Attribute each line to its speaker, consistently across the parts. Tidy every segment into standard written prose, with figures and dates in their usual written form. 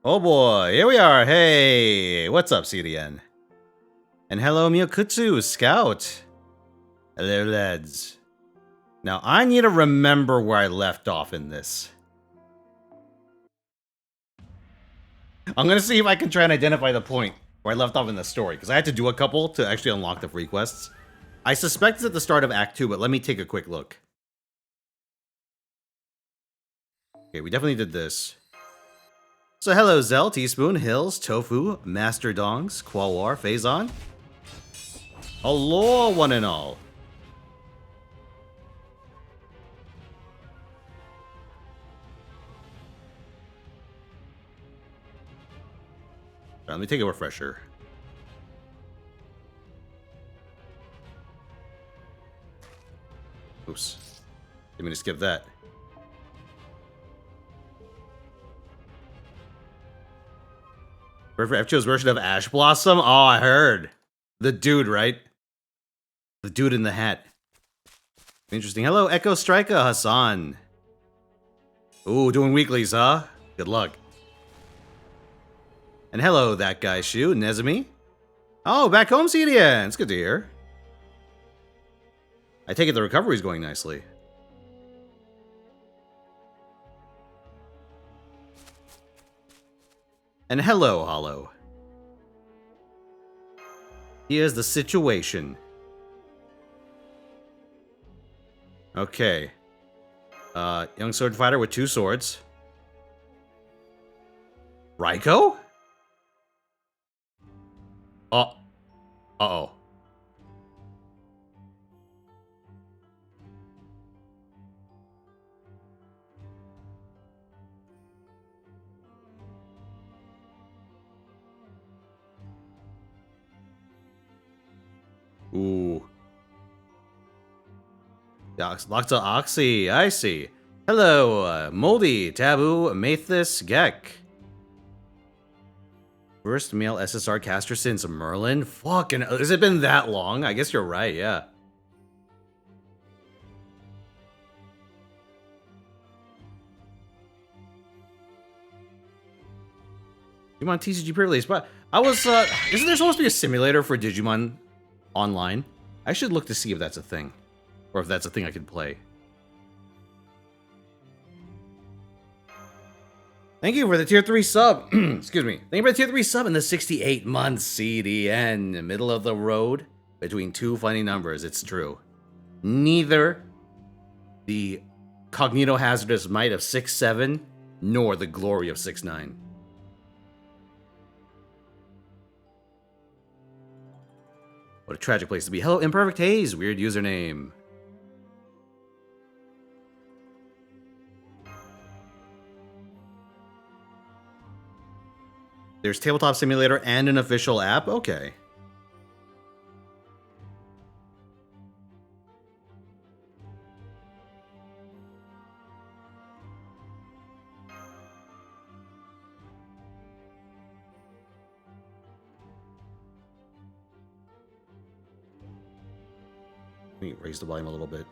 Speaker 1: Oh boy, here we are. Hey, what's up, CDN? And hello, Miyokutsu, Scout. Hello, lads. Now, I need to remember where I left off in this. I'm gonna see if I can try and identify the point where I left off in the story, because I had to do a couple to actually unlock the free quests. I suspect it's at the start of Act 2, but let me take a quick look. Okay, we definitely did this. So hello, Zell, Teaspoon, Hills, Tofu, Master Dongs, Qualwar, Phazon. Hello, one and all. Let me take a refresher. Oops. Didn't mean to skip that. Perfect FGO's version of Ash Blossom? Oh, I heard. The dude, right? The dude in the hat. Interesting. Hello, Echo Striker Hassan. Ooh, doing weeklies, huh? Good luck. And hello, that guy Shu, Nezumi. Oh, back home, CDN. It's good to hear. I take it the recovery's going nicely. And hello, Hollow. Here's the situation. Okay. Young sword fighter with 2 swords. Raiko? Uh-oh. Ooh. Lots of Oxy, I see. Hello, Moldy, Taboo, Mathis, Gek. First male SSR caster since Merlin? Fucking, has it been that long? I guess you're right, yeah. Digimon TCG pre-release, but I was, isn't there supposed to be a simulator for Digimon online? I should look to see if that's a thing. Or if that's a thing I could play. Thank you for the tier 3 sub. Excuse me. Thank you for the tier 3 sub in the 68 months CDN. Middle of the road between 2 funny numbers. It's true. Neither the cognito hazardous might of 6'7", nor the glory of 6'9". What a tragic place to be. Hello, Imperfect Haze. Weird username. There's Tabletop Simulator and an official app? Okay. Let me raise the volume a little bit.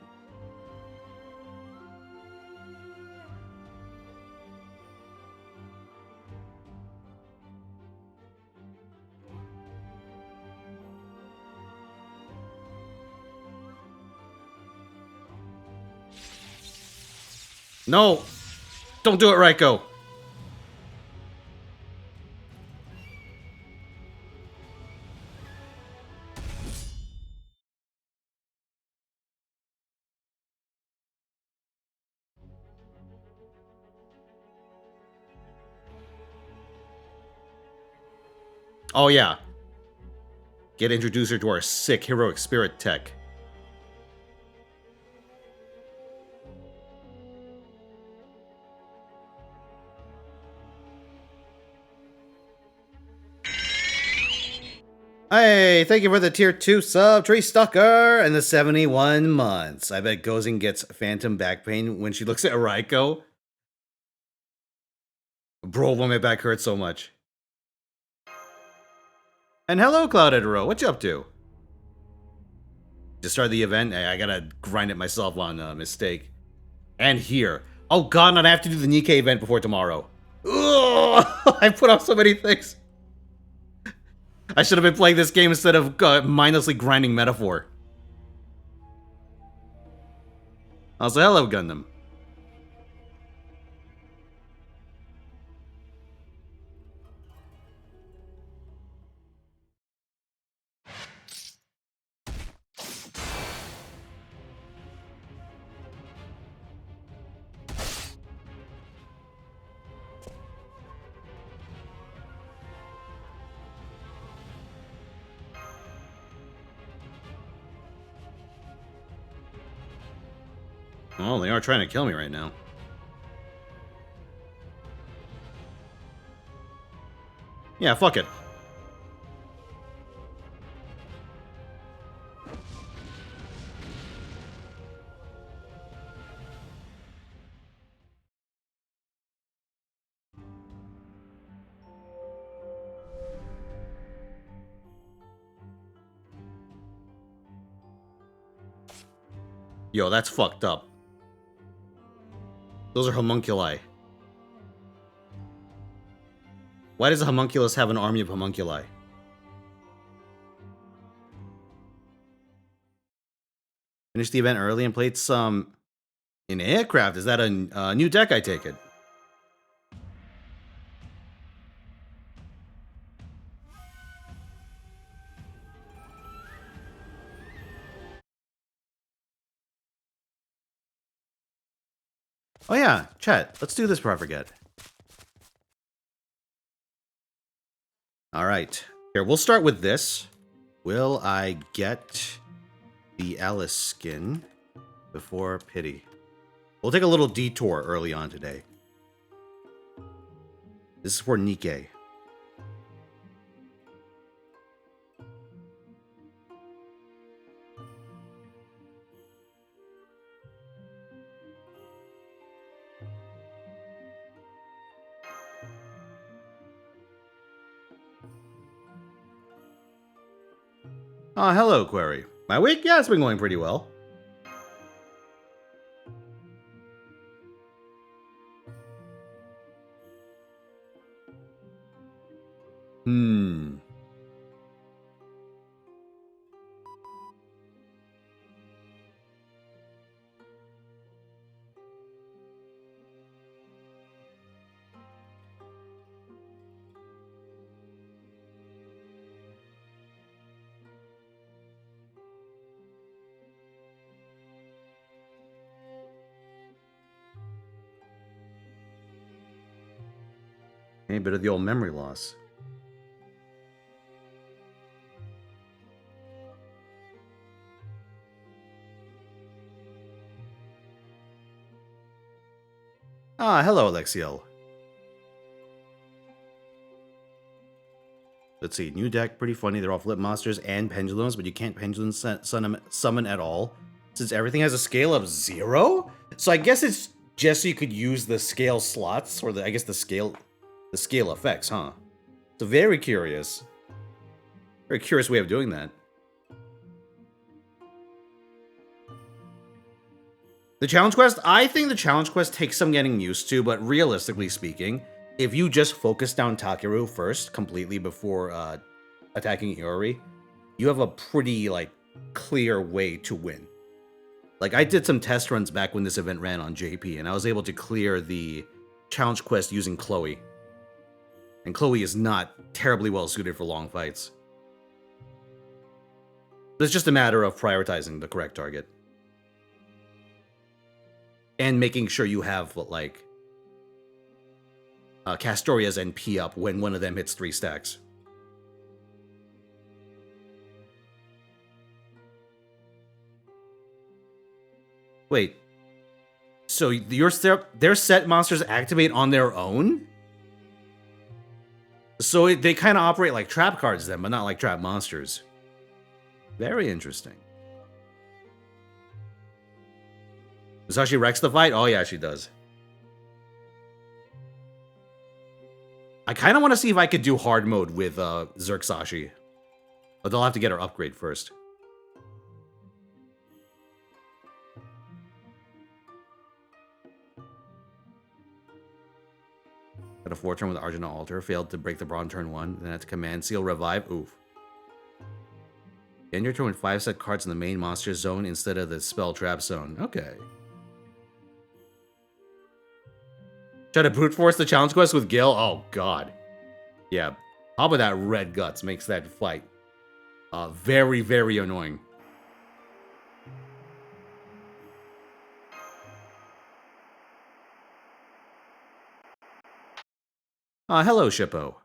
Speaker 1: No! Don't do it, Raiko! Oh yeah. Get introduced her to our sick heroic spirit tech. Hey, thank you for the tier 2 sub, Tree Stalker, and the 71 months. I bet Gozen gets phantom back pain when she looks at Raiko. Bro, why my back hurts so much. And hello, Clouded Row. What you up to? Just started the event. I gotta grind it myself on Mistake. And here. Oh god, and I have to do the Nikkei event before tomorrow. Ugh! Oh, I put off so many things. I should have been playing this game instead of mindlessly grinding Metaphor. Also, hello, Gundam. Oh, they are trying to kill me right now. Yeah, fuck it. Yo, that's fucked up. Those are homunculi. Why does a homunculus have an army of homunculi? Finished the event early and played some in aircraft. Is that a new deck, I take it? Oh yeah, chat. Let's do this before I forget. Alright. Here, we'll start with this. Will I get the Alice skin before Pity? We'll take a little detour early on today. This is for Nikkei. Oh, hello, Query. My week? Yeah, it's been going pretty well. A bit of the old memory loss. Ah, hello, Alexiel. Let's see, new deck, pretty funny. They're all flip monsters and pendulums, but you can't pendulum summon at all, since everything has a scale of 0? So I guess it's just so you could use the scale slots, or I guess the scale effects, huh? So very curious. Very curious way of doing that. The challenge quest? I think the challenge quest takes some getting used to, but realistically speaking, if you just focus down Takeru first, completely before attacking Iori, you have a pretty, clear way to win. Like, I did some test runs back when this event ran on JP, and I was able to clear the challenge quest using Chloe. And Chloe is not terribly well suited for long fights. It's just a matter of prioritizing the correct target. And making sure you have, Castoria's NP up when one of them hits 3 stacks. Wait. So their set monsters activate on their own? So they kind of operate like trap cards then, but not like trap monsters. Very interesting. Is how she wrecks the fight? Oh yeah, she does. I kind of want to see if I could do hard mode with Zerxashi. But they'll have to get her upgrade first. Got a 4-turn with Argent Altar. Failed to break the Brawn turn 1. Then had to Command Seal Revive. Oof. End your turn with 5 set cards in the main monster zone instead of the spell trap zone. Okay. Try to brute force the challenge quest with Gil? Oh, God. Yeah. How about that red guts makes that fight very, very annoying. Hello, Shippo.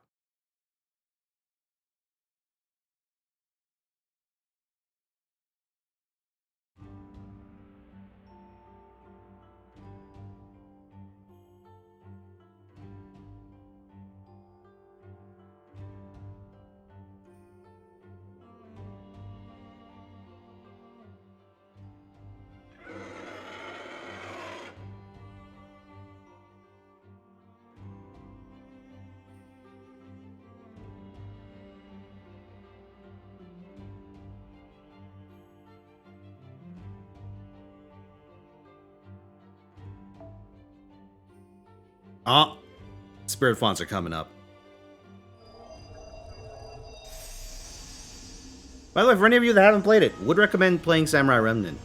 Speaker 1: Spirit fonts are coming up. By the way, for any of you that haven't played it, would recommend playing Samurai Remnant.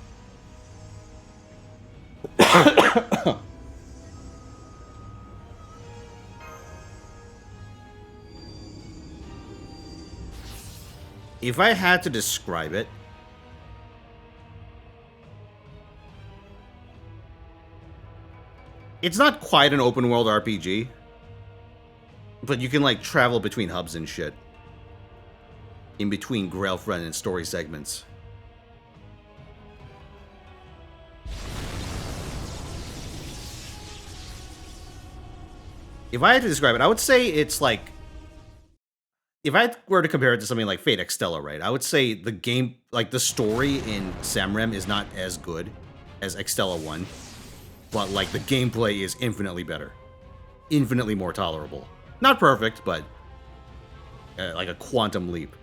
Speaker 1: If I had to describe it, it's not quite an open world RPG, but you can like travel between hubs and shit. In between Grailfriend and story segments. If I had to describe it, I would say it's like, if I were to compare it to something like Fate Extella, right? I would say the game, like the story in Samrem is not as good as Extella 1, but like the gameplay is infinitely better. Infinitely more tolerable. Not perfect, but like a quantum leap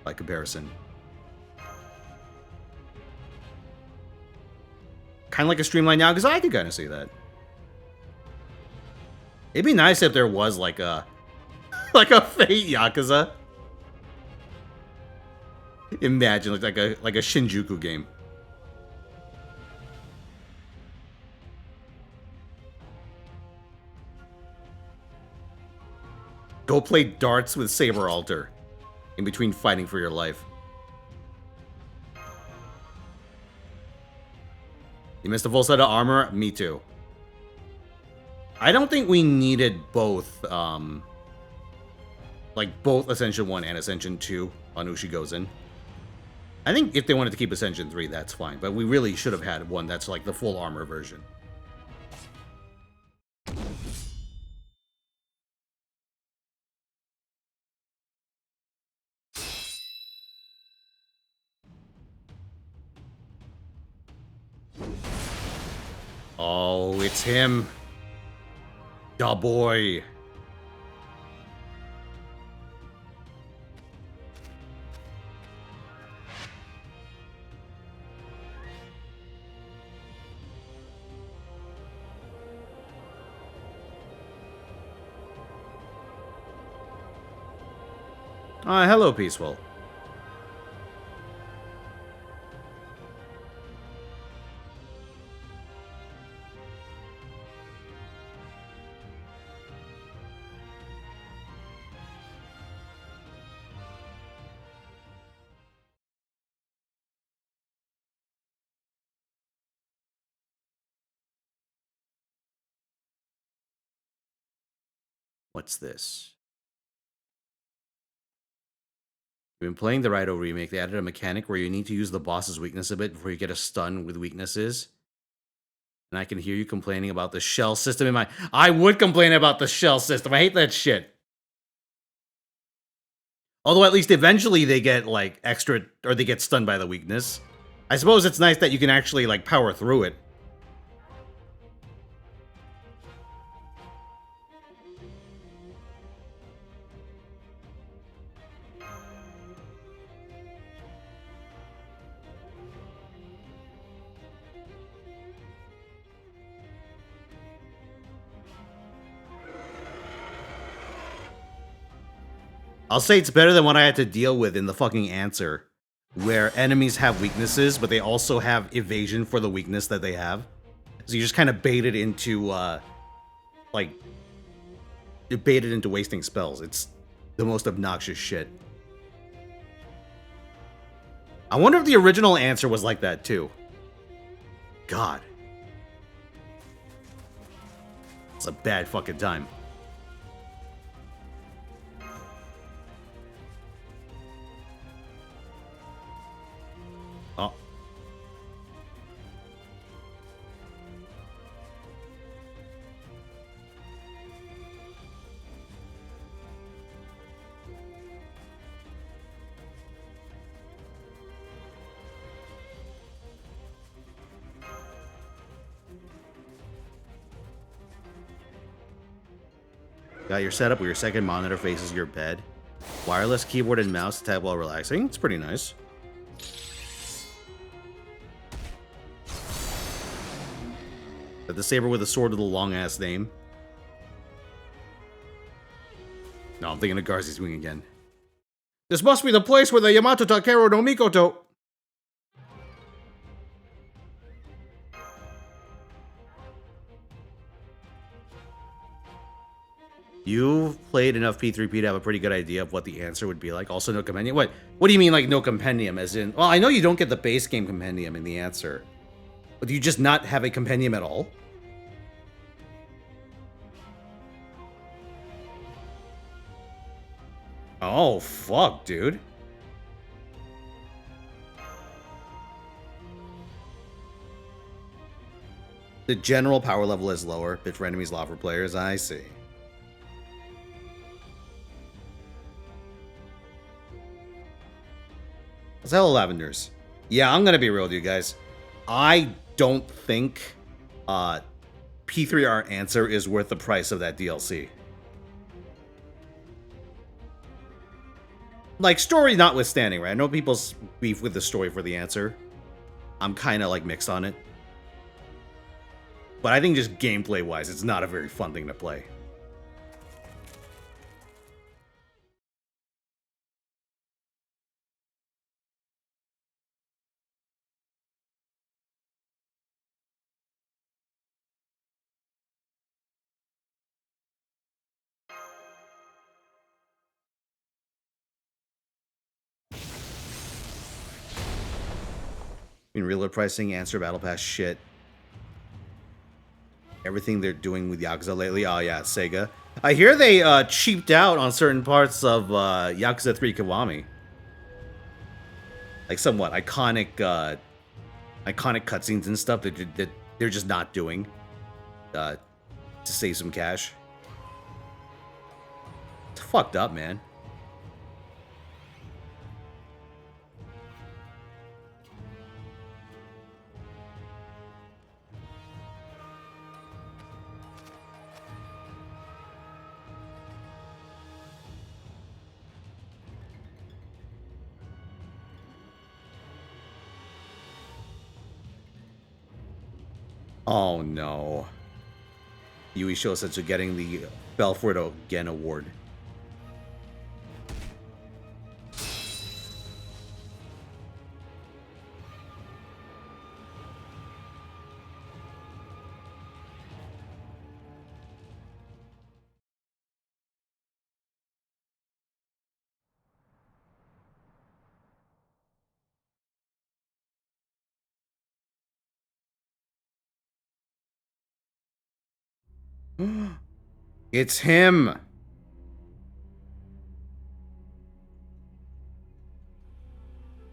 Speaker 1: by comparison. Kind of like a streamline now, because I could kind of see that. It'd be nice if there was like a Fate Yakuza. Imagine like a Shinjuku game. Go play darts with Saber Altar in between fighting for your life. You missed a full set of armor? Me too. I don't think we needed both, like both Ascension 1 and Ascension 2 on Ushigozen. I think if they wanted to keep Ascension 3, that's fine, but we really should have had one that's like the full armor version. Oh, it's him. Da boy. Hello, Peaceful. What's this? You've been playing the Raido remake. They added a mechanic where you need to use the boss's weakness a bit before you get a stun with weaknesses. And I can hear you complaining about the shell system in my... I would complain about the shell system. I hate that shit. Although at least eventually they get, like, extra... Or they get stunned by the weakness. I suppose it's nice that you can actually, like, power through it. I'll say it's better than what I had to deal with in the fucking answer, where enemies have weaknesses, but they also have evasion for the weakness that they have. So you just kind of baited into, like, you baited into wasting spells. It's the most obnoxious shit. I wonder if the original answer was like that, too. God. It's a bad fucking time. Oh. Got your setup where your second monitor faces your bed. Wireless keyboard and mouse to tap while relaxing. It's pretty nice. Got the saber with a sword with a long-ass name. No, I'm thinking of Garzy's wing again. This must be the place where the Yamato Takeru no Mikoto... You've played enough P3P to have a pretty good idea of what the answer would be like. Also, no compendium. What do you mean, like, no compendium? As in, well, I know you don't get the base game compendium in the answer. But do you just not have a compendium at all? Oh, fuck, dude. The general power level is lower. Bit for enemies, law for players. I see. Let's hello, Lavenders. Yeah, I'm gonna be real with you guys. I don't think P3R answer is worth the price of that DLC. Like, story notwithstanding, right? I know people's beef with the story for the answer. I'm kind of, like, mixed on it. But I think just gameplay-wise, it's not a very fun thing to play. I mean, reload pricing, answer, battle pass, shit. Everything they're doing with Yakuza lately. Oh, yeah, Sega. I hear they cheaped out on certain parts of Yakuza 3 Kiwami. Like, somewhat iconic cutscenes and stuff that they're just not doing to save some cash. It's fucked up, man. Oh no. Yui Shosetsu getting the Belfort Again award. It's him.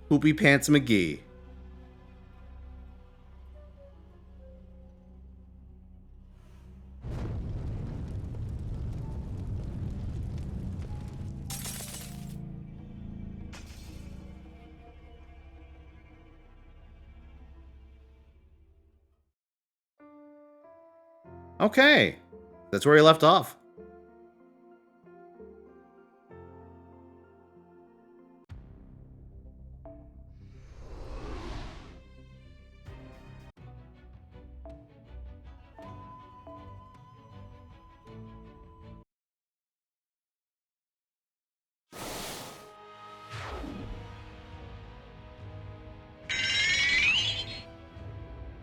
Speaker 1: Poopy Pants McGee. Okay. That's where he left off.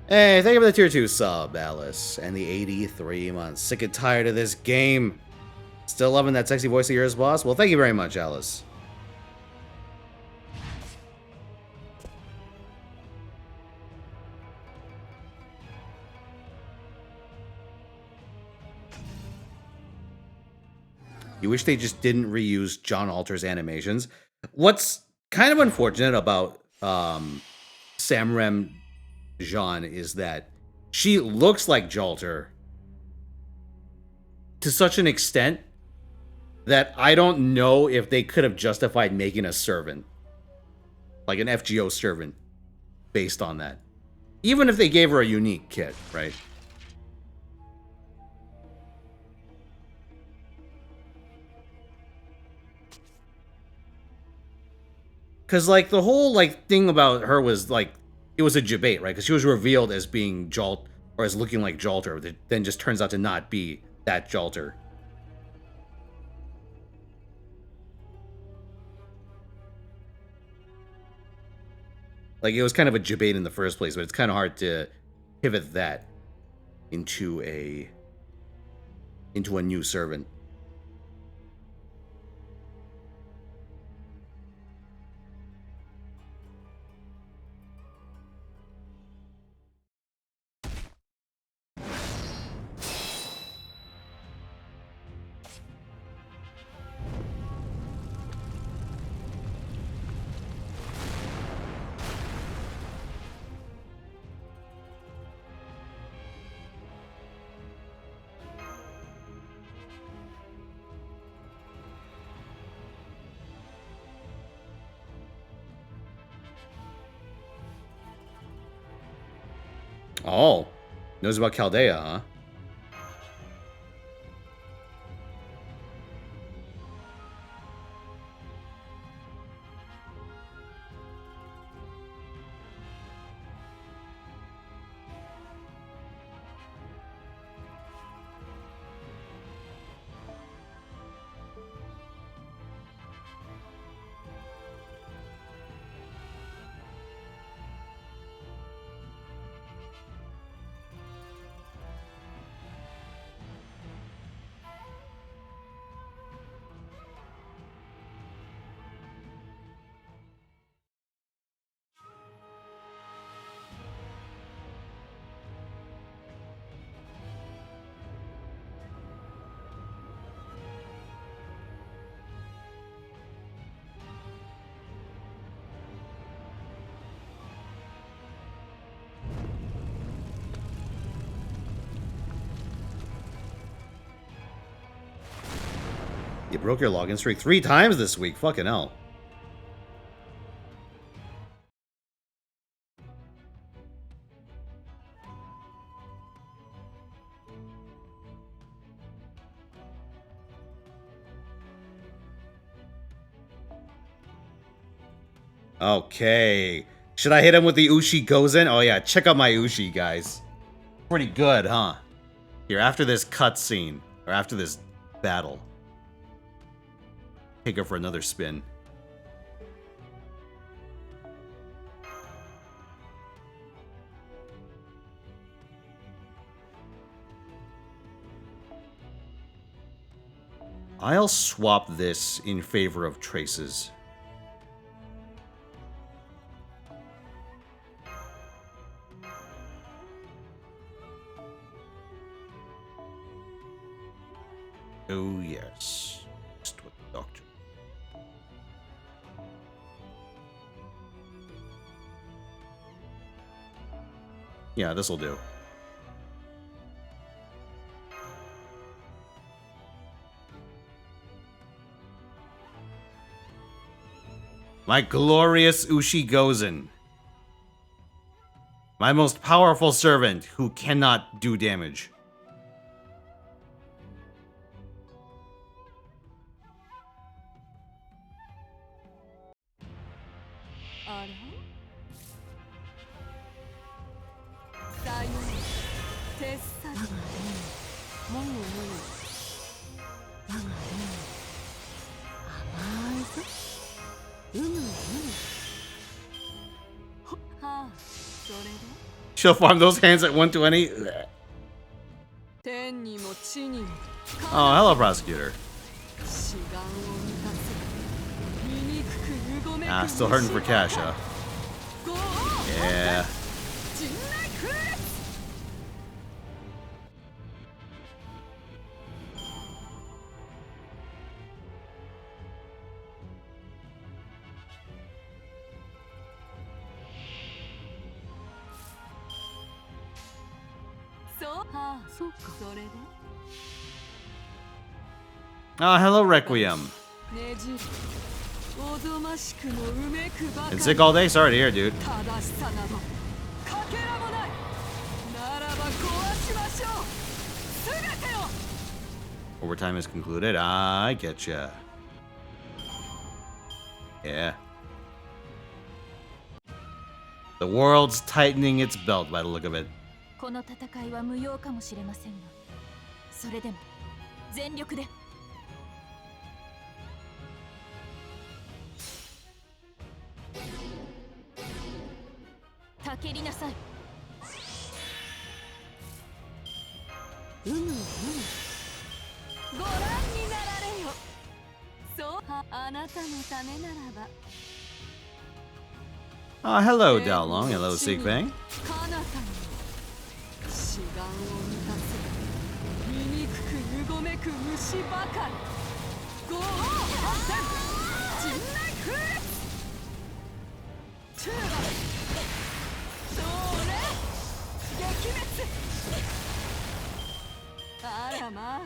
Speaker 1: Hey, thank you for the tier 2 sub, Alice, and the 83 months. Sick and tired of this game. Still loving that sexy voice of yours, boss? Well, thank you very much, Alice. You wish they just didn't reuse John Alter's animations. What's kind of unfortunate about Samrem Jean is that she looks like Jalter to such an extent that I don't know if they could have justified making a servant, like an FGO servant, based on that. Even if they gave her a unique kit, right? Because, like, the whole, like, thing about her was, like, it was a debate, right? Because she was revealed as being Jalt, or as looking like Jalter, that then just turns out to not be that Jalter. Like, it was kind of a debate in the first place, but it's kind of hard to pivot that into a new servant. Oh, knows about Chaldea, huh? You broke your login streak 3 times this week. Fucking hell. Okay. Should I hit him with the Ushi Gozen? Oh yeah, check out my Ushi, guys. Pretty good, huh? Here, after this cutscene, or after this battle, take her for another spin. I'll swap this in favor of Traces. Oh, yes. Just with the doctor. Yeah, this'll do. My glorious Ushi Gozen. My most powerful servant who cannot do damage. She'll farm those hands at 120. Oh, hello, prosecutor. Ah, still hurting for cash, huh? Yeah. Oh, hello, Requiem. Been sick all day? Sorry to hear, dude. Overtime is concluded. I getcha. Yeah. The world's tightening its belt by the look of it.
Speaker 2: この戦いは無用かもしれませんが、それでも全力で。たけりなさい。ご覧になられよ。そう、あなたのためならば。
Speaker 1: Hello, Daolong. Hello, Sigbang.
Speaker 2: 志願を満たせ醜くうごめく虫ばかりご王発展陣内風列チューバそれ撃滅あらまあ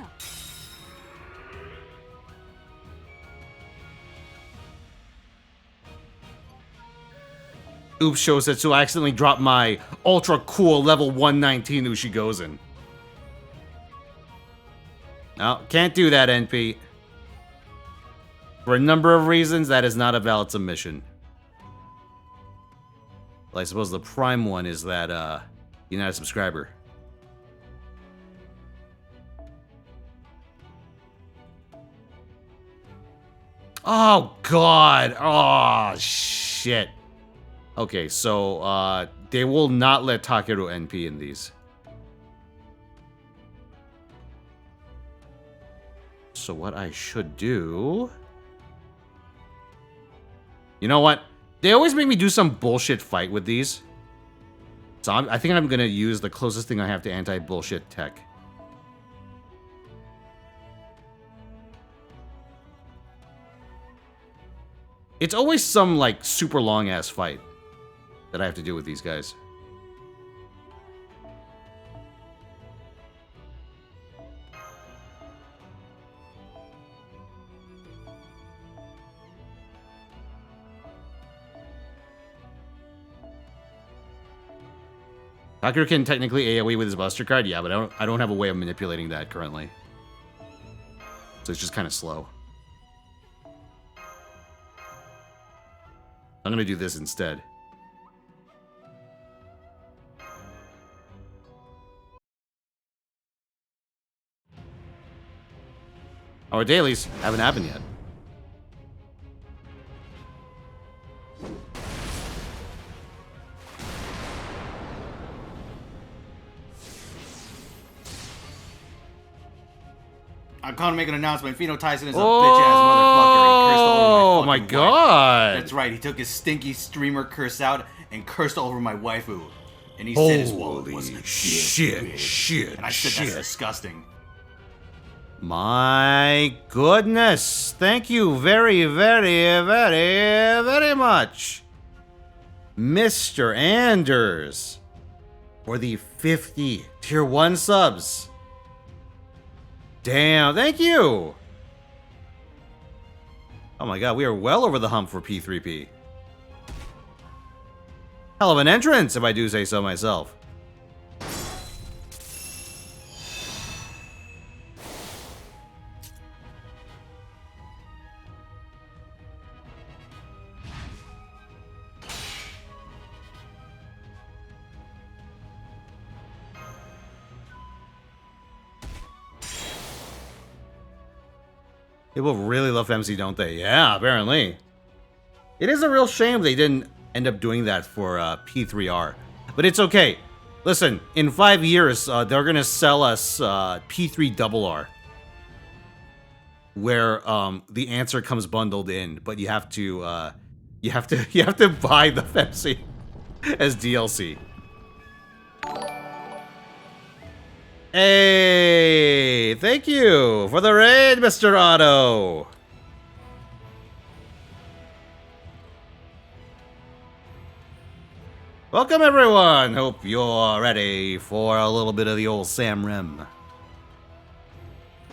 Speaker 1: Oops, Shosetsu, I accidentally dropped my ultra cool level 119 Ushigozen. No, can't do that, NP. For a number of reasons, that is not a valid submission. Well, I suppose the prime one is that, you're not a subscriber. Oh, God. Oh, shit. Okay, so, they will not let Takeru NP in these. So what I should do... You know what? They always make me do some bullshit fight with these. So I think I'm gonna use the closest thing I have to anti-bullshit tech. It's always some, like, super long-ass fight that I have to do with these guys. Takeru can technically AoE with his Buster card, yeah, but I don't have a way of manipulating that currently. So it's just kind of slow. I'm gonna do this instead. Our dailies haven't happened yet.
Speaker 3: I'm calling to make an announcement. Fino Tyson is a bitch-ass motherfucker. He cursed all over my fucking
Speaker 1: God.
Speaker 3: wife. That's right. He took his stinky streamer curse out and cursed all over my waifu. And he said his wallet wasn't
Speaker 1: shit.
Speaker 3: And I said that's disgusting.
Speaker 1: My goodness. Thank you very, very, very, very much, Mr. Anders, for the 50 Tier 1 subs. Damn, thank you! Oh my god, we are well over the hump for P3P. Hell of an entrance, if I do say so myself. People really love MC, don't they? Yeah, apparently. It is a real shame they didn't end up doing that for P3R. But it's okay. Listen, in 5 years, they're gonna sell us P3RR, where the answer comes bundled in, but you have to you have to buy the Pepsi as DLC. Hey, thank you for the raid, Mr. Otto. Welcome, everyone. Hope you're ready for a little bit of the old Sam Rim.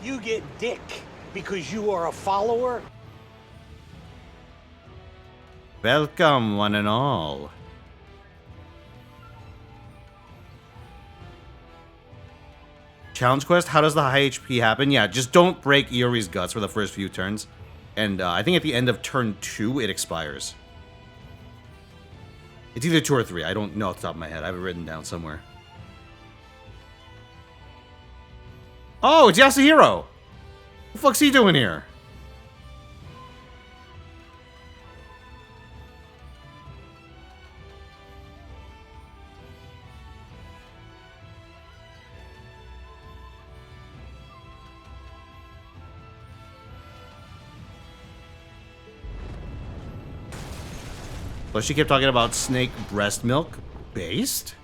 Speaker 4: You get dick because you are a follower?
Speaker 1: Welcome, one and all. Challenge quest, how does the high HP happen? Yeah, just don't break Iori's guts for the first few turns. And I think at the end of turn 2, it expires. It's either 2 or 3. I don't know off the top of my head. I have it written down somewhere. Oh, it's Yasuhiro! What the fuck's he doing here? But she kept talking about snake breast milk based?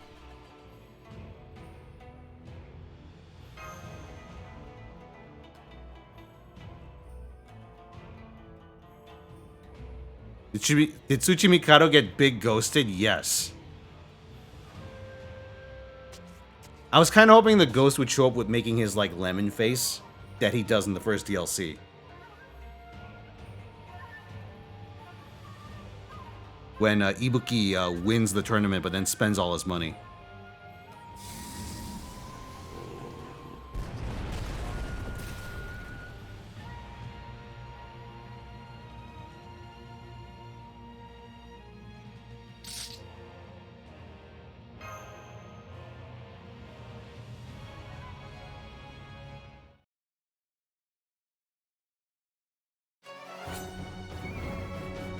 Speaker 1: Did Tsuchimikado get big ghosted? Yes. I was kind of hoping the ghost would show up with making his like lemon face that he does in the first DLC. When Ibuki wins the tournament but then spends all his money.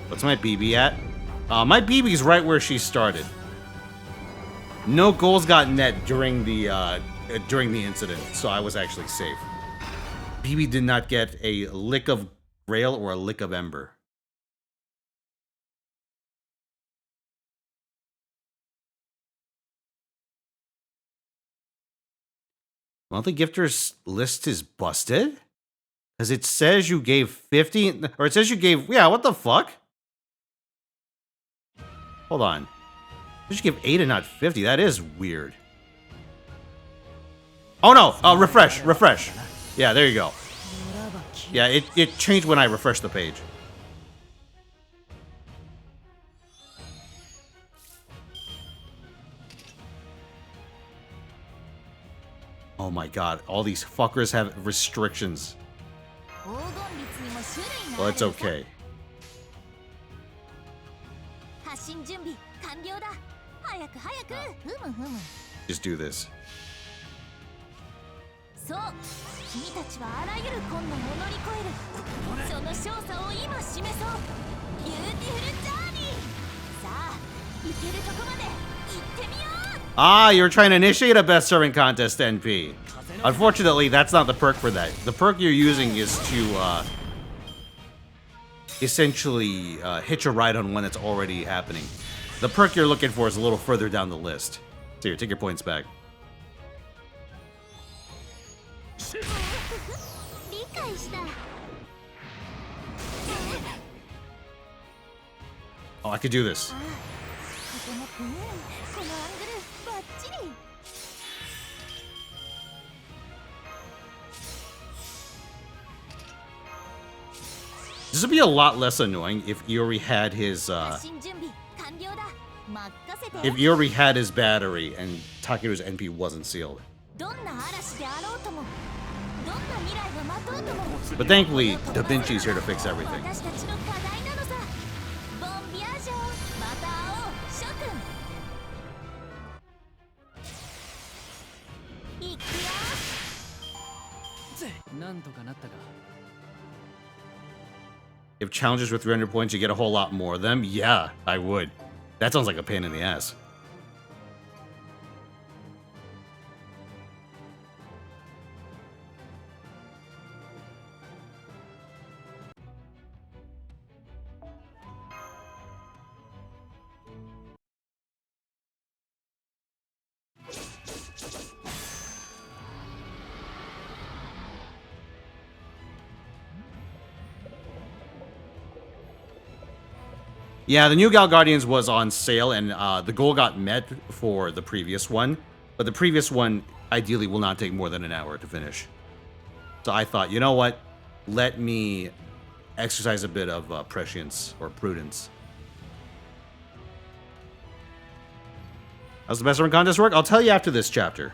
Speaker 1: What's my BB at? My BB's right where she started. No goals got net during the incident, so I was actually safe. BB did not get a lick of Grail or a lick of Ember. Monthly gifters list is busted? Because it says you gave 50, or it says you gave, yeah, what the fuck? Hold on. You should give 8 and not 50. That is weird. Oh no! Refresh. Yeah, there you go. Yeah, it changed when I refreshed the page. Oh my god, all these fuckers have restrictions. Well, it's okay. Just do this. Ah, you're trying to initiate a best serving contest, NP. Unfortunately, that's not the perk for that. The perk you're using is to essentially hitch a ride on one that's already happening. The perk you're looking for is a little further down the list. So here, take your points back. Oh, I could do this. This would be a lot less annoying if Iori had his battery and Takeru's NP wasn't sealed. But thankfully, Da Vinci's here to fix everything. If challenges with 300 points, you get a whole lot more of them? Yeah, I would. That sounds like a pain in the ass. Yeah, the new Gal Guardians was on sale, and the goal got met for the previous one. But the previous one, ideally, will not take more than an hour to finish. So I thought, you know what? Let me exercise a bit of prescience or prudence. How's the best run contest work? I'll tell you after this chapter.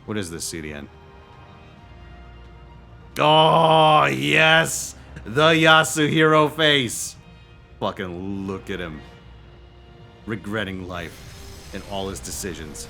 Speaker 1: What is this, CDN? Oh, yes! The Yasuhiro face! Fucking look at him. Regretting life and all his decisions.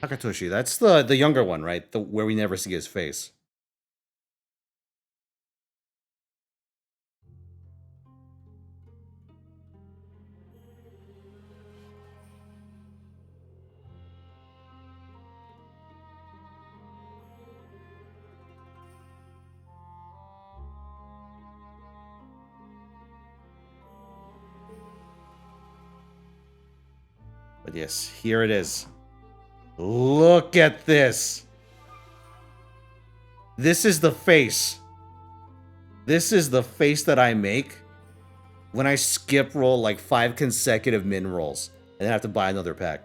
Speaker 1: Takatoshi, that's the younger one, right? The where we never see his face. But yes, here it is. Look at this. This is the face. This is the face that I make when I skip roll like 5 consecutive min rolls and then have to buy another pack.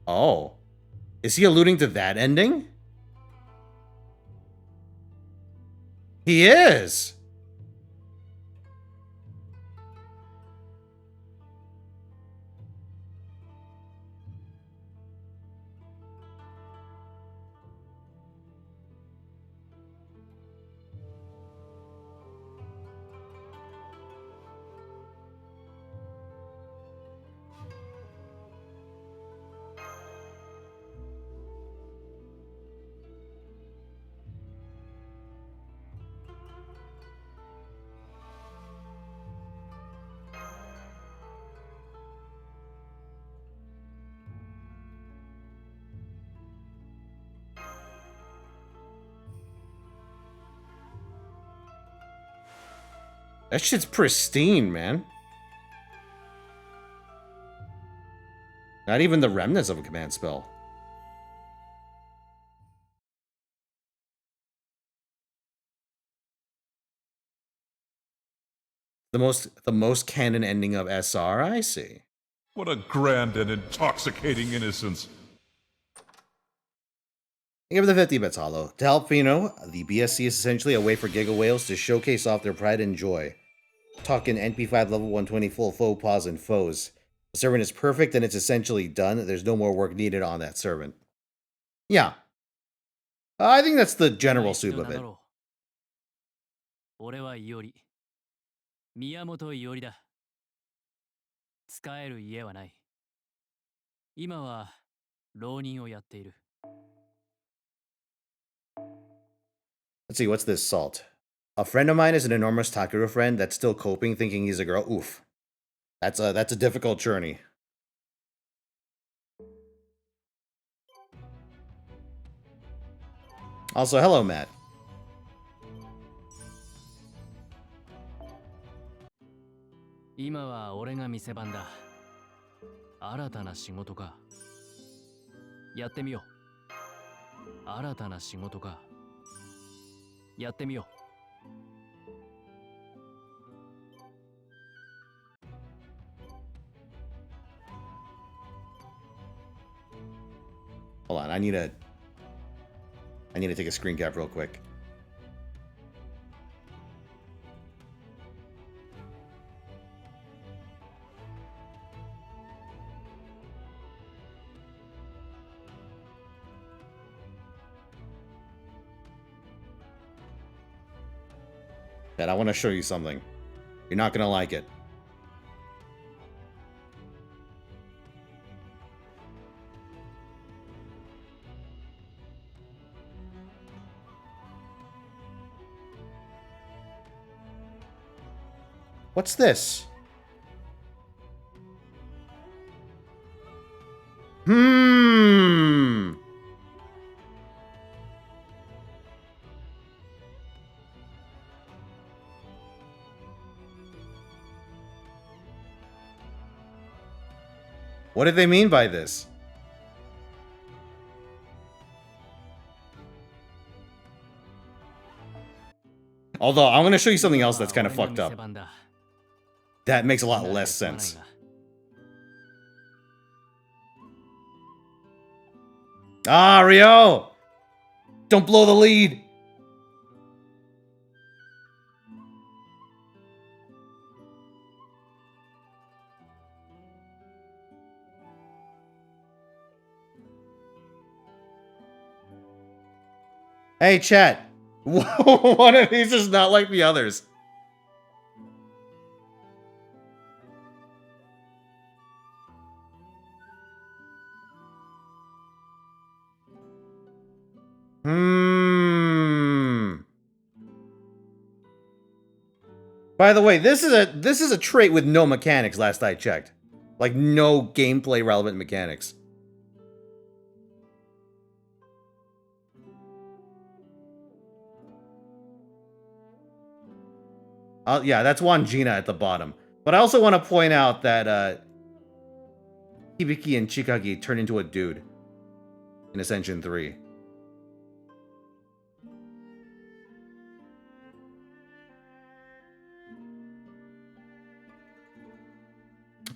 Speaker 1: Oh. Is he alluding to that ending? He is. That shit's pristine, man. Not even the remnants of a command spell. The most canon ending of SR, I see.
Speaker 5: What a grand and intoxicating innocence.
Speaker 1: Give the 50 bits, Hollow. To help Fino, the BSC is essentially a way for Giga Whales to showcase off their pride and joy. Talking NP5 level 120 full faux pas and foes. The servant is perfect and it's essentially done. There's no more work needed on that servant. Yeah. I think that's the general soup of it.
Speaker 6: 俺はいおり。宮本いおりだ。使える家はない。今は浪人をやっている。
Speaker 1: Let's see, what's this salt? A friend of mine is an enormous Takura friend that's still coping, thinking he's a girl. Oof. That's a difficult journey. Also, hello, Matt.
Speaker 6: 今は俺が店番だ。新たな仕事か。やってみよう。新たな仕事か。やってみよう。
Speaker 1: Hold on, I need to take a screen cap real quick. Dad, I want to show you something. You're not gonna like it. What's this? Hmm. What did they mean by this? Although, I'm going to show you something else that's kind of fucked up. That makes a lot less sense. Ah, Rio! Don't blow the lead! Hey, chat. One of these is not like the others. By the way, this is a trait with no mechanics last I checked. Like no gameplay relevant mechanics. Yeah, that's Wangina at the bottom. But I also want to point out that Hibiki and Chikagi turn into a dude in Ascension 3.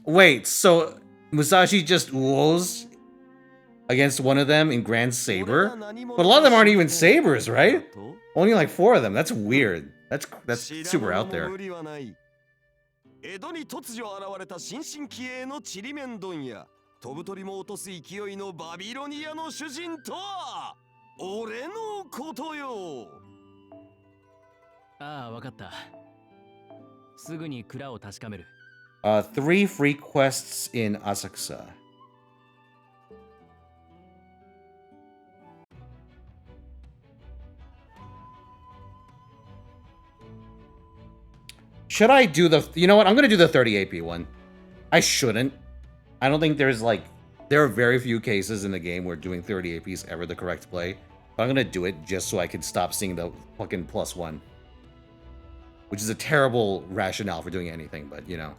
Speaker 1: Wait, so Musashi just woes against one of them in Grand Saber? But a lot of them aren't even sabers, right? Only like 4 of them. That's weird. That's super out there.
Speaker 7: 江戸に突如現れた新進気鋭のちりめん問屋飛ぶ鳥も落とす勢いのバビロニアの主人とは俺のことよ
Speaker 6: ああ、わかった。すぐに蔵を確かめる。
Speaker 1: 3 free quests in Asakusa. Should I do the... You know what? I'm going to do the 30 AP one. I shouldn't. I don't think there's, like... There are very few cases in the game where doing 30 AP is ever the correct play. But I'm going to do it just so I can stop seeing the fucking +1. Which is a terrible rationale for doing anything, but, you know.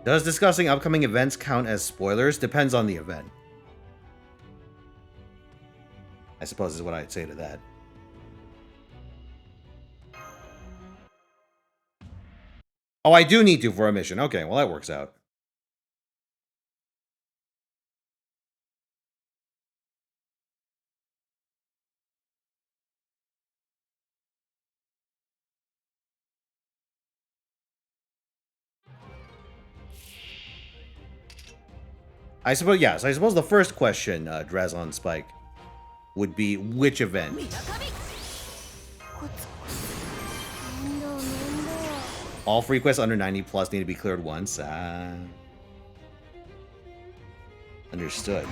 Speaker 1: Does discussing upcoming events count as spoilers? Depends on the event. I suppose is what I'd say to that. Oh, I do need to for a mission. Okay, well that works out. I suppose, yes, I suppose the first question, Drazon Spike, would be which event? All free quests under 90 plus need to be cleared once. Understood.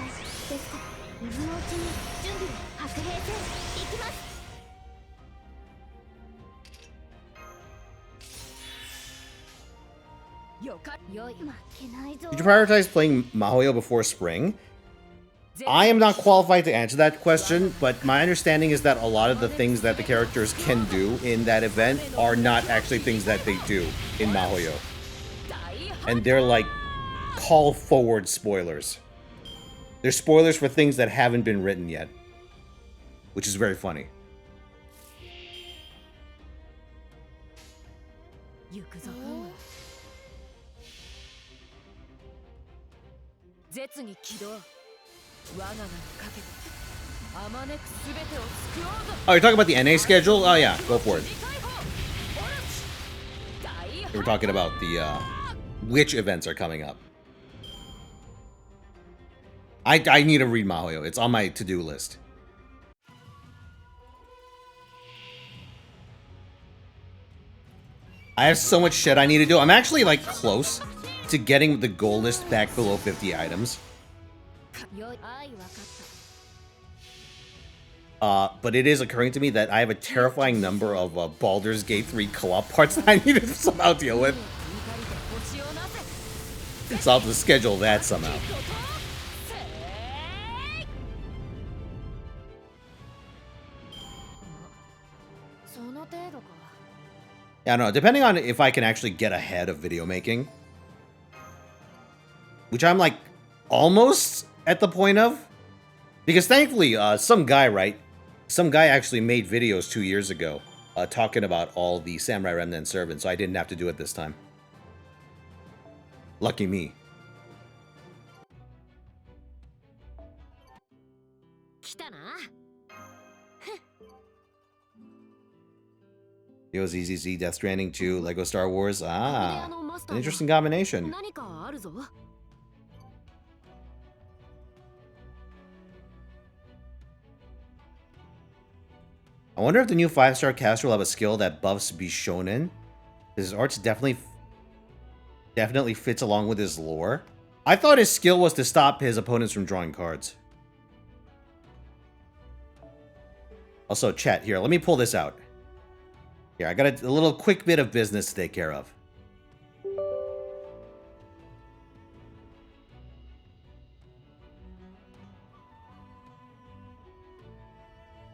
Speaker 1: Did you prioritize playing Mahoyo before spring? I am not qualified to answer that question, but my understanding is that a lot of the things that the characters can do in that event are not actually things that they do in Mahoyo. And they're like call forward spoilers. They're spoilers for things that haven't been written yet, which is very funny.
Speaker 2: 絶に起動。我が名にかけてあまねくすべてを救おうぞ。
Speaker 1: Oh, you're talking about the NA schedule? Oh yeah, go for it.
Speaker 2: 大
Speaker 1: We were talking about the which events are coming up. I need to read Mahoyo. It's on my to-do list. I have so much shit I need to do. I'm actually like close to getting the goal list back below 50 items. But it is occurring to me that I have a terrifying number of Baldur's Gate 3 co-op parts that I need to somehow deal with. So I'll have to schedule that somehow. Yeah, I don't know. Depending on if I can actually get ahead of video making. Which I'm like almost at the point of. Because thankfully, some guy, right? Some guy actually made videos 2 years ago talking about all the Samurai Remnant servants, so I didn't have to do it this time. Lucky me. It was EZZ, Death Stranding 2, Lego Star Wars. Ah, an interesting combination. I wonder if the new 5-star caster will have a skill that buffs Bishonen. His arts definitely fits along with his lore. I thought his skill was to stop his opponents from drawing cards. Also, chat, here, let me pull this out. Here, I got a little quick bit of business to take care of.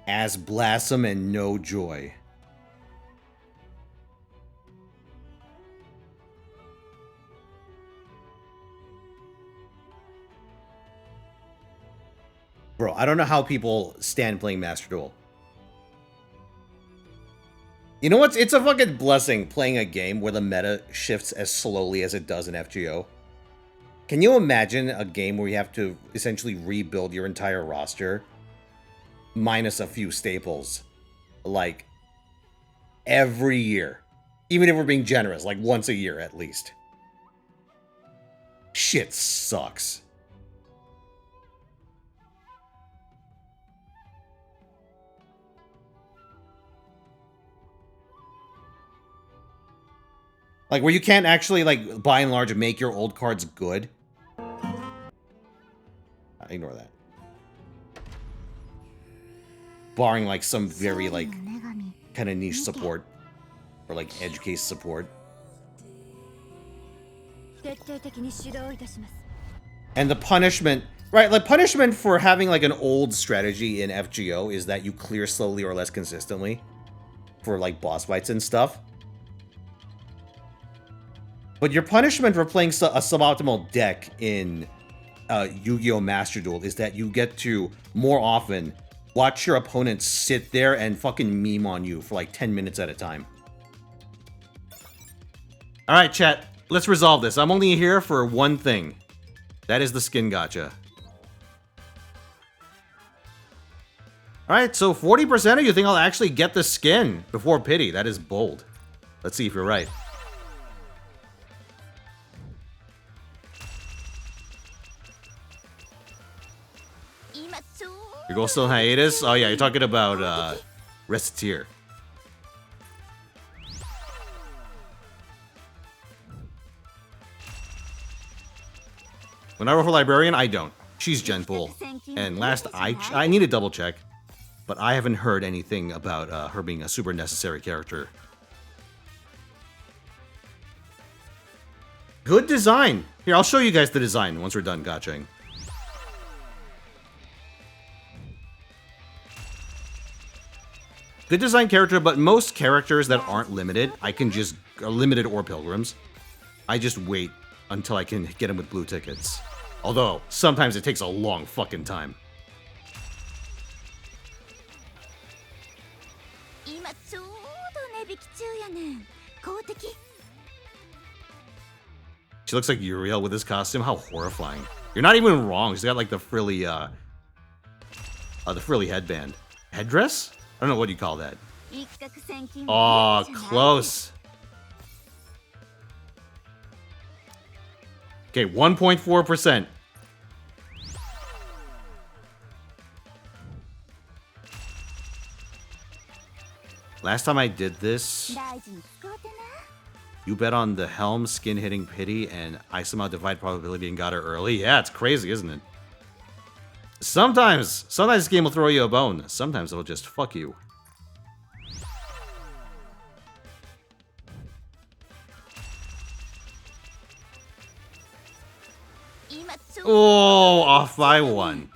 Speaker 1: As Blossom and No Joy. Bro, I don't know how people stand playing Master Duel. You know what's? It's a fucking blessing playing a game where the meta shifts as slowly as it does in FGO. Can you imagine a game where you have to essentially rebuild your entire roster? Minus a few staples. Like, every year. Even if we're being generous, like once a year at least. Shit sucks. Like, where you can't actually, like, by and large, make your old cards good. Ignore that. Barring, like, some very, like, kind of niche support. Or, like, edge case support. And the punishment... Right, like, punishment for having, like, an old strategy in FGO is that you clear slowly or less consistently. For, like, boss fights and stuff. But your punishment for playing a suboptimal deck in Yu-Gi-Oh! Master Duel is that you get to, more often, watch your opponent sit there and fucking meme on you for like 10 minutes at a time. Alright, chat. Let's resolve this. I'm only here for one thing. That is the skin gacha. Alright, so 40% of you think I'll actually get the skin before pity. That is bold. Let's see if you're right. Your goal still in hiatus? Oh yeah, you're talking about Reciteer. When I roll for Librarian, I don't. She's Gen Pool. And last I need to double check, but I haven't heard anything about her being a super necessary character. Good design. Here, I'll show you guys the design once we're done gotchaing. Good design character, but most characters that aren't limited, I can just... limited or pilgrims. I just wait until I can get them with blue tickets. Although, sometimes it takes a long fucking time. She looks like Uriel with this costume. How horrifying. You're not even wrong. She's got like the frilly headband. Headdress? I don't know what you call that. Oh, close. Okay, 1.4%. Last time I did this, you bet on the helm, skin hitting pity, and I somehow divide probability and got her early. Yeah, it's crazy, isn't it? Sometimes this game will throw you a bone. Sometimes it'll just fuck you. Oh, off by 1.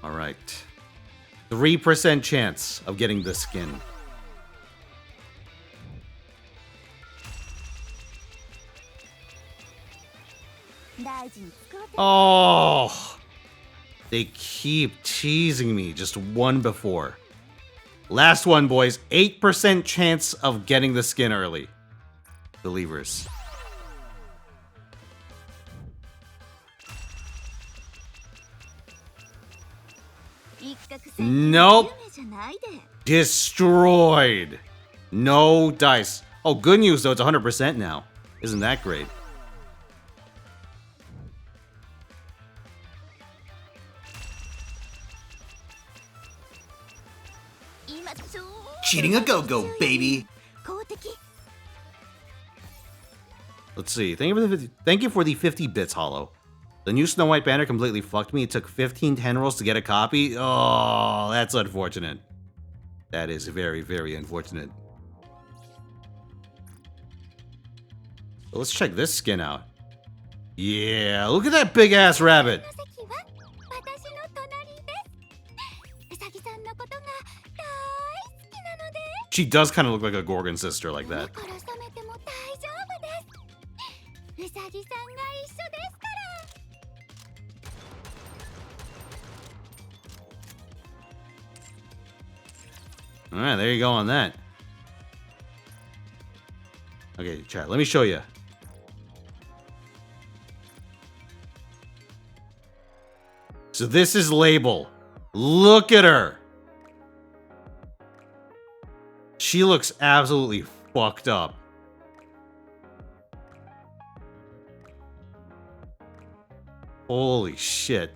Speaker 1: All right. 3% chance of getting the skin. Oh, they keep teasing me. Just one before. Last one, boys. 8% chance of getting the skin early. Believers. Nope. Destroyed. No dice. Oh, good news though. It's 100% now. Isn't that great?
Speaker 3: Cheating a go-go, baby.
Speaker 1: Let's see. Thank you for the 50 bits, Hollow. The new Snow White banner completely fucked me. It took 15 10 rolls to get a copy. Oh, that's unfortunate. That is very, very unfortunate. But let's check this skin out. Yeah, look at that big ass rabbit. She does kind of look like a Gorgon sister like that. Alright, there you go on that. Okay, chat, let me show you. So this is Label. Look at her. She looks absolutely fucked up. Holy shit.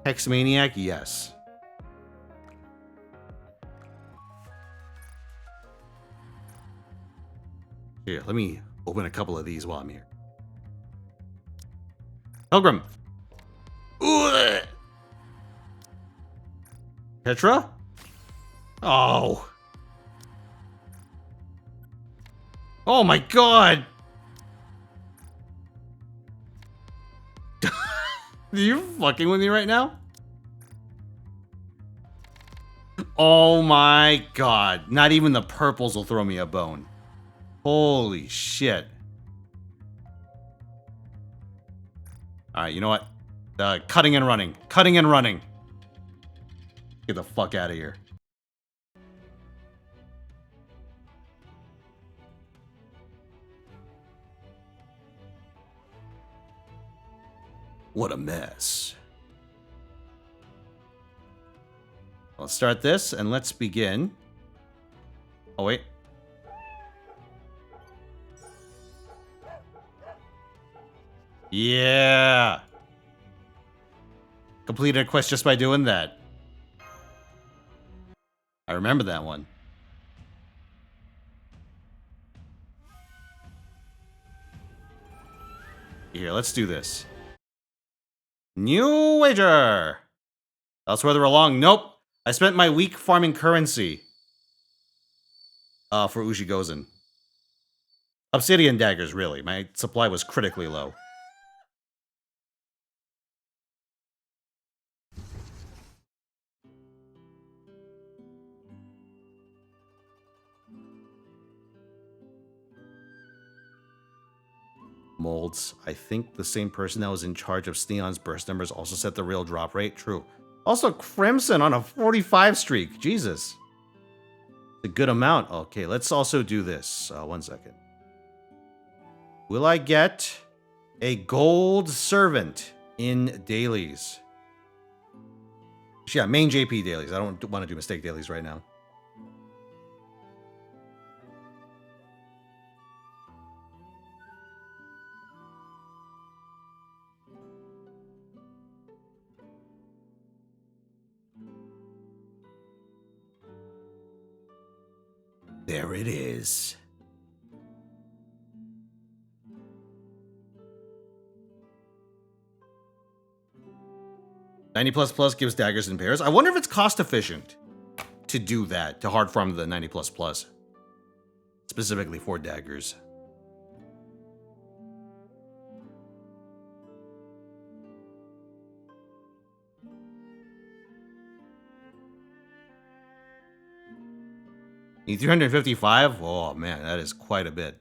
Speaker 1: Hexmaniac, yes. Here, let me open a couple of these while I'm here. Pilgrim. Ooh. Petra? Oh. Oh my god. Are you fucking with me right now? Oh my god. Not even the purples will throw me a bone. Holy shit. Alright, you know what? Cutting and running. Cutting and running. Get the fuck out of here. What a mess. Let's start this and let's begin. Oh, wait. Yeah. Completed a quest just by doing that. I remember that one. Here, let's do this. New wager. Elsewhere along. Nope. I spent my week farming currency. For Ushigozen. Obsidian daggers, really. My supply was critically low. Molds. I think the same person that was in charge of Sneon's burst numbers also set the real drop rate. True. Also, Crimson on a 45 streak. Jesus. It's a good amount. Okay, let's also do this. 1 second. Will I get a gold servant in dailies? Yeah, main JP dailies. I don't want to do mistake dailies right now. There it is. $90++ gives daggers in pairs. I wonder if it's cost efficient to do that, to hard farm the $90++. Specifically for daggers. Need 355? Oh man, that is quite a bit.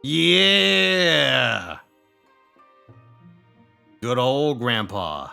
Speaker 1: Yeah! Good old grandpa.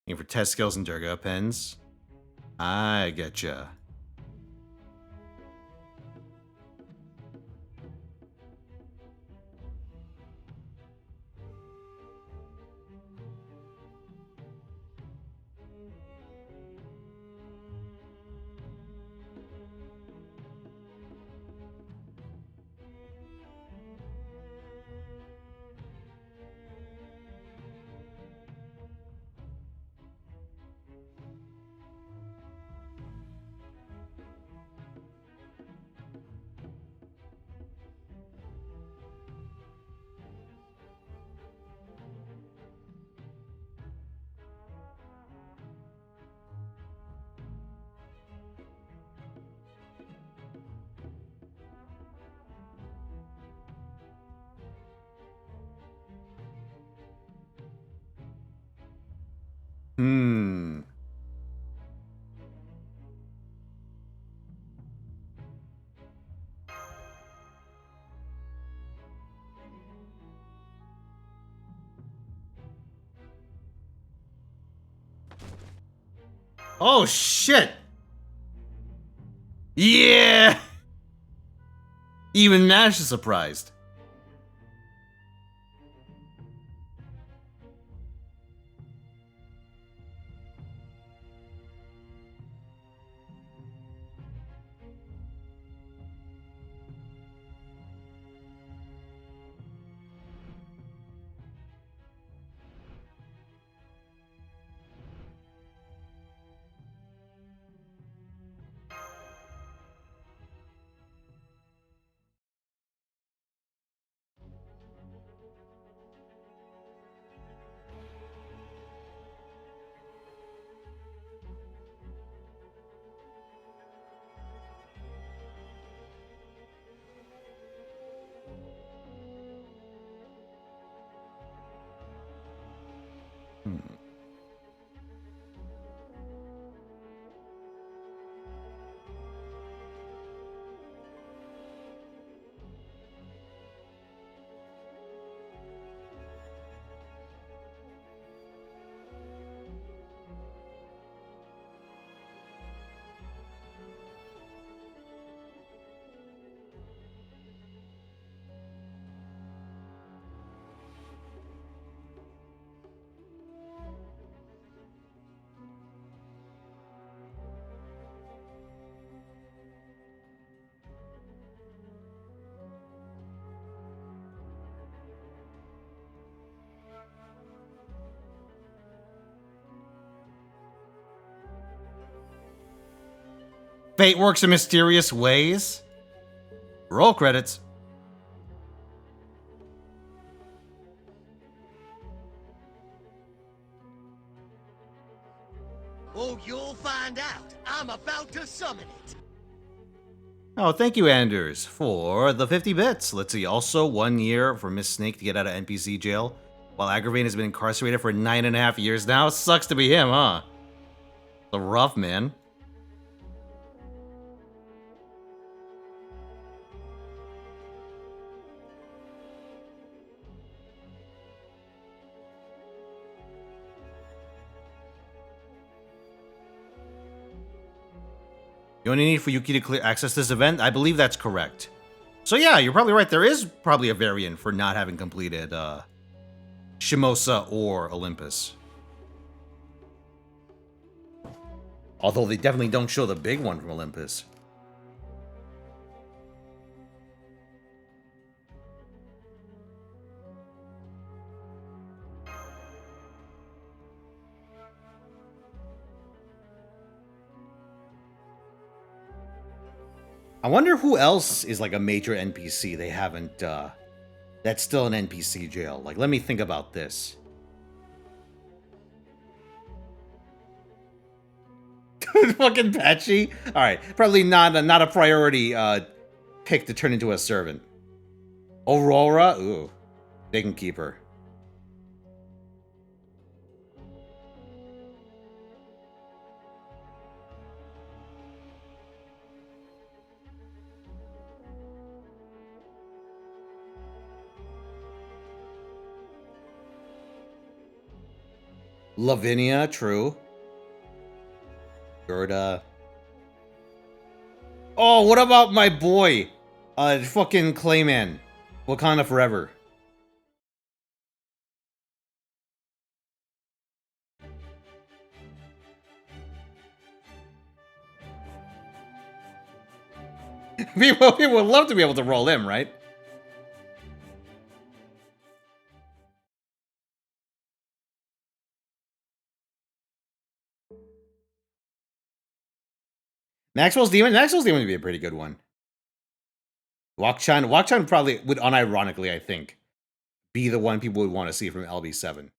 Speaker 1: Looking for test skills and Durga pens. I getcha. Hmm. Oh shit! Yeah! Even Nash is surprised. Fate works in mysterious ways. Roll credits.
Speaker 8: Oh, you'll find out. I'm about to summon it.
Speaker 1: Oh, thank you, Anders, for the 50 bits. Let's see. Also, 1 year for Miss Snake to get out of NPC jail, while Aggravain has been incarcerated for 9.5 years now. Sucks to be him, huh? The rough, man. You only need for Yuki to clear access this event? I believe that's correct. So yeah, you're probably right. There is probably a variant for not having completed Shimosa or Olympus. Although they definitely don't show the big one from Olympus. I wonder who else is like a major NPC they haven't, that's still an NPC jail. Like, let me think about this. Fucking Patchy? Alright, probably not a priority pick to turn into a servant. Aurora? Ooh, they can keep her. Lavinia, true. Gerda. Oh, what about my boy? Fucking Clayman. Wakanda Forever. People would love to be able to roll him, right? Maxwell's Demon would be a pretty good one. Wakchan probably would, unironically, I think, be the one people would want to see from LB7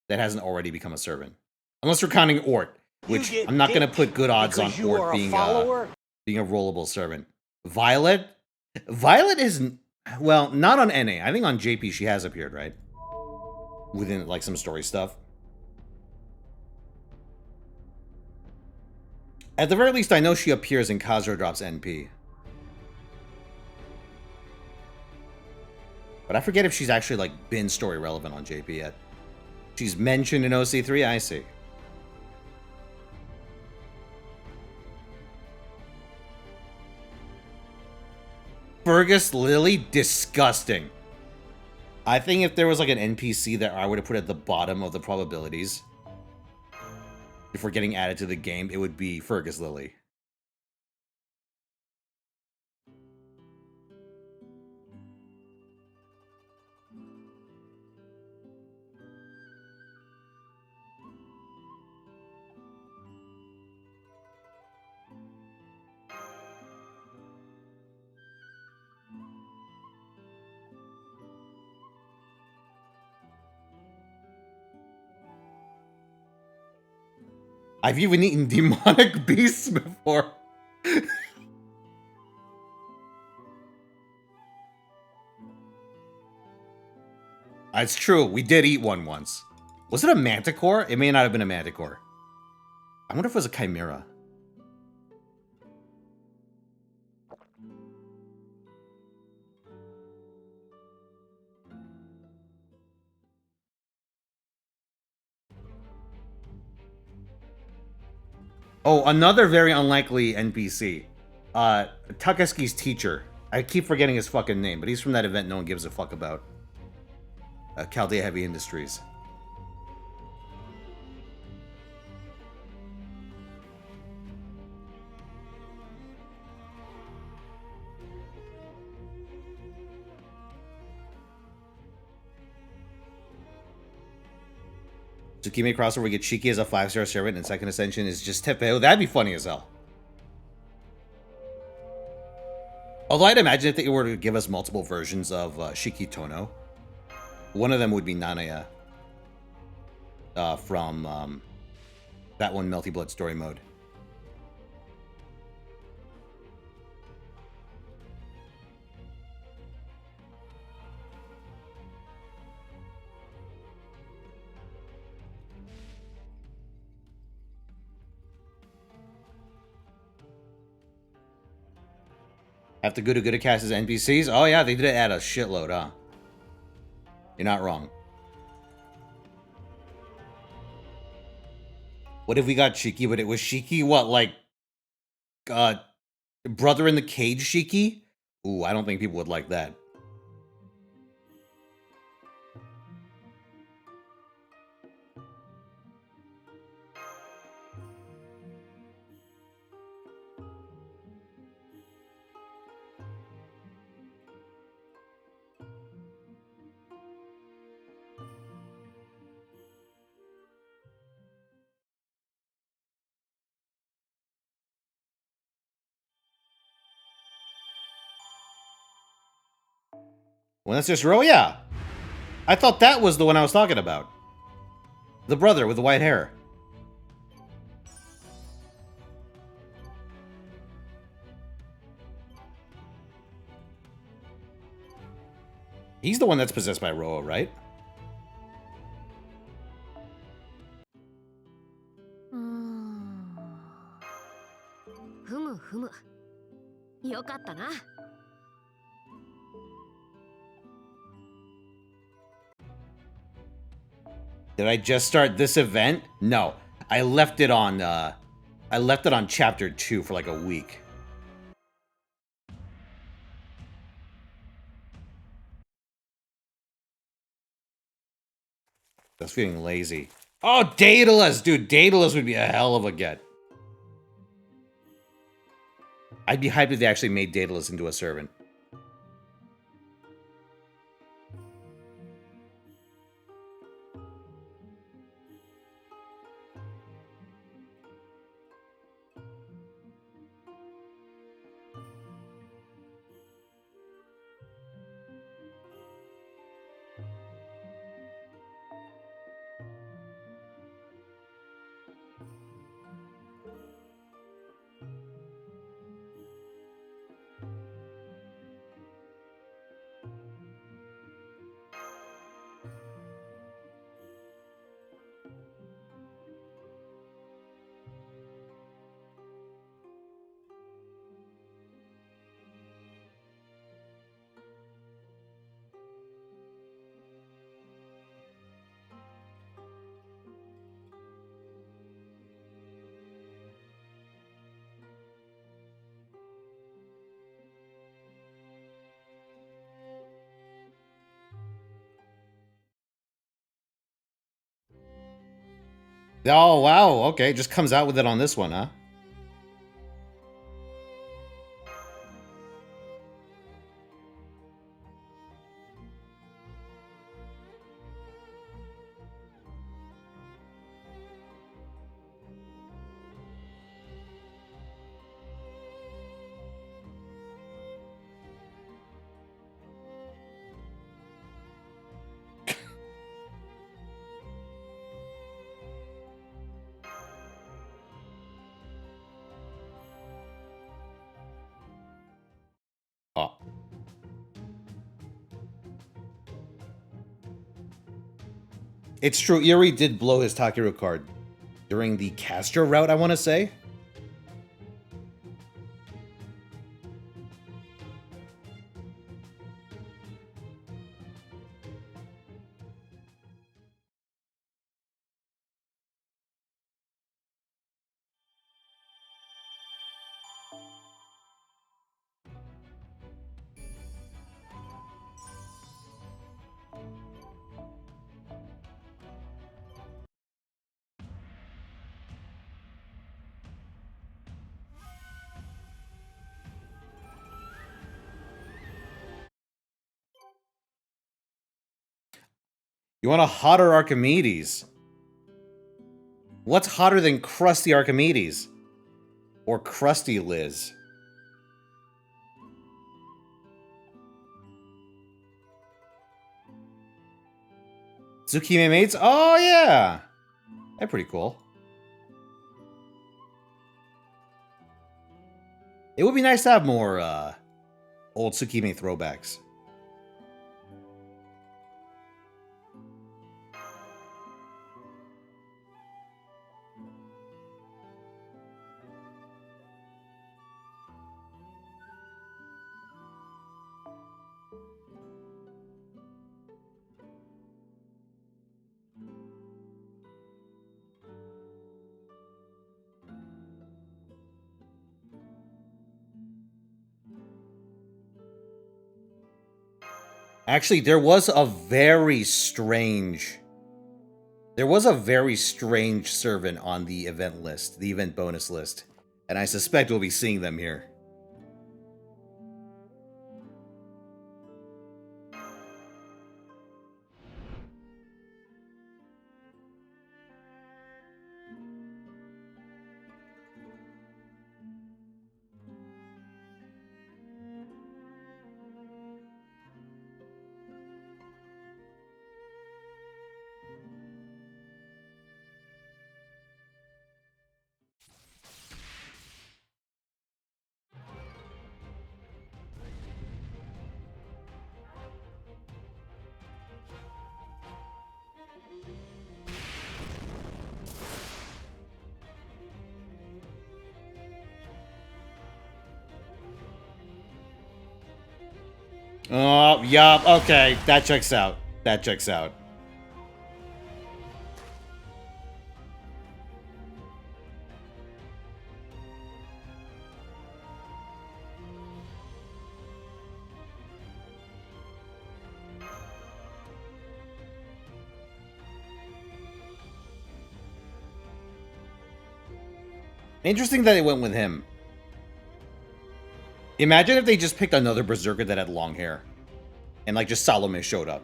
Speaker 1: that hasn't already become a servant. Unless we're counting Ort, which I'm not going to put good odds on Ort being a rollable servant. Violet is, well, not on NA. I think on JP she has appeared, right? Within, like, some story stuff. At the very least, I know she appears in Kazura Drops NP. But I forget if she's actually, like, been story relevant on JP yet. She's mentioned in OC3, I see. Fergus Lily? Disgusting. I think if there was, like, an NPC that I would have put at the bottom of the probabilities before getting added to the game, it would be Fergus Lily. I've even eaten demonic beasts before. It's true, we did eat one once. Was it a manticore? It may not have been a manticore. I wonder if it was a chimera. Oh, another very unlikely NPC. Takeski's teacher. I keep forgetting his fucking name, but he's from that event no one gives a fuck about. Chaldea Heavy Industries. Tsukime crossover, we get Shiki as a 5-star servant, and second ascension is just Tepeo. That'd be funny as hell. Although I'd imagine if they were to give us multiple versions of Shiki Tono, one of them would be Nanaya from that one Melty Blood story mode. Have to go to Good cast as NPCs? Oh yeah, they did add a shitload, huh? You're not wrong. What if we got Shiki, but it was Shiki, what, like, Brother in the Cage Shiki? Ooh, I don't think people would like that. Well, that's just real, yeah. I thought that was the one I was talking about. The brother with the white hair. He's the one that's possessed by Roa, right?
Speaker 9: ふむふむ。よかったな。
Speaker 1: Did I just start this event? No. I left it on chapter 2 for like a week. I was feeling lazy. Oh, Daedalus! Dude, Daedalus would be a hell of a get. I'd be hyped if they actually made Daedalus into a servant. Oh, wow. Okay, just comes out with it on this one, huh? Oh. It's true, Iri did blow his Takeru card during the Castro route, I want to say. You want a hotter Archimedes? What's hotter than crusty Archimedes? Or crusty Liz? Tsukime mates? Oh, yeah! They're pretty cool. It would be nice to have more old Tsukime throwbacks. Actually, there was a very strange servant on the event list, the event bonus list, and I suspect we'll be seeing them here. Oh, yup, okay, that checks out. That checks out. Interesting that they went with him. Imagine if they just picked another berserker that had long hair. And like just Salome showed up.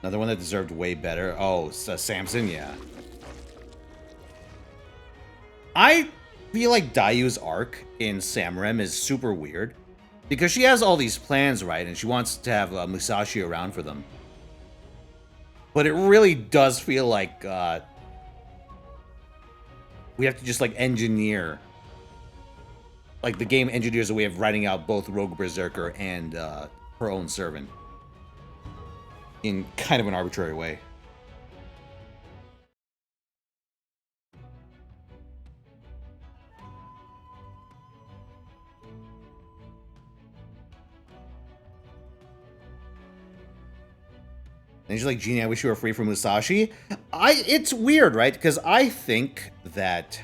Speaker 1: Another one that deserved way better. Oh, Samson, yeah. I feel like Dayu's arc in Samrem is super weird. Because she has all these plans, right? And she wants to have Musashi around for them. But it really does feel like we have to just like engineer. Like the game engineers a way of writing out both Rogue Berserker and her own servant. In kind of an arbitrary way. And she's like, Genie, I wish you were free from Musashi. It's weird, right? Because I think that...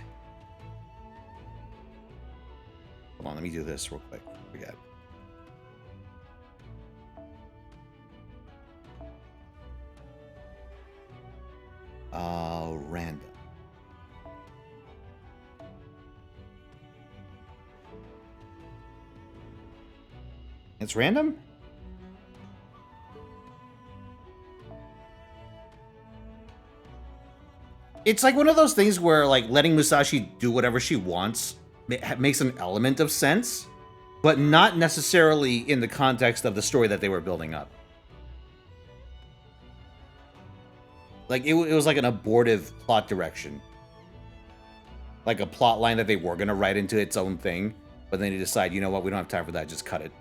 Speaker 1: Hold on, let me do this real quick. Forget. Random. It's random? It's like one of those things where, like, letting Musashi do whatever she wants makes an element of sense, but not necessarily in the context of the story that they were building up. Like, it was like an abortive plot direction. Like a plot line that they were going to write into its own thing, but then you decide, you know what, we don't have time for that, just cut it.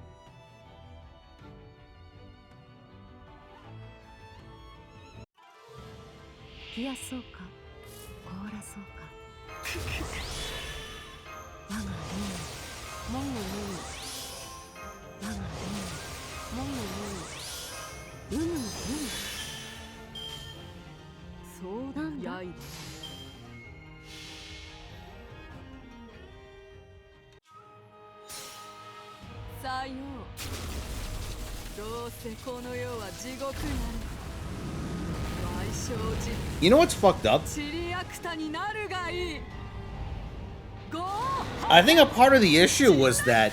Speaker 1: You know what's fucked up? I think a part of the issue was that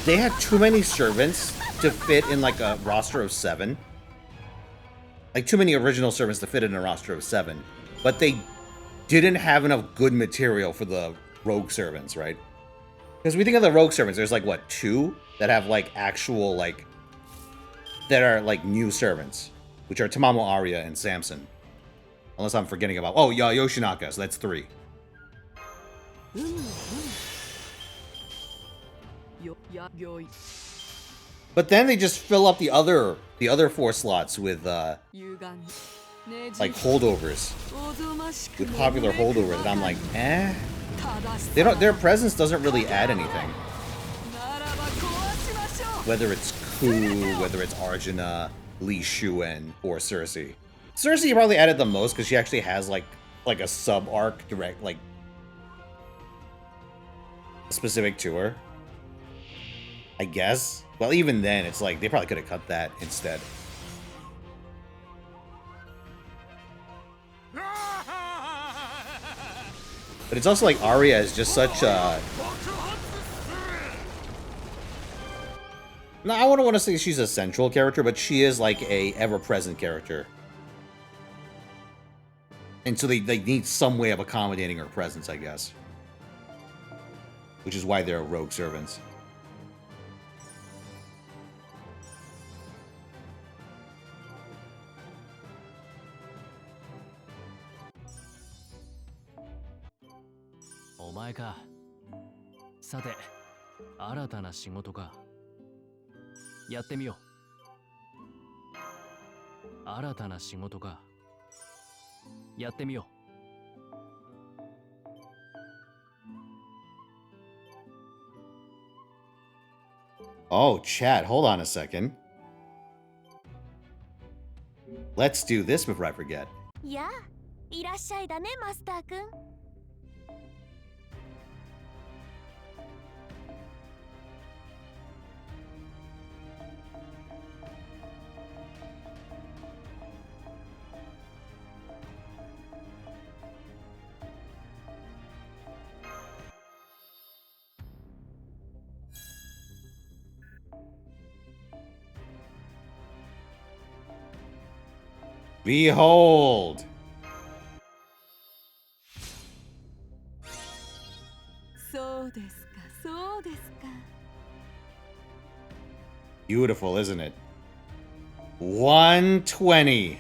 Speaker 1: they had too many servants to fit in like a roster of 7. Like too many original servants to fit in a roster of 7. but they didn't have enough good material for the rogue servants, right? Because we think of the rogue servants, there's like, what, 2 that have like actual, like, that are like new servants, which are Tamamo, Aria, and Samson. Unless I'm forgetting about, oh, yeah, Yoshinaka, so that's 3. But then they just fill up the other 4 slots with like holdovers, with popular holdovers, and I'm like, eh. Their presence doesn't really add anything. Whether it's Ku, whether it's Arjuna, Li Shuen, or Cersei. Cersei probably added the most because she actually has like a sub arc direct, like, specific to her, I guess. Well, even then, it's like they probably could have cut that instead. But it's also like Aria is just such a... No, I wouldn't want to say she's a central character, but she is like a ever-present character. And so they need some way of accommodating her presence, I guess. Which is why they're rogue servants.
Speaker 6: お前か。さて、新たな仕事か。やってみよう。新たな仕事か。やってみよう。
Speaker 1: Oh, chat, hold on a second. Let's do this before I forget.
Speaker 9: やあ、いらっしゃいだね、マスターくん。
Speaker 1: Behold!
Speaker 2: そうですか、そうですか。
Speaker 1: Beautiful, isn't it? 120.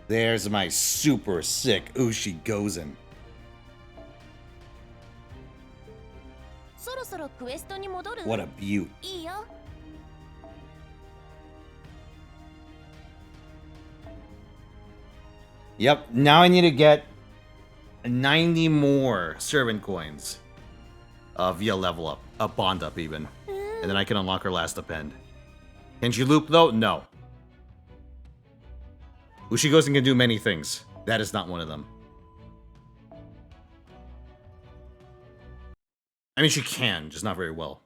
Speaker 1: There's my super sick Ushi Gozen.
Speaker 9: そろそろクエストに戻る？
Speaker 1: What a beaut.
Speaker 9: いいよ。
Speaker 1: Yep, now I need to get 90 more servant coins via level up, bond up even. And then I can unlock her last append. Can she loop though? No. Ushigosen can do many things. That is not one of them. I mean, she can, just not very well.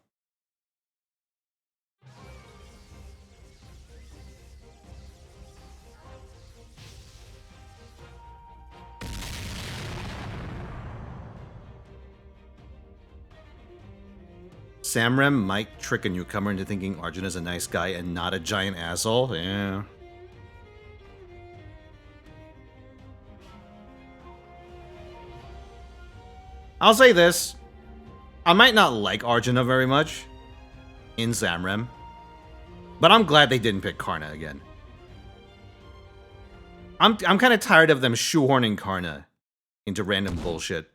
Speaker 1: Samrem might trick a newcomer into thinking Arjuna's a nice guy and not a giant asshole. Yeah. I'll say this. I might not like Arjuna very much in Samrem, but I'm glad they didn't pick Karna again. I'm kind of tired of them shoehorning Karna into random bullshit.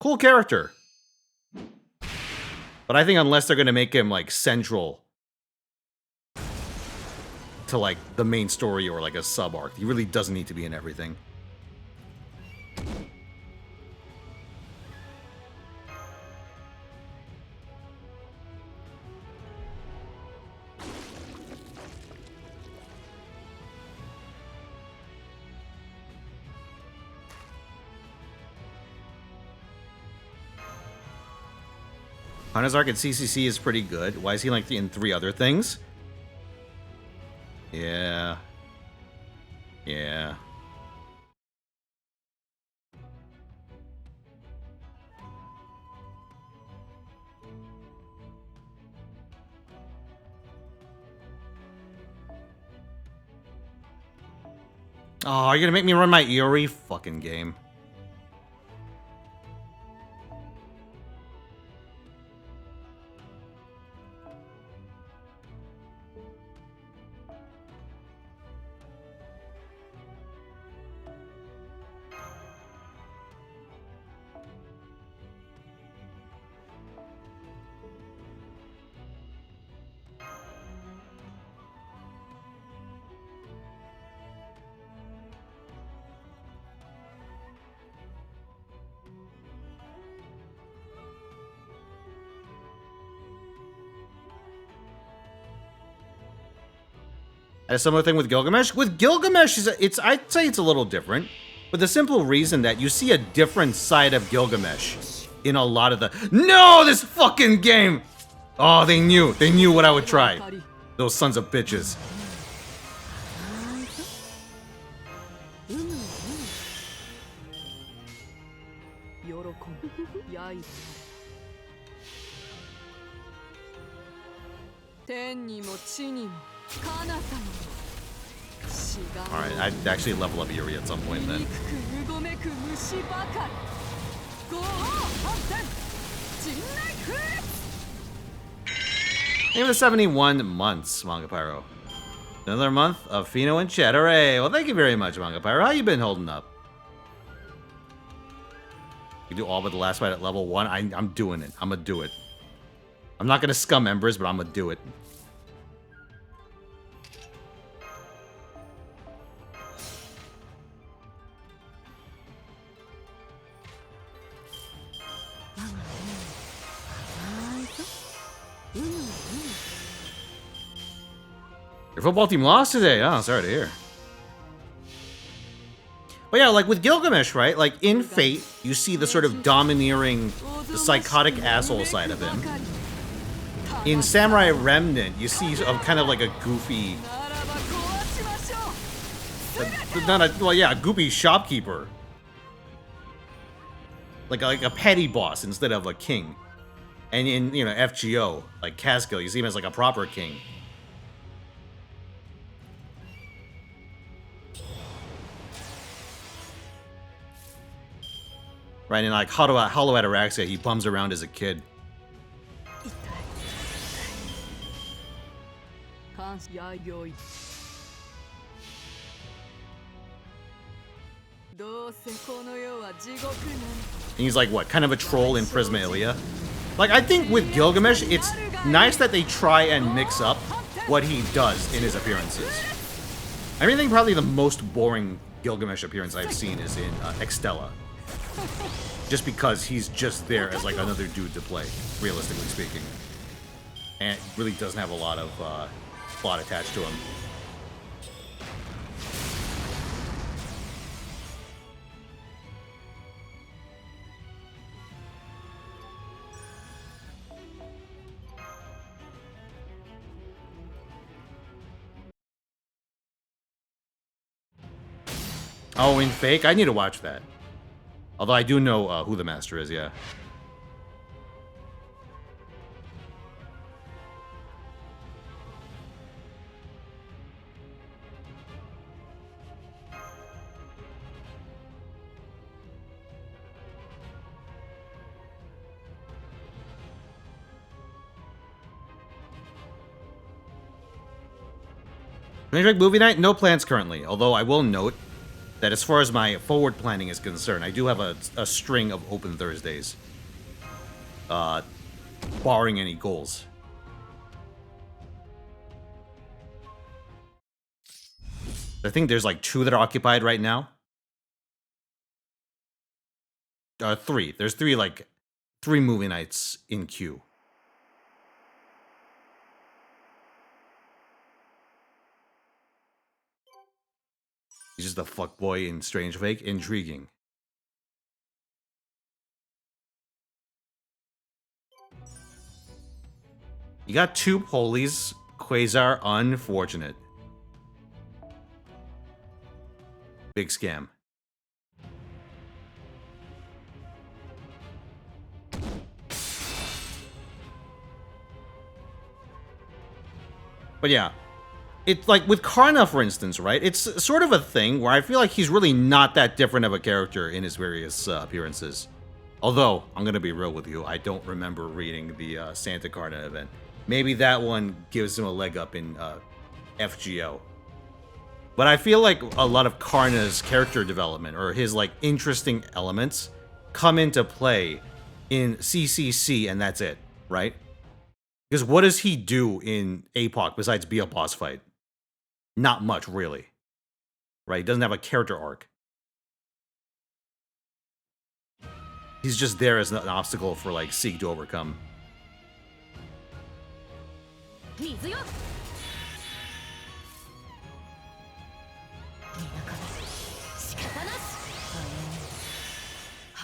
Speaker 1: Cool character. But I think unless they're going to make him, like, central to, like, the main story or, like, a sub-arc, he really doesn't need to be in everything. Karna's arc at CCC is pretty good. Why is he like in 3 other things? Yeah. Yeah. Oh, you're gonna make me run my Iori fucking game. And a similar thing with Gilgamesh. With Gilgamesh, I'd say it's a little different, but the simple reason that you see a different side of Gilgamesh in a lot of the. No, this fucking game! Oh, they knew what I would try. Those sons of bitches. Alright, I'd actually level up Aria at some point then. Name of the 71 months, Manga Pyro. Another month of Fino and Chat. Hooray! Well, thank you very much, Manga Pyro. How you been holding up? You do all but the last fight at level 1? I'm doing it. I'm gonna do it. I'm not gonna scum embers, but I'm gonna do it. Your football team lost today. Oh, sorry to hear. But yeah, like with Gilgamesh, right? Like in Fate, you see the sort of domineering, the psychotic asshole side of him. In Samurai Remnant, you see kind of like a goofy, a goofy shopkeeper. Like a petty boss instead of a king. And in, FGO, like Casco, you see him as like a proper king. Right, and like Hollow Ataraxia, he bums around as a kid. And he's like, what, kind of a troll in Prisma Ilia? Like, I think with Gilgamesh, it's nice that they try and mix up what he does in his appearances. I mean, I think probably the most boring Gilgamesh appearance I've seen is in Extella. Just because he's just there as like another dude to play, realistically speaking. And it really doesn't have a lot of plot attached to him. Oh, in Fake? I need to watch that. Although I do know who the master is, yeah. Movie night? No plans currently, although I will note that as far as my forward planning is concerned, I do have a string of open Thursdays. Barring any goals. I think there's like 2 that are occupied right now. 3. There's 3 movie nights in queue. He's just a fuckboy in Strange Fake. Intriguing. You got 2 polies. Quasar, unfortunate. Big scam. But yeah. it's like with Karna, for instance, right? It's sort of a thing where I feel like he's really not that different of a character in his various appearances. Although, I'm going to be real with you, I don't remember reading the Santa Karna event. Maybe that one gives him a leg up in FGO. But I feel like a lot of Karna's character development, or his like interesting elements, come into play in CCC, and that's it, right? Because what does he do in APOC besides be a boss fight? Not much, really. Right? He doesn't have a character arc. He's just there as an obstacle for, like, Sieg to overcome.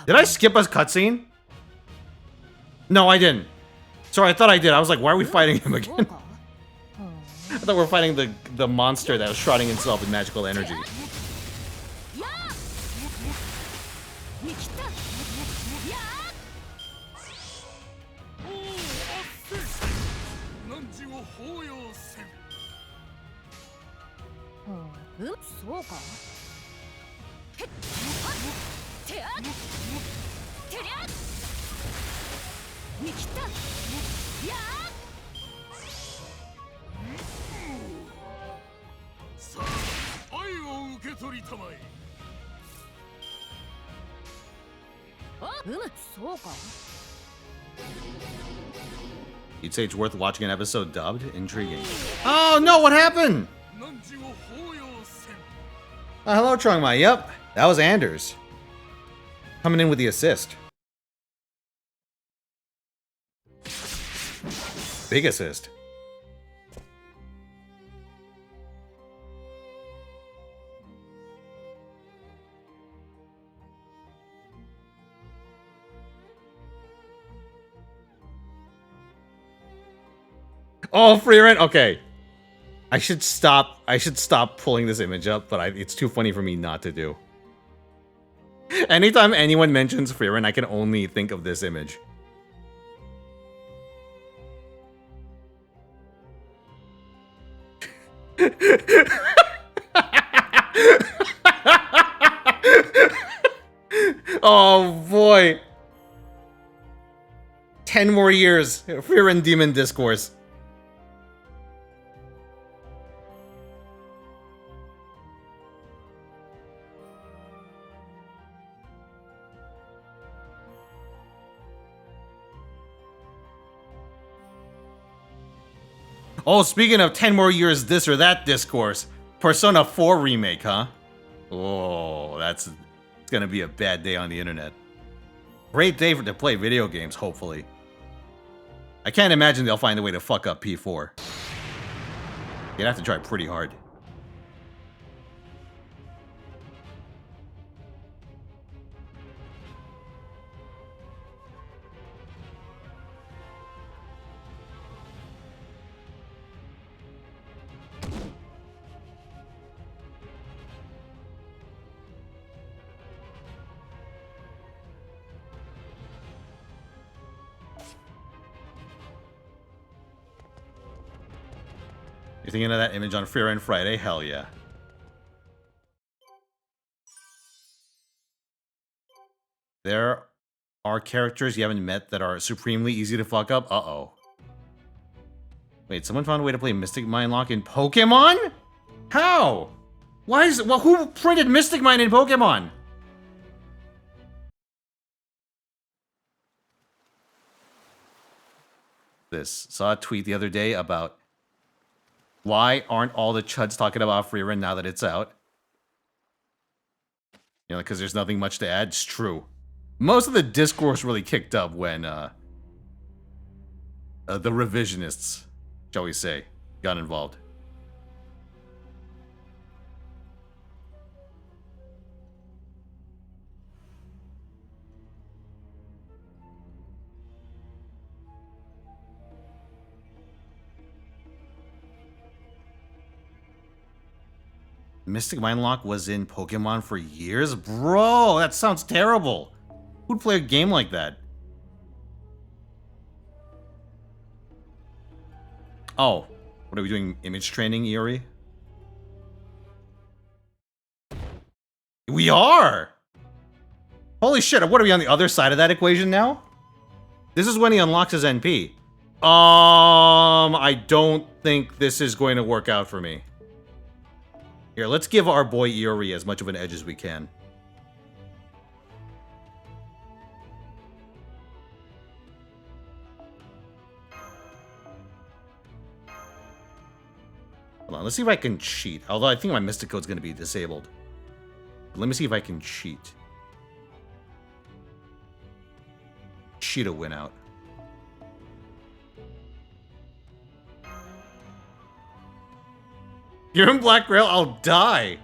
Speaker 1: Did I skip a cutscene? No, I didn't. Sorry, I thought I did. I was like, why are we fighting him again? I thought we were fighting the monster that was shrouding himself in magical energy. You'd say it's worth watching an episode dubbed? Intriguing. Oh no, what happened? Hello, Trungmai. Yep, that was Anders. Coming in with the assist. Big assist. Oh, free rent. Okay. I should stop pulling this image up, but it's too funny for me not to do. Anytime anyone mentions free rent, I can only think of this image. Oh boy. 10 more years. Fear and Demon Discourse. Oh, speaking of 10 more years this or that discourse, Persona 4 remake, huh? Oh, it's gonna be a bad day on the internet. Great day to play video games, hopefully. I can't imagine they'll find a way to fuck up P4. You'd have to try pretty hard. You thinking of that image on Fear and Friday? Hell yeah. There are characters you haven't met that are supremely easy to fuck up? Uh-oh. Wait, someone found a way to play Mystic Mind Lock in Pokemon? How? Why is it? Well, who printed Mystic Mind in Pokemon? Saw a tweet the other day about why aren't all the chuds talking about Free Run now that it's out? You know, because there's nothing much to add. It's true. Most of the discourse really kicked up when the revisionists, shall we say, got involved. Mystic Mind Lock was in Pokemon for years? Bro, that sounds terrible. Who'd play a game like that? Oh, what are we doing? Image training, Iori? We are! Holy shit, what are we on the other side of that equation now? This is when he unlocks his NP. I don't think this is going to work out for me. Here, let's give our boy Iori as much of an edge as we can. Hold on, let's see if I can cheat. Although I think my Mystic Code's going to be disabled. But let me see if I can cheat. Cheat a win out. You're in Black Grail, I'll die.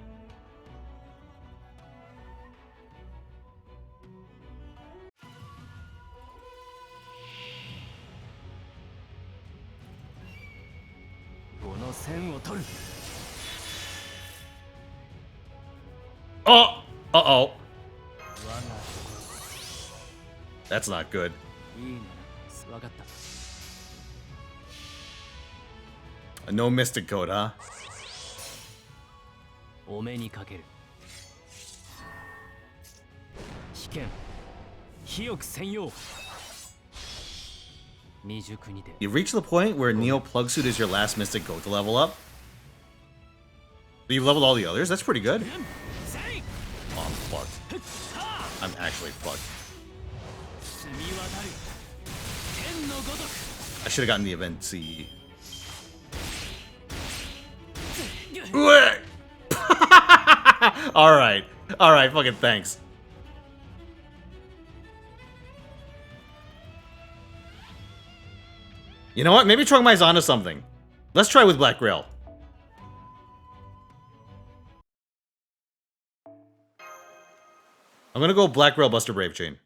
Speaker 1: Oh! Uh-oh. That's not good. No Mystic Code, huh? You've reached the point where Neo Plug Suit is your last Mystic Code to level up. But you've leveled all the others? That's pretty good. Oh, I'm fucked. I'm actually fucked. I should have gotten the event CE. Alright. Alright, fucking thanks. You know what? Maybe Trungmai's onto something. Let's try with Black Grail. I'm gonna go Black Grail Buster Brave Chain.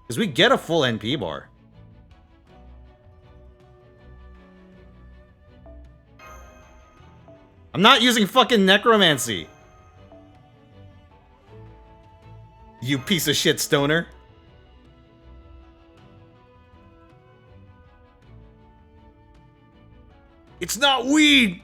Speaker 1: Because we get a full NP bar. I'm not using fucking Necromancy. You piece of shit stoner. It's not weed!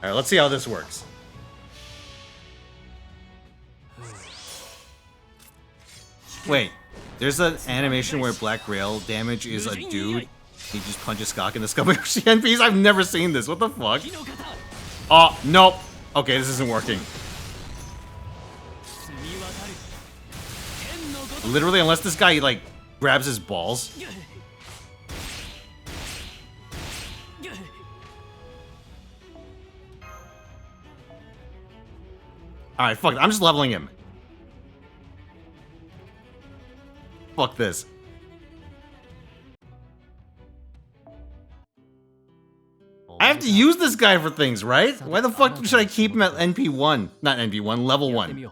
Speaker 1: Alright, let's see how this works. Wait, there's an animation where Black Grail damage is a dude. He just punches cock in the Scubayoshi NPs. I've never seen this. What the fuck? Oh, nope. Okay, this isn't working. Literally, unless this guy, like, grabs his balls. Alright, fuck it. I'm just leveling him. Fuck this. I have to use this guy for things, right? Why the fuck should I keep him at NP1? Not NP1, level 1.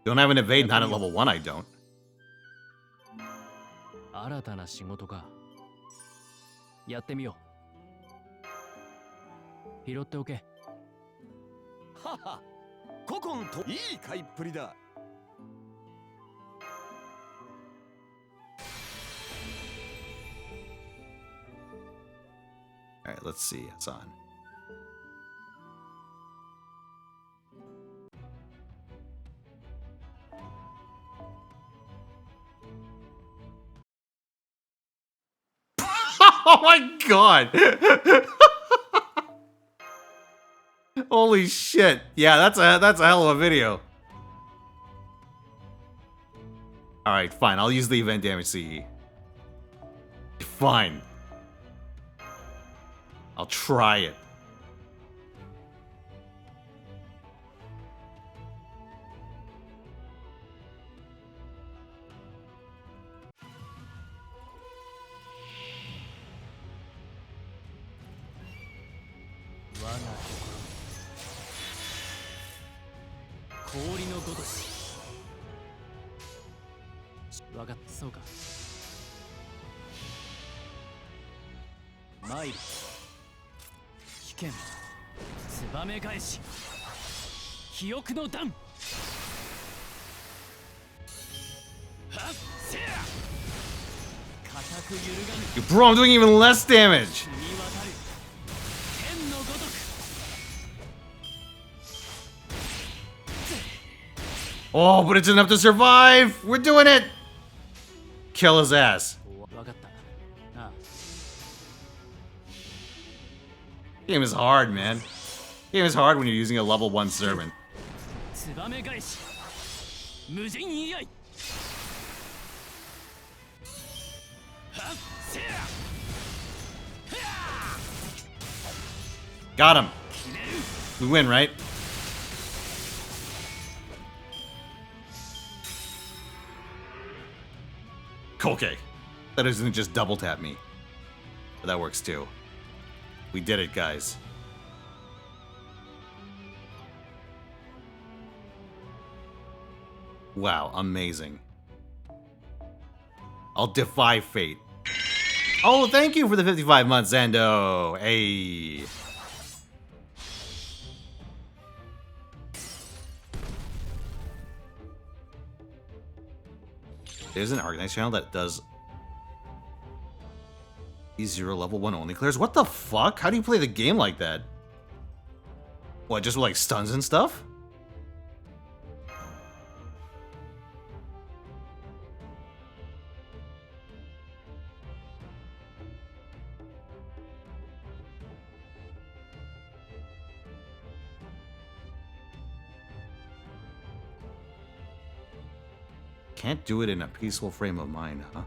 Speaker 1: Don't have an evade, not at level 1, I don't.
Speaker 7: Haha. 古今といい買いっぷりだ。
Speaker 1: Alright, let's see. It's on. Oh my god! Holy shit. Yeah, that's a hell of a video. Alright, fine. I'll use the event damage CE. Fine. I'll try it.
Speaker 6: 入る危険ツバメ返し記憶の弾はっせや固く揺るがぬ
Speaker 1: Bro, I'm doing even less damage.
Speaker 6: 見渡る天のごとく
Speaker 1: Oh, but it's enough to survive. We're doing it. Kill his ass.
Speaker 6: 分かったなあ
Speaker 1: Game is hard, man. Game is hard when you're using a level 1 servant.
Speaker 6: ツバメ返し無人居合はっせや
Speaker 1: Got him. We win, right? Okay. That doesn't just double tap me. But that works too. We did it, guys. Wow, amazing. I'll defy fate. Oh, thank you for the 55 months, Zando. Hey. There's an Arcanite channel that does these 0 level 1 only clears. What the fuck? How do you play the game like that? What, just with like stuns and stuff? Can't do it in a peaceful frame of mind, huh?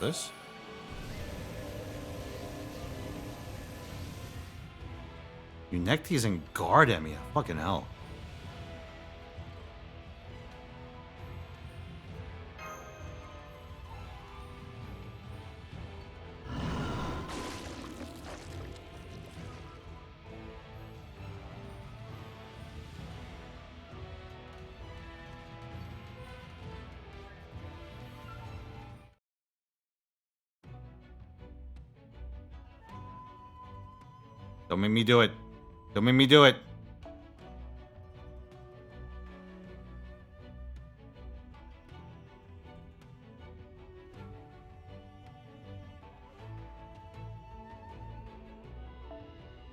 Speaker 1: This? You neck teasing guard at me, fucking hell. Don't make me do it. Don't make me do it.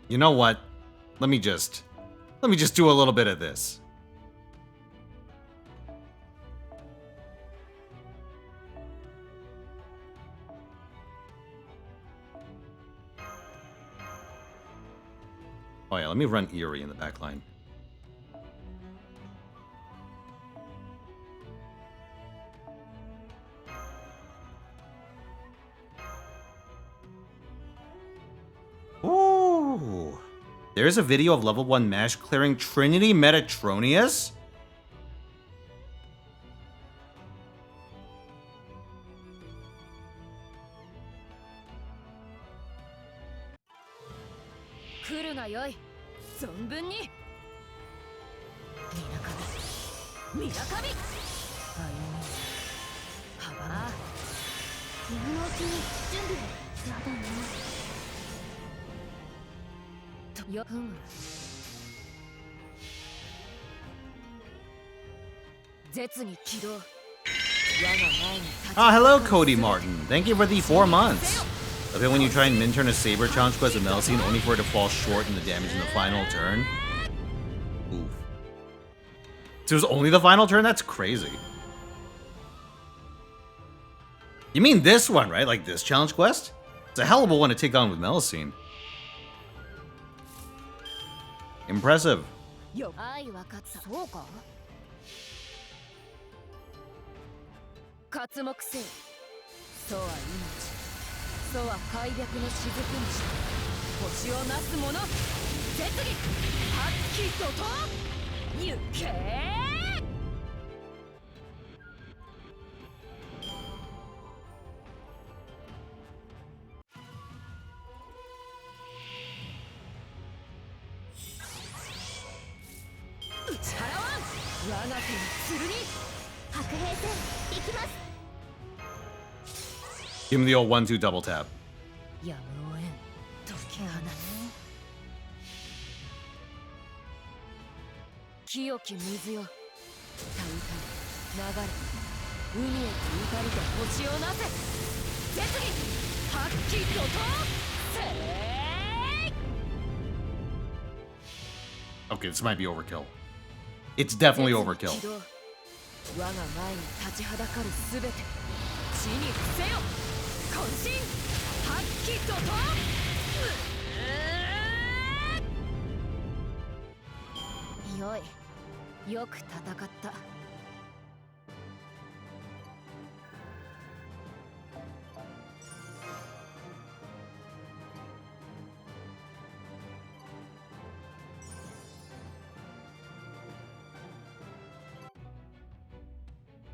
Speaker 1: You know what? Let me just do a little bit of this. Oh yeah, let me run Eerie in the back line. Ooh. There's a video of level 1 Mash clearing Trinity Metatronius? Oh, hello, Cody Martin. Thank you for the 4 months. Love it when you try and min-turn a Saber challenge quest with Melcene only for it to fall short in the damage in the final turn. Oof. So it was only the final turn? That's crazy. You mean this one, right? Like this challenge quest? It's a hell of a one to take on with Melcene. Impressive.
Speaker 9: 白兵戦行きます。
Speaker 1: Give him the old 1-2 double tap.
Speaker 9: やむをえん解き放つ。清き水よ、たうたう流れ、海へと至りて星をなせ。絶技発揮怒涛。せー
Speaker 1: Okay, this might be overkill. It's definitely overkill.
Speaker 9: 我が前に立ちはだかるすべて地に伏せよ。渾身発揮怒涛。よい、よく戦った。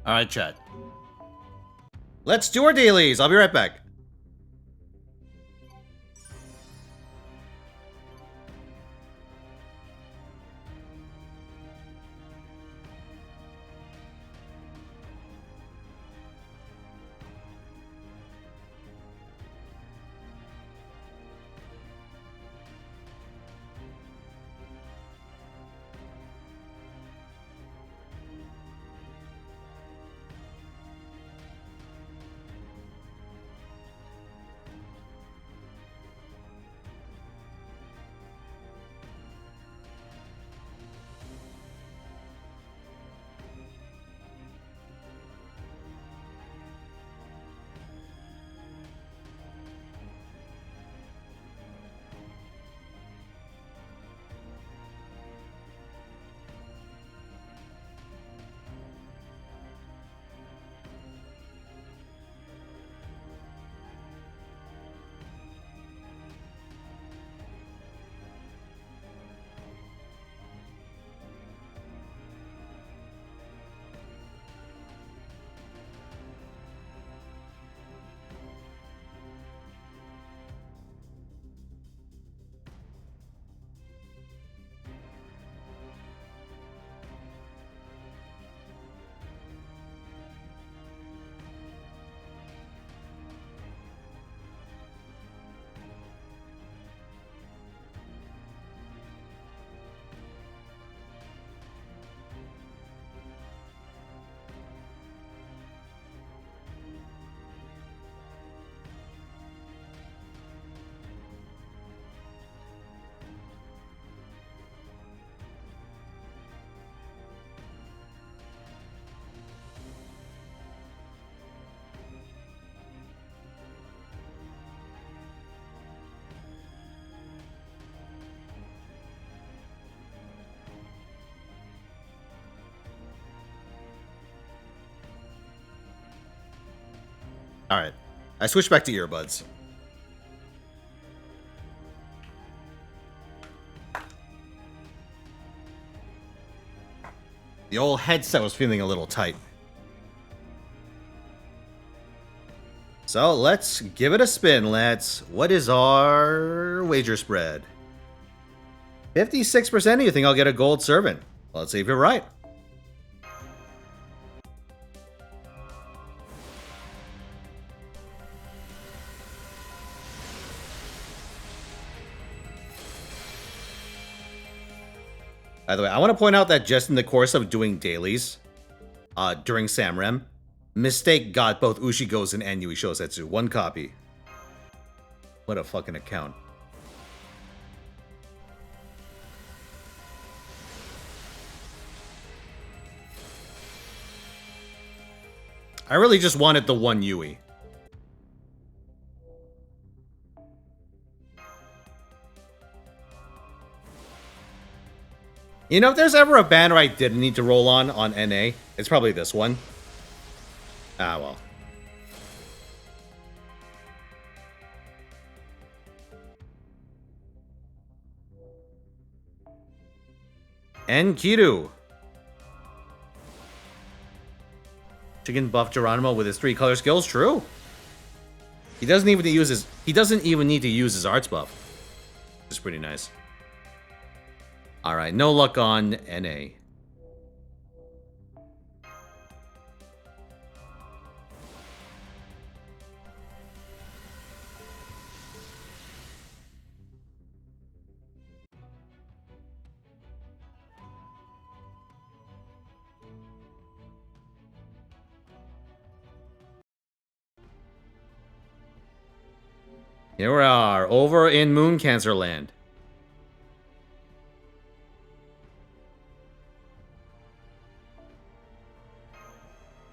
Speaker 1: All right, chat. Let's do our dailies. I'll be right back. All right. I switched back to earbuds. The old headset was feeling a little tight. So let's give it a spin, lads. What is our wager spread? 56% you think I'll get a gold servant. Well, let's see if you're right. By the way, I want to point out that just in the course of doing dailies during Samrem, Mistake got both Ushigosen and Yui Shosetsu. One copy. What a fucking account. I really just wanted the one Yui. You know, if there's ever a banner I didn't need to roll on NA, it's probably this one. Ah, well. Enkidu. Chicken buff Geronimo with his 3 color skills. True. He doesn't even need to use his arts buff. It's pretty nice. All right, no luck on NA. Here we are, over in Moon Cancer Land.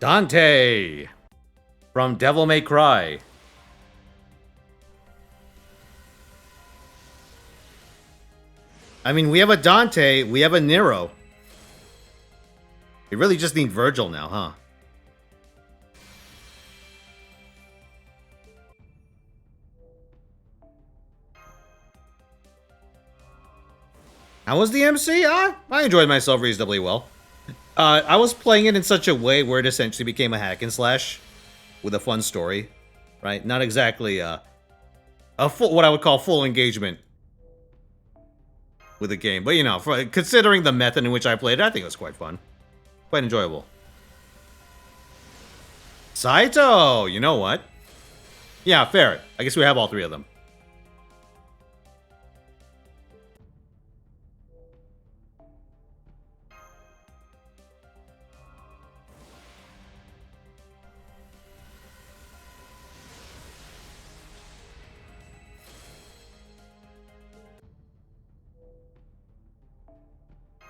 Speaker 1: Dante! From Devil May Cry. I mean, we have a Dante, we have a Nero. We really just need Virgil now, huh? How was the MC? I enjoyed myself reasonably well. I was playing it in such a way where it essentially became a hack and slash with a fun story, right? Not exactly a full, what I would call full engagement with the game, but you know, considering the method in which I played it, I think it was quite fun, quite enjoyable. Saito, you know what? Yeah, fair. I guess we have all three of them.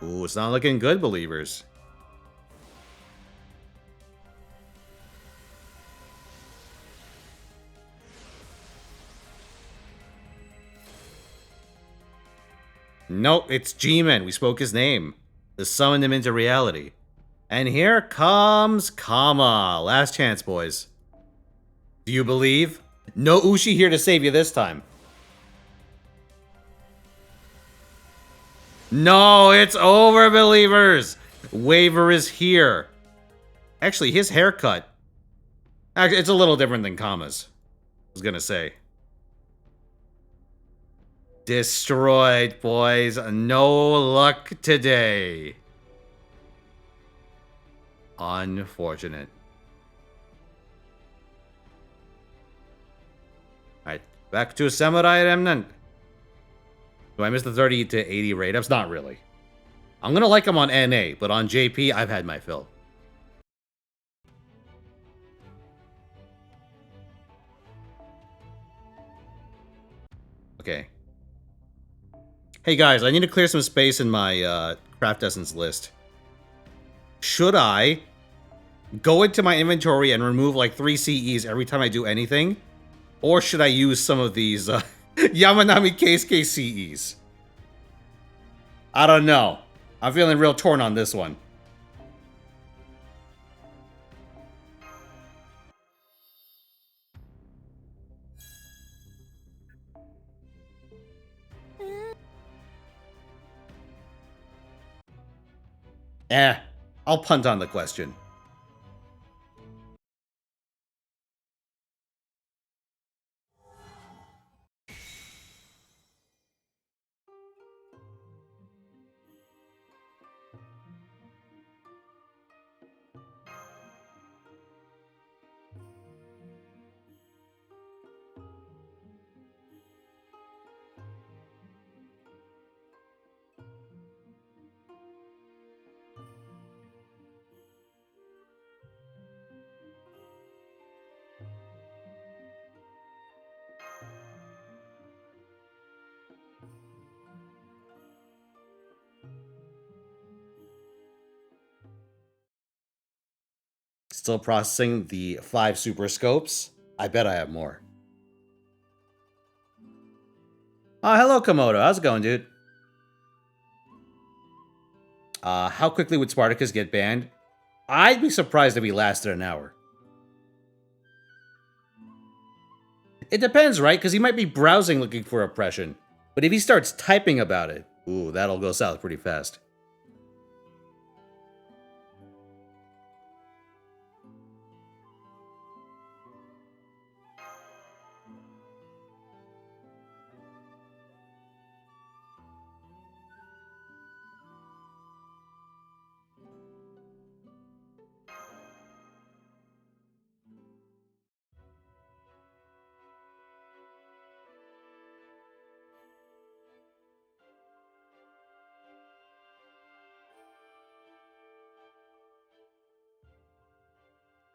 Speaker 1: Ooh, it's not looking good, believers. Nope, it's G-Man. We spoke his name. To summon him into reality. And here comes Kama. Last chance, boys. Do you believe? No Ushi here to save you this time. No, it's over, believers. Waver is here. Actually, his haircut. Actually, it's a little different than Kama's. I was gonna say. Destroyed, boys. No luck today. Unfortunate. Alright, back to Samurai Remnant. Do I miss the 30 to 80 rate-ups? Not really. I'm gonna like him on NA, but on JP, I've had my fill. Okay. Hey guys, I need to clear some space in my craft essence list. Should I go into my inventory and remove like 3 CEs every time I do anything? Or should I use some of these Yamanami Keisuke CEs? I don't know. I'm feeling real torn on this one. I'll punt on the question. Still processing the 5 super scopes. I bet I have more. Oh, hello, Komodo. How's it going, dude? How quickly would Spartacus get banned? I'd be surprised if he lasted an hour. It depends, right? Because he might be browsing looking for oppression. But if he starts typing about it, ooh, that'll go south pretty fast.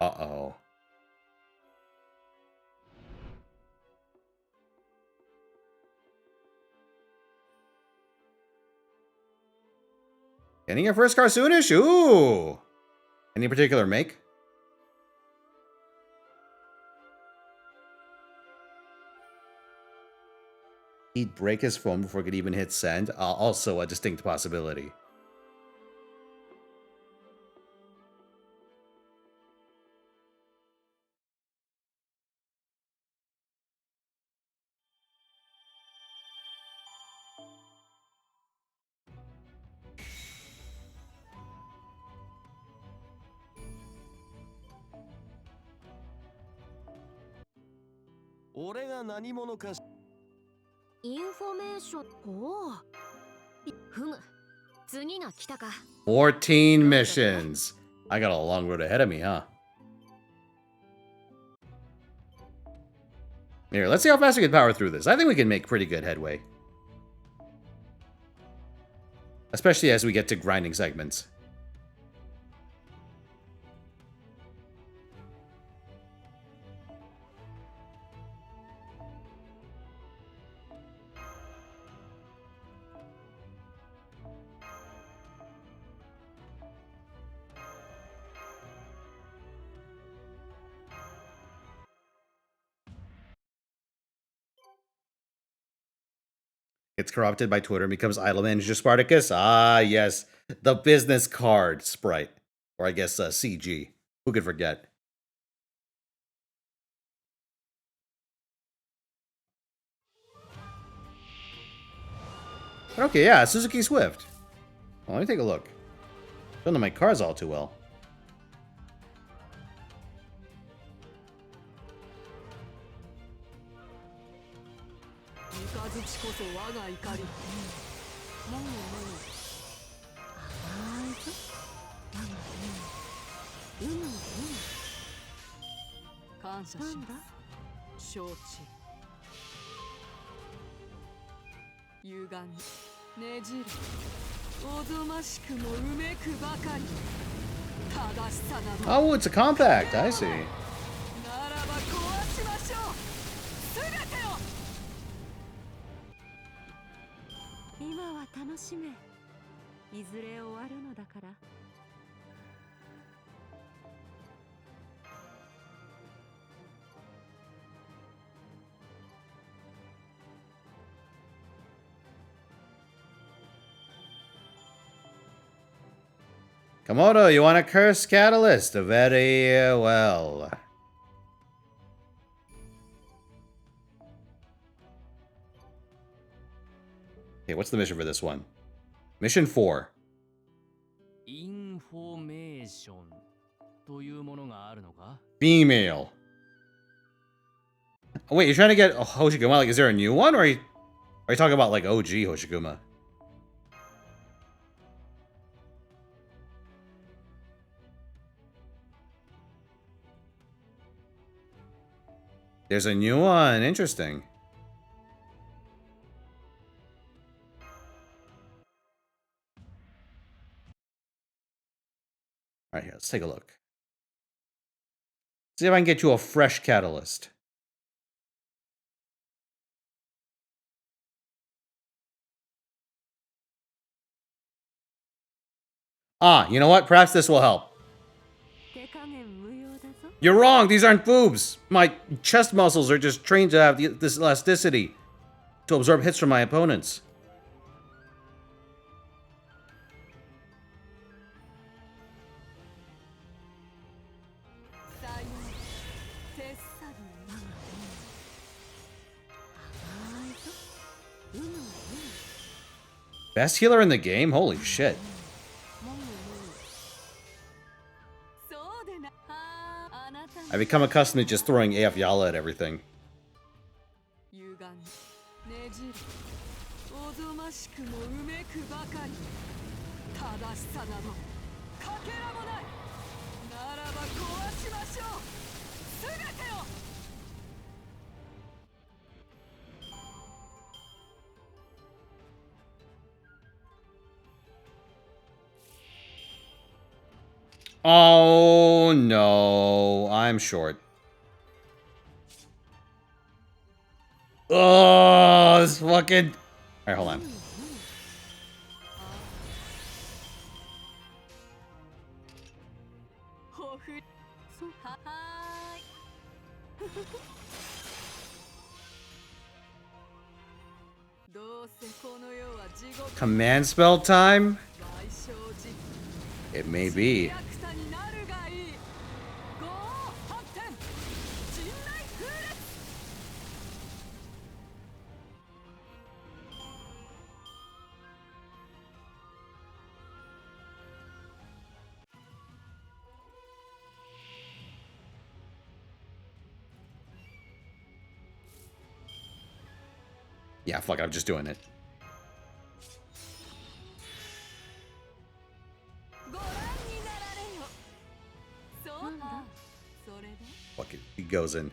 Speaker 1: Uh-oh. Getting your first car soonish? Ooh! Any particular make? He'd break his phone before it could even hit send. Also a distinct possibility.
Speaker 9: Information. Oh. ふむ。次が来たか。
Speaker 1: 14 missions. I got a long road ahead of me, huh? Here, let's see how fast we can power through this. I think we can make pretty good headway. Especially as we get to grinding segments. Gets corrupted by Twitter and becomes idle manager Spartacus. Ah, yes. The business card sprite. Or I guess CG. Who could forget? Okay, yeah, Suzuki Swift. Well, let me take a look. Don't know my cars all too well. Oh, it's a compact. I see.
Speaker 9: 今は楽しめ。いずれ終わるのだから。
Speaker 1: Komodo, you want a curse catalyst? Very well. Okay, what's the mission for this one? Mission 4.
Speaker 6: Information というものがあるのか?
Speaker 1: Female. Oh, wait, you're trying to get Hoshiguma? Like, is there a new one? Or are you talking about, like, OG Hoshiguma? There's a new one. Interesting. Alright, here, let's take a look. See if I can get you a fresh catalyst. Ah, you know what? Perhaps this will help. You're wrong. These aren't boobs. My chest muscles are just trained to have this elasticity to absorb hits from my opponents. Best healer in the game? Holy shit. I become accustomed to just throwing AF Yala at everything. Oh no, I'm short. Oh, this fucking... Alright, hold on.
Speaker 2: どうせこの世は地獄
Speaker 1: Command spell time?
Speaker 2: 賠償実
Speaker 1: It may be.
Speaker 2: 役者になるがいい五王発展陣内風列
Speaker 1: Yeah, fuck it, I'm just doing it.
Speaker 2: ご覧になられよそうだそれで
Speaker 1: Fuck it. He goes in.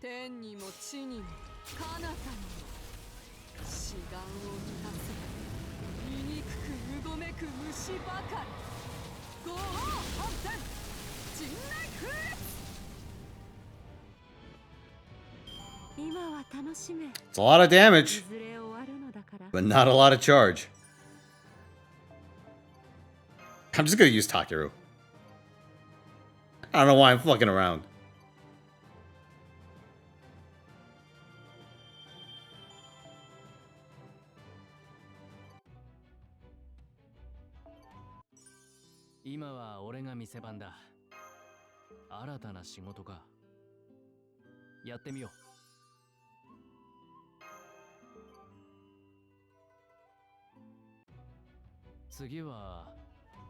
Speaker 2: 天にも地にも彼方にも志願を満たせ醜くうごめく虫ばかり五王発展陣内風列
Speaker 1: It's a lot of damage, but not a lot of charge. I'm just gonna use Takeru. I don't know why I'm fucking around.
Speaker 6: Now は俺が店番だ。新たな仕事か。やってみよう。次は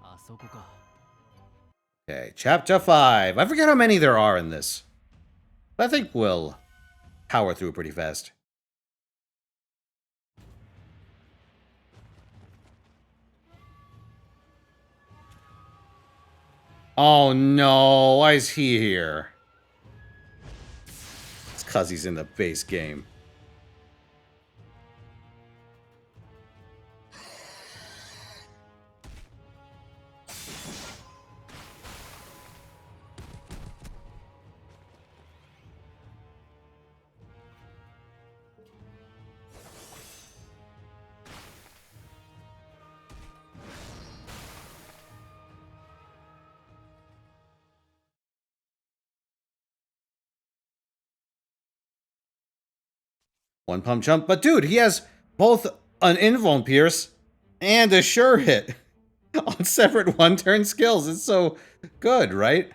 Speaker 6: あそこか。
Speaker 1: Okay, chapter 5. I forget how many there are in this, but I think we'll power through pretty fast. Oh no, why is he here? It's cause he's in the base game. One pump jump, but dude, he has both an invuln pierce and a sure hit on separate one-turn skills. It's so good, right?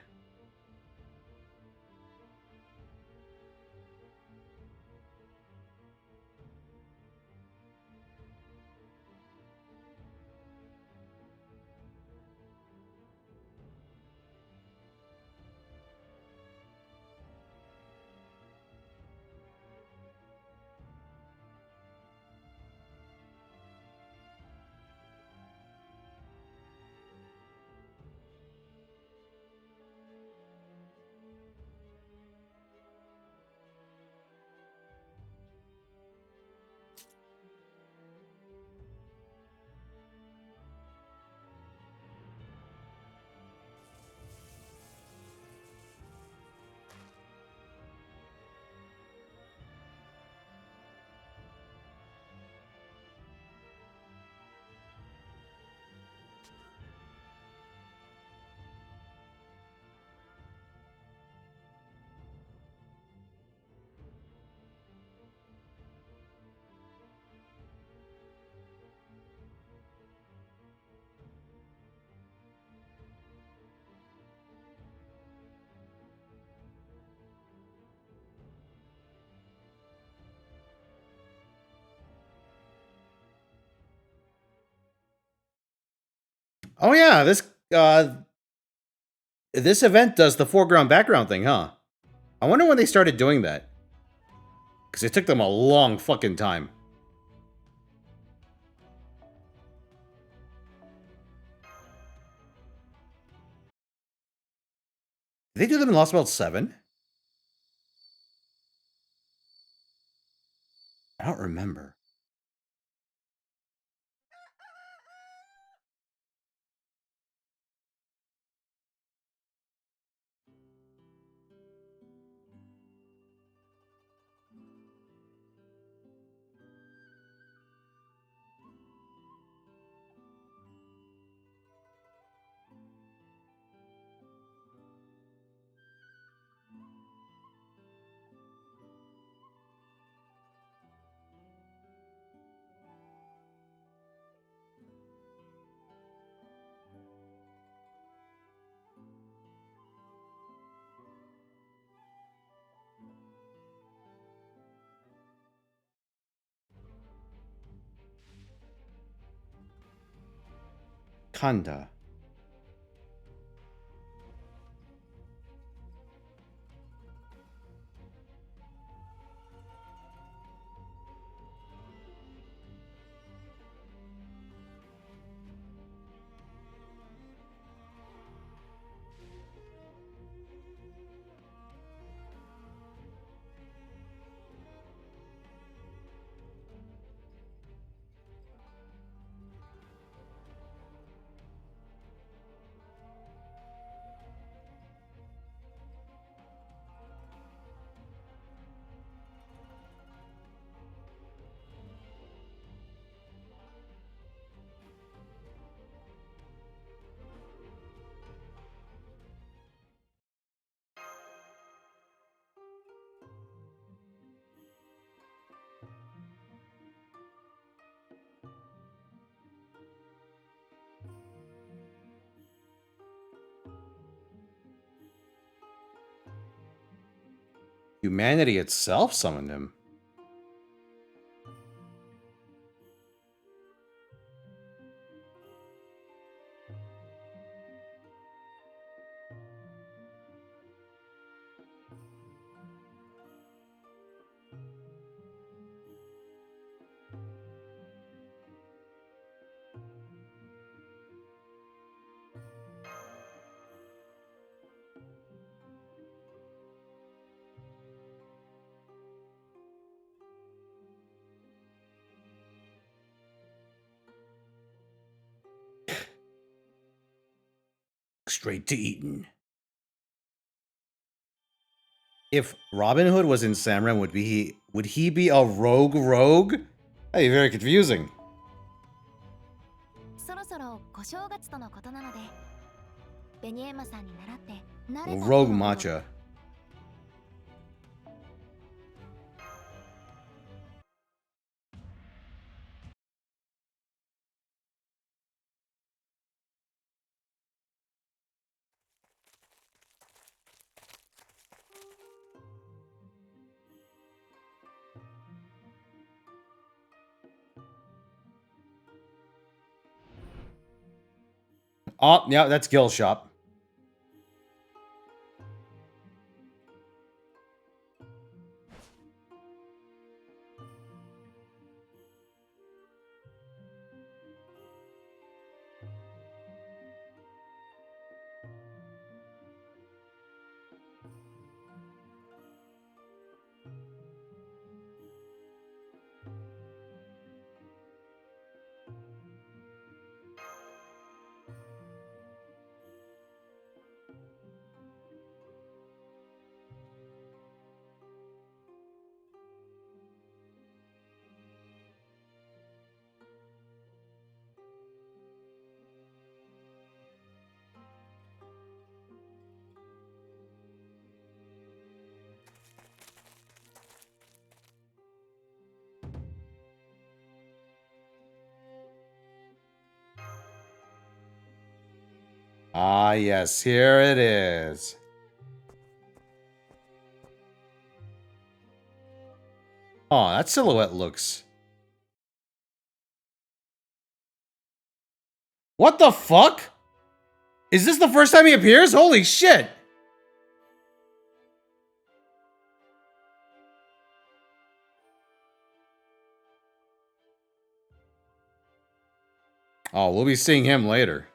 Speaker 1: Oh yeah, this event does the foreground background thing, huh? I wonder when they started doing that. Because it took them a long fucking time. Did they do them in Lost World 7? I don't remember. Kanda. Humanity itself summoned him. Straight to Eton. If Robin Hood was in Samran, would he be a rogue? That'd be very confusing.
Speaker 10: そろそろ小正月とのことなので、ベニエマさんに習って慣れた
Speaker 1: Rogue matcha. Oh, yeah, that's Gil's shop. Ah, yes, here it is. Oh, that silhouette looks... What the fuck? Is this the first time he appears? Holy shit! Oh, we'll be seeing him later.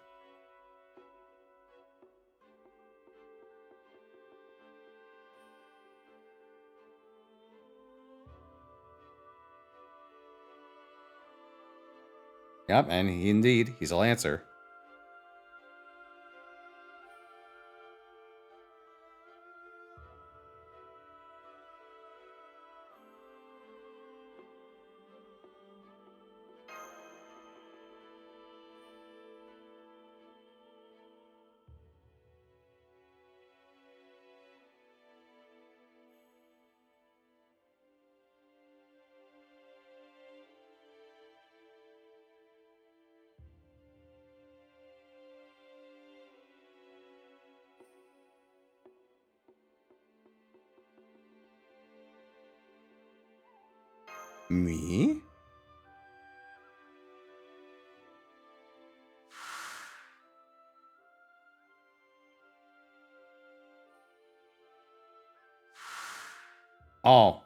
Speaker 1: Yep, and indeed, he's a Lancer. Me? Oh.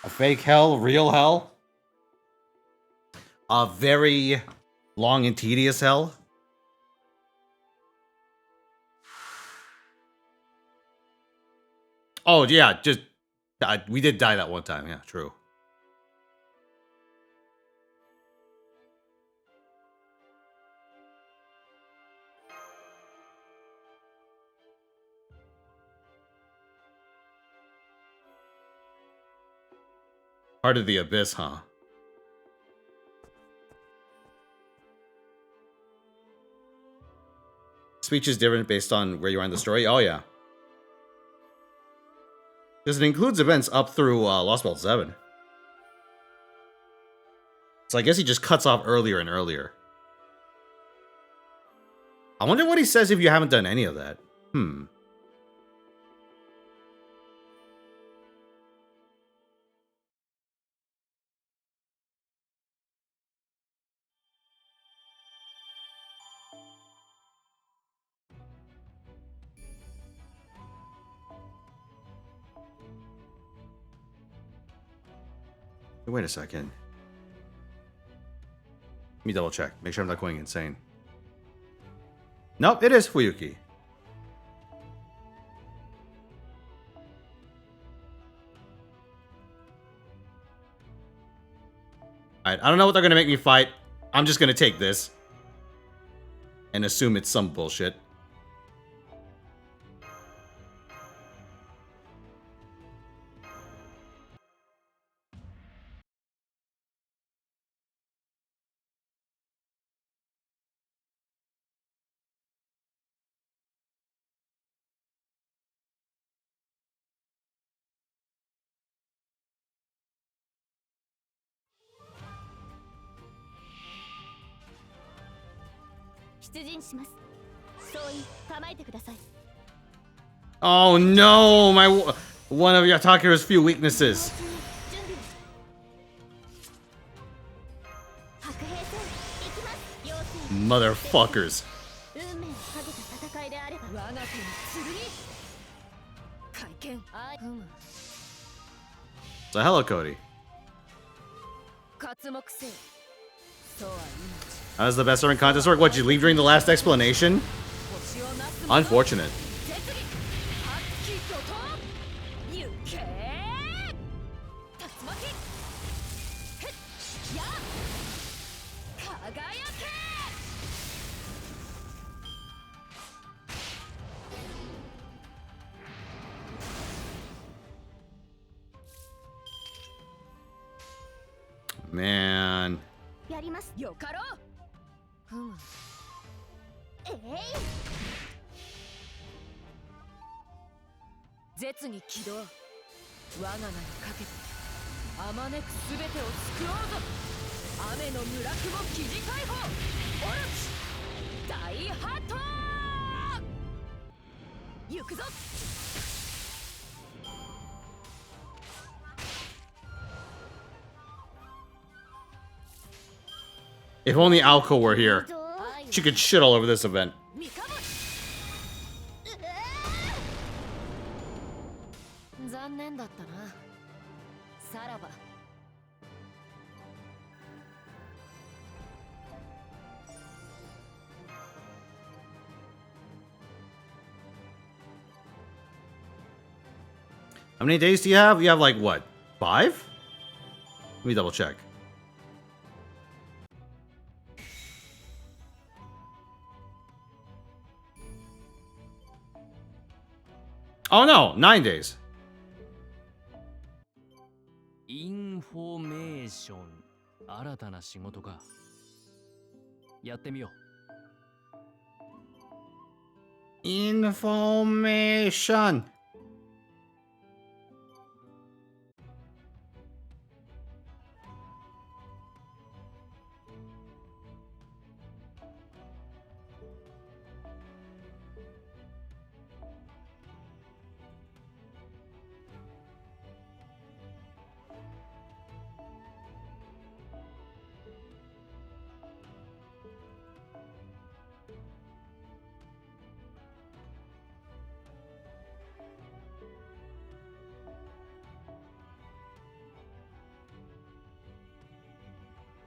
Speaker 1: A fake hell? Real hell? A very long and tedious hell? Oh, yeah, just... we did die that one time, yeah, true. Heart of the Abyss, huh? Speech is different based on where you are in the story? Oh, yeah. Because it includes events up through Lost Belt 7. So I guess he just cuts off earlier and earlier. I wonder what he says if you haven't done any of that. Wait a second. Let me double check. Make sure I'm not going insane. Nope, it is Fuyuki. Alright, I don't know what they're gonna make me fight. I'm just gonna take this. And assume it's some bullshit. Oh no, one of Yatakiro's few weaknesses. Motherfuckers. So hello, Cody. How does the best servant contest work? What, did you leave during the last explanation? Unfortunate. Man. If only Alko were here. She could shit all over this event. How many days do you have? You have like what? 5? Let me double check. Oh no, 9 days.
Speaker 6: Information. 新たな仕事か。やってみよう。
Speaker 1: Information.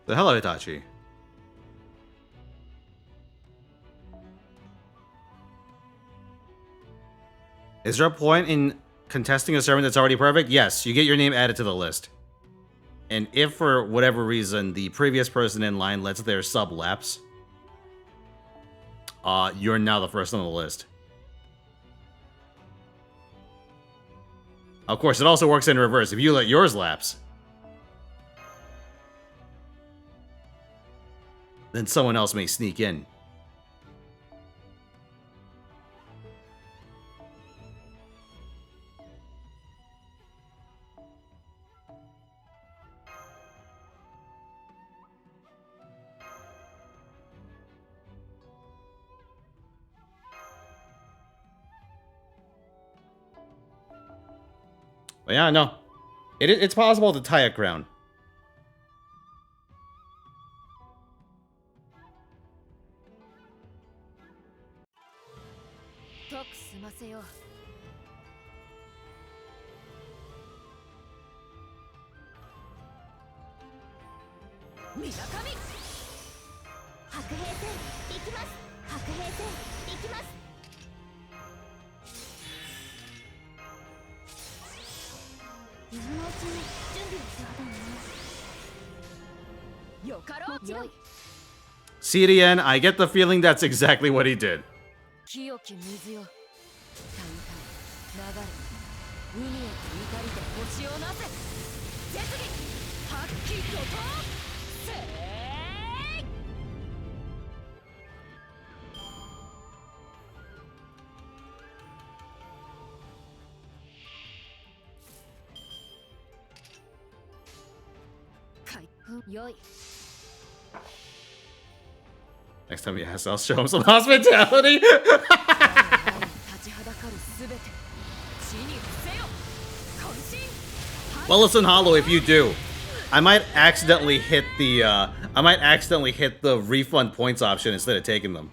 Speaker 1: The hell of Itachi. Is there a point in contesting a sermon that's already perfect? Yes, you get your name added to the list. And if for whatever reason the previous person in line lets their sub lapse, you're now the first on the list. Of course, it also works in reverse. If you let yours lapse, then someone else may sneak in. But yeah, no. It's possible to tie a crown. CDN, I get the feeling that's exactly what he did. Next time he asks, I'll show him some hospitality. Well, listen, Hollow, if you do, I might accidentally hit the refund points option instead of taking them.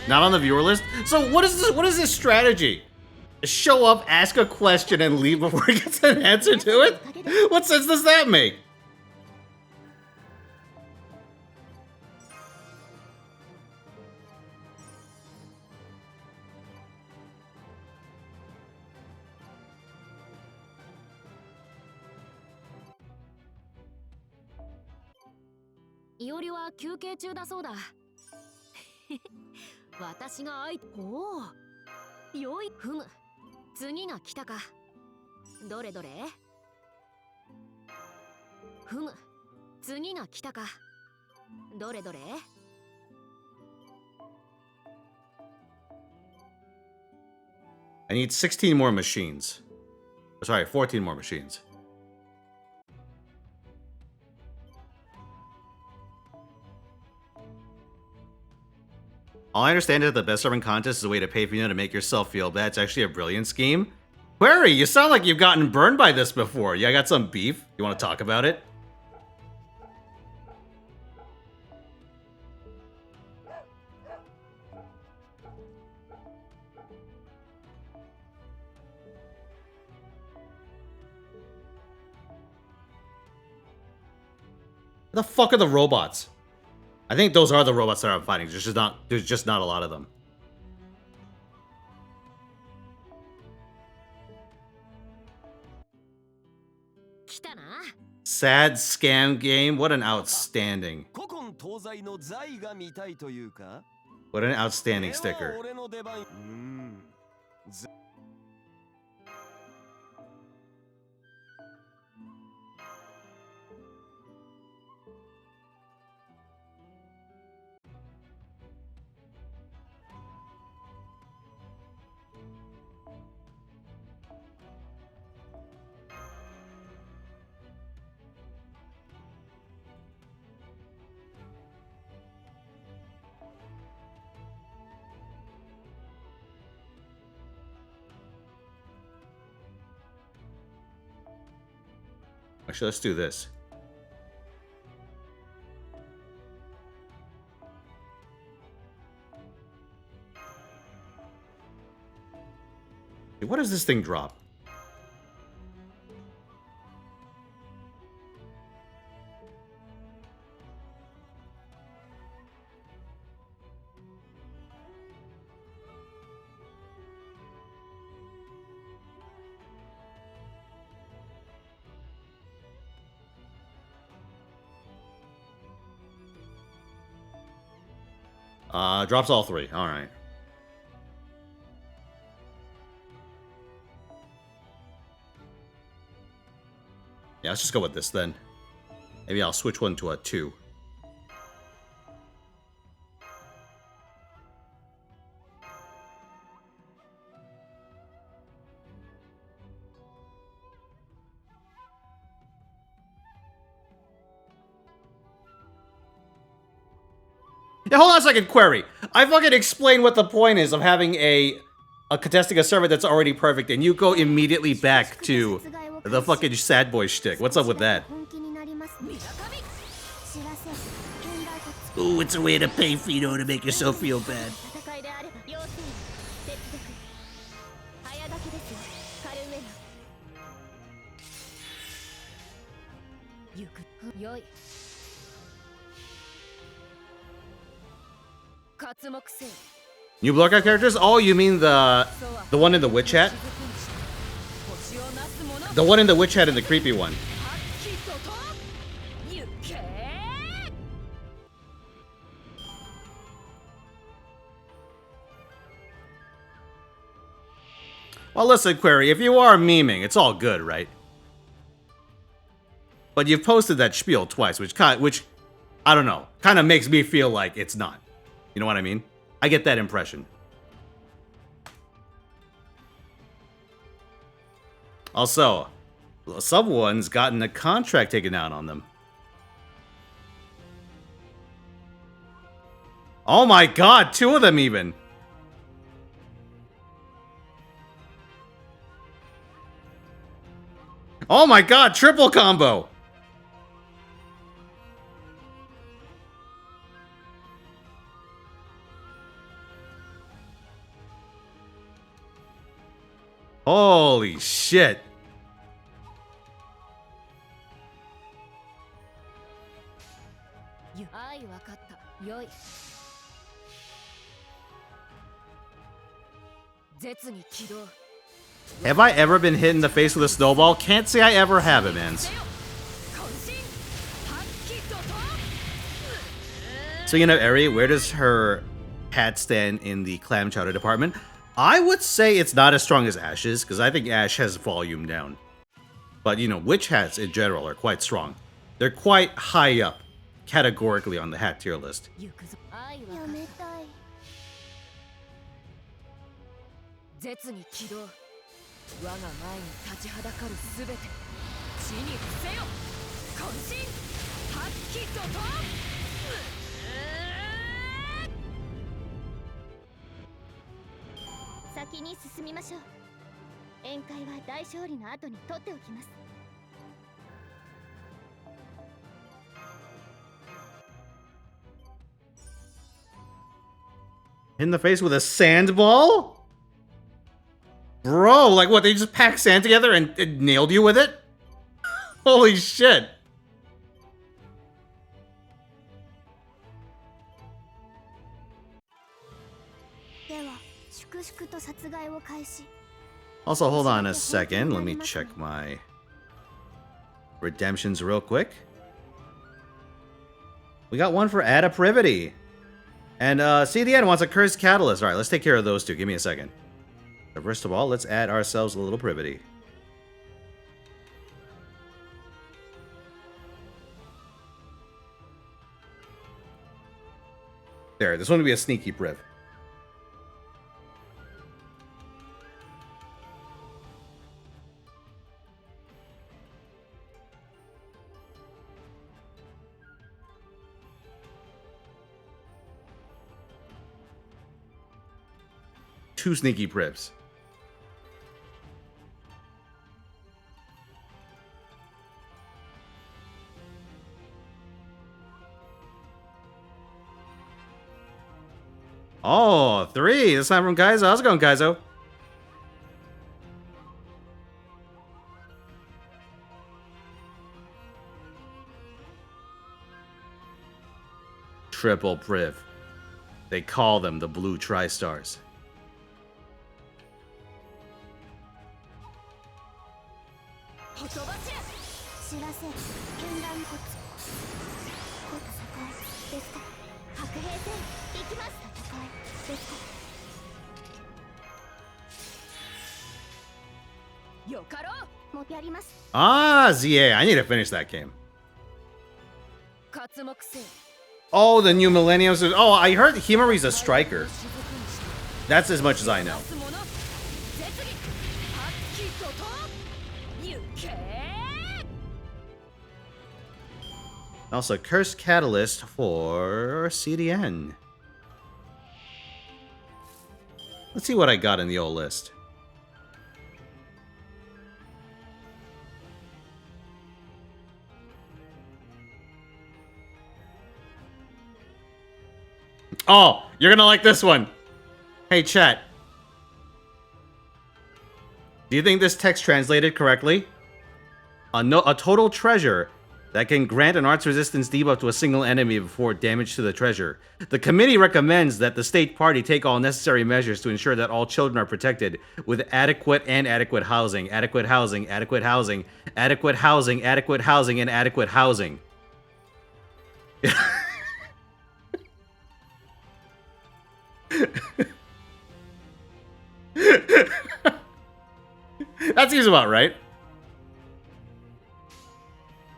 Speaker 1: Not on the viewer list? So what is this? What is this strategy? Show up, ask a question, and leave before he gets an answer to it? What sense does that make?
Speaker 9: Iori は休憩中だそうだ。私がおお、よいふむ。次が来たか。どれどれ？ふむ。次が来たか。どれどれ
Speaker 1: ？I need 16 more machines. Sorry, 14 more machines. All I understand is that the best serving contest is a way to pay Fino to make yourself feel bad. It's actually a brilliant scheme. Query, you sound like you've gotten burned by this before. Yeah, I got some beef. You want to talk about it? Where the fuck are the robots? I think those are the robots that I'm fighting. There's just not a lot of them. Sad scam game. What an outstanding. What an outstanding sticker. Actually, let's do this. What does this thing drop? Drops all three. All right. Yeah, let's just go with this then. Maybe I'll switch one to a 2. Yeah, hold on a second, query. I fucking explained what the point is of having a contesting a server that's already perfect, and you go immediately back to the fucking sad boy shtick. What's up with that? Ooh, it's a way to pay Fino to make yourself feel bad. New blockout characters? Oh, you mean the one in the witch hat? The one in the witch hat and the creepy one. Well, listen, Query, if you are memeing, it's all good, right? But you've posted that spiel twice, which I don't know, kind of makes me feel like it's not. You know what I mean? I get that impression. Also, someone's gotten a contract taken out on them. Oh my god, 2 of them even. Oh my god, triple combo. Holy shit. Have I ever been hit in the face with a snowball? Can't say I ever have it, man. Speaking of Aria, where does her hat stand in the clam chowder department? I would say it's not as strong as Ash's, because I think Ash has volume down. But, you know, witch hats in general are quite strong. They're quite high up, categorically, on the hat tier list. In the face with a sandball? Bro, like what, they just packed sand together and nailed you with it? Holy shit. Also, hold on a second. Let me check my redemptions real quick. We got one for Ada Privity. And CDN wants a Cursed Catalyst. Alright, let's take care of those two. Give me a second. But first of all, let's add ourselves a little Privity. There, this one would be a sneaky Priv. Two sneaky Privs. Oh, 3. This time from Kaizo. How's it going, Kaizo? Triple Priv. They call them the Blue Tri-Stars.
Speaker 9: よかろう。
Speaker 10: もうやります。
Speaker 1: Ah, ZA. I need to finish that game.
Speaker 9: 刮目せよ。
Speaker 1: Oh, the new Millennium. Oh, I heard Himari's a striker. That's as much as I know. Also, Cursed Catalyst for CDN. Let's see what I got in the old list. Oh, you're gonna like this one. Hey, chat. Do you think this text translated correctly? A total treasure that can grant an arts resistance debuff to a single enemy before damage to the treasure. The committee recommends that the state party take all necessary measures to ensure that all children are protected with adequate housing, adequate housing, adequate housing, adequate housing, adequate housing, and adequate housing. That seems about right.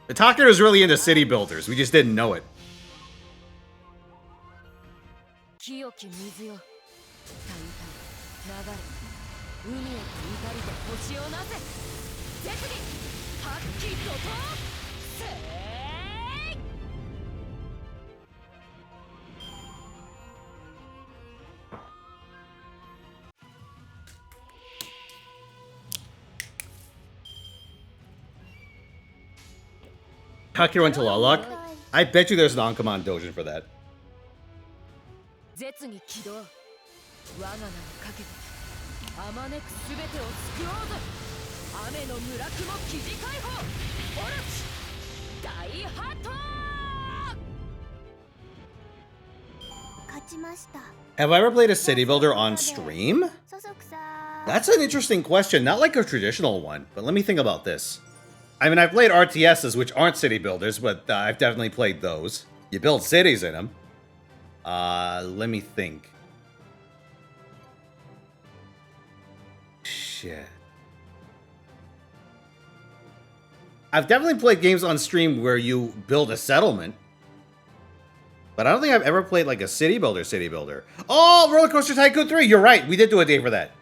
Speaker 1: The Talker was really into city builders. We just didn't know it.
Speaker 9: 清き水よ。たゆた流れ。海へと怒りで星をなせ。絶技。発揮怒涛。せい。
Speaker 1: Talker went to Lawlock. I bet you there's an on-command dojin for that.
Speaker 9: 絶技起動。我が名にかけて。あまねくすべてを救おうぞ。雨の村雲記事解放。オルチ。大ハート。
Speaker 10: 勝ちました。
Speaker 1: Have I ever played a city builder on stream? That's an interesting question. Not like a traditional one, but let me think about this. I mean, I've played RTSs, which aren't city builders, but I've definitely played those. You build cities in them. Let me think. Shit. I've definitely played games on stream where you build a settlement. But I don't think I've ever played like a city builder. Oh, Roller Coaster Tycoon 3! You're right, we did do a day for that.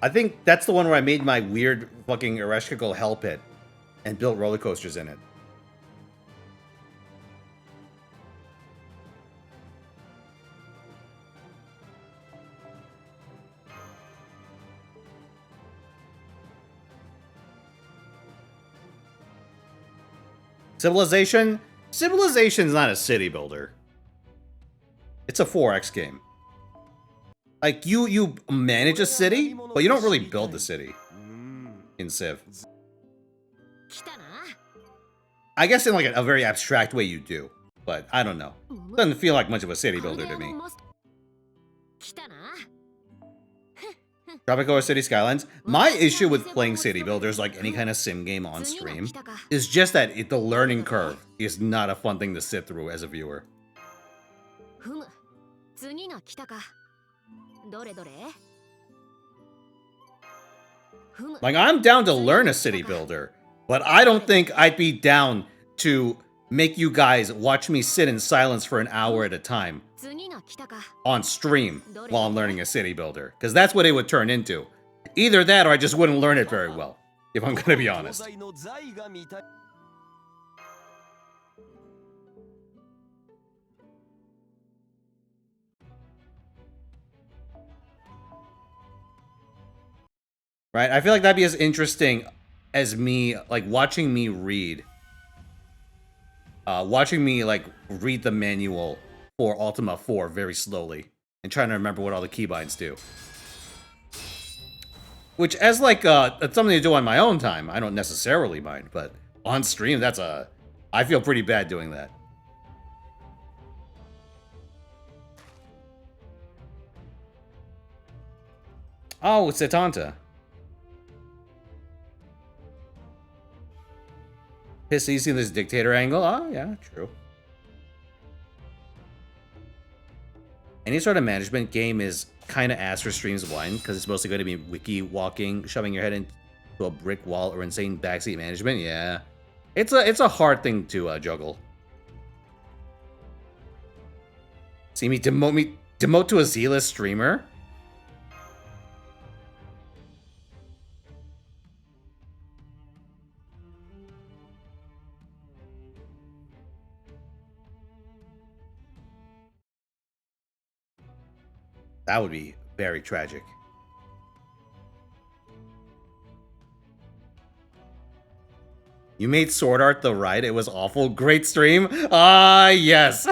Speaker 1: I think that's the one where I made my weird fucking Ereshkigal hell pit and built roller coasters in it. Civilization? Civilization's not a city builder. It's a 4X game. Like, you manage a city, but you don't really build the city in Civ. I guess in like a very abstract way you do, but I don't know. Doesn't feel like much of a city builder to me. Tropico or City Skylines? My issue with playing city builders, like any kind of sim game on stream, is just that the learning curve is not a fun thing to sit through as a viewer. Like, I'm down to learn a city builder, but I don't think I'd be down to make you guys watch me sit in silence for an hour at a time on stream while I'm learning a city builder. Because that's what it would turn into. Either that or I just wouldn't learn it very well, if I'm gonna be honest. Right? I feel like that'd be as interesting as me, like, watching me read. Watching me, like, read the manual for Ultima 4 very slowly and trying to remember what all the keybinds do. Which, as like it's something to do on my own time, I don't necessarily mind, but on stream, I feel pretty bad doing that. Oh, it's Setanta. Pissy, you seen this dictator angle? Oh, yeah, true. Any sort of management game is kind of ass for streams one, because it's mostly going to be wiki walking, shoving your head into a brick wall, or insane backseat management. Yeah, it's a hard thing to juggle. See me demote to a Z-list streamer? That would be very tragic. You made Sword Art the Ride. It was awful. Great stream. Ah, yes.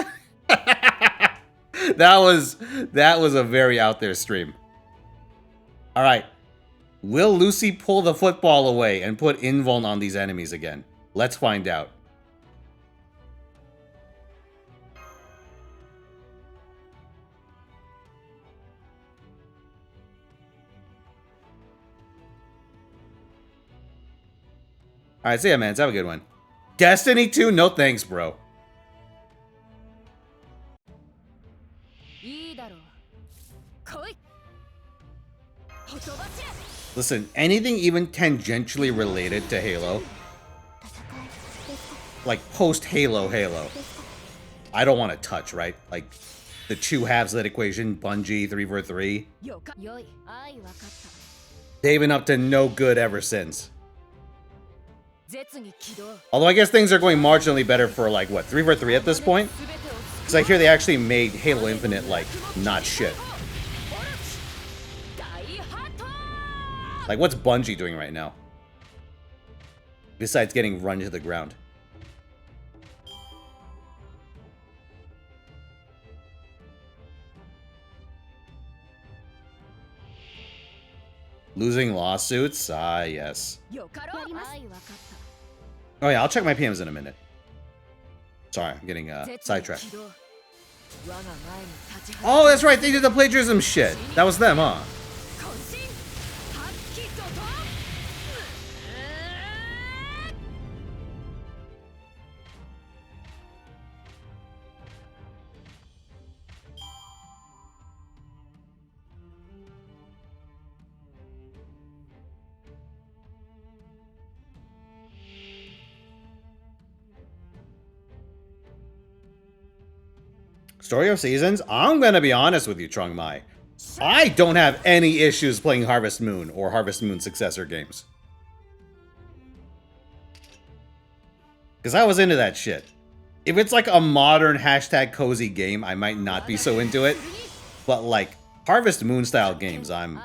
Speaker 1: that was a very out there stream. All right. Will Lucy pull the football away and put invuln on these enemies again? Let's find out. All right, see ya, man. Have a good one. Destiny 2? No thanks, bro. Listen, anything even tangentially related to Halo, like post-Halo, I don't want to touch, right? Like, the two halves of that equation, Bungie, 343. They've been up to no good ever since. Although I guess things are going marginally better for, like, what, 343 at this point? Because I hear they actually made Halo Infinite, like, not shit. Like, what's Bungie doing right now? Besides getting run to the ground. Losing lawsuits? Ah, yes. Oh yeah, I'll check my PMs in a minute. Sorry, I'm getting sidetracked. Oh, that's right, they did the plagiarism shit. That was them, huh? Story of Seasons? I'm gonna be honest with you, Trung Mai. I don't have any issues playing Harvest Moon or Harvest Moon successor games. Because I was into that shit. If it's like a modern #cozy game, I might not be so into it. But like, Harvest Moon style games, I'm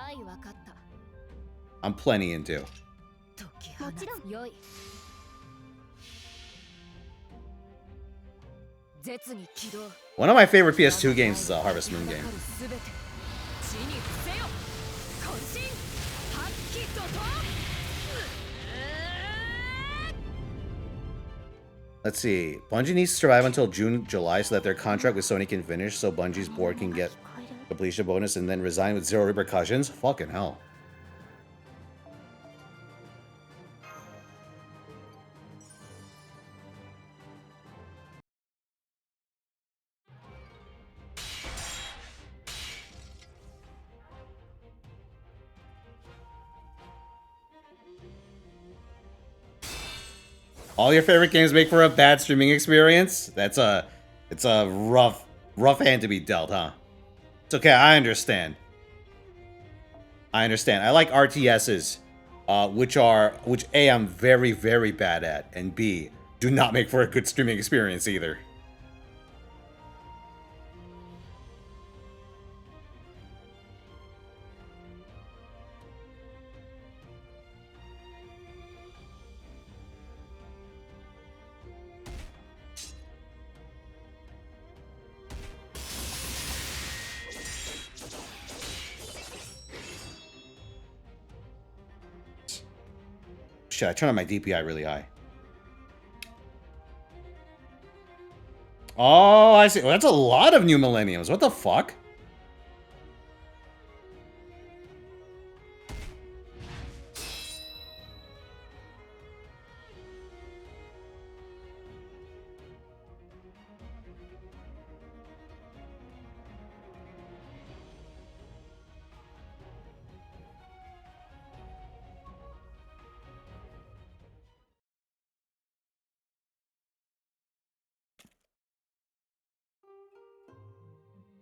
Speaker 1: plenty into. One of my favorite PS2 games is a Harvest Moon game. Let's see. Bungie needs to survive until June, July so that their contract with Sony can finish, so Bungie's board can get completion bonus and then resign with 0 repercussions. Fucking hell. All your favorite games make for a bad streaming experience? It's a rough hand to be dealt, huh? It's okay, I understand. I like RTSs, which A, I'm very, very bad at, and B, do not make for a good streaming experience either. shit, I turned on my DPI really high. Oh, I see. Well, that's a lot of new millenniums. What the fuck?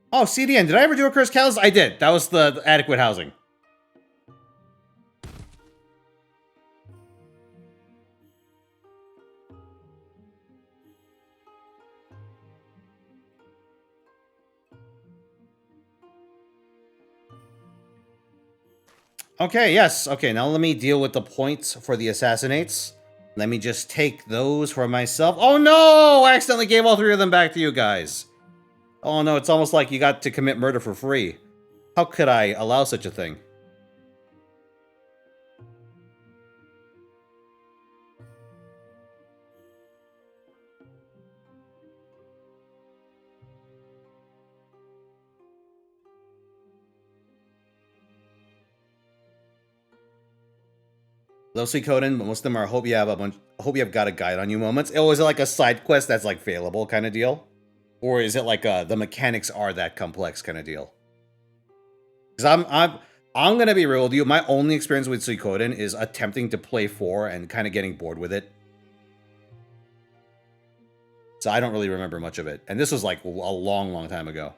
Speaker 1: Oh, CDN. Did I ever do a Cursed Catalyst? I did. That was the adequate housing. Okay, yes. Okay, now let me deal with the points for the assassinates. Let me just take those for myself. Oh no! I accidentally gave all 3 of them back to you guys. Oh no, it's almost like you got to commit murder for free. How could I allow such a thing? Low Suikoden, but most of them are hope you have a bunch. Hope you have got a guide on you moments. Oh, is it like a side quest that's like failable kind of deal, or is it like the mechanics are that complex kind of deal? Because I'm gonna be real with you. My only experience with Suikoden is attempting to play 4 and kind of getting bored with it. So I don't really remember much of it, and this was like a long, long time ago.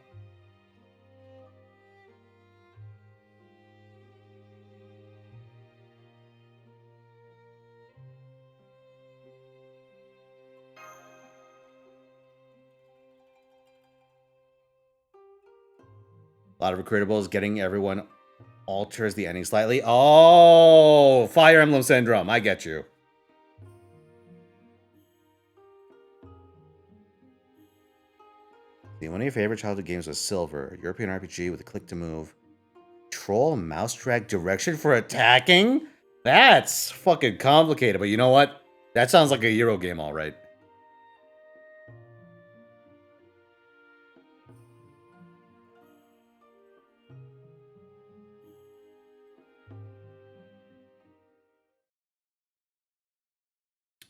Speaker 1: A lot of recruitables, getting everyone alters the ending slightly. Oh, Fire Emblem Syndrome. I get you. See, one of your favorite childhood games was Silver, European RPG with a click to move. Troll mouse drag direction for attacking? That's fucking complicated, but you know what? That sounds like a Euro game, all right.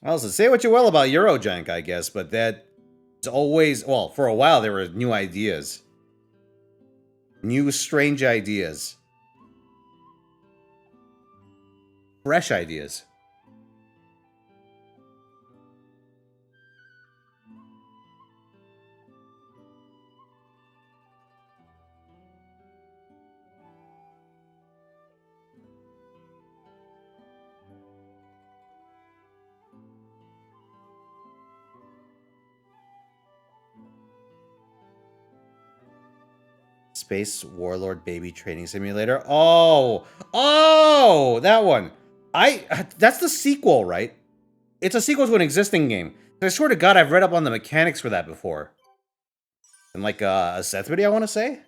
Speaker 1: Also, say what you will about Eurojank, I guess, but that it's always, well, for a while there were new ideas. New strange ideas. Fresh ideas. Space Warlord Baby Training Simulator. Oh, that one. That's the sequel, right? It's a sequel to an existing game. I swear to God, I've read up on the mechanics for that before. In like a Seth video, I want to say.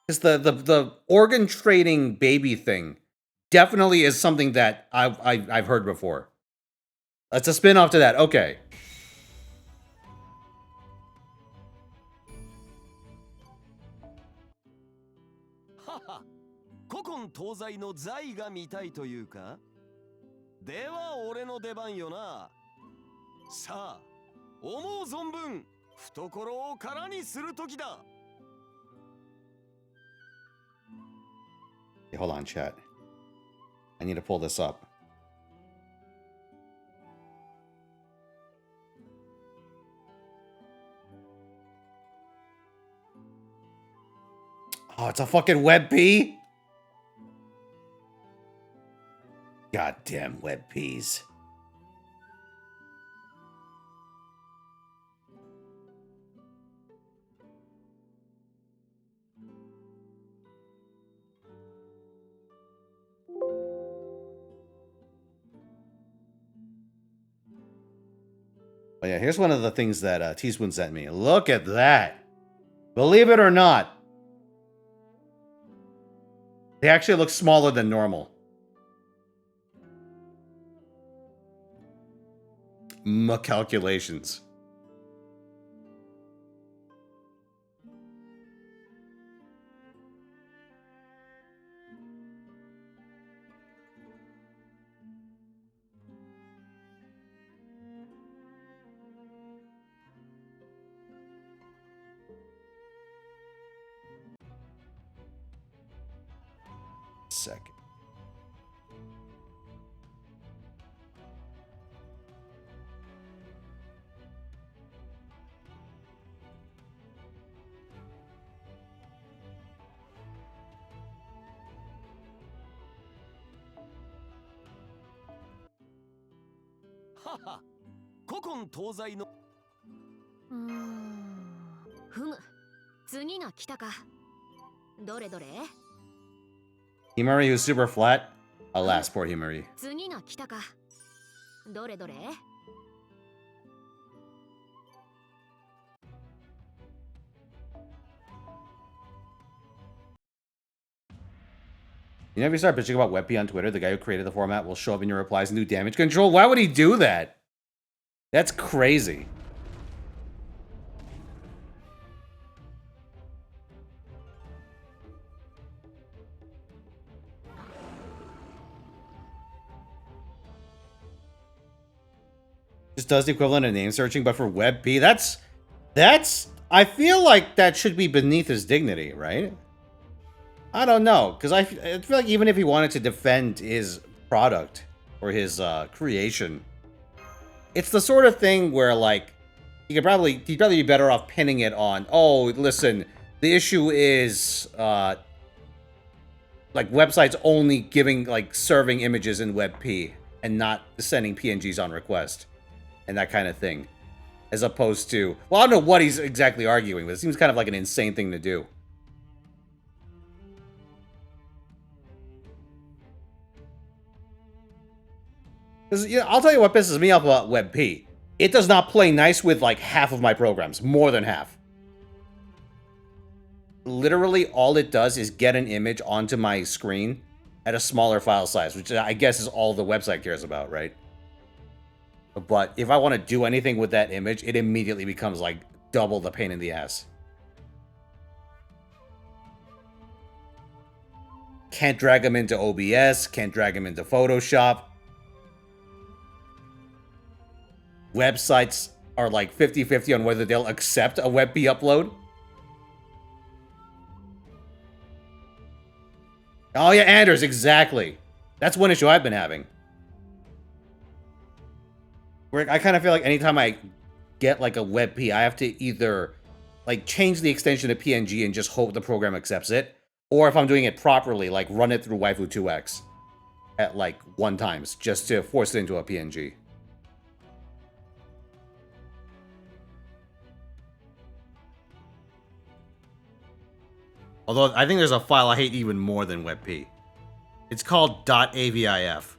Speaker 1: Because the organ trading baby thing definitely is something that I've heard before. That's a spin-off to that. Okay.
Speaker 7: 古今東西の財が見たいというかでは俺の出番よなさあ思う存分懐を空にする時だ
Speaker 1: Okay, hold on, chat. I need to pull this up. Oh, it's a fucking WebP? Goddamn WebPs. Oh yeah, here's one of the things that Teaspoon sent me. Look at that. Believe it or not. They actually look smaller than normal. Calculations. Second.
Speaker 7: Haha. 古今東西の
Speaker 9: ふむ次が来たかどれどれ
Speaker 1: Himari who's super flat. Alas, poor Himari.
Speaker 9: 次が来たかどれどれ
Speaker 1: You know, if you start bitching about WebP on Twitter, the guy who created the format will show up in your replies and do damage control. Why would he do that? That's crazy. Just does the equivalent of name searching, but for WebP, that's I feel like that should be beneath his dignity, right? I don't know, because I feel like even if he wanted to defend his product or his creation, it's the sort of thing where like he'd probably be better off pinning it on. Oh, listen, the issue is like websites only giving like serving images in WebP and not sending PNGs on request and that kind of thing, as opposed to, well, I don't know what he's exactly arguing, but it seems kind of like an insane thing to do. Because, you know, I'll tell you what pisses me off about WebP. It does not play nice with, like, half of my programs. More than half. Literally, all it does is get an image onto my screen at a smaller file size, which I guess is all the website cares about, right? But if I want to do anything with that image, it immediately becomes, like, double the pain in the ass. Can't drag them into OBS, can't drag them into Photoshop. Websites are like 50-50 on whether they'll accept a WebP upload. Oh yeah, Anders, exactly. That's one issue I've been having. Where I kind of feel like anytime I get like a WebP, I have to either like change the extension to PNG and just hope the program accepts it, or if I'm doing it properly, like run it through Waifu2x at like 1 times just to force it into a PNG. Although, I think there's a file I hate even more than WebP. It's called .avif.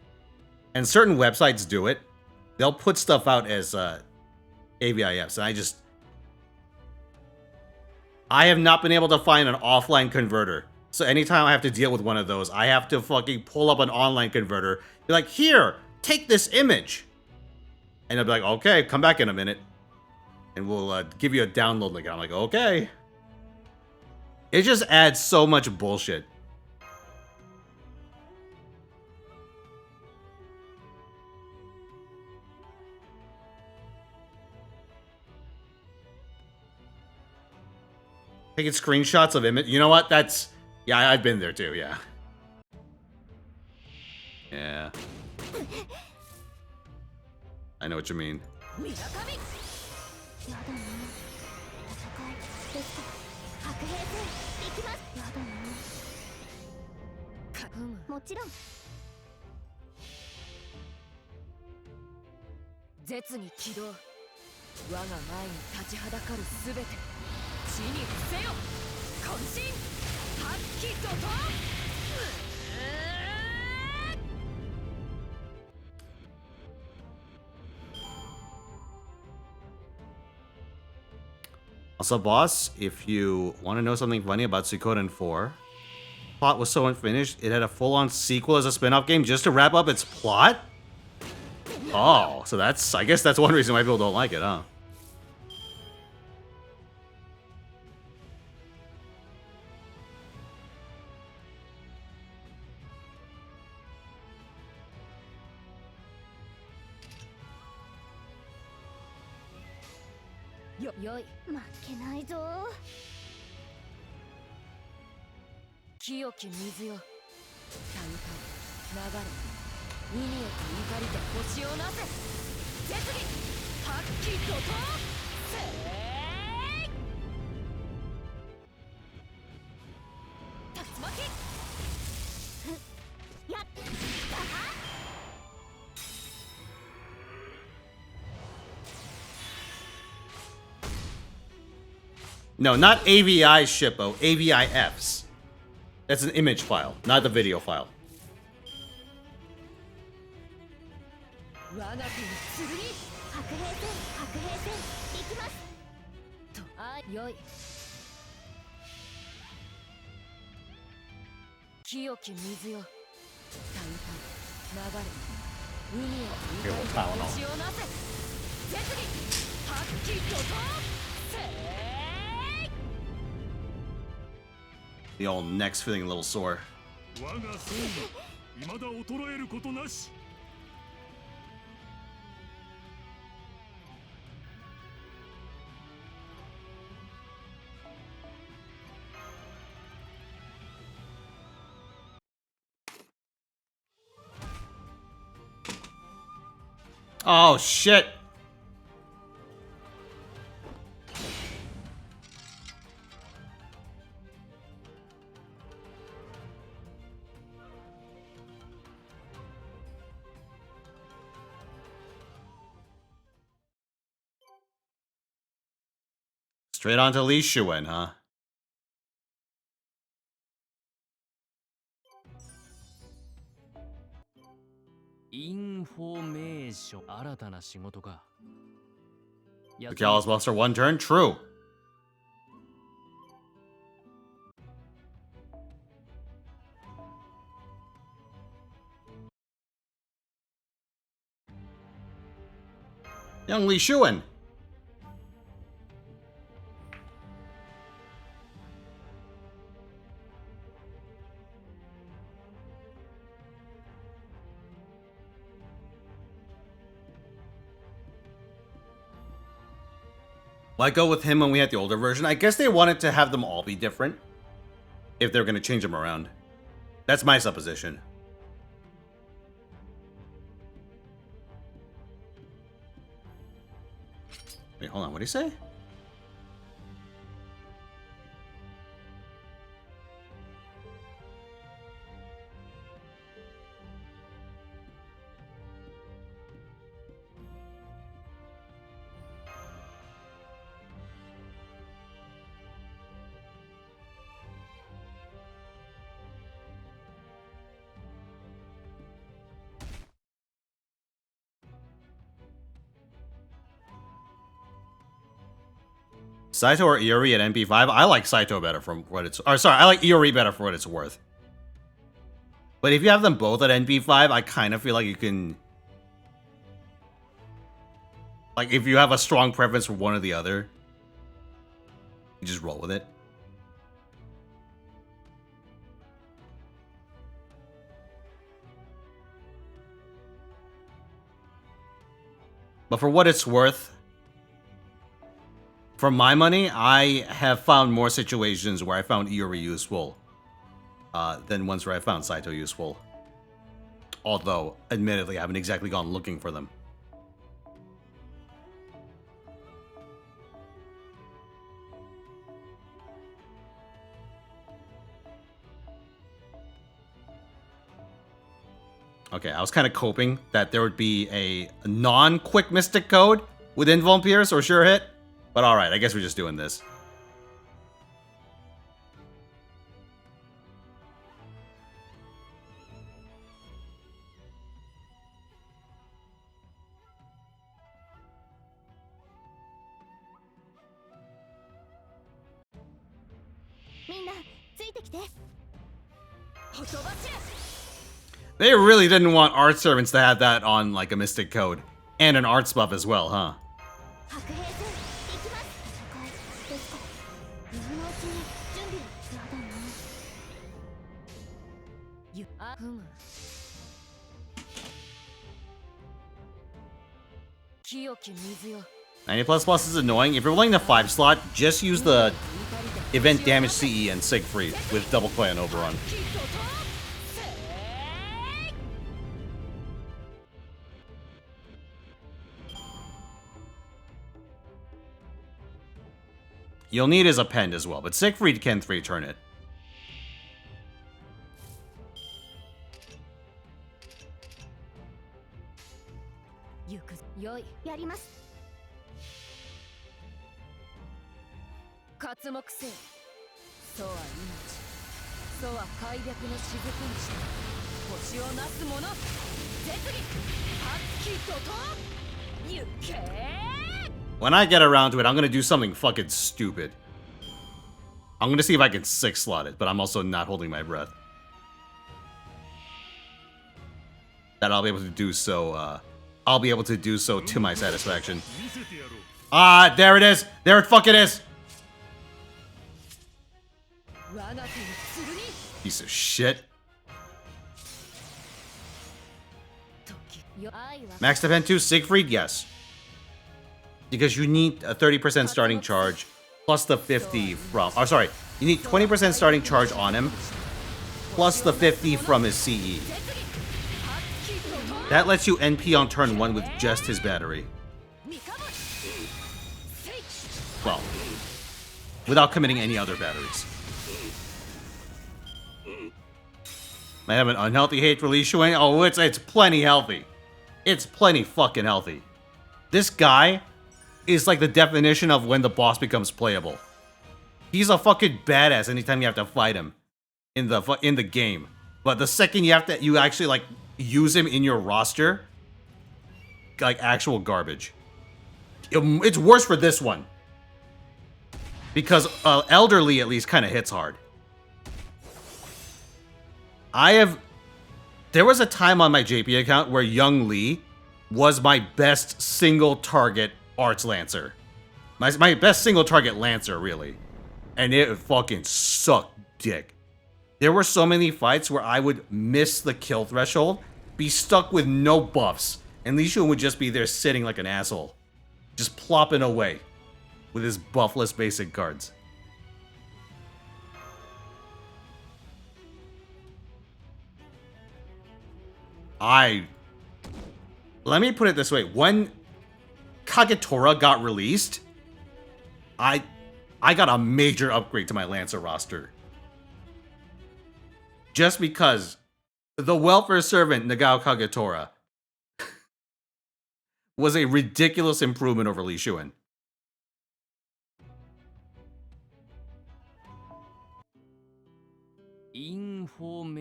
Speaker 1: And certain websites do it. They'll put stuff out as AVIFs, and I have not been able to find an offline converter. So anytime I have to deal with one of those, I have to fucking pull up an online converter. Be like, here, take this image. And they'll be like, okay, come back in a minute. And we'll give you a download link. And I'm like, okay. It just adds so much bullshit. Taking screenshots of image. You know what? That's... Yeah, I've been there too, yeah. Yeah. I know what you mean.
Speaker 10: もちろん
Speaker 9: 絶に起動我が前に立ちはだかるすべて地に伏せよ渾身発揮怒涛
Speaker 1: Also, boss, if you want to know something funny about Suikoden 4, plot was so unfinished, it had a full-on sequel as a spin-off game just to wrap up its plot? Oh, so that's... I guess that's one reason why people don't like it, huh?
Speaker 9: Yo,
Speaker 10: 負けないぞ。
Speaker 9: 清き水よ、たゆた流れ、海へと怒りで星をなせ、絶技、発揮怒涛、せい竜巻
Speaker 10: やっ
Speaker 1: No, not AVI shippo, AVIFs. That's an image file, not the video file.
Speaker 9: 我が手に剣、
Speaker 10: 白兵戦白兵戦行きます。
Speaker 9: とあよい清き水よ、たゆた流れ、海へと怒りで星をなせ、絶技、発揮怒涛、せい
Speaker 1: The old neck's feeling a little sore.
Speaker 5: 我が戦意未だ衰えることなし。
Speaker 1: Oh, shit. Straight on to Li Shuen, huh?
Speaker 6: Information. 新たな仕事か。
Speaker 1: The Gallus Buster one turn? True. Young Li Shuen. Why go with him when we had the older version? I guess they wanted to have them all be different. If they're going to change them around. That's my supposition. Wait, hold on. What did he say? Saito or Iori at NP5? I like Saito better for what it's... Or sorry, I like Iori better for what it's worth. But if you have them both at NP5, I kind of feel like you can... Like, if you have a strong preference for one or the other, you just roll with it. But for what it's worth... For my money, I have found more situations where I found Iori useful than ones where I found Saito useful. Although, admittedly, I haven't exactly gone looking for them. Okay, I was kind of hoping that there would be a non-quick Mystic Code with Invuln Pierce or Sure Hit. But alright, I guess we're just doing this. They really didn't want art servants to have that on like a mystic code. And an arts buff as well, huh?
Speaker 10: 白兵戦行きます。了解ですか。今のうちに準備を。やだな。ふむ。清き水よ。
Speaker 1: 90 plus plus is annoying. If you're willing to 5 slot, just use the event damage CE and Siegfried with double clan overrun. You'll need his append as well, but Siegfried can 3-turn it.
Speaker 10: Yoi, やります。刮目せよ。楚は命。楚は開闢の雫にして星をなす者。絶技発揮怒涛。行け。
Speaker 1: When I get around to it, I'm gonna do something fucking stupid. I'm gonna see if I can 6-slot it, but I'm also not holding my breath. That I'll be able to do so, I'll be able to do so to my satisfaction. Ah, there it is! There it fucking is! Piece of shit. Max defend 2, Siegfried? Yes. Because you need a 30% starting charge, plus the 50 from... Oh, sorry. You need 20% starting charge on him, plus the 50 from his CE. That lets you NP on turn 1 with just his battery. Well, without committing any other batteries. I have an unhealthy hate for Li Shuang. Oh, it's plenty healthy. It's plenty fucking healthy. This guy is like the definition of when the boss becomes playable. He's a fucking badass anytime you have to fight him in the game. But the second you actually like use him in your roster, like actual garbage. It's worse for this one. Because Elderly at least kind of hits hard. There was a time on my JP account where Young Lee was my best single target Arts Lancer. My best single target Lancer, really. And it fucking sucked dick. There were so many fights where I would miss the kill threshold, be stuck with no buffs, and Li Shuang would just be there sitting like an asshole. Just plopping away with his buffless basic cards. Let me put it this way. When Kagetora got released, I got a major upgrade to my Lancer roster. Just because the welfare servant Nagao Kagetora was a ridiculous improvement over Li Shuang.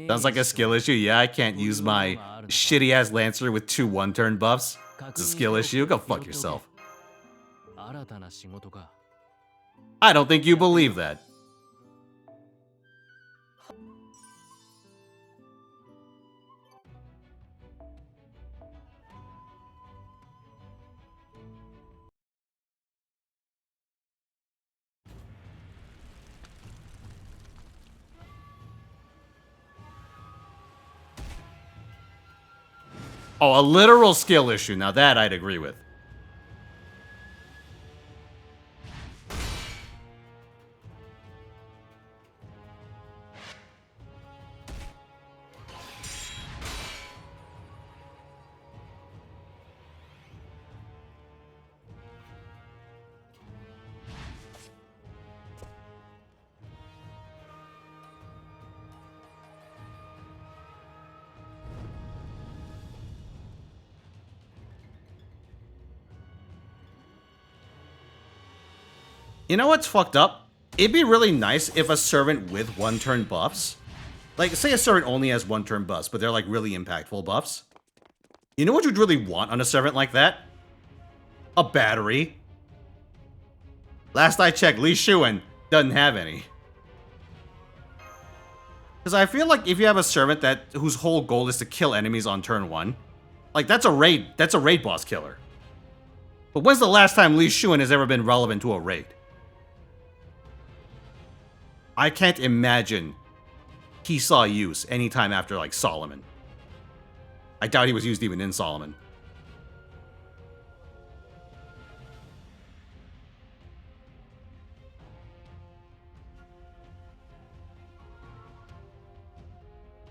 Speaker 1: Sounds like a skill issue. Yeah, I can't use my shitty ass Lancer with 2 1-turn buffs. It's a skill issue. Go fuck yourself. I don't think you believe that. Oh, a literal skill issue. Now that I'd agree with. You know what's fucked up? It'd be really nice if a servant with 1-turn buffs, like say a servant only has 1-turn buffs, but they're like really impactful buffs. You know what you'd really want on a servant like that? A battery. Last I checked, Li Shuang doesn't have any. Because I feel like if you have a servant whose whole goal is to kill enemies on turn 1, like that's a raid boss killer. But when's the last time Li Shuan has ever been relevant to a raid? I can't imagine he saw use anytime after like Solomon. I doubt he was used even in Solomon.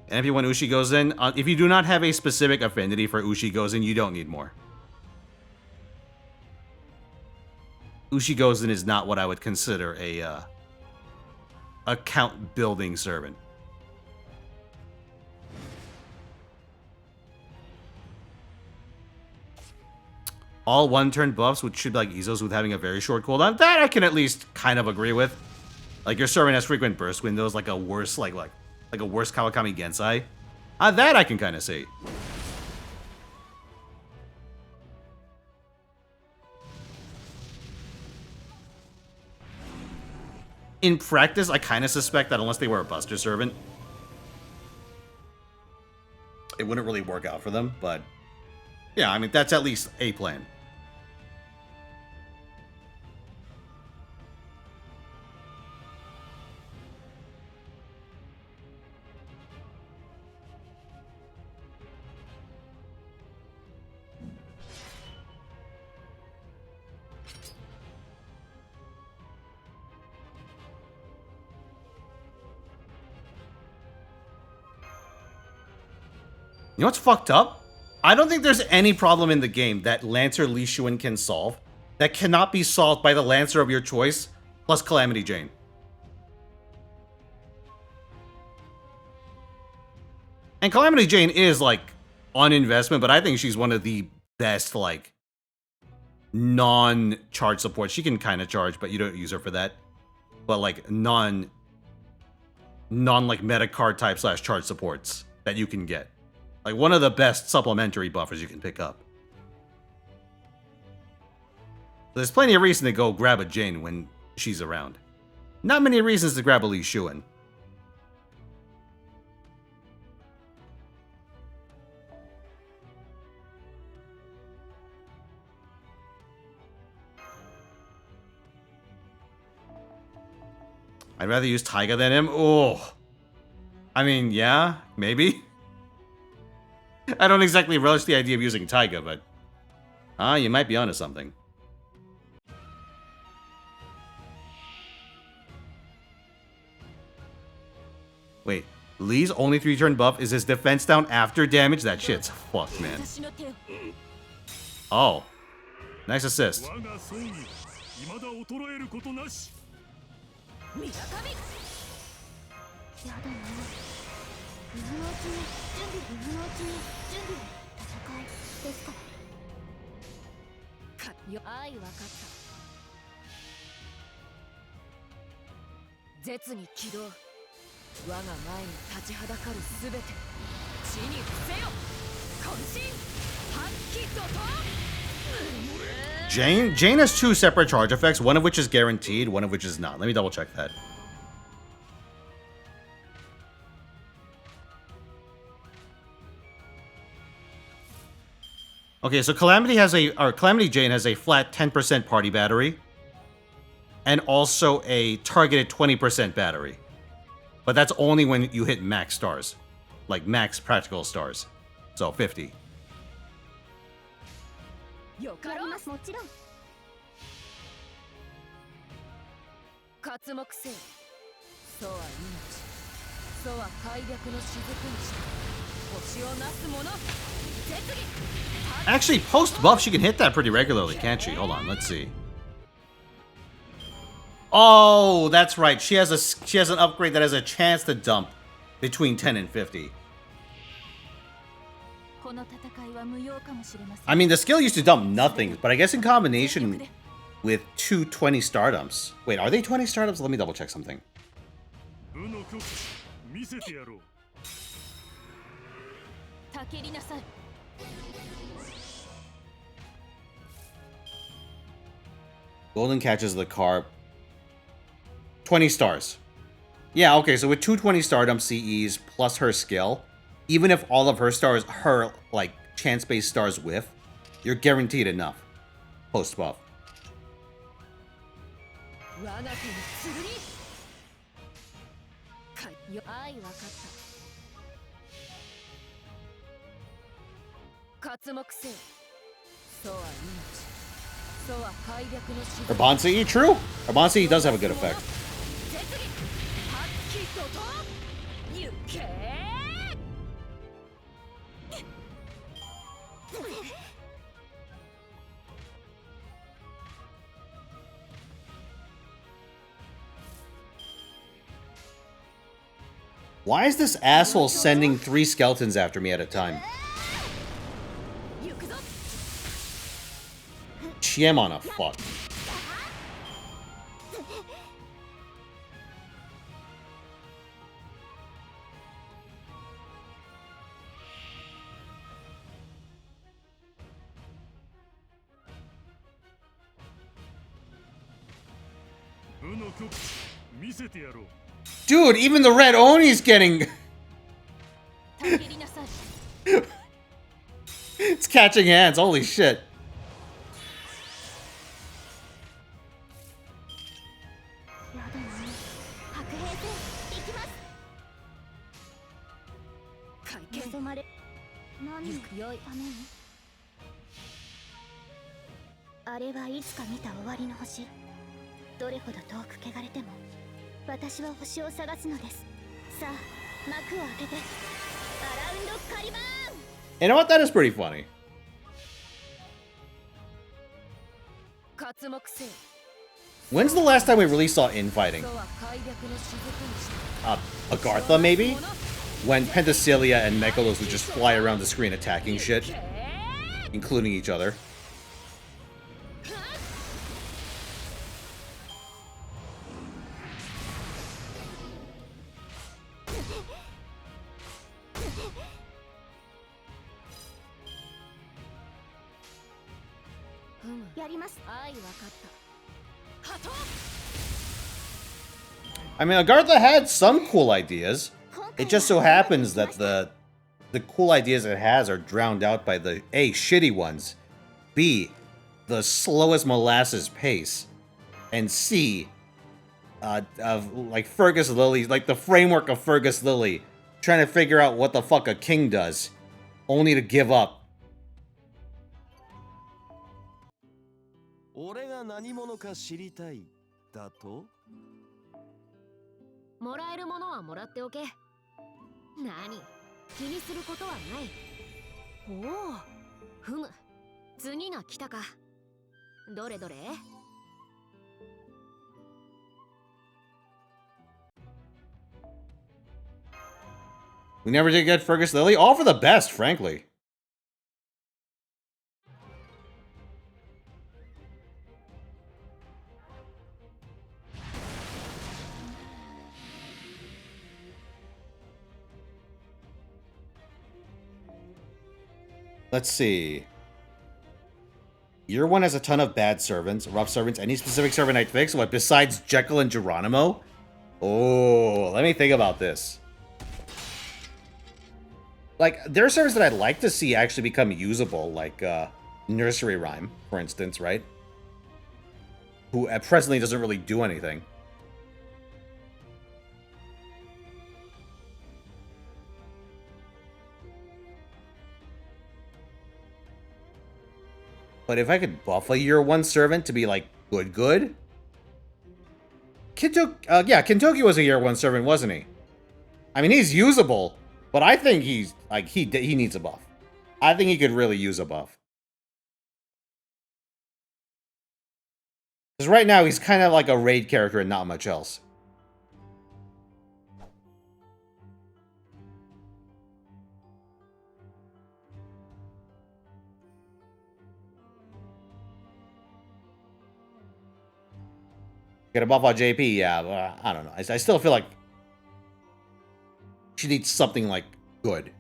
Speaker 1: And if you want Ushi goes in, if you do not have a specific affinity for Ushi goes in, you don't need more. Ushi goes in is not what I would consider a account building servant. All one-turn buffs, which should be like Izos with having a very short cooldown, that I can at least kind of agree with. Like your servant has frequent burst windows, like a worse like a worse Kawakami Gensai. That I can kind of see. In practice, I kind of suspect that unless they were a Buster Servant, it wouldn't really work out for them, but yeah, I mean, that's at least a plan. You know what's fucked up? I don't think there's any problem in the game that Lancer Li Shuan can solve that cannot be solved by the Lancer of your choice plus Calamity Jane. And Calamity Jane is, like, on investment, but I think she's one of the best, like, non-charge supports. She can kind of charge, but you don't use her for that. But, like, like, meta card type / charge supports that you can get. Like, one of the best supplementary buffers you can pick up. There's plenty of reason to go grab a Jane when she's around. Not many reasons to grab a Li Shuan. I'd rather use Taiga than him. Oh. I mean, yeah, maybe. I don't exactly relish the idea of using Taiga, but you might be onto something. Wait, Lee's only 3-turn buff is his defense down after damage? That shit's fucked, man. Oh. Nice assist. Jane has 2 separate charge effects, one of which is guaranteed, one of which is not. Let me double check that. Okay, so Calamity Jane has a flat 10% party battery, and also a targeted 20% battery. But that's only when you hit max stars, like max practical stars. So 50. Actually, post buff, she can hit that pretty regularly, can't she? Hold on, let's see. Oh, that's right. She has an upgrade that has a chance to dump between 10 and 50. I mean, the skill used to dump nothing, but I guess in combination with 2 20 star dumps. Wait, are they 20 star dumps? Let me double check something. Golden catches the carp. 20 stars. Yeah, okay, so with 220 stardom CEs plus her skill, even if all of her stars, like, chance-based stars whiff, you're guaranteed enough post-buff.
Speaker 10: 我が手の剣よあいわかった刮目せよそうは命そうは開闢のし
Speaker 1: Urban CE, true. Urban CE does have a good effect.
Speaker 10: 絶技発揮怒涛行け
Speaker 1: Why is this asshole sending 3 skeletons after me at a time? Chiem on a fuck. Dude, even the red Oni's getting... It's catching hands, holy shit. You know what? That is pretty funny. When's the last time we really saw infighting? Agartha, maybe? When Penthesilea and Mekalos would just fly around the screen attacking shit, including each other. I mean, Agartha had some cool ideas. It just so happens that the cool ideas it has are drowned out by the A, shitty ones, B, the slowest molasses pace, and C, of like Fergus Lily, like the framework of Fergus Lily, trying to figure out what the fuck a king does, only to give up.
Speaker 7: 俺が何者か知りたいだと
Speaker 10: もらえるものはもらっておけ何気にすることはないおおふむ次が来たかどれどれ
Speaker 1: We never did get Fergus Lily. All for the best, frankly. Let's see. Your one has a ton of bad servants, rough servants. Any specific servant I'd fix? What, besides Jekyll and Geronimo? Oh, let me think about this. Like, there are servants that I'd like to see actually become usable, like Nursery Rhyme, for instance, right? Who presently doesn't really do anything. But if I could buff a year 1 servant to be, like, good? Kintoki was a year 1 servant, wasn't he? I mean, he's usable, but I think he's, like, he needs a buff. I think he could really use a buff. Because right now, he's kind of like a raid character and not much else. Get a buff on JP, yeah, but I don't know. I still feel like she needs something, like, good.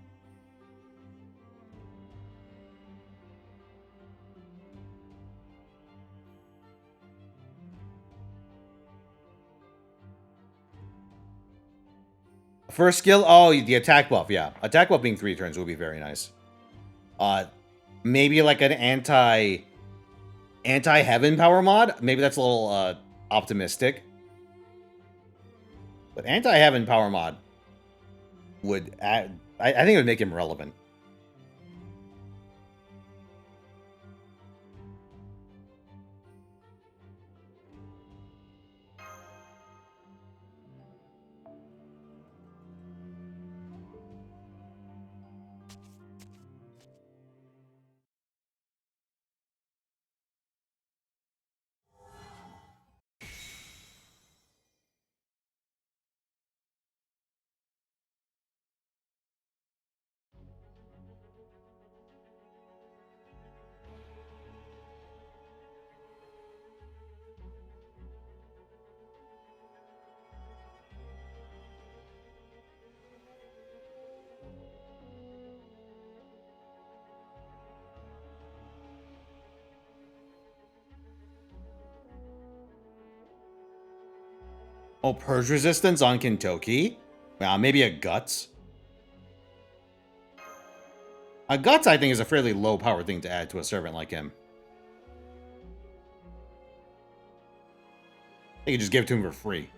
Speaker 1: First skill, oh, the attack buff, yeah. Attack buff being 3 turns would be very nice. Maybe like an anti-heaven power mod. Maybe that's a little optimistic. But anti-heaven power mod would add, I think it would make him relevant. Oh, purge resistance on Kintoki? Maybe a guts. A guts, I think, is a fairly low power thing to add to a servant like him. They could just give it to him for free.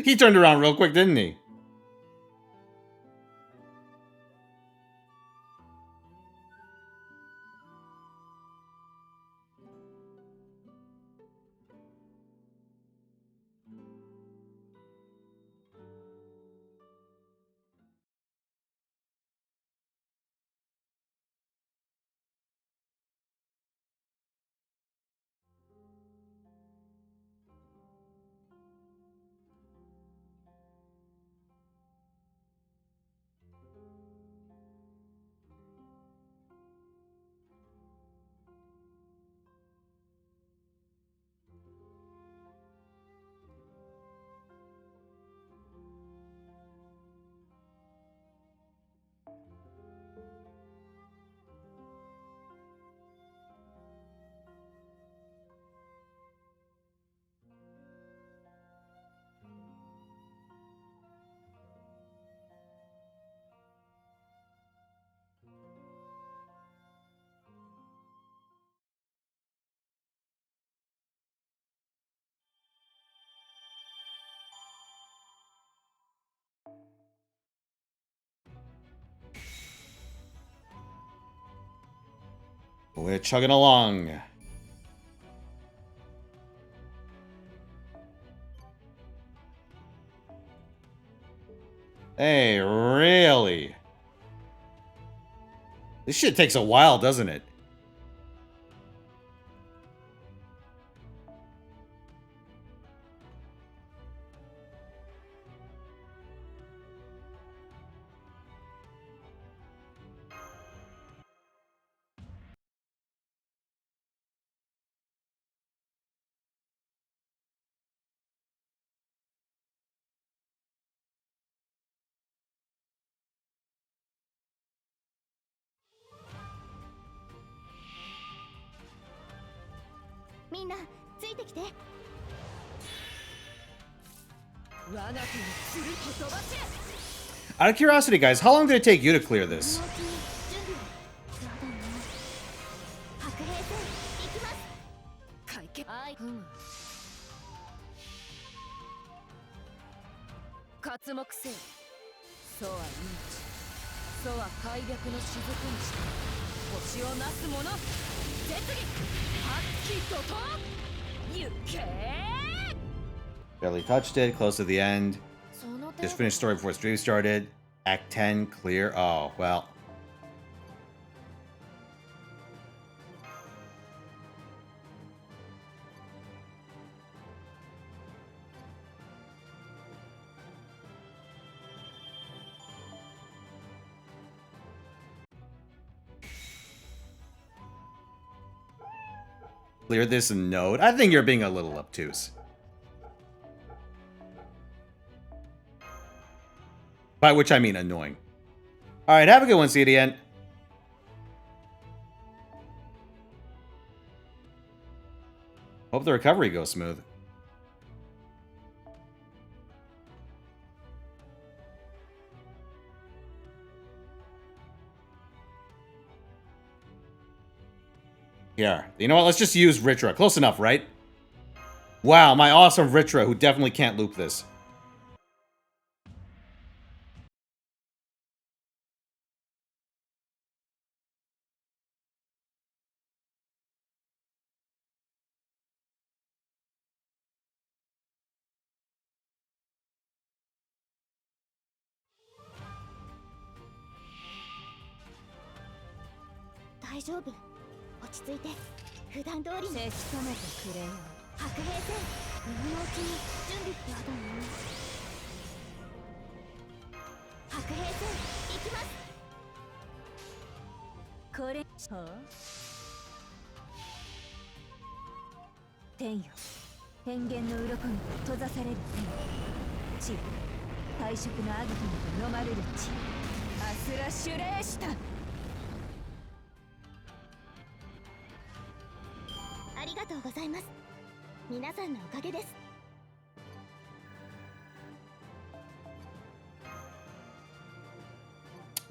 Speaker 1: He turned around real quick, didn't he? We're chugging along. Hey, really? This shit takes a while, doesn't it? Out of curiosity, guys, how long did it take you to clear this? Barely touched it, close to the end. Just finished story before stream started. Act 10, clear. Oh, well. Clear this node. I think you're being a little obtuse. By which I mean annoying. Alright, have a good one, CDN. Hope the recovery goes smooth. Yeah, you know what? Let's just use Ritra. Close enough, right? Wow, my awesome Ritra, who definitely can't loop this.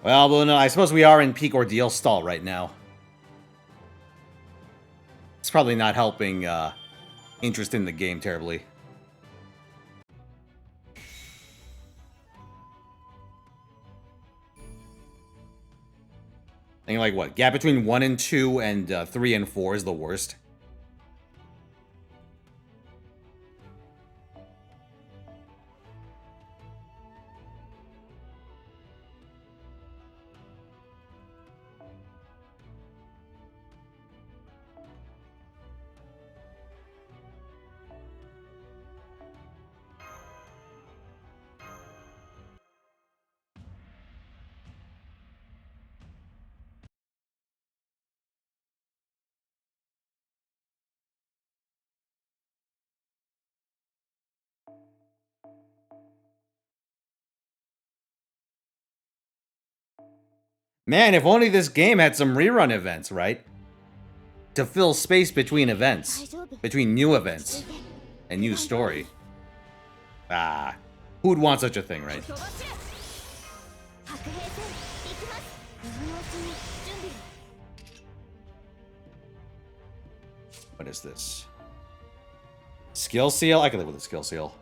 Speaker 1: Well, Luna, I suppose we are in peak ordeal stall right now. It's probably not helping interest in the game terribly. I think like what? Gap between 1 and 2 and 3 and 4 is the worst. Man, if only this game had some rerun events, right? To fill space between events. Between new events. And new story. Ah. Who'd want such a thing, right? What is this? Skill seal? I can live with a skill seal.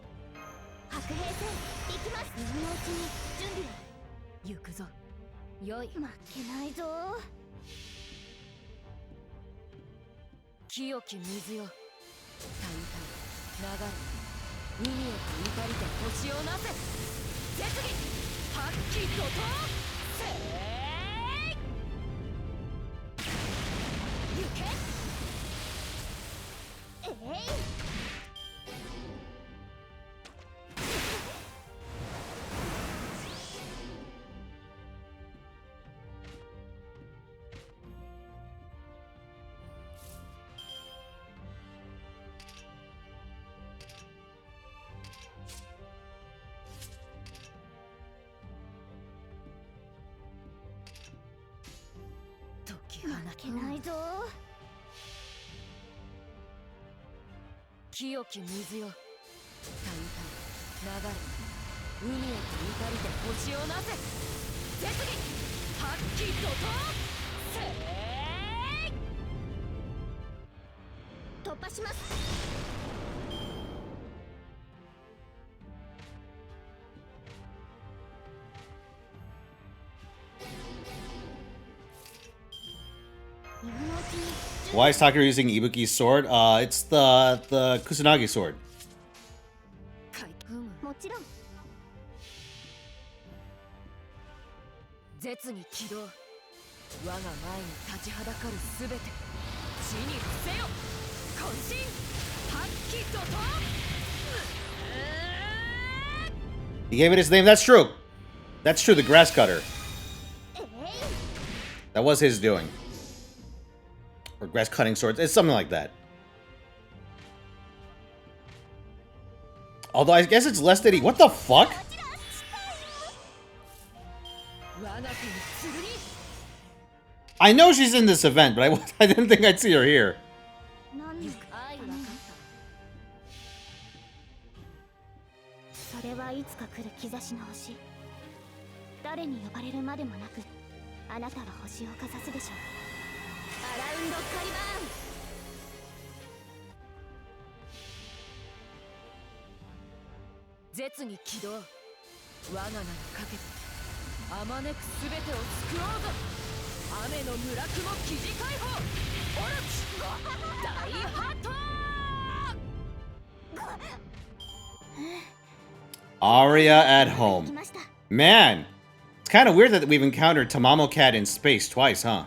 Speaker 1: Why is Takeru using Ibuki's sword? It's the Kusanagi sword. He gave it his name. That's true. That's true. The grass cutter. That was his doing. Or grass cutting swords. It's something like that. Although I guess it's less than what the fuck? I know she's in this event, but I didn't think I'd see her here.
Speaker 11: それはいつか来る兆しの星。誰に呼ばれるまでもなく、あなたは星をかざすでしょう。アラウンドカリバーン。
Speaker 10: 絶に起動。我が名にかけて、あまねくすべてを救おうぞ。雨の村雲記事解放。オルチ大ハート。
Speaker 1: Aria at home. Man, it's kind of weird that we've encountered Tamamo Cat in space twice, huh?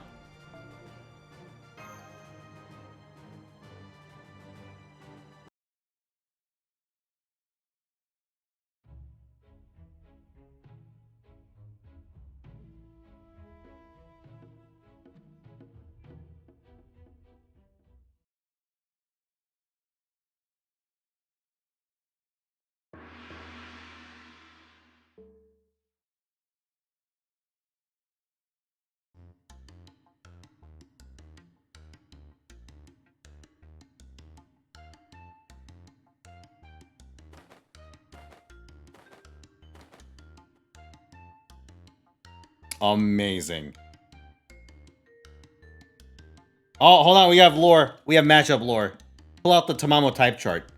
Speaker 1: Amazing. Oh, hold on. We have lore. We have matchup lore. Pull out the Tamamo type chart.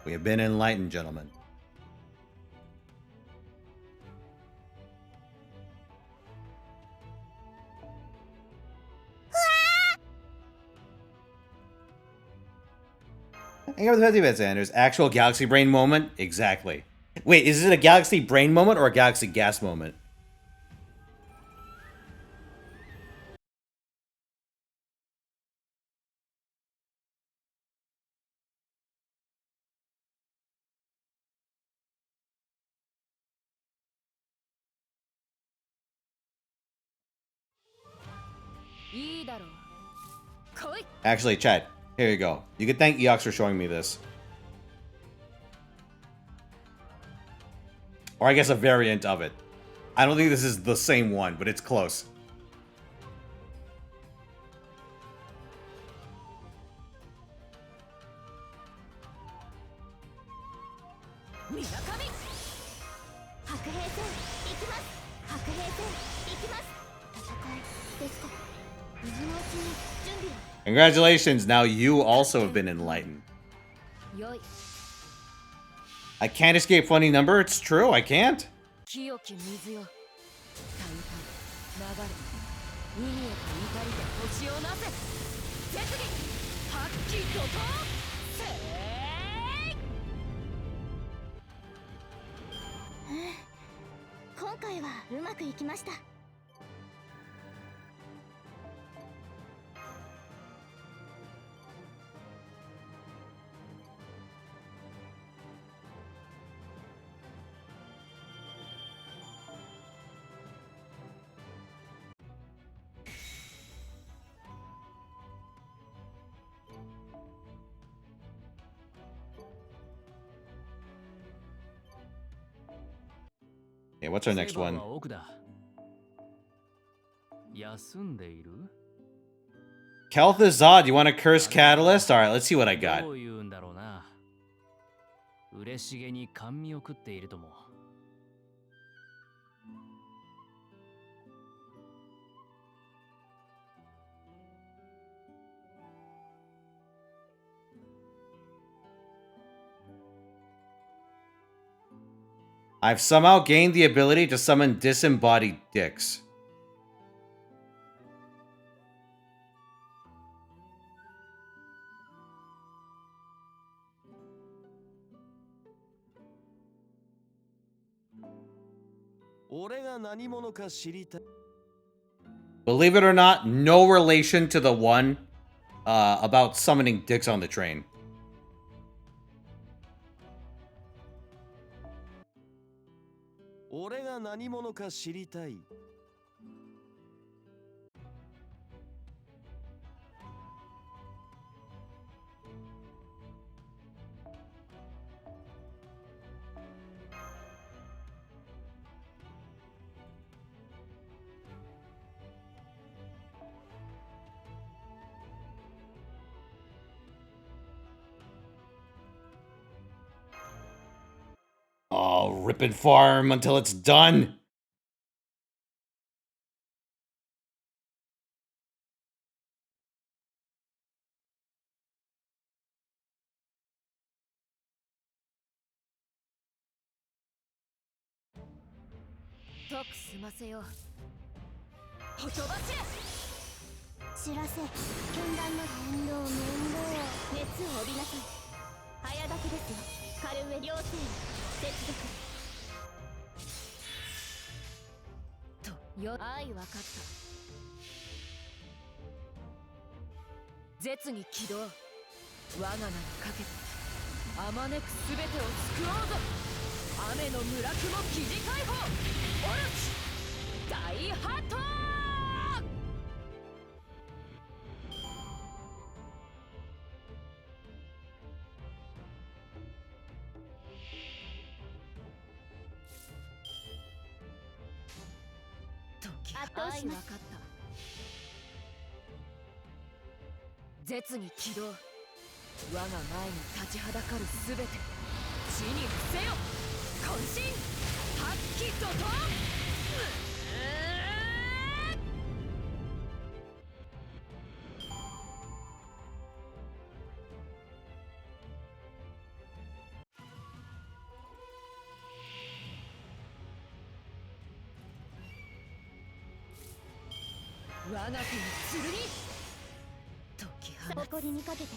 Speaker 1: We have been enlightened, gentlemen. Hang out with 50 bits, Anders. Actual galaxy brain moment? Exactly. Wait, is it a galaxy brain moment or a galaxy gas moment? Actually, Chad, here you go. You can thank Eox for showing me this. Or I guess a variant of it. I don't think this is the same one, but it's close. Congratulations, now you also have been enlightened. I can't escape funny number, it's true, I can't. Okay, what's our next one?
Speaker 6: 奥だ。休んでいる
Speaker 1: Kel'Thuzad, you want a curse catalyst? Alright, let's see what I got.
Speaker 6: どう言うんだろうな。嬉しげに甘味を食っているとも。
Speaker 1: I've somehow gained the ability to summon disembodied dicks. Believe it or not, no relation to the one about summoning dicks on the train.
Speaker 7: 俺が何者か知りたい。
Speaker 1: Oh, rip and farm until it's done.
Speaker 10: Talk 済ませよう。ほとばしれ。
Speaker 11: 知らせ、剣断の面倒熱を帯びなさい。早炊きですよ。軽上両手接続。
Speaker 10: とよ、愛わかった。絶に起動。我が名にかけてあまねくすべてを救おうぞ。雨の村雲記事解放。オルチ大ハットー。愛わかった。絶に起動。我が前に立ちはだかるすべて地に伏せよ。渾身発揮怒涛。我が手に剣解き放つ。
Speaker 11: 誇りにかけて。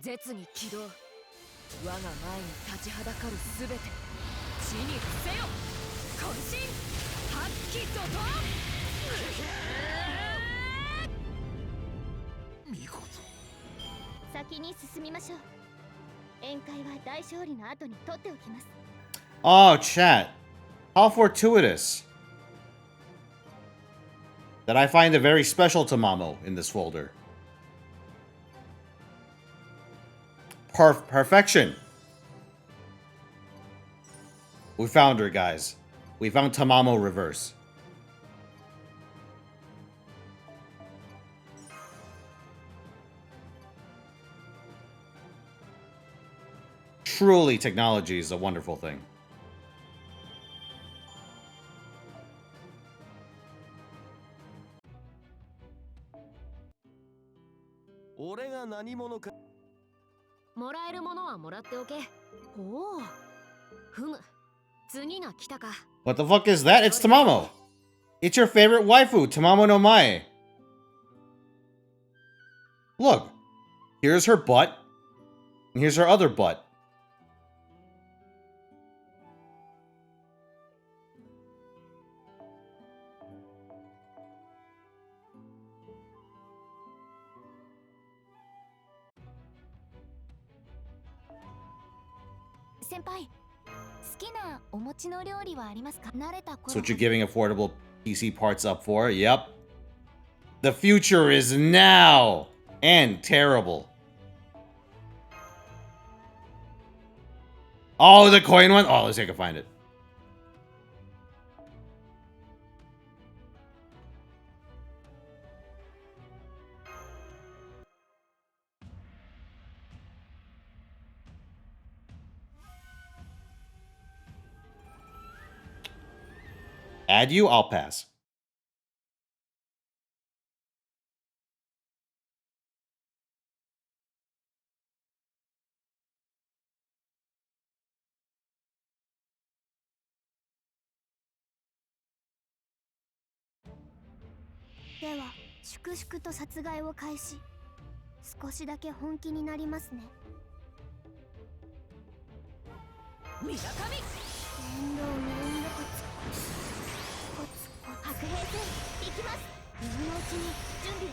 Speaker 10: 絶に起動。我が前に立ちはだかるすべて地に伏せよ。渾身発揮怒涛。
Speaker 5: 見事。
Speaker 11: 先に進みましょう。宴会は大勝利の後に取っておきます。
Speaker 1: Oh, chat. How fortuitous. That I find a very special Tamamo in this folder. Perfection. We found her, guys. We found Tamamo reverse. Truly, technology is a wonderful thing.
Speaker 10: What
Speaker 1: the fuck is that? It's Tamamo. It's your favorite waifu, Tamamo no Mae. Look. Here's her butt. And here's her other butt. That's what you're giving affordable PC parts up for. Yep. The future is now. And terrible. Oh, the coin one? Oh, let's see if I can find it. Add you? I'll pass.
Speaker 11: では粛々と殺害を開始。少しだけ本気になりますね。
Speaker 10: 水上
Speaker 11: 面倒面倒コツコツ白兵戦行きます。今のうちに準備を。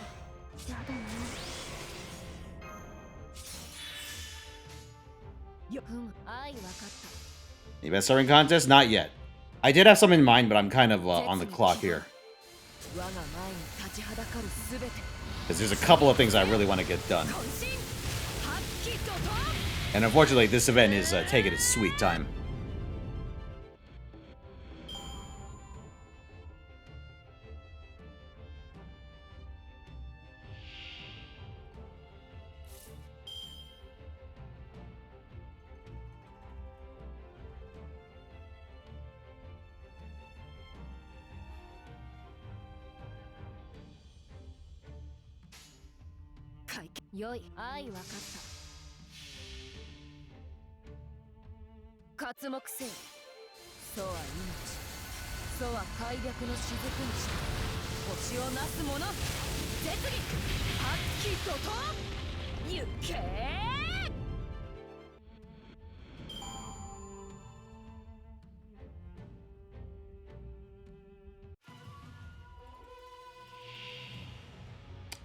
Speaker 11: やだな。
Speaker 10: 愛わかった。
Speaker 1: Any best serving contest? Not yet. I did have some in mind, but I'm kind of on the clock here. Because there's a couple of things I really want to get done. And unfortunately, this event is taking its sweet time.
Speaker 10: Yoi, よい、愛わかった。刮目せよ。楚は命。楚は開闢の雫にして星をなす者。絶技発揮怒涛。行けー。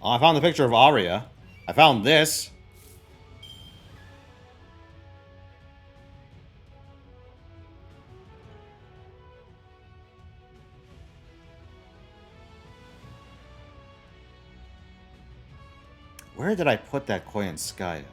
Speaker 1: Oh, I found the picture of Aria. I found this. Where did I put that Koyan Skya?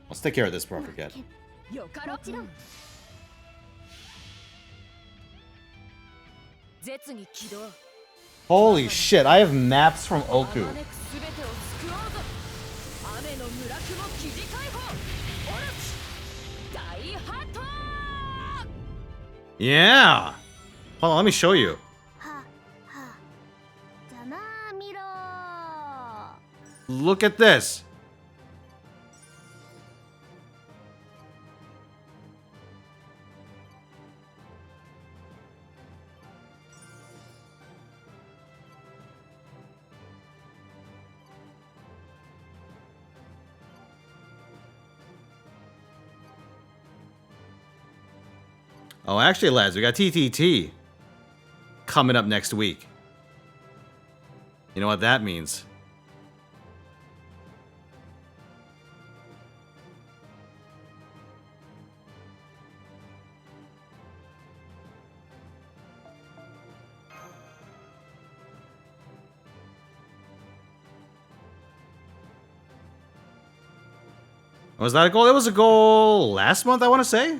Speaker 1: Let's take care of this before I forget. Holy shit, I have maps from Oku. Yeah! Hold on, let me show you. Look at this. Oh, actually, lads, we got TTT coming up next week. You know what that means? Was that a goal? It was a goal last month, I want to say.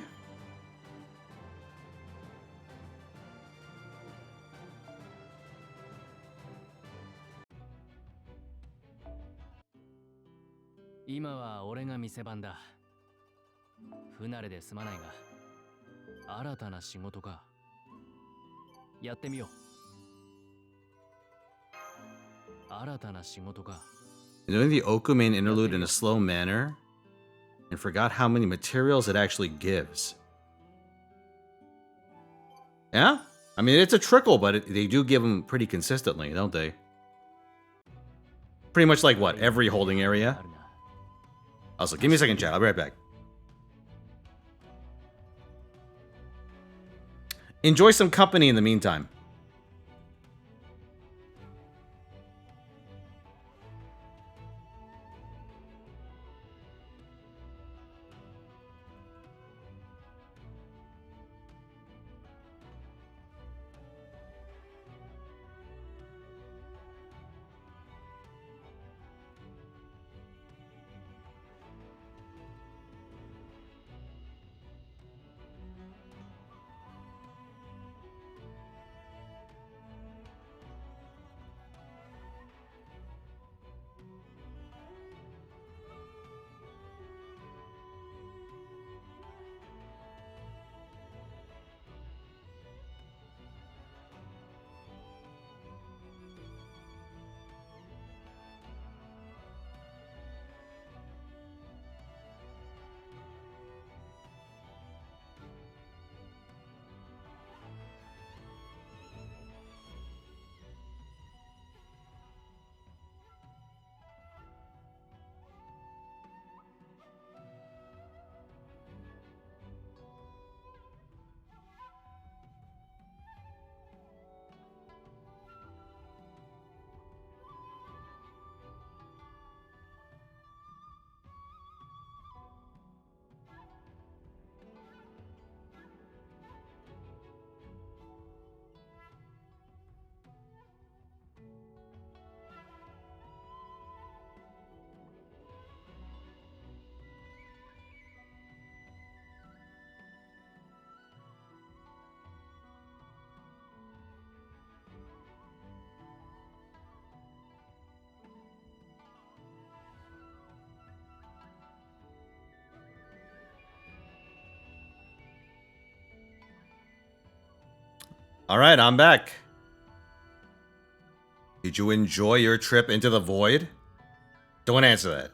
Speaker 1: Doing the Oku main interlude in a slow manner and forgot how many materials it actually gives. Yeah? I mean, it's a trickle, but they do give them pretty consistently, don't they? pretty much like what? Every holding area? Also, give me a second, chat. I'll be right back. Enjoy some company in the meantime. All right, I'm back. Did you enjoy your trip into the void? Don't answer that.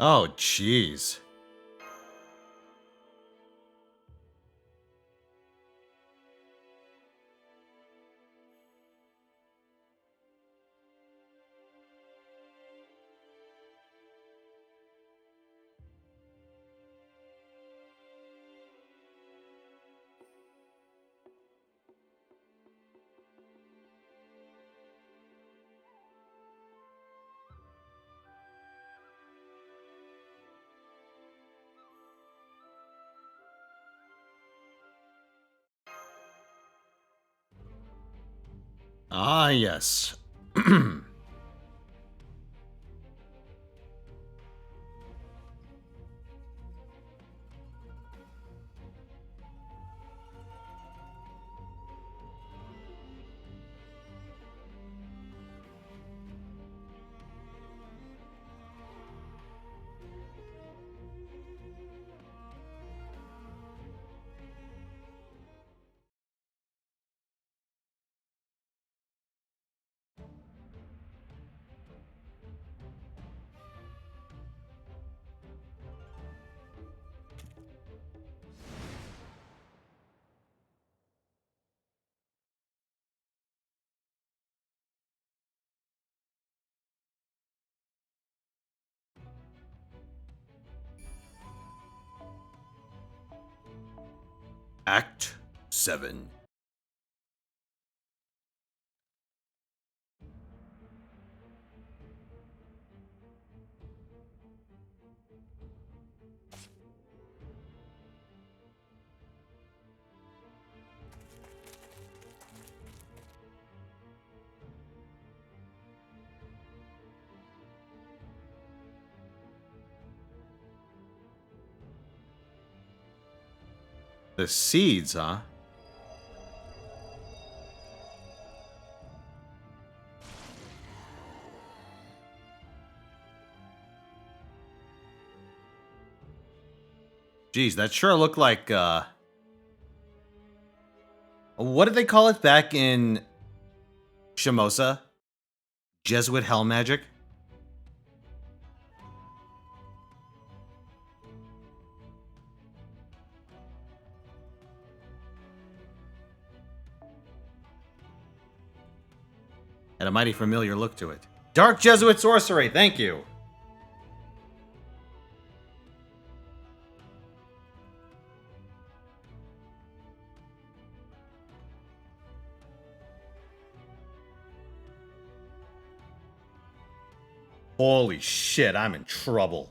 Speaker 1: Oh, jeez. Ah, yes. Act 7. The seeds, huh? Geez, that sure looked like, what did they call it back in Shimosa? Jesuit hell magic? Had a mighty familiar look to it. Dark Jesuit sorcery, thank you! Holy shit, I'm in trouble.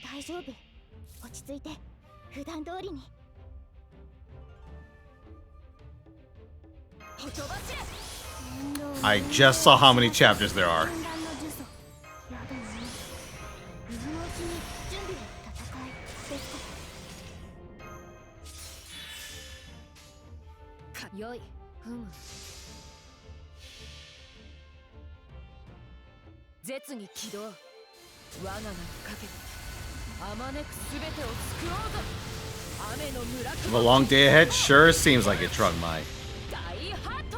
Speaker 11: 大丈夫。落ち着いて。普段通りに。
Speaker 1: I just saw how many chapters there are.
Speaker 10: よい、ふむ。絶に起動。我が名にかけて、あまねくすべてを救おうぞ。雨の村
Speaker 1: The long day ahead sure seems like it struck my.
Speaker 10: 大ハット。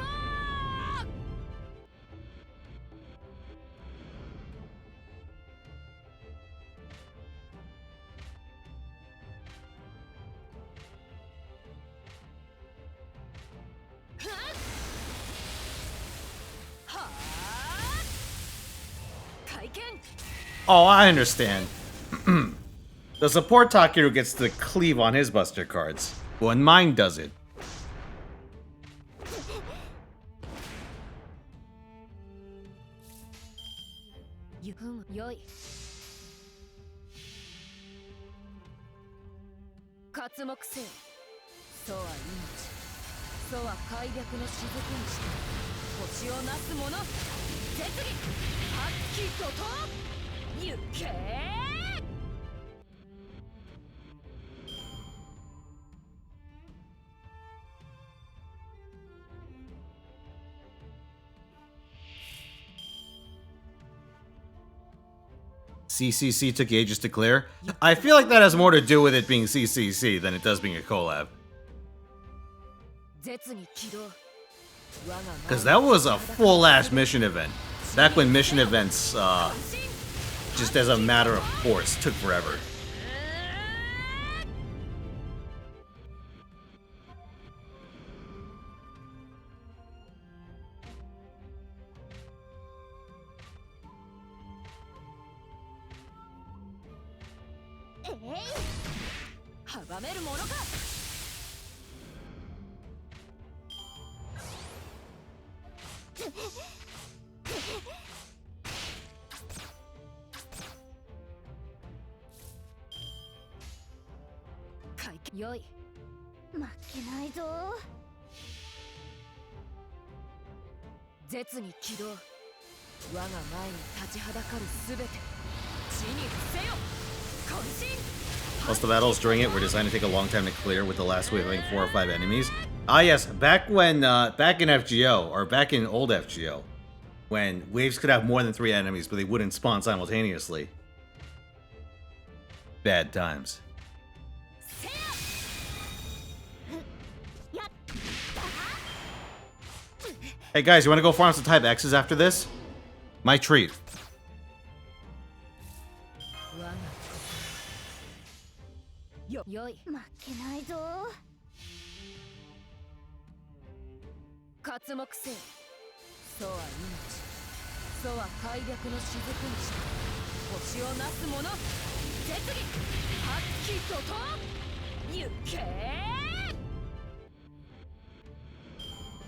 Speaker 1: Oh, I understand. The support Takeru gets to cleave on his buster cards, when mine does it. CCC took ages to clear. I feel like that has more to do with it being CCC than it does being a collab. Because that was a full-ass mission event. Back when mission events, just as a matter of course, took forever. Most of the battles during it were designed to take a long time to clear, with the last wave having 4 or 5 enemies. Ah yes, back when, back in FGO, or back in old FGO, when waves could have more than 3 enemies, but they wouldn't spawn simultaneously. Bad times. Hey guys, you wanna go farm some type X's after this? My treat.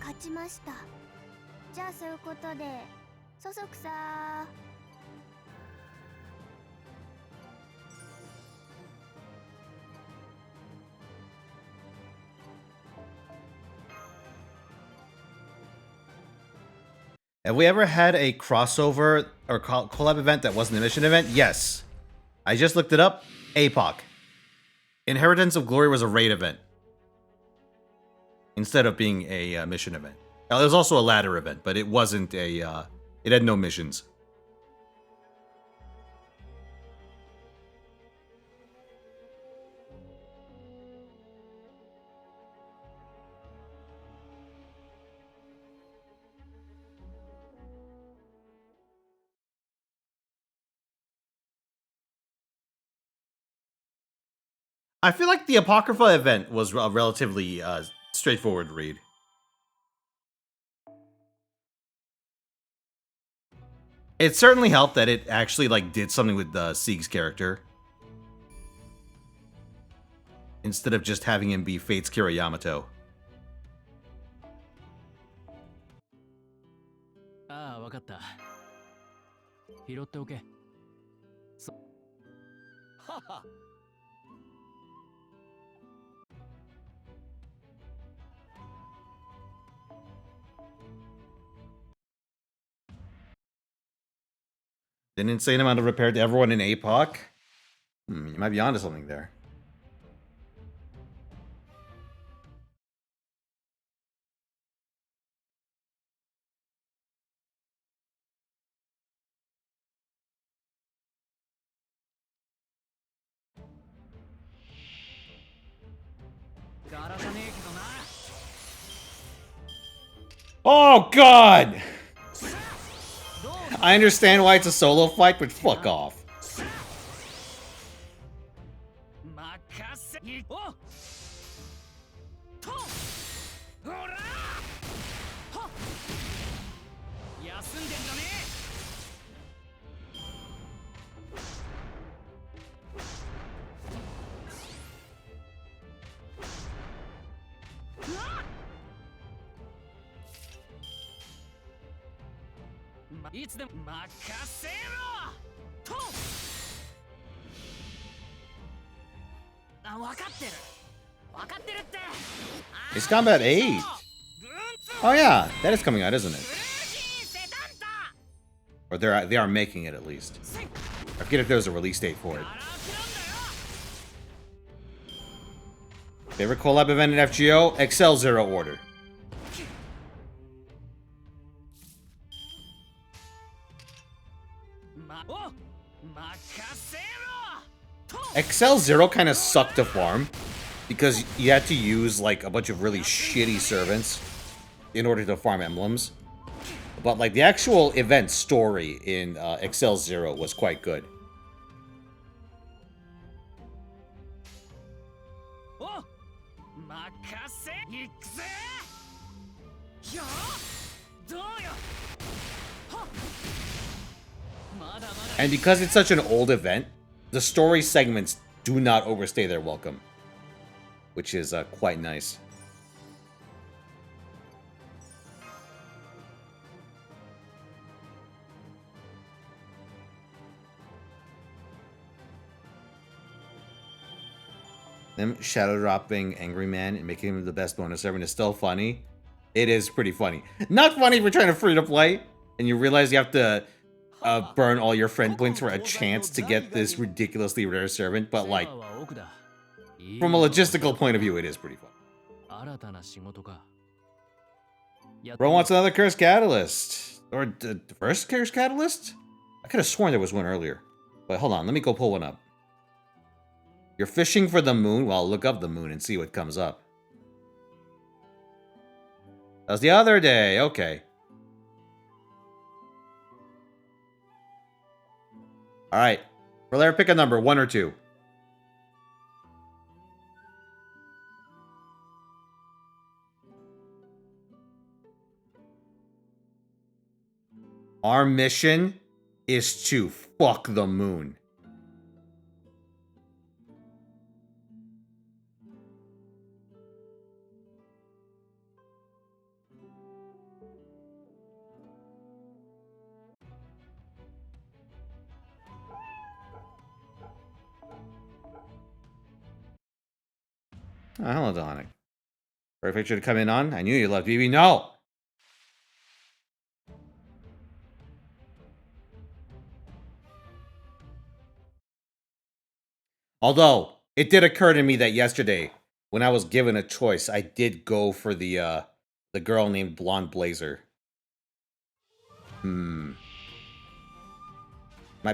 Speaker 11: 勝ちました。じゃあそういうことで、そそくさー。
Speaker 1: Have we ever had a crossover or collab event that wasn't a mission event? Yes. I just looked it up. APOC. Inheritance of Glory was a raid event instead of being a mission event. Now, it was also a ladder event, but it wasn't a... it had no missions. I feel like the Apocrypha event was a relatively straightforward read. It certainly helped that it actually like did something with Sieg's character. Instead of just having him be Fate's Kira Yamato.
Speaker 6: Ah, わかった。拾っておけ。
Speaker 7: はは。
Speaker 1: An insane amount of repair to everyone in APOC? You might be onto something there. Oh, God! I understand why it's a solo fight, but fuck off. It's Combat 8. Oh yeah, that is coming out, isn't it? Or they are making it at least. I forget if there's a release date for it. Favorite collab event in FGO? Excel Zero Order. Excel Zero kind of sucked to farm because you had to use like a bunch of really shitty servants in order to farm emblems. But like the actual event story in Excel Zero was quite good. And because it's such an old event, the story segments do not overstay their welcome, which is quite nice. Them shadow dropping Angry Man and making him the best bonus servant is still funny. It is pretty funny. Not funny if you're trying to free to play and you realize you have to burn all your friend points for a chance to get this ridiculously rare servant, but like, from a logistical point of view, it is pretty fun. Bro wants another Cursed Catalyst. Or the first Cursed Catalyst? I could have sworn there was one earlier. But hold on, let me go pull one up. You're fishing for the moon? Well, I'll look up the moon and see what comes up. That was the other day, okay. Alright. Relayer, pick a number, 1 or 2. Our mission is to fuck the moon. Oh, hello, Donic. Perfect should come in on. I knew you loved BB. No! Although, it did occur to me that yesterday, when I was given a choice, I did go for the girl named Blonde Blazer. Might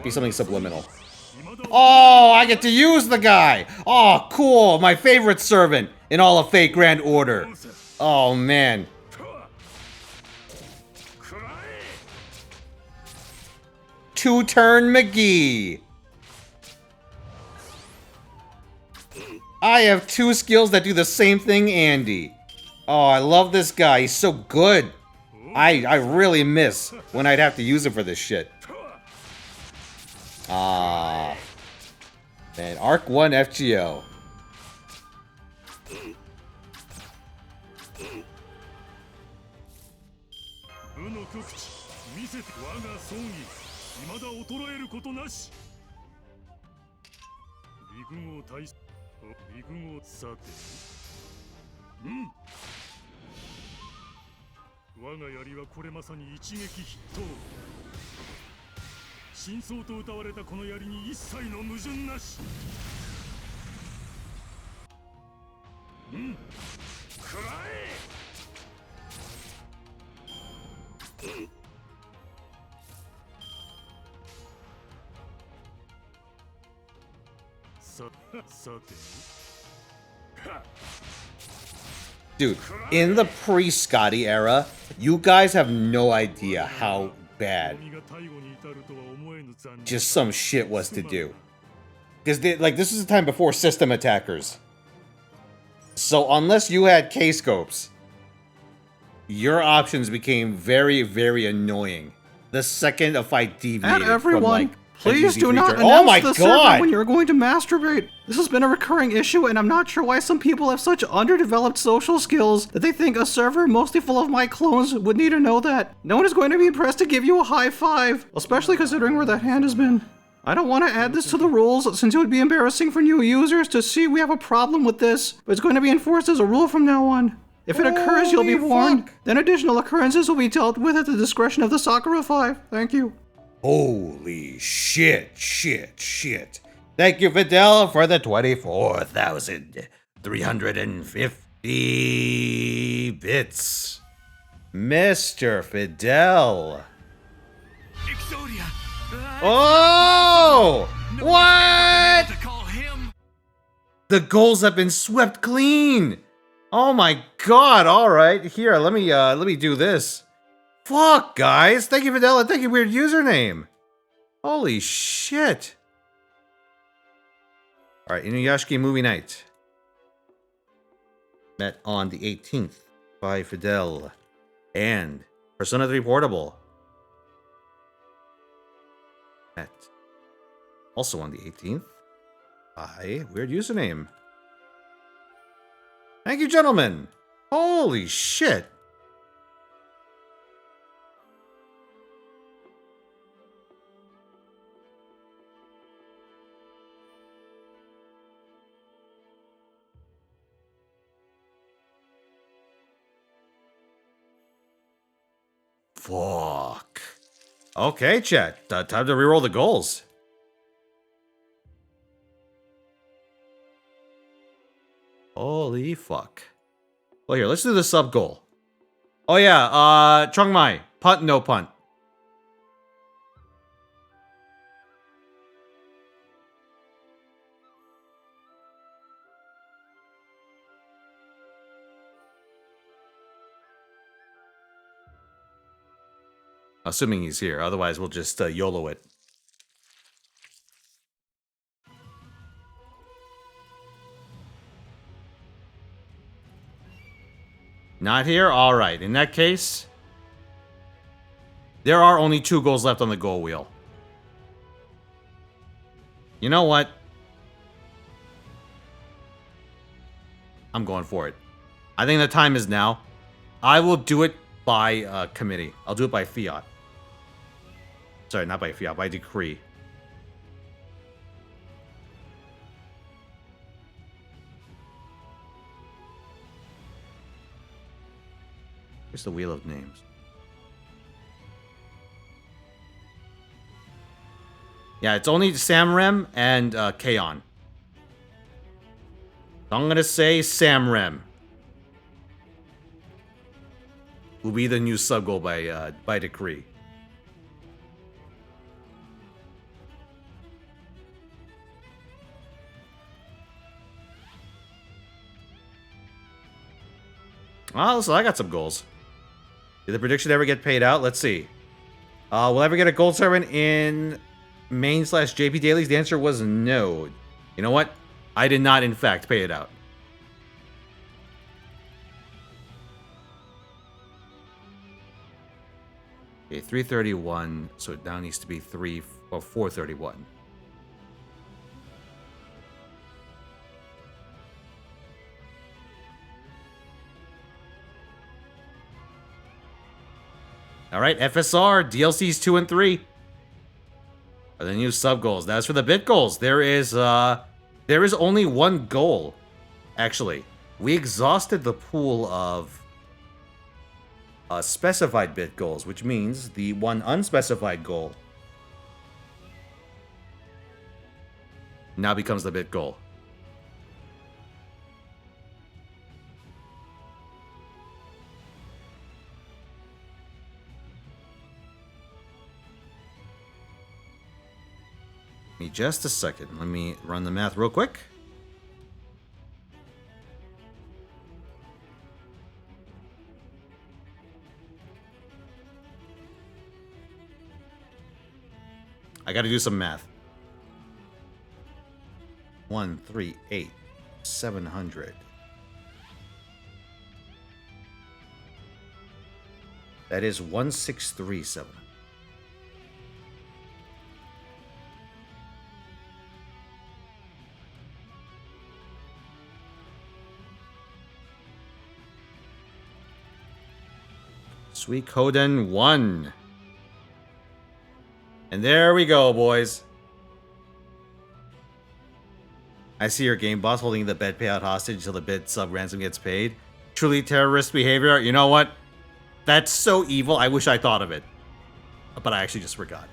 Speaker 1: be something subliminal. Oh, I get to use the guy! Oh, cool! My favorite servant in all of Fate Grand Order. Oh, man. Two-turn McGee. I have two skills that do the same thing, Andy. Oh, I love this guy. He's so good. I really miss when I'd have to use him for this shit. Ah. Man, Arc 1 FGO. Dude, in the pre-Scotty era, you guys have no idea how bad just some shit was to do. Because, this is the time before system attackers. So unless you had K-scopes, your options became very, very annoying. The second a fight deviated
Speaker 12: And everyone,
Speaker 1: from,
Speaker 12: please do not announce the server when you're going to masturbate. This has been a recurring issue, and I'm not sure why some people have such underdeveloped social skills that they think a server mostly full of my clones would need to know that. No one is going to be impressed to give you a high five, especially considering where that hand has been. I don't want to add this to the rules, since it would be embarrassing for new users to see we have a problem with this, but it's going to be enforced as a rule from now on. If it occurs, you'll be warned. Then additional occurrences will be dealt with at the discretion of the Sakura 5. Thank you.
Speaker 1: Holy shit. Thank you, Fidel, for the 24,350 bits. Mr. Fidel. Oh! What? The goals have been swept clean. Oh my god, alright. Here, let me do this. Fuck, guys. Thank you, Fidel. Thank you, weird username. Holy shit. Alright, Inuyashiki Movie Night. Met on the 18th by Fidel and Persona 3 Portable. Met also on the 18th by weird username. Thank you, gentlemen. Holy shit. Fuck. Okay, chat. Time to reroll the goals. Holy fuck. Well, here, let's do the sub goal. Oh, yeah, Chung Mai. Punt, no punt. Assuming he's here. Otherwise, we'll just YOLO it. Not here? Alright. In that case, there are only 2 goals left on the goal wheel. You know what? I'm going for it. I think the time is now. I will do it by committee. I'll do it by fiat. Sorry, not by fiat, by decree. Here's the Wheel of Names. Yeah, it's only Samrem and Kaon. I'm gonna say Samrem will be the new sub goal by decree. Well, so I got some goals. Did the prediction ever get paid out? Let's see. Will I ever get a gold servant in main/JP dailies? The answer was no. You know what? I did not, in fact, pay it out. Okay, 331. So it now needs to be 431. All right, FSR, DLCs 2 and 3 are the new sub goals. That's for the bit goals. There is only one goal, actually. We exhausted the pool of specified bit goals, which means the one unspecified goal now becomes the bit goal. Give me just a second. Let me run the math real quick. I gotta do some math. 138 700. That is 1637. Suikoden 1. And there we go, boys. I see your game boss holding the bed payout hostage until the bid sub ransom gets paid. Truly terrorist behavior. You know what? That's so evil. I wish I thought of it. But I actually just forgot.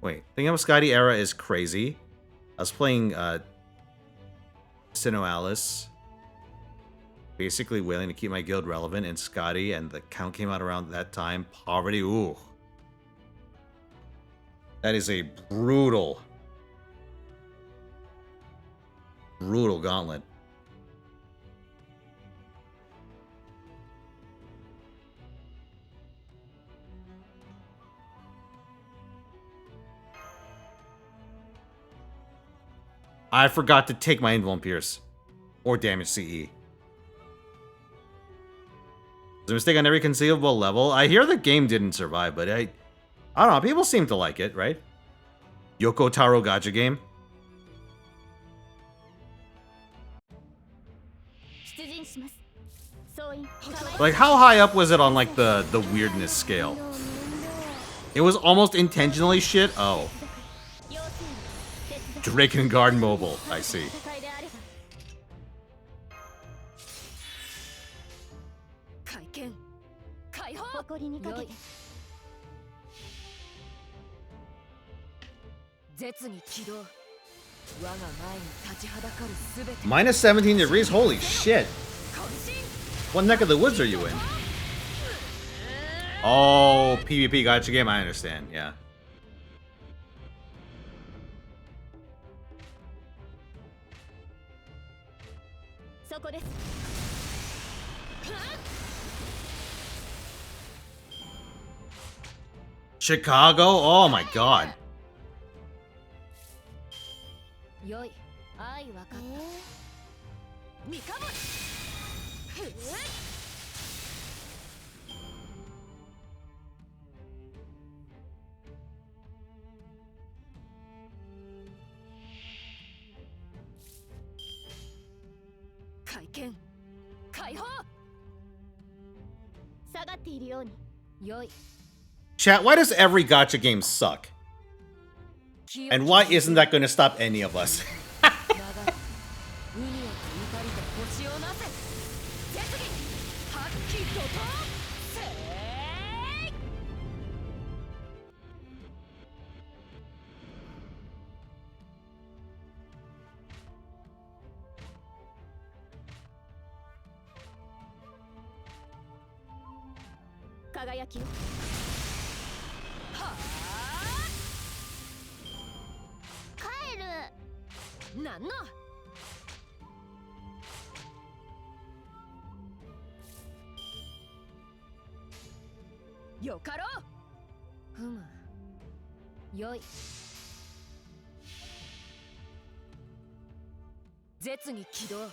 Speaker 1: Wait, Thinking of Scotty era is crazy. I was playing Sinnoh Alice, basically willing to keep my guild relevant, and Scotty, and the count came out around that time. Poverty, ooh. That is a brutal, brutal gauntlet. I forgot to take my Invuln Pierce. Or damage CE. It's a mistake on every conceivable level. I hear the game didn't survive, but I don't know. People seem to like it, right? Yoko Taro Gacha game. Like, how high up was it on, like, the weirdness scale? It was almost intentionally shit? Oh. Drakengard Mobile, I see. Minus 17 degrees? Holy shit. What neck of the woods are you in? Oh, PvP gacha game, I understand, yeah. Chicago? Oh my god.
Speaker 10: 剣解放
Speaker 11: 下がっているように。
Speaker 10: よい
Speaker 1: Chat, why does every gacha game suck? And why isn't that going to stop any of us?
Speaker 10: 海へと怒りで星をなせ絶技発揮怒涛せい
Speaker 11: 輝きを。
Speaker 10: は
Speaker 11: 帰る。
Speaker 10: あなんのよかろうふむよい絶技起動我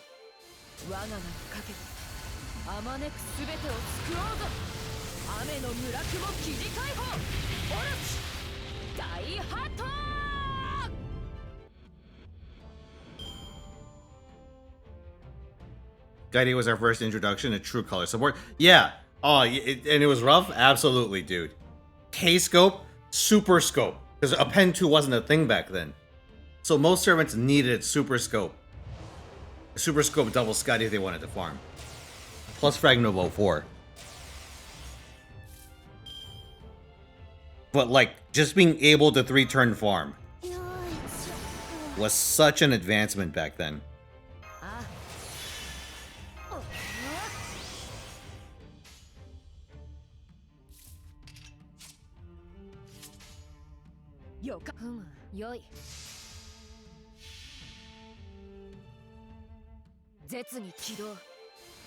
Speaker 10: が名にかけてあまねくすべてを救おうぞ雨の村雲記事解放オルチ大ハット
Speaker 1: Guiding was our first introduction to true color support. Yeah. Oh, and it was rough? Absolutely, dude. K-scope, super scope. Because a pen 2 wasn't a thing back then. So most servants needed super scope. Super scope double Scotty if they wanted to farm. Plus Fragnovo 4. But like, just being able to 3-turn farm was such an advancement back then.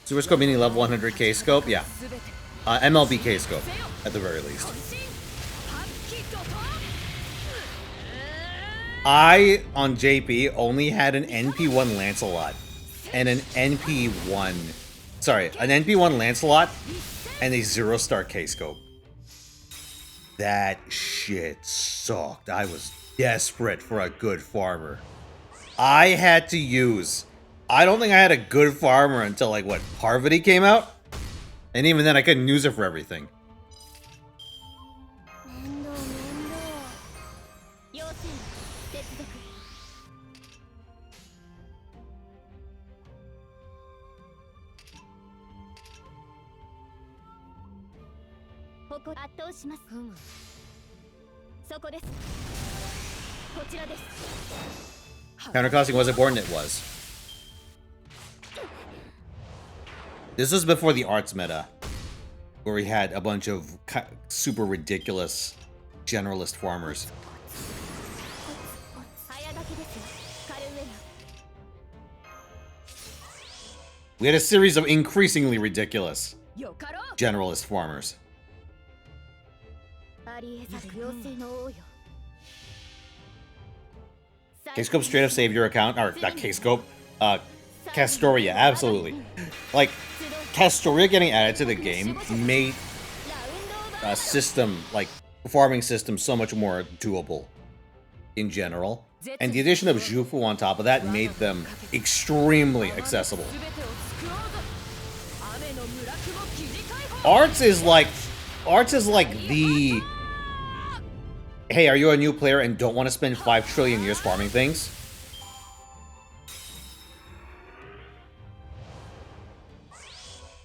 Speaker 1: Super scope meaning level 100 K scope? Yeah. MLB K scope, at the very least. I, on JP, only had an NP1 Lancelot and an NP1... Sorry, an NP1 Lancelot and a 0-star K scope. That shit sucked. I was desperate for a good farmer. I had to use... I don't think I had a good farmer until, like, what, Parvati came out? And even then, I couldn't use it for everything. Countercosting was important, it was. This was before the arts meta, where we had a bunch of super ridiculous generalist farmers. We had a series of increasingly ridiculous generalist farmers. K-Scope straight up saved your account, or not K-Scope, Castoria, absolutely. Like, Castoria getting added to the game made a system, like, farming system so much more doable in general. And the addition of Jufu on top of that made them extremely accessible. Arts is like the... Hey, are you a new player and don't want to spend 5 trillion years farming things?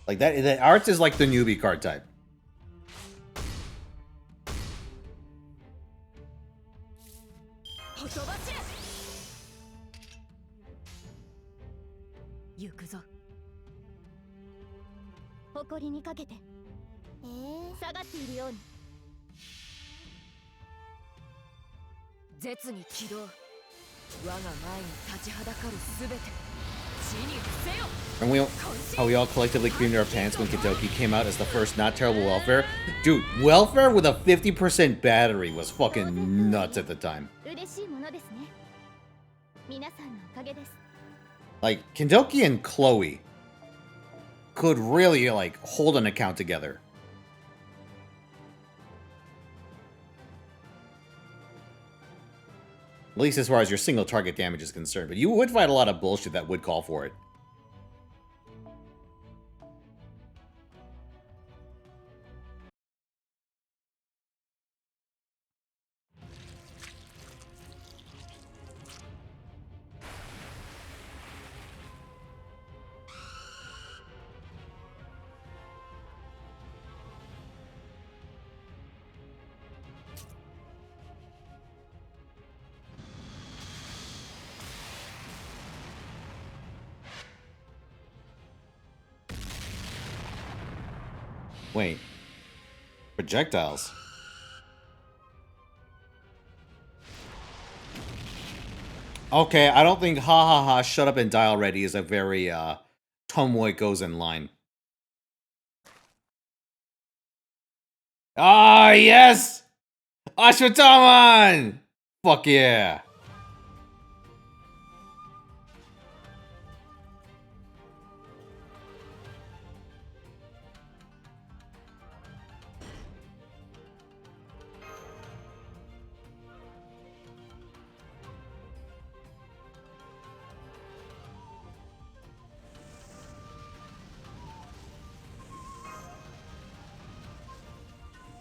Speaker 1: Like that arts is like the newbie card type. And how we all collectively creamed our pants when Kidoki came out as the first not terrible welfare. Dude, welfare with a 50% battery was fucking nuts at the time. Like, Kendoki and Chloe could really, like, hold an account together. At least as far as your single target damage is concerned. But you would fight a lot of bullshit that would call for it. Wait. Projectiles. Okay, I don't think ha ha ha shut up and die already is a very Tomoe goes in line. Ah, yes! Ashwataman! Fuck yeah.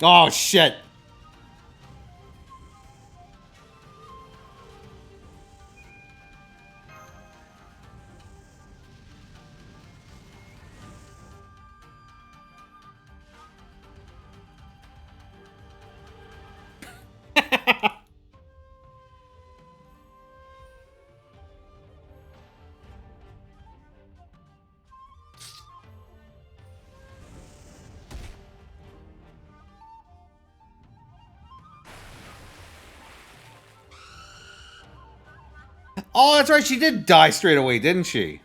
Speaker 1: Oh, shit. Oh, that's right. She did die straight away, didn't she?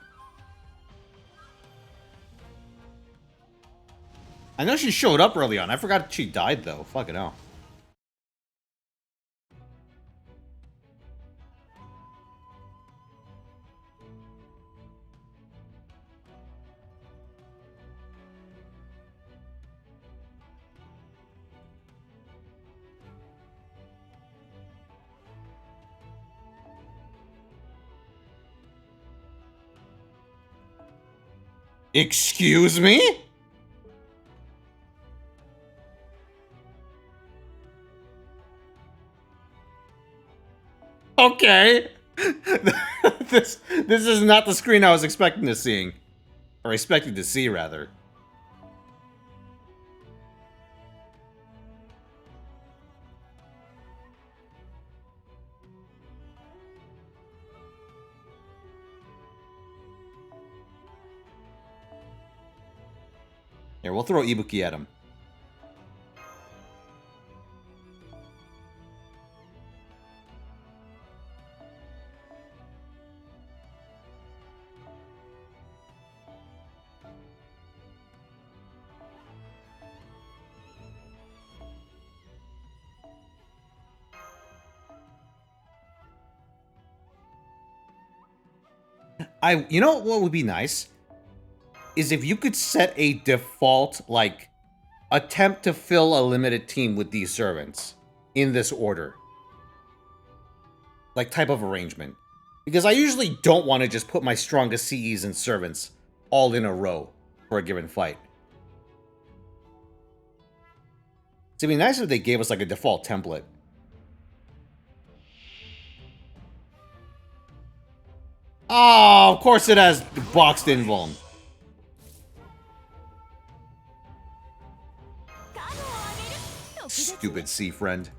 Speaker 1: I know she showed up early on. I forgot she died, though. Fucking hell. Excuse me? Okay. this is not the screen I was expecting to see. Or expecting to see, rather. Here, we'll throw Ibuki at him. You know what would be nice? Is if you could set a default, like, attempt to fill a limited team with these servants in this order. Like, type of arrangement. Because I usually don't want to just put my strongest CEs and servants all in a row for a given fight. It'd be nice if they gave us, like, a default template. Oh, of course it has boxed invuln. Stupid sea friend.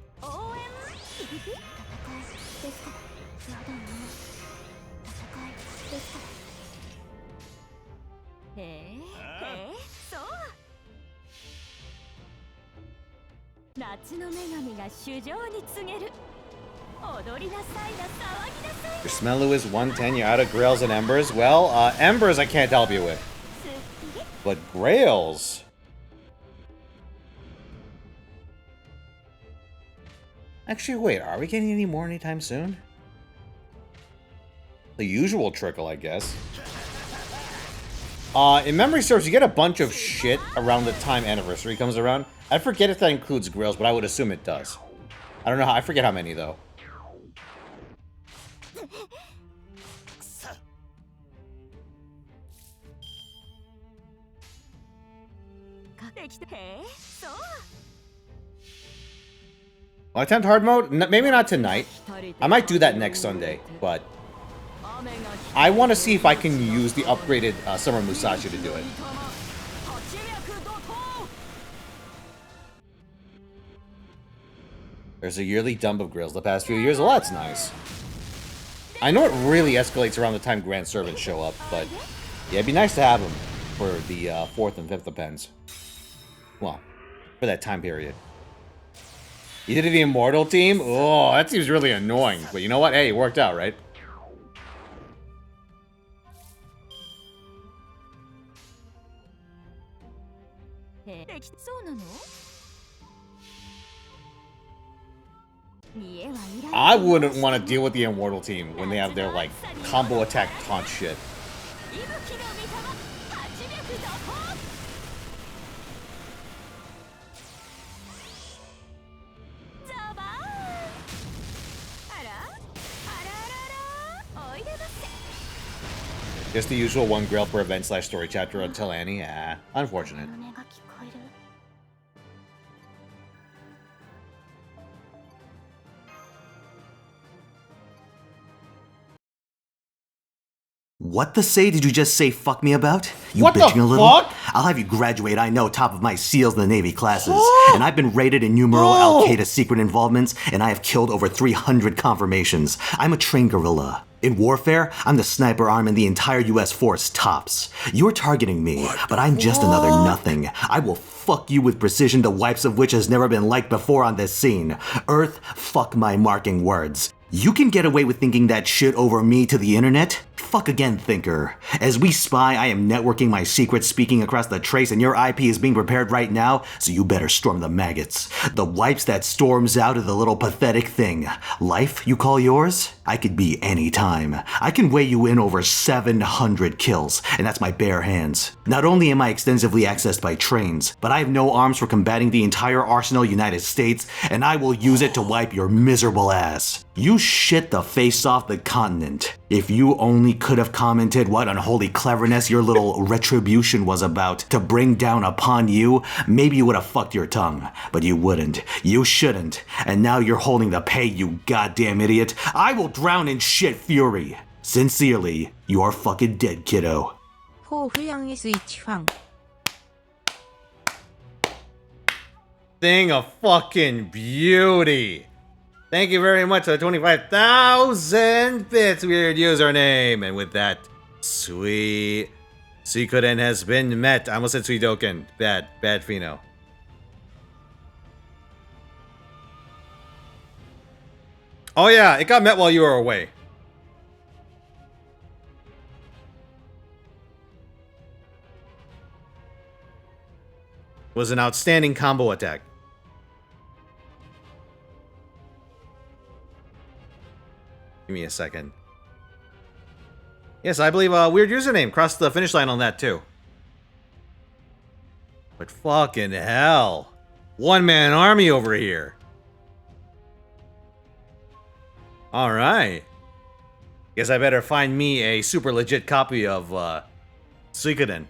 Speaker 1: Your Smelu is 110, you're out of Grails and Embers. Well, Embers I can't help you with. But Grails... Actually, wait, are we getting any more anytime soon? The usual trickle, I guess. In memory serves, you get a bunch of shit around the time anniversary comes around. I forget if that includes Grails, but I would assume it does. I don't know how, I forget how many, though. I'll attempt hard mode? Maybe not tonight. I might do that next Sunday, but... I want to see if I can use the upgraded Summer Musashi to do it. There's a yearly dump of grills the past few years. Well, that's nice. I know it really escalates around the time Grand Servants show up, but... Yeah, it'd be nice to have them for the 4th and 5th depends. Well, for that time period. You did the Immortal team? Oh, that seems really annoying. But you know what? Hey, it worked out, right? I wouldn't want to deal with the Immortal team when they have their, like, combo attack taunt shit. Just the usual one grail per event / story chapter until Annie? Yeah, unfortunate.
Speaker 13: What the say did you just say fuck me about? You
Speaker 1: what
Speaker 13: bitching
Speaker 1: the
Speaker 13: a little?
Speaker 1: Fuck?
Speaker 13: I'll have you graduate, I know, top of my SEALs in the Navy classes. And I've been rated in numerous Al-Qaeda secret involvements, and I have killed over 300 confirmations. I'm a trained guerrilla. In warfare, I'm the sniper arm in the entire US force tops. You're targeting me, but I'm just another nothing. I will fuck you with precision, the wipes of which has never been liked before on this scene. Earth, fuck my marking words. You can get away with thinking that shit over me to the internet? Fuck again, thinker. As we spy, I am networking my secrets speaking across the trace, and your IP is being prepared right now, so you better storm the maggots. The wipes that storms out of the little pathetic thing. Life, you call yours? I could be any time. I can weigh you in over 700 kills, and that's my bare hands. Not only am I extensively accessed by trains, but I have no arms for combating the entire arsenal United States, and I will use it to wipe your miserable ass. You shit the face off the continent. If you only could have commented what unholy cleverness your little retribution was about to bring down upon you, maybe you would have fucked your tongue. But you wouldn't. You shouldn't. And now you're holding the pay, you goddamn idiot. I will drown in shit fury. Sincerely, you're fucking dead, kiddo.
Speaker 1: Thing of fucking beauty. Thank you very much for the 25,000 bits weird username. And with that, sweet Suikoden has been met. I almost said Suidoken. Bad Fino. Oh yeah, it got met while you were away. It was an outstanding combo attack. Give me a second. Yes, I believe weird username crossed the finish line on that too. But fucking hell. One-man army over here. Alright. Guess I better find me a super legit copy of Suikoden.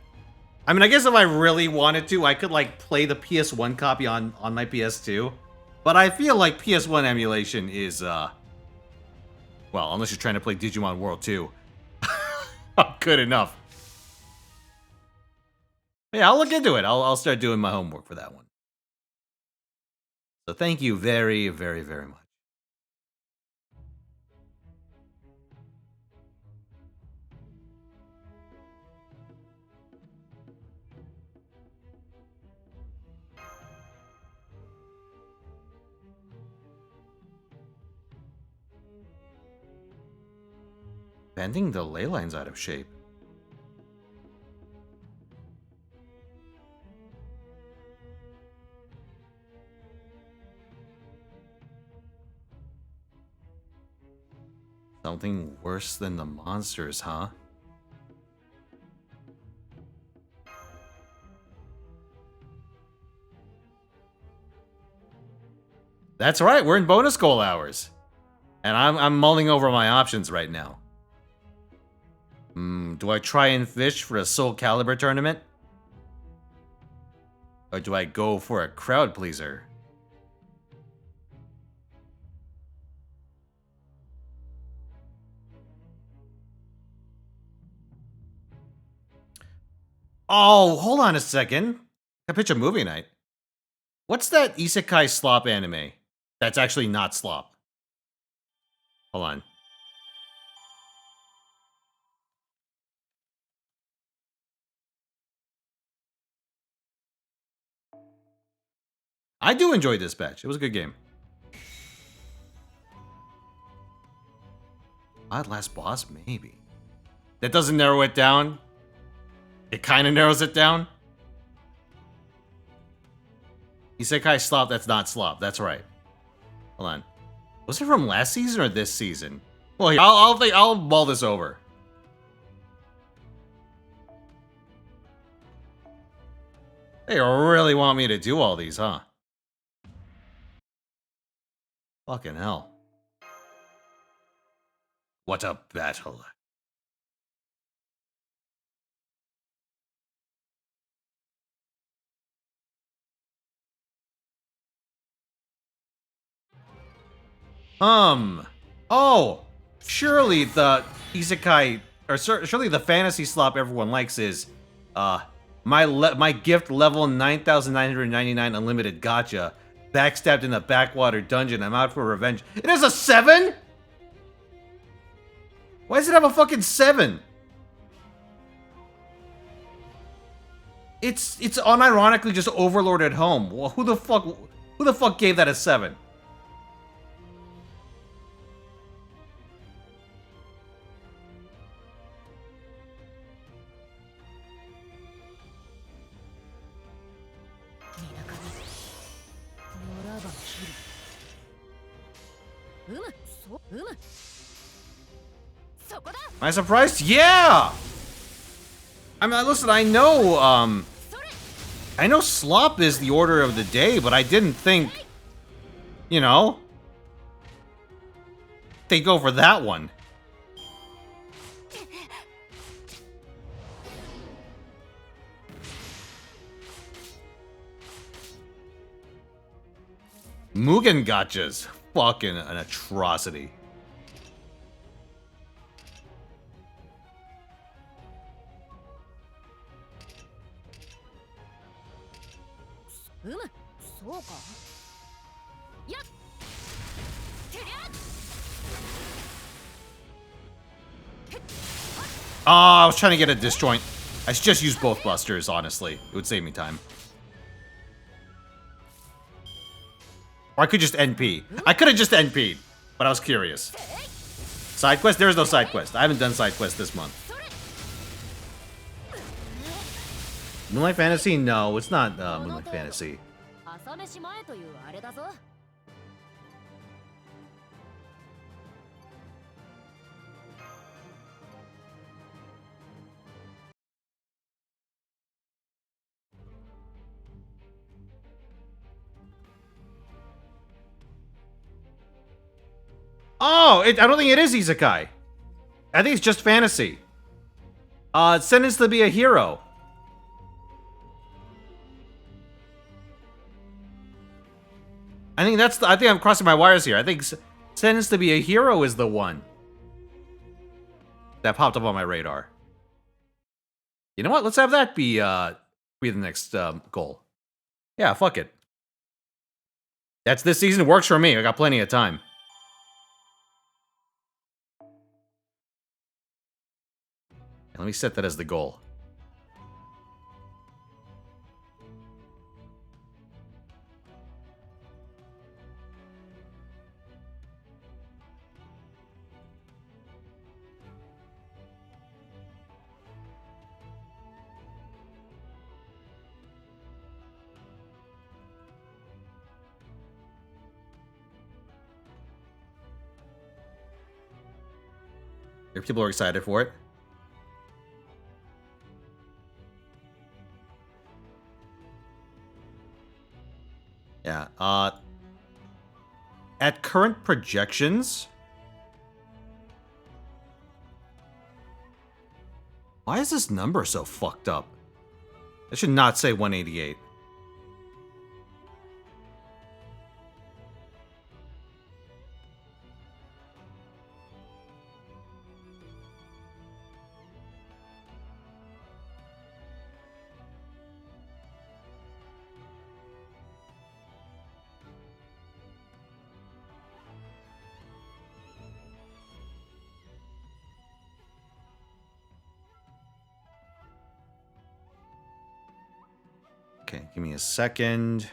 Speaker 1: I mean, I guess if I really wanted to, I could like play the PS1 copy on my PS2. But I feel like PS1 emulation is well, unless you're trying to play Digimon World 2. Good enough. Yeah, I'll look into it. I'll start doing my homework for that one. So thank you very, very, very much. Bending the ley lines out of shape. Something worse than the monsters, huh? That's right, we're in bonus goal hours. And I'm mulling over my options right now. Do I try and fish for a Soul Calibur tournament? Or do I go for a crowd pleaser? Oh, hold on a second. I pitch a movie night. What's that isekai slop anime? That's actually not slop. Hold on. I do enjoy Dispatch. It was a good game. Odd last boss, maybe. That doesn't narrow it down. It kind of narrows it down. Isekai slop, that's not slop. That's right. Hold on. Was it from last season or this season? Well, here, I'll mull this over. They really want me to do all these, huh? Fucking hell. What a battle. Oh, surely the isekai, or surely the fantasy slop everyone likes is, my gift level 9,999 unlimited gacha, backstabbed in the backwater dungeon, I'm out for revenge. It has a 7? Why does it have a fucking 7? It's unironically just Overlord at home. Well, who the fuck gave that a 7? Am I surprised? Yeah! I mean, listen, I know slop is the order of the day, but I didn't think, you know, they go for that one. Mugen gotchas. Fucking an atrocity. Oh, I was trying to get a disjoint. I should just use both busters, honestly. It would save me time. Or I could just NP. I could have just NP'd, but I was curious. Side quest? There's no side quest. I haven't done side quest this month. Moonlight Fantasy? No, it's not Moonlight Fantasy. Oh, I don't think it is Isekai. I think it's just fantasy. Sentenced to be a hero. I think I think I'm crossing my wires here. I think Sentenced to be a hero is the one that popped up on my radar. You know what? Let's have that be the next goal. Yeah, fuck it. That's this season. It works for me. I got plenty of time. Let me set that as the goal. People are excited for it. Yeah, at current projections... Why is this number so fucked up? I should not say 188. Okay, give me a second.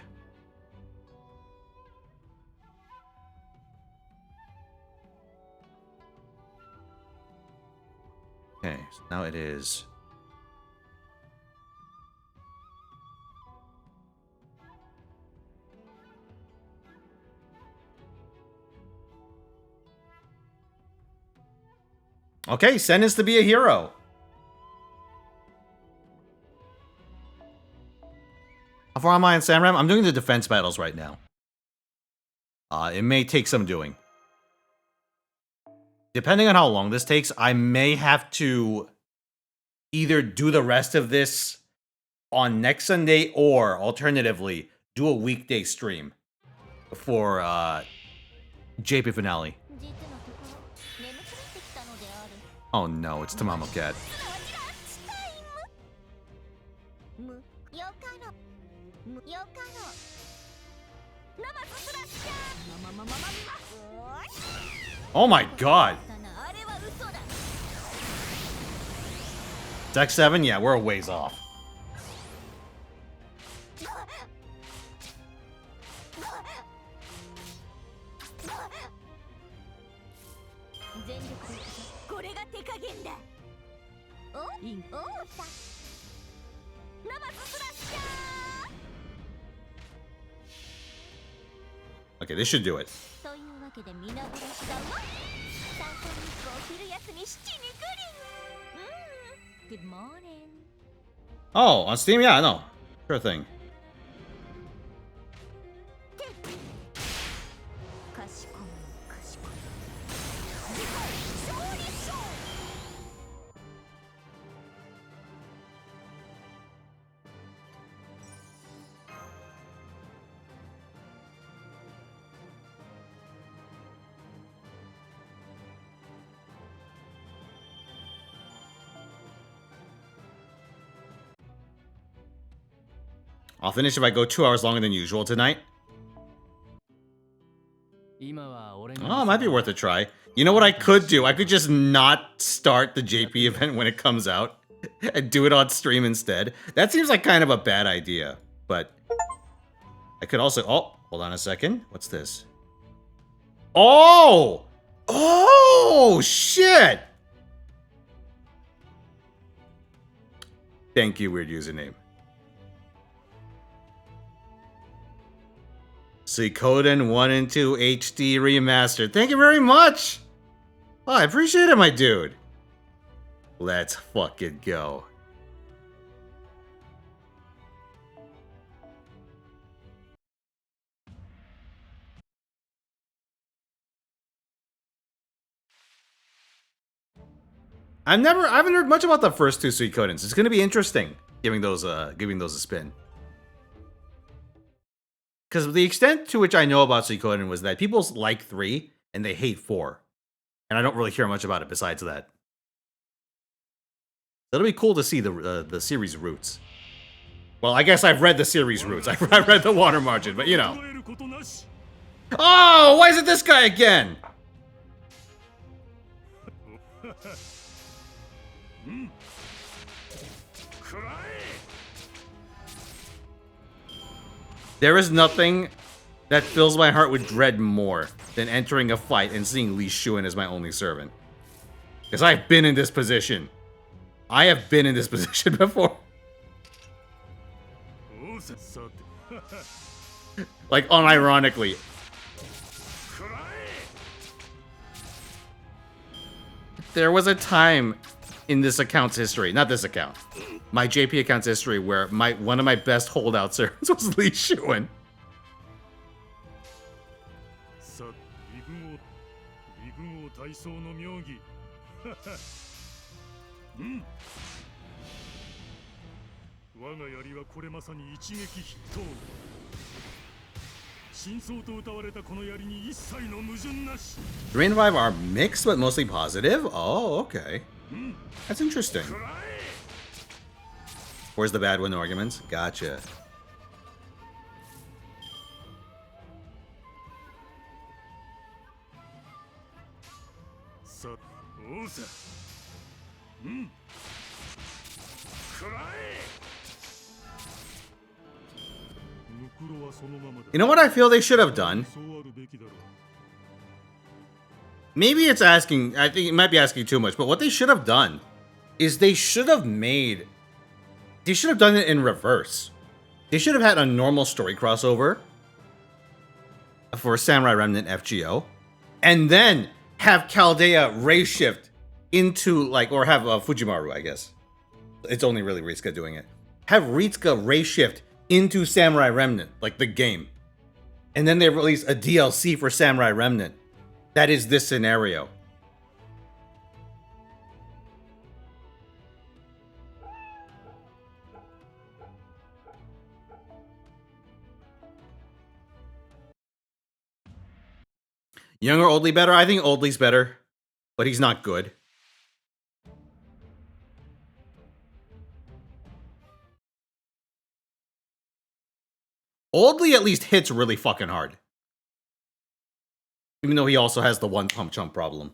Speaker 1: Okay, so now it is. Okay, sentence to be a hero. How far am I in Samram? I'm doing the defense battles right now. It may take some doing. Depending on how long this takes, I may have to either do the rest of this on next Sunday or, alternatively, do a weekday stream for JP finale. Oh no, it's Tamamo Cat. Oh my god! Deck 7? Yeah, we're a ways off. Okay, this should do it.
Speaker 11: Good morning.
Speaker 1: Oh, on Steam? Yeah, I know. Sure thing. I'll finish if I go 2 hours longer than usual tonight. Oh, it might be worth a try. You know what I could do? I could just not start the JP event when it comes out and do it on stream instead. That seems like kind of a bad idea, but I could also... Oh, hold on a second. What's this? Oh! Oh, shit! Thank you, weird username. Suikoden 1 and 2 HD Remastered. Thank you very much! Oh, I appreciate it, my dude. Let's fucking go. I haven't heard much about the first 2 Suikodens. It's gonna be interesting giving those a spin. Because the extent to which I know about Suikoden was that people like 3 and they hate 4. And I don't really hear much about it besides that. It'll be cool to see the series roots. Well, I guess I've read the series roots. I've read the water margin, but you know. Oh, why is it this guy again? There is nothing that fills my heart with dread more than entering a fight and seeing Li Shuan as my only servant. Because I've been in this position. I have been in this position before. Like, unironically. There was a time in this account's history, not this account, my JP account's history, where one of my best holdout servants was Li Shuan. Three and 5 are mixed, but mostly positive? Oh, okay. That's interesting. Where's the bad one arguments? Gotcha. You know what I feel they should have done? Maybe it's asking, I think it might be asking too much, but what they should have done is they should have done it in reverse. They should have had a normal story crossover for Samurai Remnant FGO, and then have Chaldea race shift into, like, or have Fujimaru, I guess. It's only really Ritsuka doing it. Have Ritsuka race shift into Samurai Remnant, like the game. And then they release a DLC for Samurai Remnant. That is this scenario. Young or Oldly better? I think Oldly's better, but he's not good. Oldly at least hits really fucking hard. Even though he also has the one pump chump problem.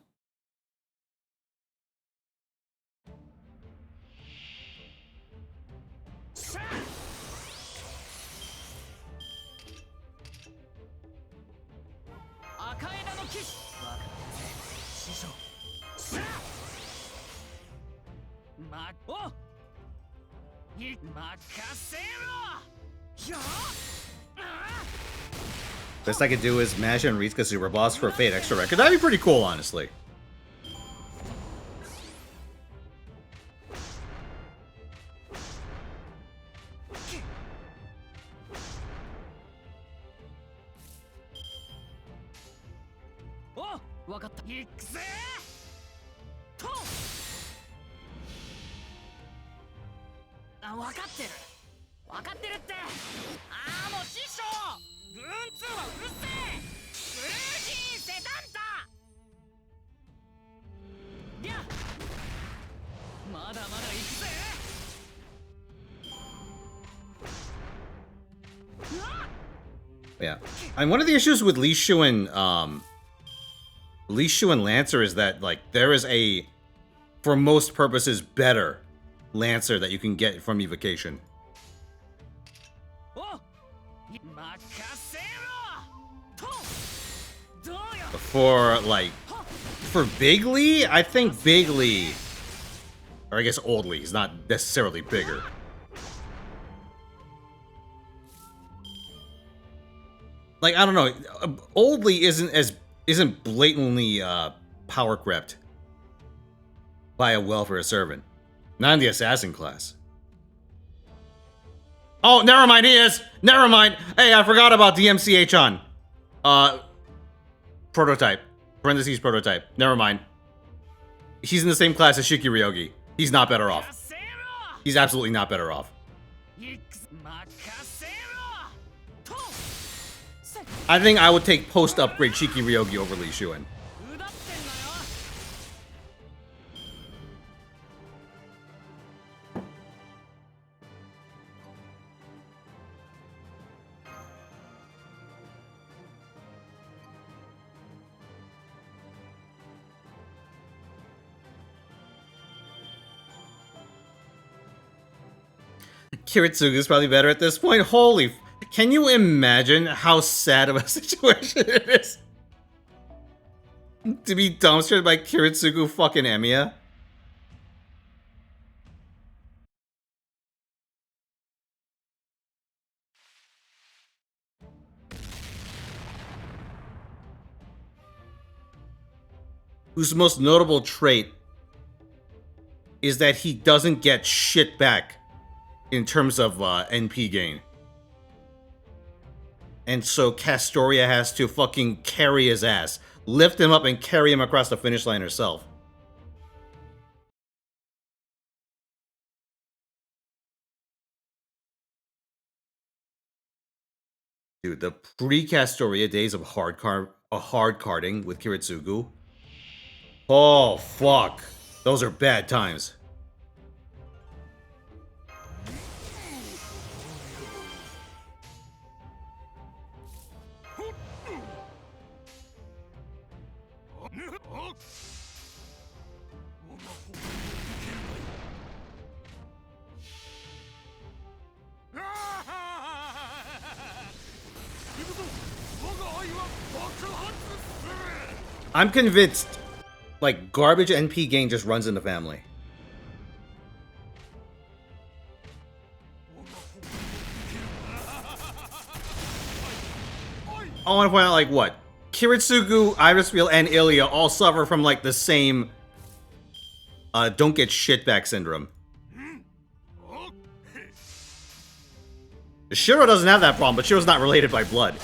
Speaker 1: Best I could do is Mash and Ritsuka Super Boss for a Fate extra record. That'd be pretty cool, honestly. Yeah. And one of the issues with Lishu and Lancer is that, like, there is a, for most purposes, better Lancer that you can get from Evocation. For, like, for Bigly, I think Bigly, or I guess Oldly, he's not necessarily bigger. Like, I don't know, Oldly isn't blatantly power crept by a welfare servant. Not in the assassin class. Oh, never mind, he is! Never mind! Hey, I forgot about DMCH on. Prototype. Parentheses prototype. Never mind. He's in the same class as Shiki Ryogi. He's not better off. He's absolutely not better off. I think I would take post-upgrade Shiki Ryogi over Li Shuen. Kiritsugu is probably better at this point. Holy... Can you imagine how sad of a situation it is to be dumpstered by Kiritsugu fucking Emiya? Whose most notable trait is that he doesn't get shit back in terms of NP gain. And so Castoria has to fucking carry his ass. Lift him up and carry him across the finish line herself. Dude, the pre-Castoria days of hard carding with Kiritsugu. Oh, fuck. Those are bad times. I'm convinced, like, garbage NP gain just runs in the family. I want to point out, like, what? Kiritsugu, Irisfield, and Ilya all suffer from, like, the same, don't get shit back syndrome. Shiro doesn't have that problem, but Shiro's not related by blood.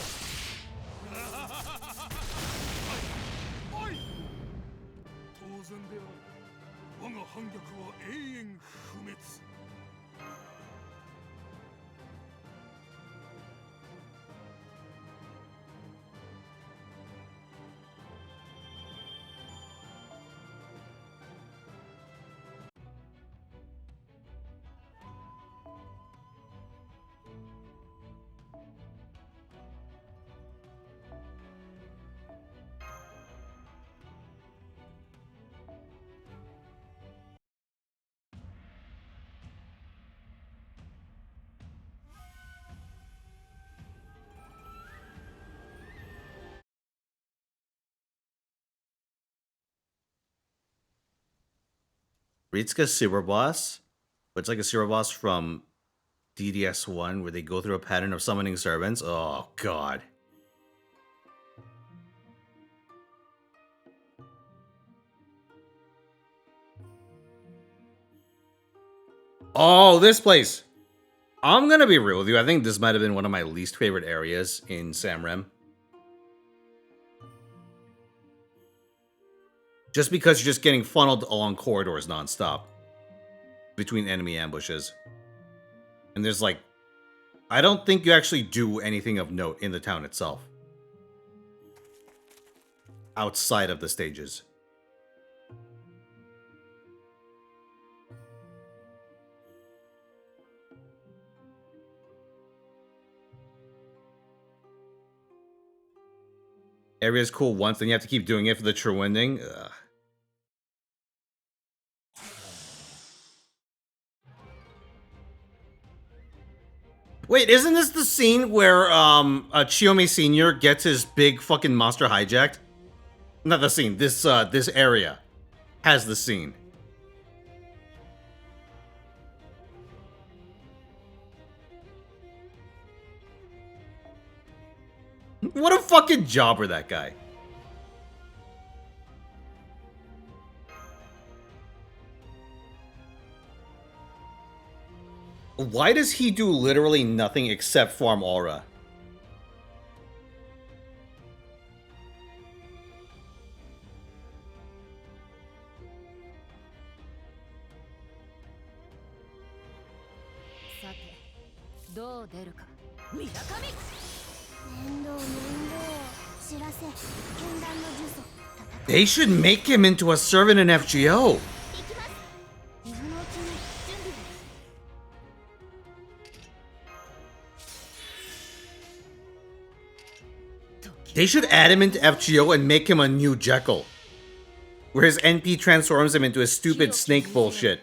Speaker 1: Ritsuka's Super Boss, but it's like a Super Boss from DDS1 where they go through a pattern of summoning servants. Oh, God. Oh, this place. I'm gonna be real with you. I think this might have been one of my least favorite areas in Samrem. Just because you're just getting funneled along corridors nonstop between enemy ambushes. And there's like, I don't think you actually do anything of note in the town itself. Outside of the stages. Area's cool once, then you have to keep doing it for the true ending. Ugh. Wait, isn't this the scene where Chiyomi Senior gets his big fucking monster hijacked? Not the scene. This area has the scene. What a fucking jobber, that guy. Why does he do literally nothing except farm aura? They should make him into a servant in FGO. They should add him into FGO and make him a new Jekyll. Where his NP transforms him into a stupid snake bullshit.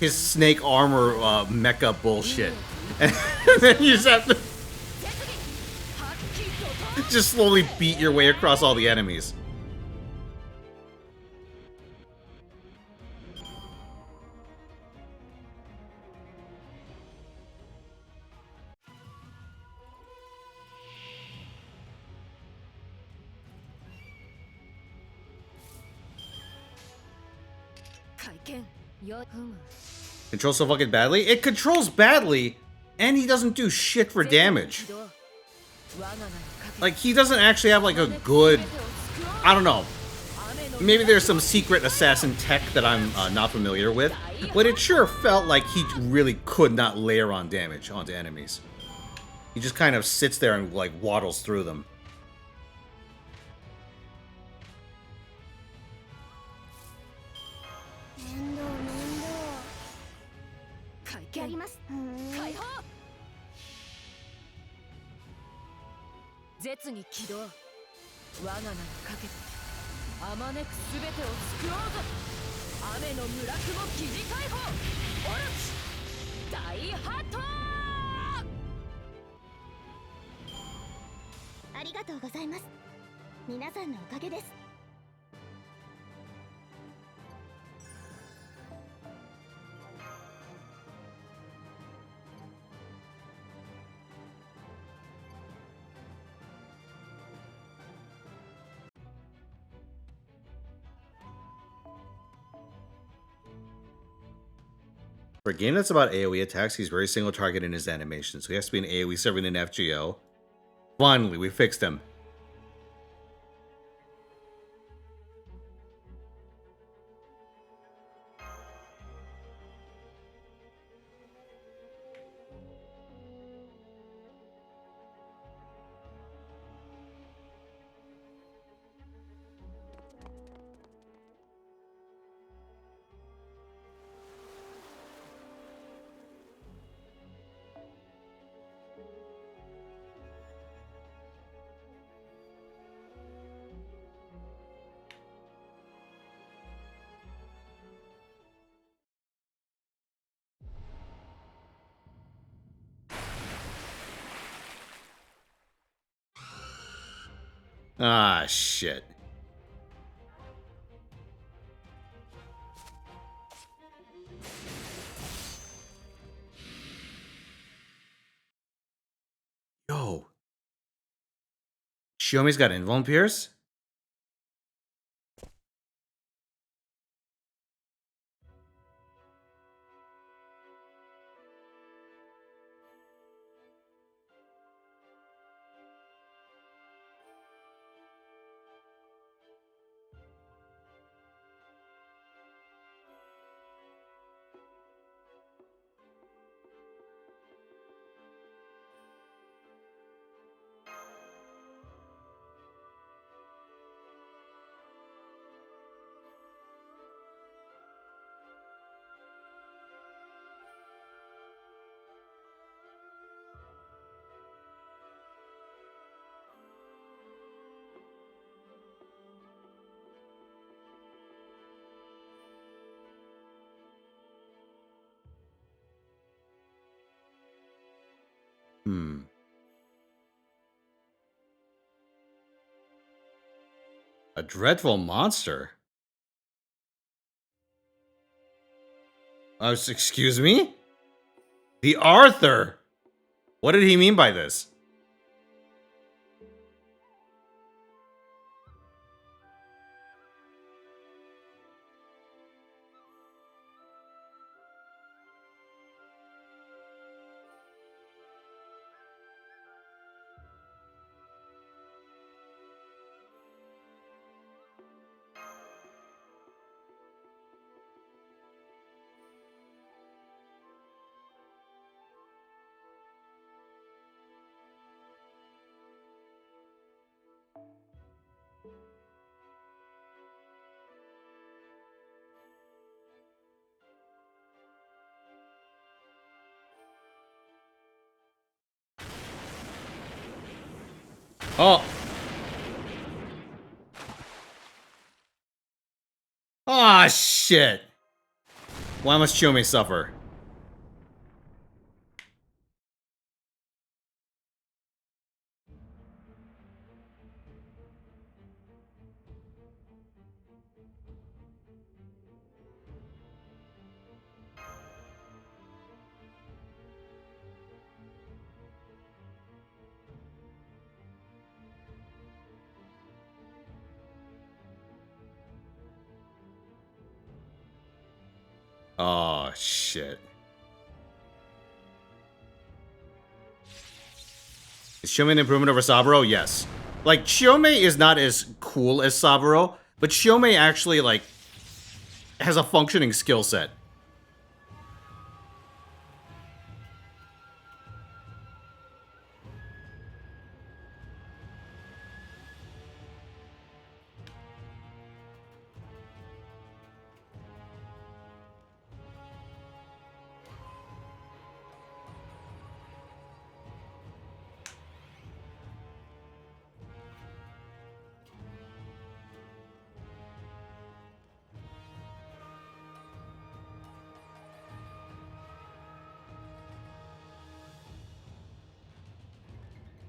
Speaker 1: His snake armor mecha bullshit. And then you just have to just slowly beat your way across all the enemies. Controls so fucking badly? It controls badly, and he doesn't do shit for damage. Like, he doesn't actually have, like, a good... I don't know. Maybe there's some secret assassin tech that I'm not familiar with, but it sure felt like he really could not layer on damage onto enemies. He just kind of sits there and, like, waddles through them. For a game that's about AoE attacks, he's very single target in his animation, so he has to be an AoE serving an FGO. Finally, we fixed him. Ah, shit. Yo. Shiomi's got Invuln Pierce? A dreadful monster? Excuse me? The Arthur! What did he mean by this? Oh. Ah, shit. Why must Shiomi suffer? Oh, shit. Is Shiomi an improvement over Saburo? Yes. Like, Shiomi is not as cool as Saburo, but Shiomi actually, like, has a functioning skill set.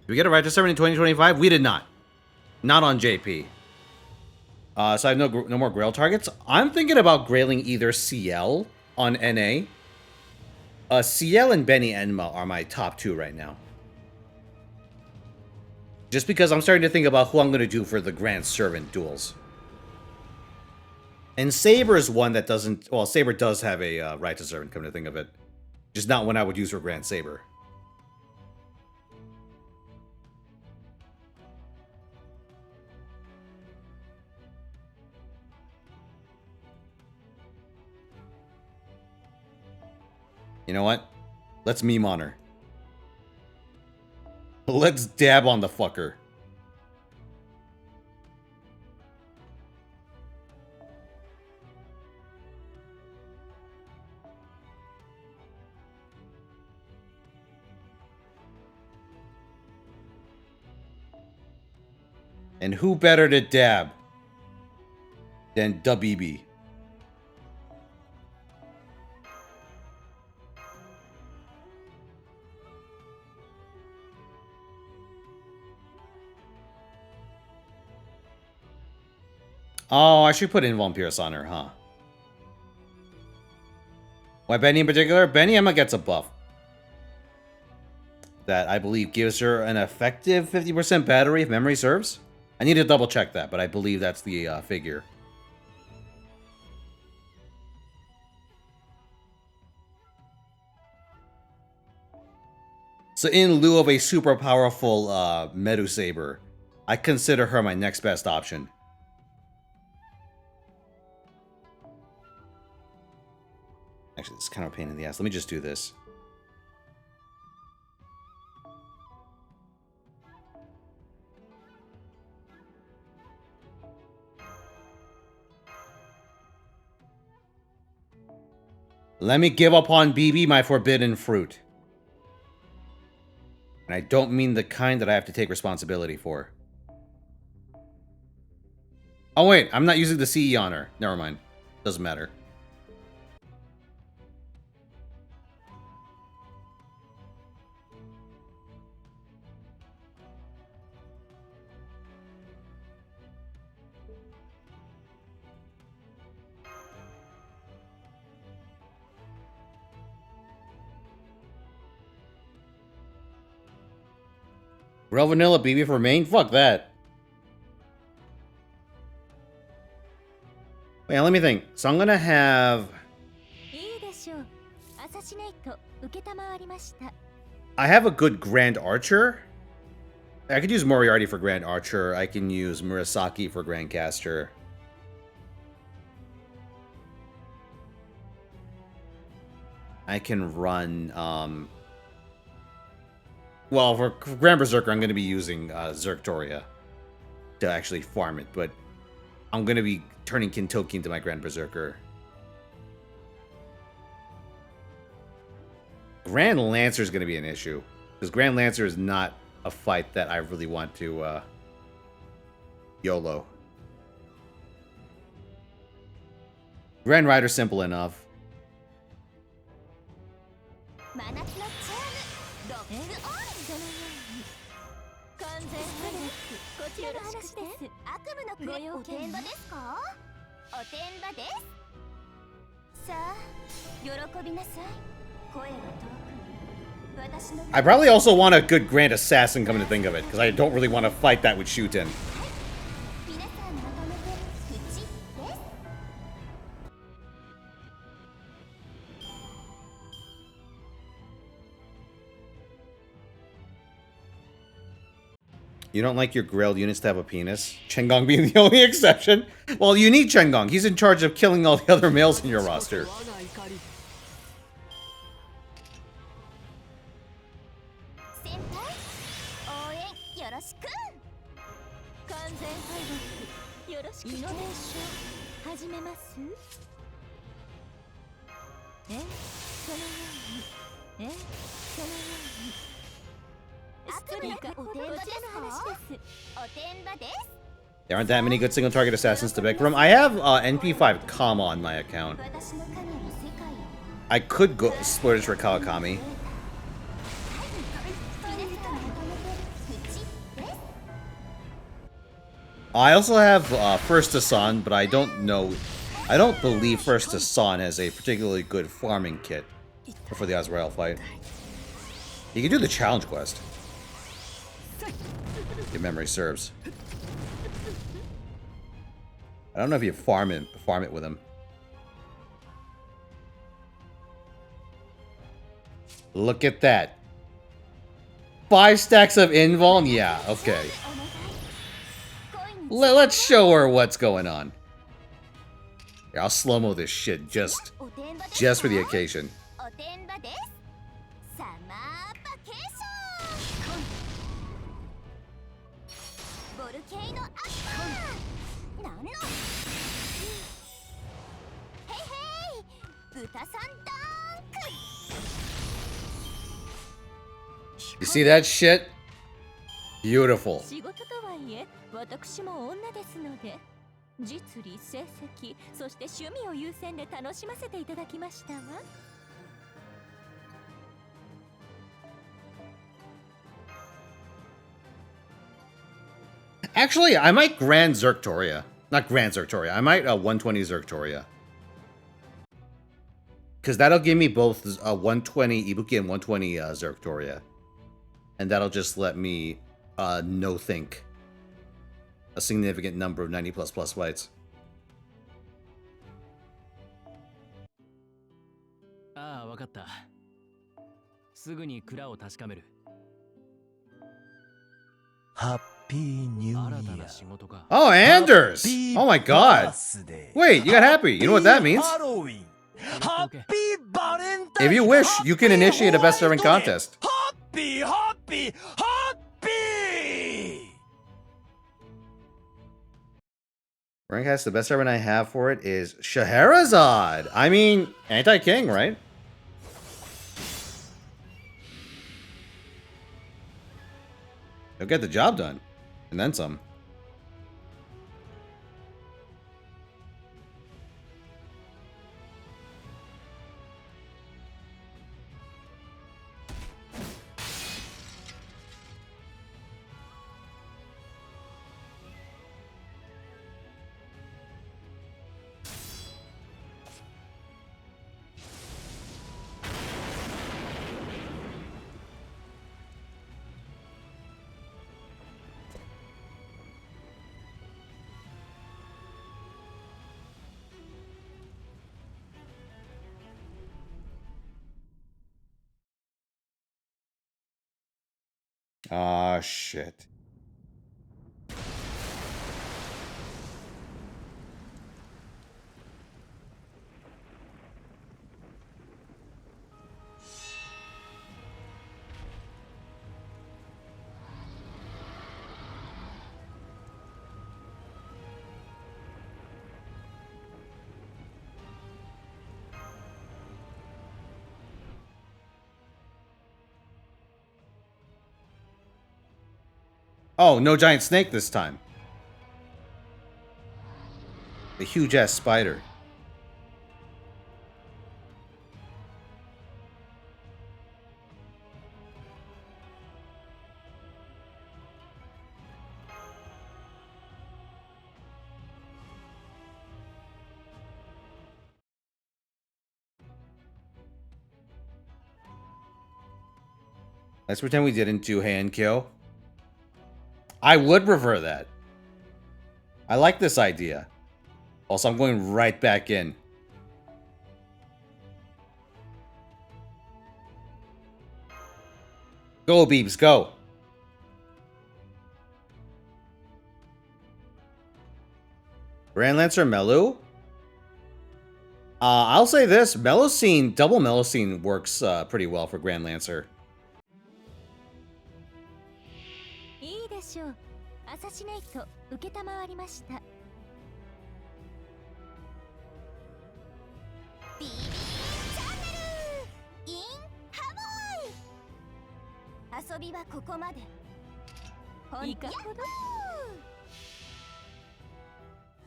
Speaker 1: Did we get a right to serve in 2025? We did not. Not on JP. So I have no more Grail targets. I'm thinking about grailing either CL on NA. CL and Benny Enma are my top two right now. Just because I'm starting to think about who I'm going to do for the Grand Servant duels. And Saber's one that doesn't... Well, Saber does have a right to servant, come to think of it. Just not one I would use for Grand Saber. You know what? Let's meme on her. Let's dab on the fucker. And who better to dab than Dabibi? Oh, I should put Invuln Pierce on her, huh? Why Benny in particular? Benny Emma gets a buff that I believe gives her an effective 50% battery if memory serves. I need to double check that, but I believe that's the figure. So in lieu of a super powerful Medu Saber, I consider her my next best option. Actually, it's kind of a pain in the ass. Let me just do this. Let me give upon BB my forbidden fruit. And I don't mean the kind that I have to take responsibility for. Oh wait, I'm not using the CE on her. Never mind. Doesn't matter. Real vanilla BB for main? Fuck that. Wait, let me think. So I'm gonna have... I have a good Grand Archer. I could use Moriarty for Grand Archer. I can use Murasaki for Grand Caster. I can run... Well, for Grand Berserker, I'm going to be using Zerktoria to actually farm it, but I'm going to be turning Kintoki into my Grand Berserker. Grand Lancer is going to be an issue, because Grand Lancer is not a fight that I really want to YOLO. Grand Rider, simple enough. I probably also want a good Grand Assassin, come to think of it, because I don't really want to fight that with Shuten. You don't like your Grailed units to have a penis? Chengong being the only exception? Well, you need Chengong. He's in charge of killing all the other males in your roster. There aren't that many good single target assassins to pick from. I have NP5 Kama on my account. I could go splurge for Kawakami. I also have First to Sun, but I don't know. I don't believe First to Sun has a particularly good farming kit for the Azrael fight. You can do the challenge quest. If memory serves. I don't know if you farm it with him. Look at that. 5 stacks of invuln? Yeah, okay. Let's show her what's going on. Here, I'll slow-mo this shit just for the occasion. You see that shit? Beautiful.
Speaker 10: 私も女ですので、実利、成績、そして趣味を優先で楽しませていただきましたわ。
Speaker 1: Actually, I might Grand Zerctoria. Not Grand Zerctoria. I might 120 Zerctoria. Because that'll give me both 120 Ibuki and 120 Zerctoria. And that'll just let me no-think a significant number of 90++ fights.
Speaker 6: Ah, わかった。すぐに蔵を確かめる。
Speaker 8: Happy New Year.
Speaker 1: Oh, Anders! Oh my god! Wait, you got happy. You know what that means?
Speaker 8: Happy Valentine's.
Speaker 1: If you wish, you can initiate a best serving contest.
Speaker 8: Happy, happy, happy!
Speaker 1: Rank has the best servant I have for it is Scheherazade. I mean, anti-king, right? He'll get the job done. And then some. Ah, shit. Oh, no giant snake this time. The huge-ass spider. Let's pretend we didn't do hand kill. I would prefer that. I like this idea. Also, I'm going right back in. Go, Beebs, go. Grand Lancer Melu? I'll say this. Melocene, double Melocene works pretty well for Grand Lancer.
Speaker 10: いいでしょう。アサシネイト受けたまわりました。ビビーチャンネル in ハモイ。遊びはここまで。いかほど。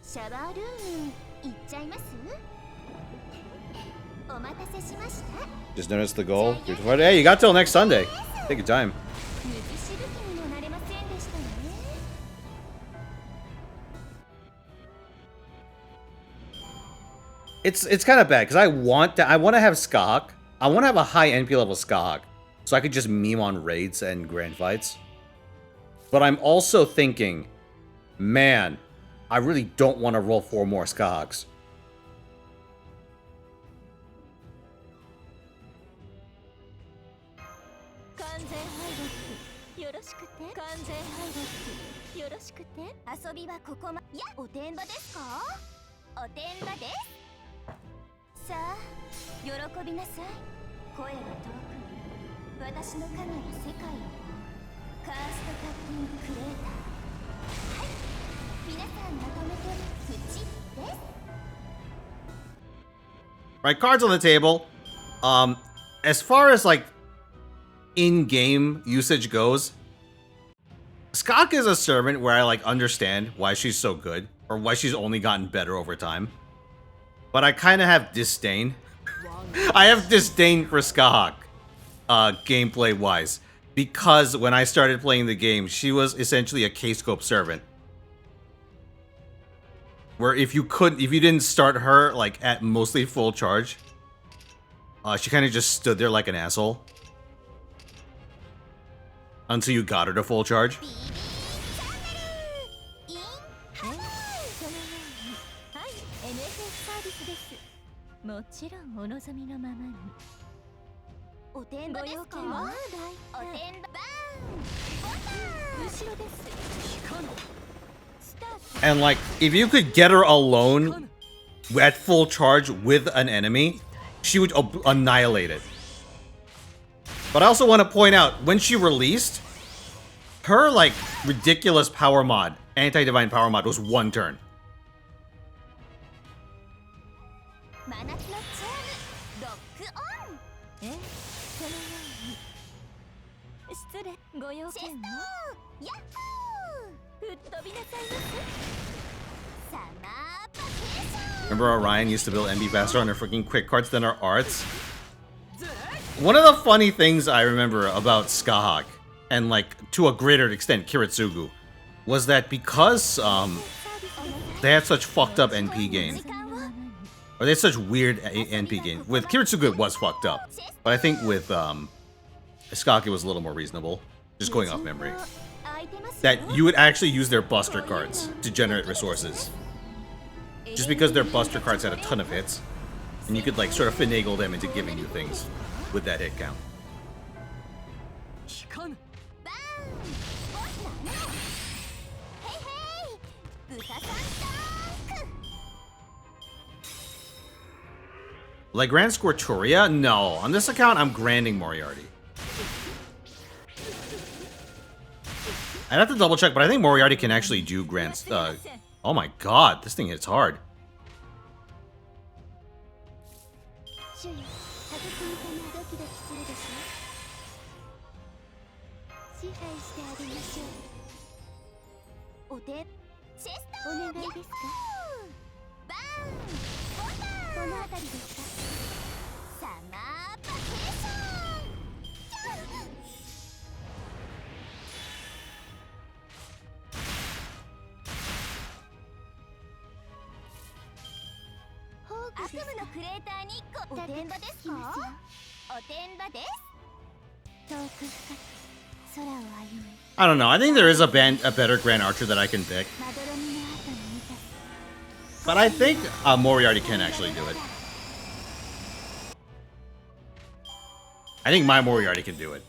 Speaker 10: シャワールーム行っちゃいます？お待たせしました。
Speaker 1: Just noticed the goal. Hey, you got till next Sunday. Take your time. It's kind of bad because I want to have Skahawk. I want to have a high NP level Skahawk so I could just meme on raids and grand fights. But I'm also thinking, man, I really don't want to roll 4 more Skahawks. Right, cards on the table. As far as like in-game usage goes, Skak is a servant where I like understand why she's so good, or why she's only gotten better over time. But I kind of have disdain. I have disdain for Skahak, gameplay-wise, because when I started playing the game, she was essentially a K-scope servant. Where if you didn't start her like at mostly full charge, she kind of just stood there like an asshole until you got her to full charge. And like, if you could get her alone at full charge with an enemy, she would annihilate it. But I also want to point out, when she released, her like ridiculous power mod, anti-divine power mod, was 1 turn. Remember Orion used to build MB faster on her freaking quick cards than her arts? One of the funny things I remember about Skahak, and like to a greater extent Kiritsugu, was that because they had such fucked up NP gain, or they had such weird NP gain. With Kiritsugu it was fucked up, but I think with Skahak it was a little more reasonable, just going off memory. That you would actually use their buster cards to generate resources. Just because their buster cards had a ton of hits, and you could like sort of finagle them into giving you things with that hit count. Like Grand Scorturia? No. On this account, I'm granding Moriarty. I'd have to double check, but I think Moriarty can actually do Grand... oh my god, this thing hits hard. I don't know. I think there is a better Grand Archer that I can pick. But I think Moriarty can actually do it. I think my Moriarty can do it.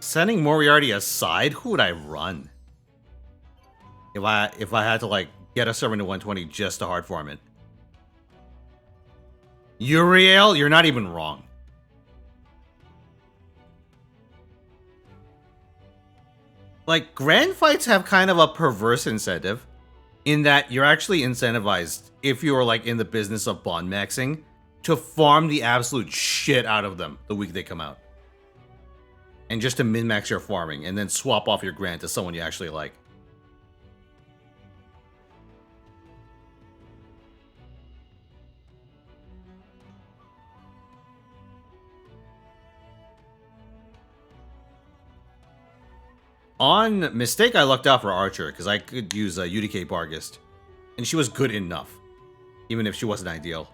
Speaker 1: Setting Moriarty aside, who would I run? If I had to like get a servant to 120 just to hard form it. Uriel, you're not even wrong. Like, grand fights have kind of a perverse incentive in that you're actually incentivized, if you're like in the business of bond maxing, to farm the absolute shit out of them the week they come out. And just to min-max your farming, and then swap off your grand to someone you actually like. On Mistake, I lucked out for Archer, because I could use UDK Bargist And she was good enough, even if she wasn't ideal.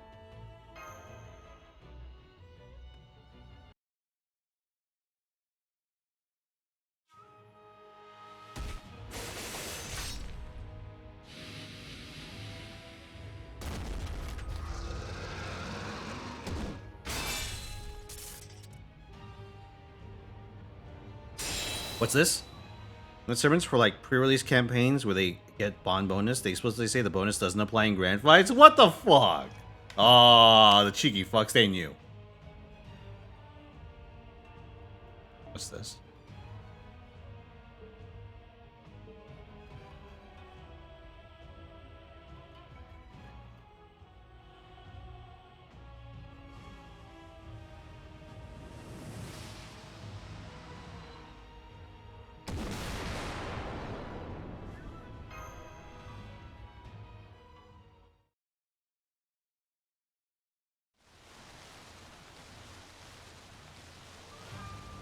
Speaker 1: What's this? When servants for like pre-release campaigns where they get bond bonus, they supposedly say the bonus doesn't apply in grand fights. What the fuck? Oh, the cheeky fucks, they knew. What's this?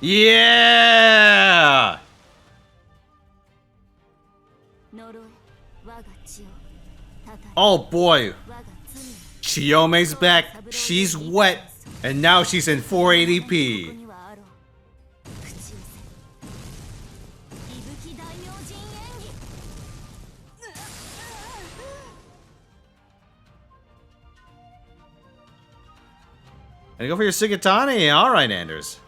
Speaker 1: Yeah! Oh boy. Chiyome's back. She's wet. And now she's in 480p. And go for your Sigatani. Alright, Anders.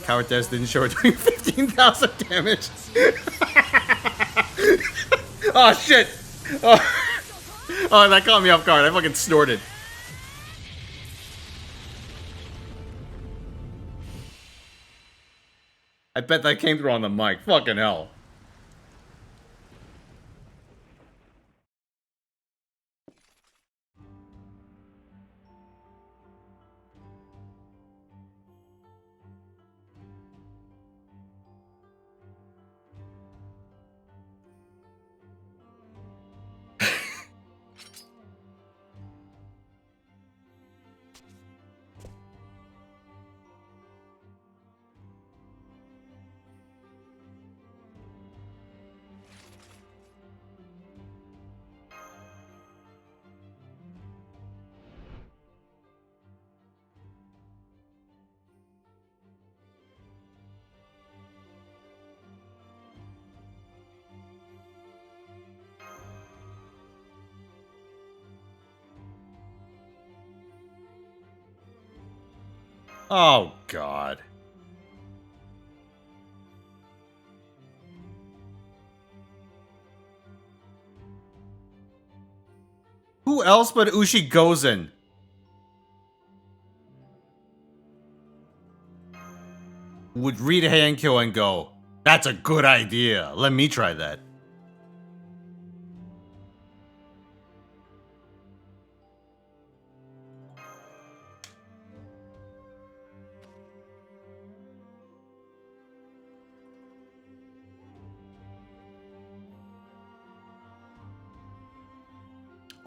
Speaker 1: Coward Des didn't show her doing 15,000 damage. Oh shit! Oh, that caught me off guard. I fucking snorted. I bet that came through on the mic. Fucking hell. Oh, God. Who else but Ushi Gozen would read Hankyo and go, that's a good idea. Let me try that.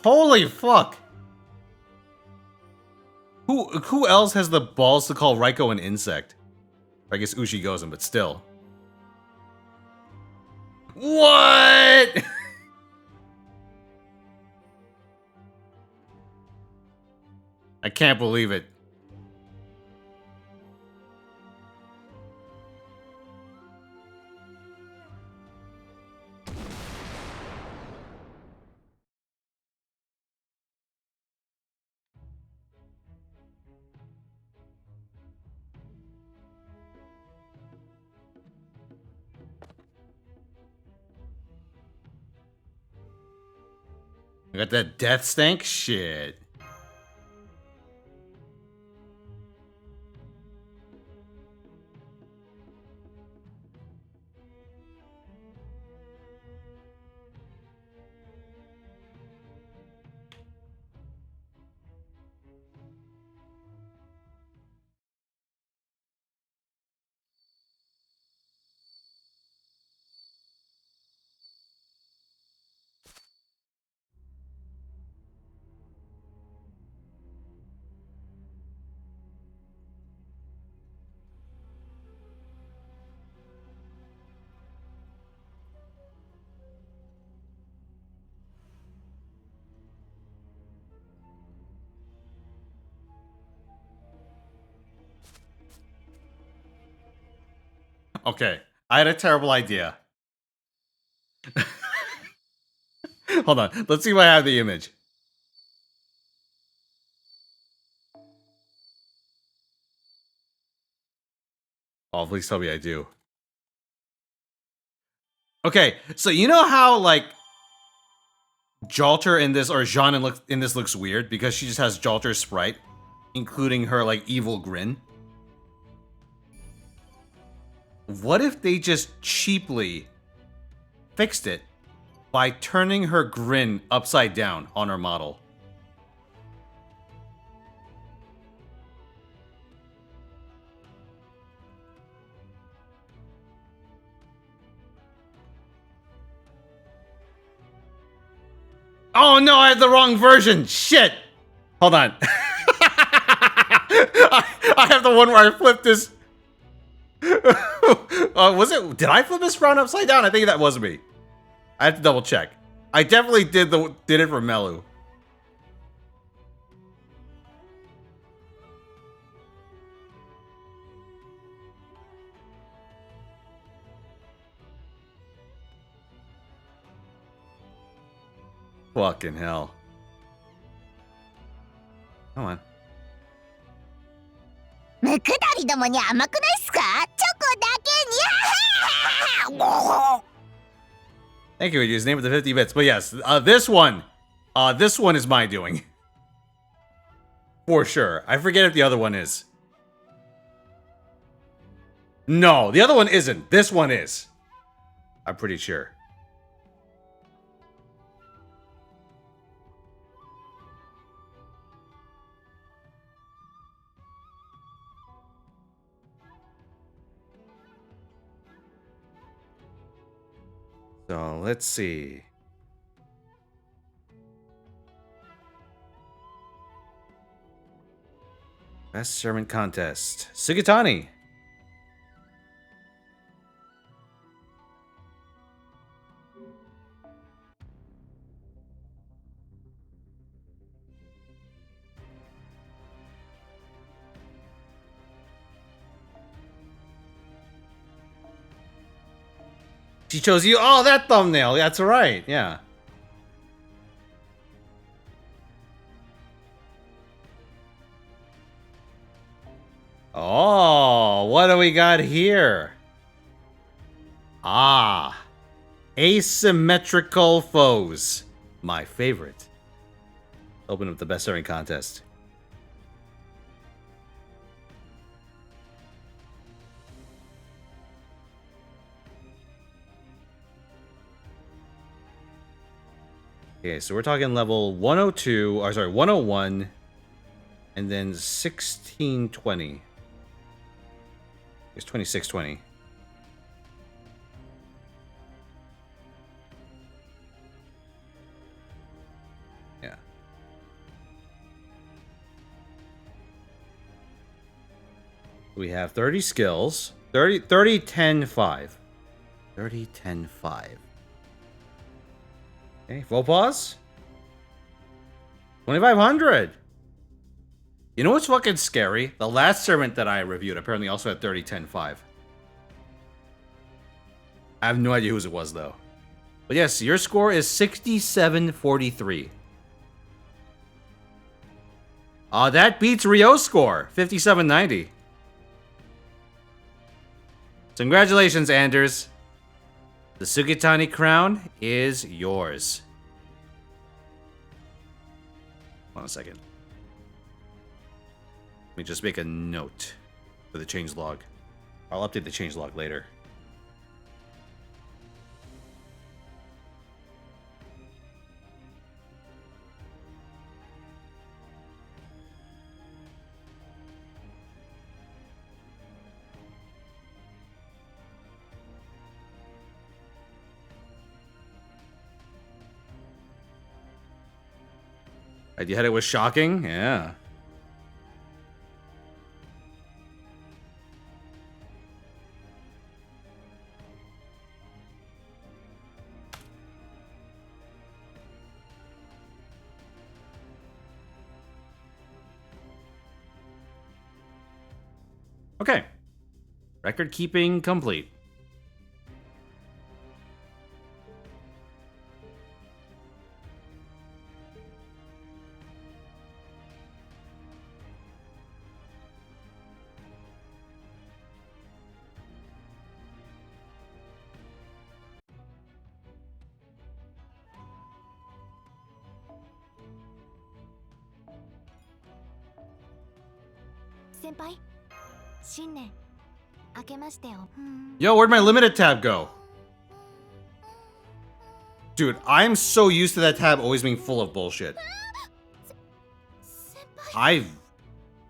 Speaker 1: Holy fuck! Who else has the balls to call Raiko an insect? I guess Ushi Gozen, but still. What? I can't believe it. I got that death stank? Shit. Okay. I had a terrible idea. Hold on. Let's see if I have the image. Oh, please tell me I do. Okay, so you know how, like, Jalter in this, or Jean in this looks weird because she just has Jalter's sprite, including her, like, evil grin? What if they just cheaply fixed it by turning her grin upside down on her model? Oh no, I had the wrong version. Shit. Hold on. I have the one where I flipped this. Was it? Did I flip this round upside down? I think that was me. I have to double check. I definitely did it for Melu. Fucking hell. Come on. Thank you, His name of the 50 bits. But yes, this one is my doing. For sure. I forget if the other one is. No, the other one isn't. This one is. I'm pretty sure. So, let's see. Best sermon contest. Sugatani. She chose you. Oh, that thumbnail. That's right. Yeah. Oh, what do we got here? Ah, asymmetrical foes. My favorite. Open up the best serving contest. Okay, so we're talking level 102, or sorry, 101, and then 1620. It's 2620. Yeah. We have 30 skills. 30, 10, 5. 30, 10, 5. Okay, full pause. 2,500. You know what's fucking scary? The last servant that I reviewed apparently also had 30, 10, 5. I have no idea whose it was, though. But yes, your score is 6743. That beats Rio's score, 5790. So congratulations, Anders. The Sugatani crown is yours. Hold on a second. Let me just make a note for the changelog. I'll update the changelog later. You had it was shocking? Yeah. Okay. Record keeping complete.
Speaker 11: 先輩新年明けましてお
Speaker 1: Yo, where'd my limited tab go? Dude, I'm so used to that tab always being full of bullshit.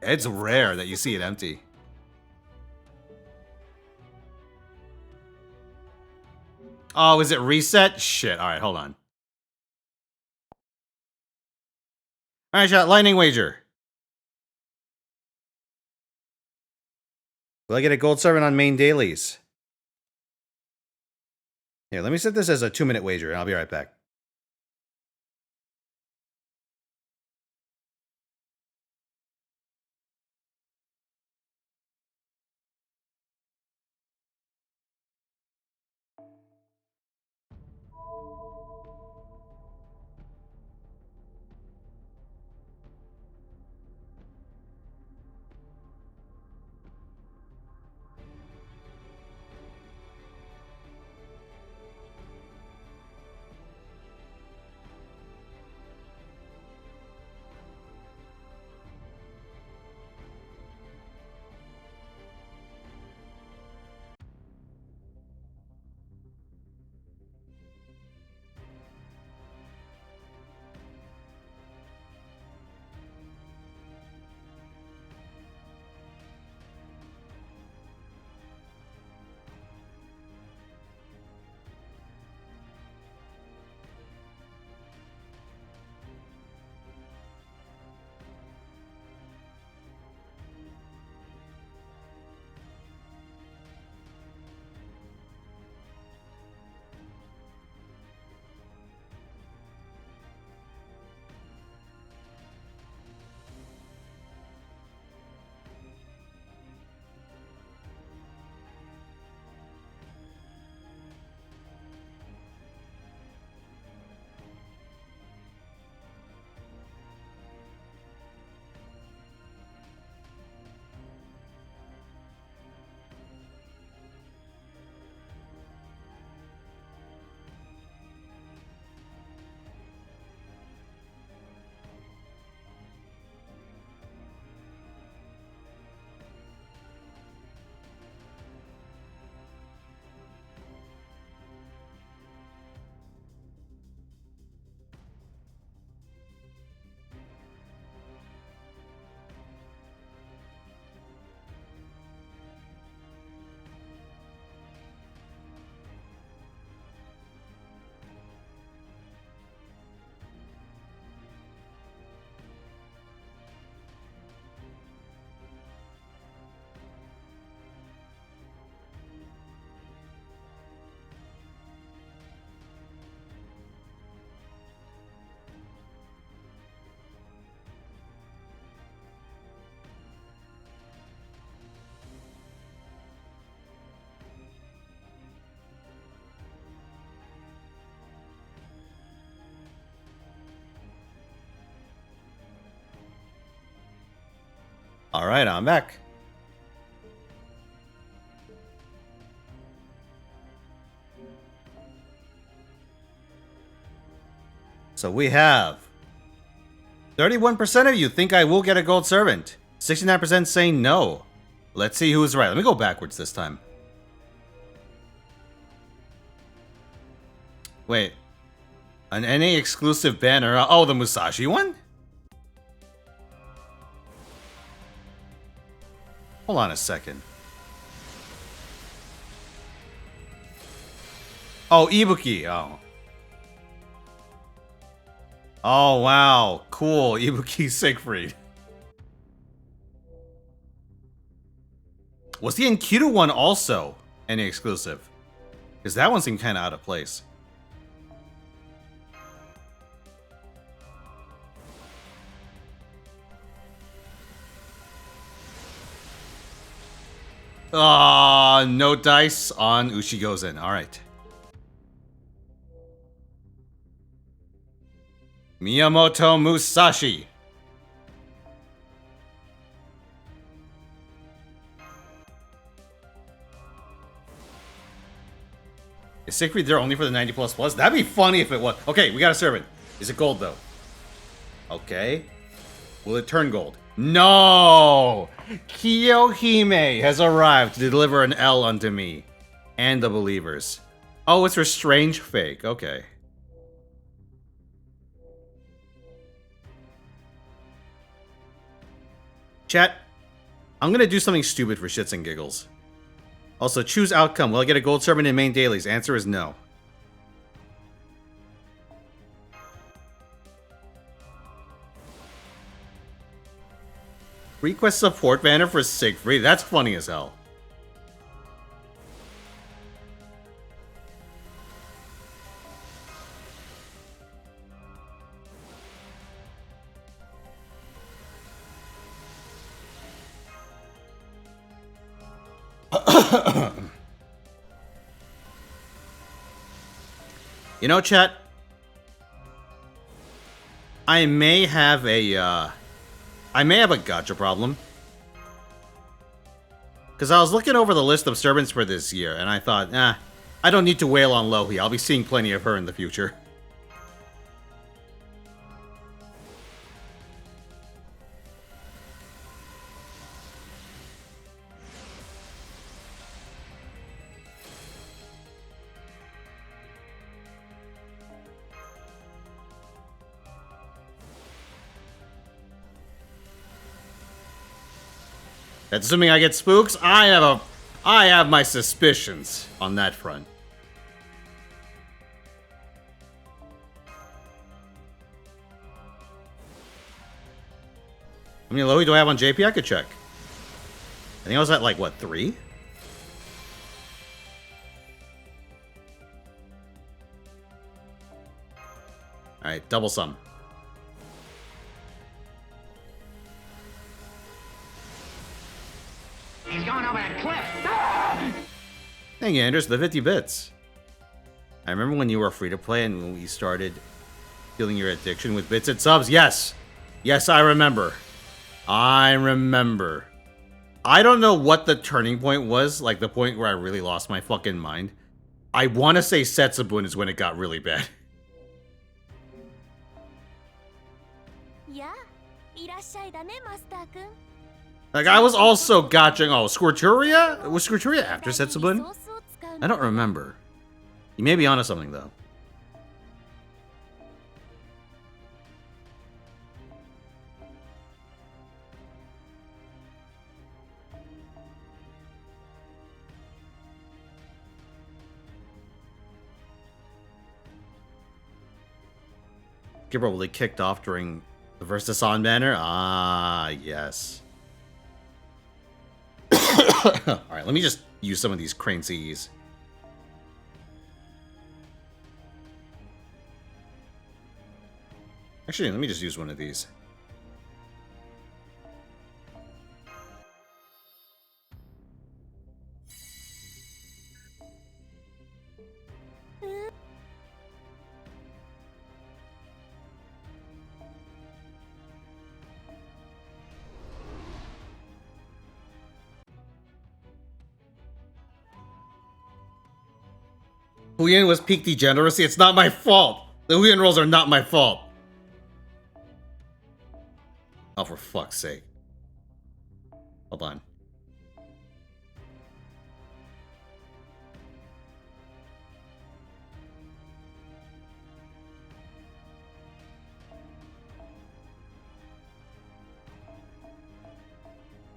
Speaker 1: It's rare that you see it empty. Oh, is it reset? Shit. Alright, hold on. Alright, chat. Lightning wager. Will I get a gold servant on main dailies? Here, let me set this as a 2-minute wager, and I'll be right back. All right, I'm back. So we have 31% of you think I will get a gold servant. 69% saying no. Let's see who's right. Let me go backwards this time. Wait. An NA exclusive banner. Oh, the Musashi one? Hold on a second. Oh, Ibuki. Oh. Oh, wow. Cool. Ibuki Siegfried. Was the Enkidu one also any exclusive? Because that one seemed kind of out of place. No dice on Ushigozen. Alright. Miyamoto Musashi. Is Siegfried there only for the 90++? That'd be funny if it was. Okay, we got a servant. Is it gold, though? Okay. Will it turn gold? No! Kiyohime has arrived to deliver an L unto me and the believers. Oh, it's her strange fake. Okay. Chat, I'm gonna do something stupid for shits and giggles. Also, choose outcome. Will I get a gold servant in main dailies? Answer is no. Request support banner for Siegfried? That's funny as hell. You know, chat, I may have a gacha problem. Because I was looking over the list of servants for this year, and I thought, I don't need to wail on Lohi. I'll be seeing plenty of her in the future. That's assuming I get spooks. I have my suspicions on that front. How many Lohi do I have on JP? I could check. I think I was at like, what, 3? Alright, double sum.
Speaker 14: He's going over that cliff.
Speaker 1: Thank you, Anders, the 50 bits. I remember when you were free to play and when we started feeling your addiction with bits and subs. Yes! Yes, I remember. I remember. I don't know what the turning point was, like the point where I really lost my fucking mind. I want to say Setsubun is when it got really bad. Like, I was also gotching. Oh, Squirturia? Was Squirturia after Setsubun? I don't remember. You may be onto something, though. You're probably kicked off during the Versus On banner. Ah, yes. Alright, let me just use some of these crane CEs. Actually, let me just use one of these. Huyen was peak degeneracy. It's not my fault. The Huyen rolls are not my fault. Oh, for fuck's sake. Hold on.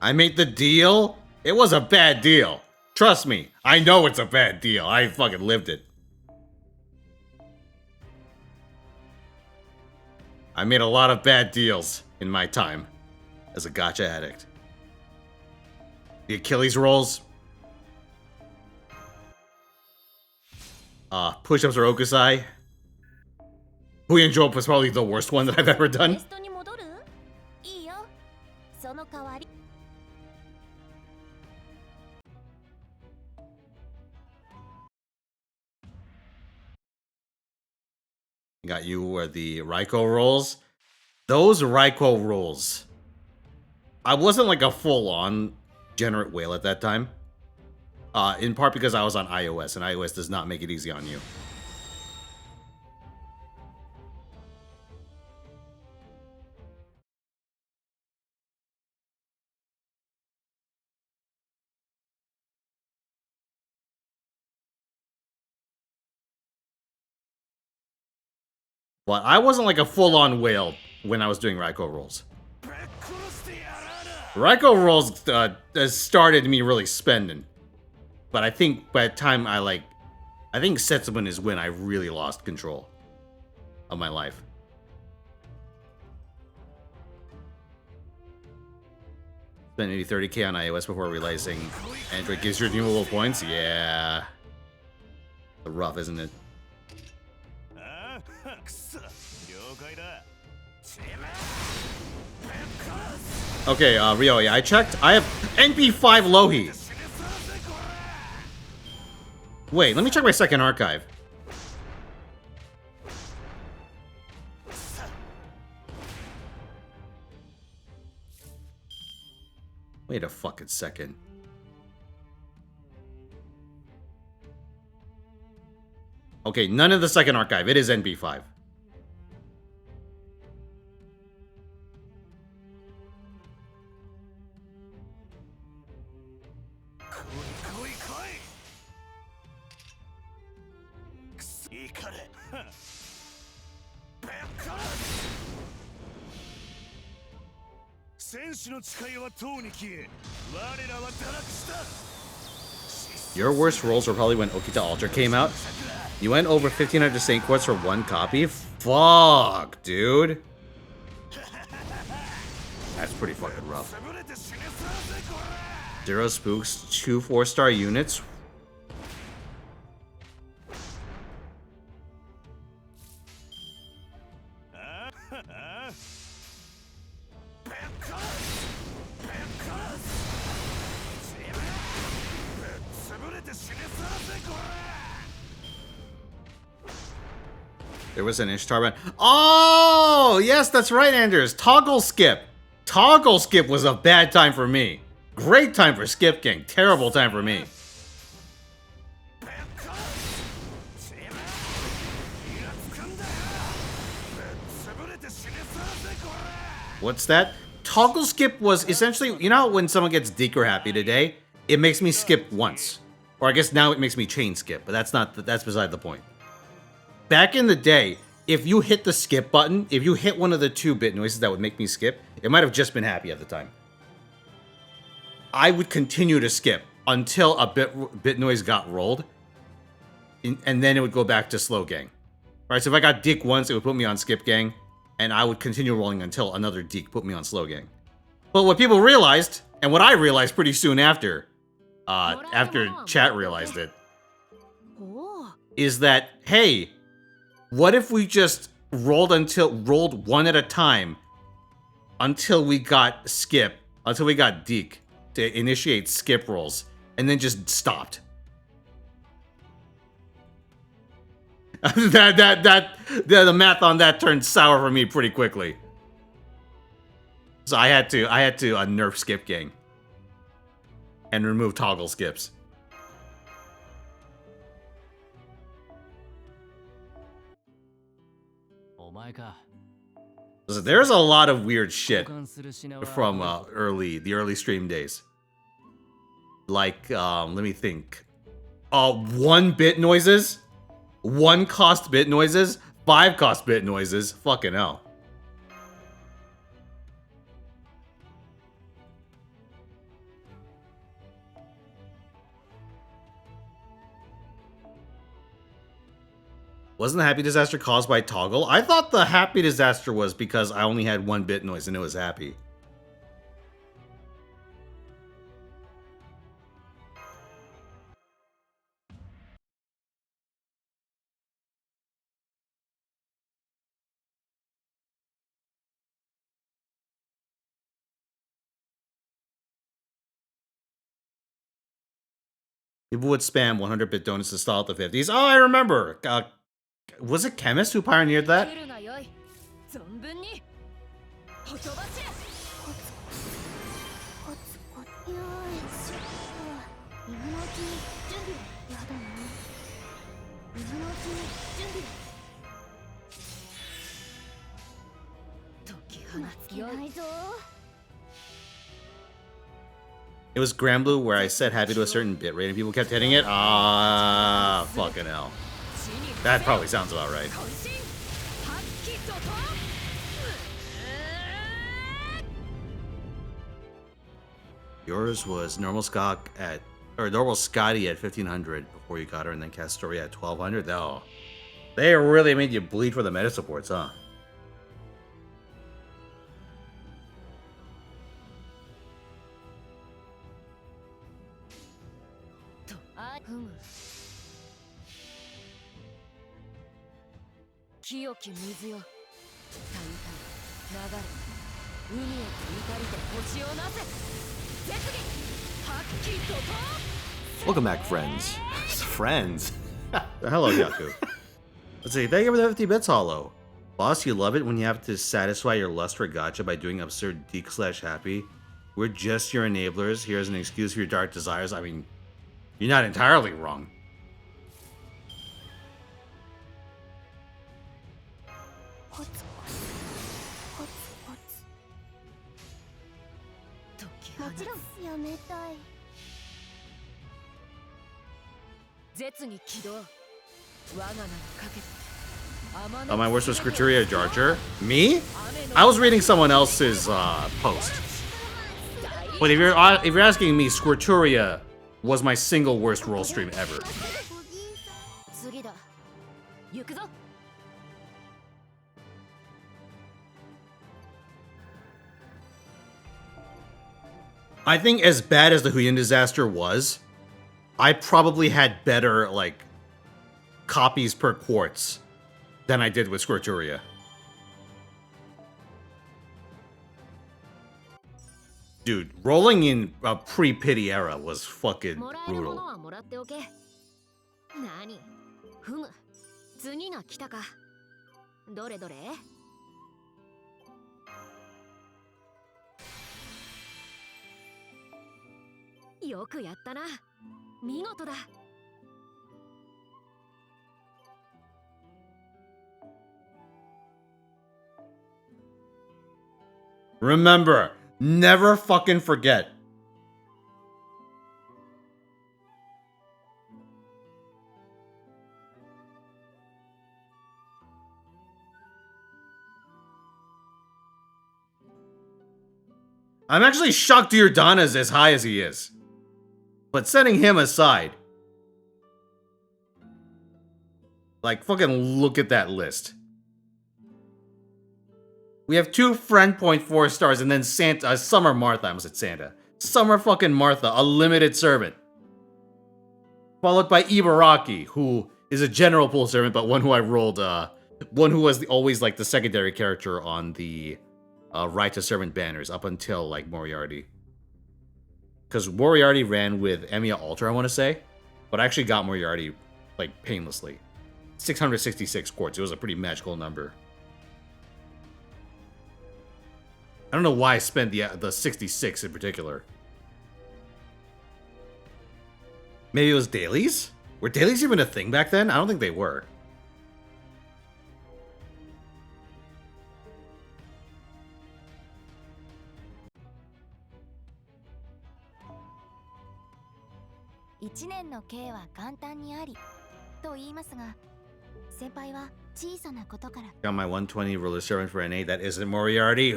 Speaker 1: I made the deal? It was a bad deal. Trust me, I know it's a bad deal. I fucking lived it. I made a lot of bad deals in my time as a gacha addict. The Achilles rolls. Push-ups or Okusai. Huyen Drop was probably the worst one that I've ever done. Got you were the Raiko rolls. Those Raiko rolls. I wasn't like a full-on generate whale at that time. In part because I was on iOS, and iOS does not make it easy on you. But I wasn't like a full-on whale when I was doing Raikou rolls. Raikou rolls started me really spending. But I think by the time I think Setsubun is when I really lost control of my life. Spent maybe 30k on iOS before realizing Android gives you redeemable points. Yeah. Rough, isn't it? Okay, Rio, yeah, I checked. I have NP5 Lohi. Wait, let me check my second archive. Wait a fucking second. Okay, none of the second archive. It is NP5. Your worst rolls were probably when Okita Ultra came out. You went over 1,500 Saint Quartz for one copy? Fuck, dude. That's pretty fucking rough. 0 spooks, 2 4-star units. There was an Ishtar ban. Oh, yes, that's right, Anders. Toggle skip. Toggle skip was a bad time for me. Great time for Skip Gang. Terrible time for me. What's that? Toggle skip was essentially, you know when someone gets Deke or Happy today, it makes me skip once. Or I guess now it makes me chain skip, but that's beside the point. Back in the day, if you hit the skip button, if you hit one of the 2 bit noises that would make me skip, it might have just been Happy at the time. I would continue to skip until a bit noise got rolled, and then it would go back to slow gang. Right, so if I got Deke once, it would put me on skip gang, and I would continue rolling until another Deke put me on slow gang. But what people realized, and what I realized pretty soon after chat realized it, is that, hey, what if we just rolled one at a time until we got Deke to initiate skip rolls, and then just stopped. The math on that turned sour for me pretty quickly. So I had to nerf Skip Gang and remove toggle skips. Listen, there's a lot of weird shit from the early stream days. Like, let me think. 1 bit noises, 1 cost bit noises, 5 cost bit noises. Fucking hell. Wasn't the happy disaster caused by toggle? I thought the happy disaster was because I only had 1 bit noise and it was happy. People would spam 100-bit donuts to stall at the 50s. Oh, I remember. Was it Chemist who pioneered that? It was Granblue where I set happy to a certain bit rate and people kept hitting it. Ah, fucking hell. That probably sounds about right. Yours was normal Scott at, or normal Scotty at 1500 before you got her, and then Castoria at 1200. Oh, they really made you bleed for the meta supports, huh? Welcome back, friends. Friends. Hello, Yaku. Let's see. Thank you for the 50 bits, Hollow. Boss, you love it when you have to satisfy your lust for gacha by doing absurd deek/happy. We're just your enablers. Here's an excuse for your dark desires. I mean, you're not entirely wrong. Oh, my worst was Criteria Jarger. Me? I was reading someone else's post. But if you're asking me, Squirturia was my single worst roll stream ever. I think as bad as the Huyin disaster was, I probably had better, like, copies per quartz than I did with Squirturia. Dude, rolling in a pre-pity era was fucking brutal. Remember, never fucking forget. I'm actually shocked Giordano's as high as he is. But setting him aside, like, fucking look at that list. We have 2 friend point 4 stars, and then Santa, Summer Martha. I almost said Santa. Summer fucking Martha, a limited servant. Followed by Ibaraki, who is a general pool servant, but one who I rolled, one who was always like the secondary character on the Right to Servant banners up until like Moriarty. Because Moriarty ran with Emiya Alter, I want to say, but I actually got Moriarty like painlessly. 666 quartz. It was a pretty magical number. I don't know why I spent the 66 in particular. Maybe it was dailies? Were dailies even a thing back then? I don't think they were. Got my 120 ruler servant for an 8. That isn't Moriarty.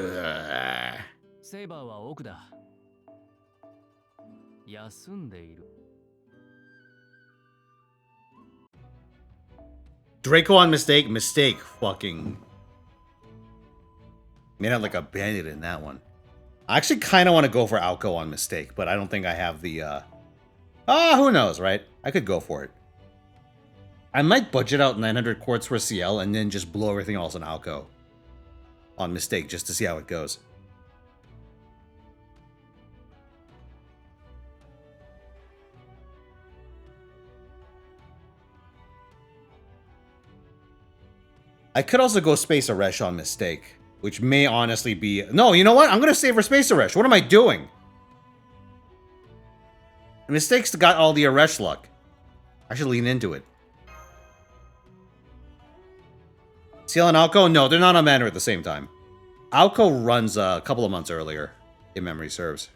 Speaker 1: Draco on mistake. Mistake. Fucking. Made out like a bandit in that one. I actually kind of want to go for Alco on mistake, but I don't think I have the. Who knows, right? I could go for it. I might budget out 900 quartz for CL and then just blow everything else on Alco. On mistake, just to see how it goes. I could also go Space Aresh on mistake, which may honestly be... No, you know what? I'm going to save for Space Aresh. What am I doing? Mistake's got all the Aresh luck. I should lean into it. CL and Alco? No, they're not on Manor at the same time. Alco runs a couple of months earlier, if memory serves.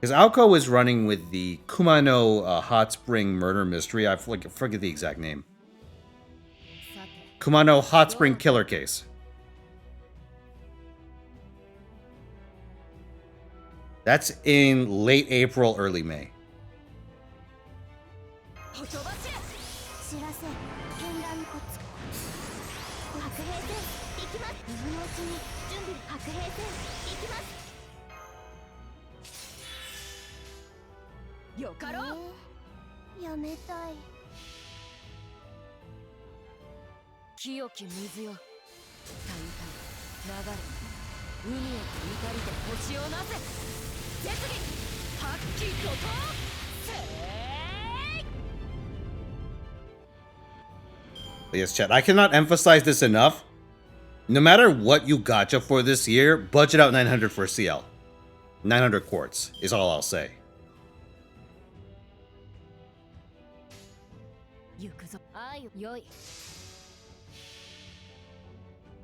Speaker 1: Because Alco is running with the Kumano Hot Spring Murder Mystery. I forget the exact name. Kumano Hot Spring Killer Case. That's in late April, early May. Yes, chat. I cannot emphasize this enough. No matter what you gotcha for this year, budget out 900 for CL. 900 quartz is all I'll say.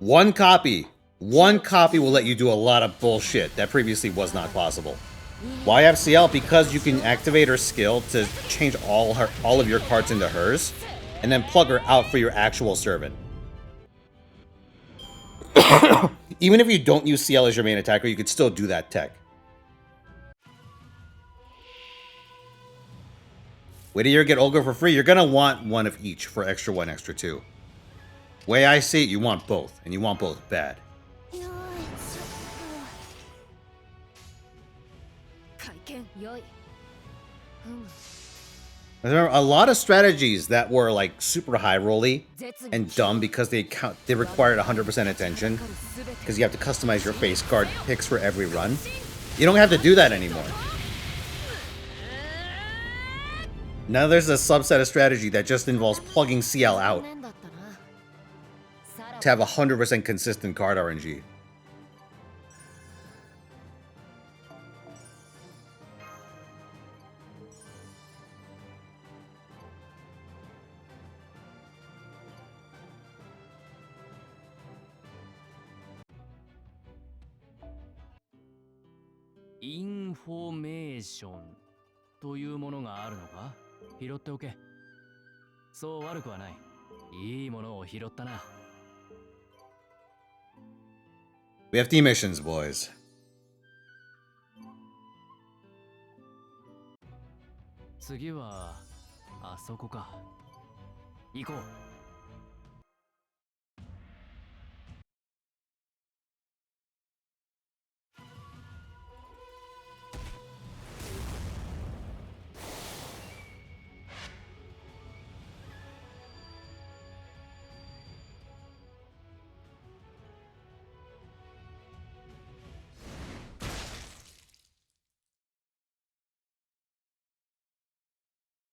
Speaker 1: One copy will let you do a lot of bullshit that previously was not possible. Why have CL? Because you can activate her skill to change all of your cards into hers, and then plug her out for your actual servant. Even if you don't use CL as your main attacker, you could still do that tech. Wait till you get Olga for free. You're gonna want one of each for extra 1, extra 2. Way I see it, you want both, and you want both bad. Remember, a lot of strategies that were like super high rolly and dumb because they required 100% attention, because you have to customize your face card picks for every run. You don't have to do that anymore. Now there's a subset of strategy that just involves plugging CL out to have 100% consistent card RNG.
Speaker 6: Information というものがあるのか？拾っておけ。そう悪くはない。いいものを拾ったな。
Speaker 1: We have team missions, boys.
Speaker 6: 次はあそこか。行こう。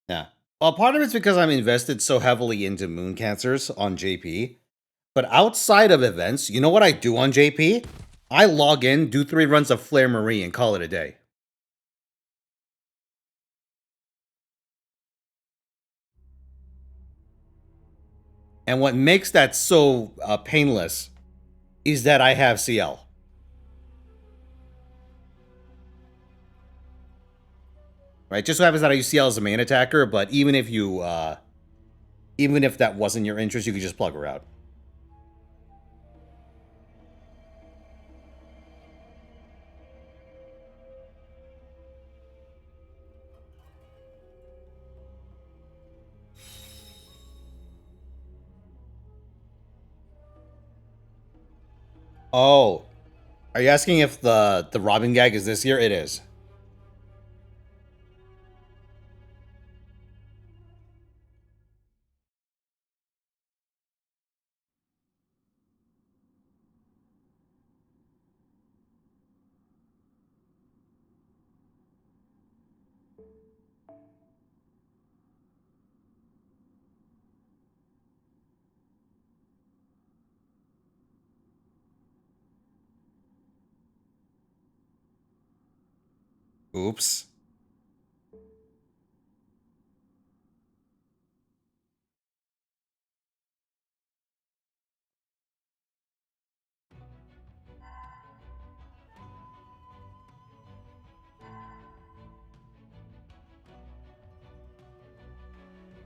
Speaker 1: Yeah. Well, part of it's because I'm invested so heavily into moon cancers on JP. But outside of events, you know what I do on JP? I log in, do 3 runs of Flare Marie, and call it a day. And what makes that so painless is that I have CL. Right? Just so happens that I use CL as a main attacker, but even if you, even if that wasn't your interest, you could just plug her out. Oh, are you asking if the Robin gag is this year? It is. Oops.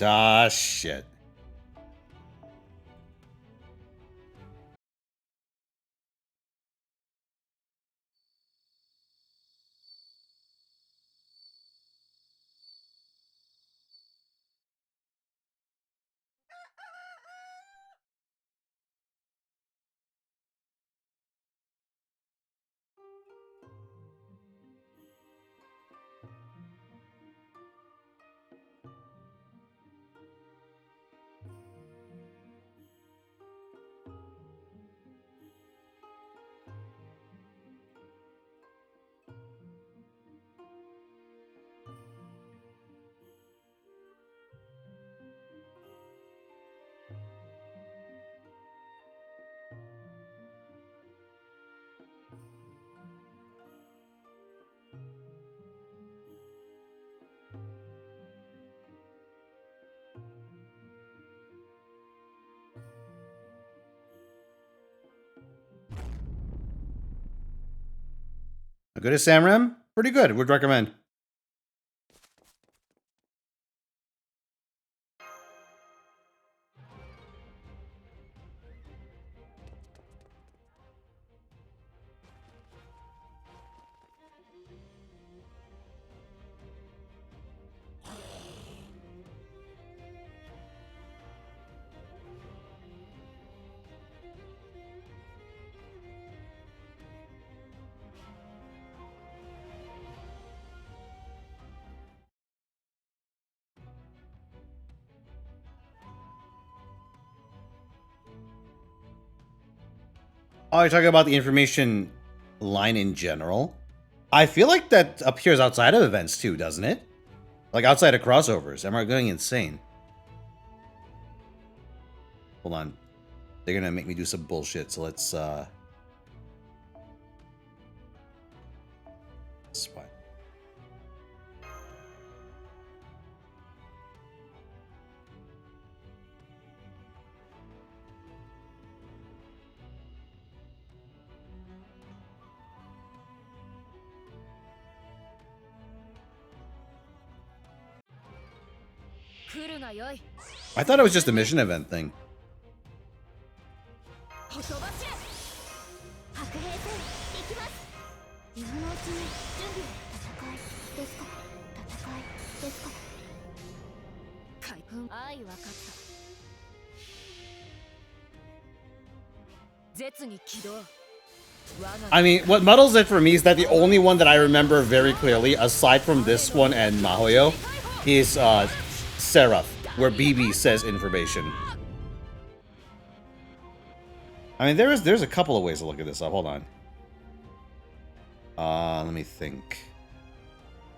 Speaker 1: Ah, shit. Good as Samram? Pretty good. Would recommend. Oh, you're talking about the information line in general? I feel like that appears outside of events too, doesn't it? Like outside of crossovers. Am I going insane? Hold on. They're gonna make me do some bullshit, so let's spy. I thought it was just a mission event thing. I mean, what muddles it for me is that the only one that I remember very clearly, aside from this one and Mahoyo, is Seraph, where BB says information. I mean, there's a couple of ways to look at this up. Hold on. Let me think.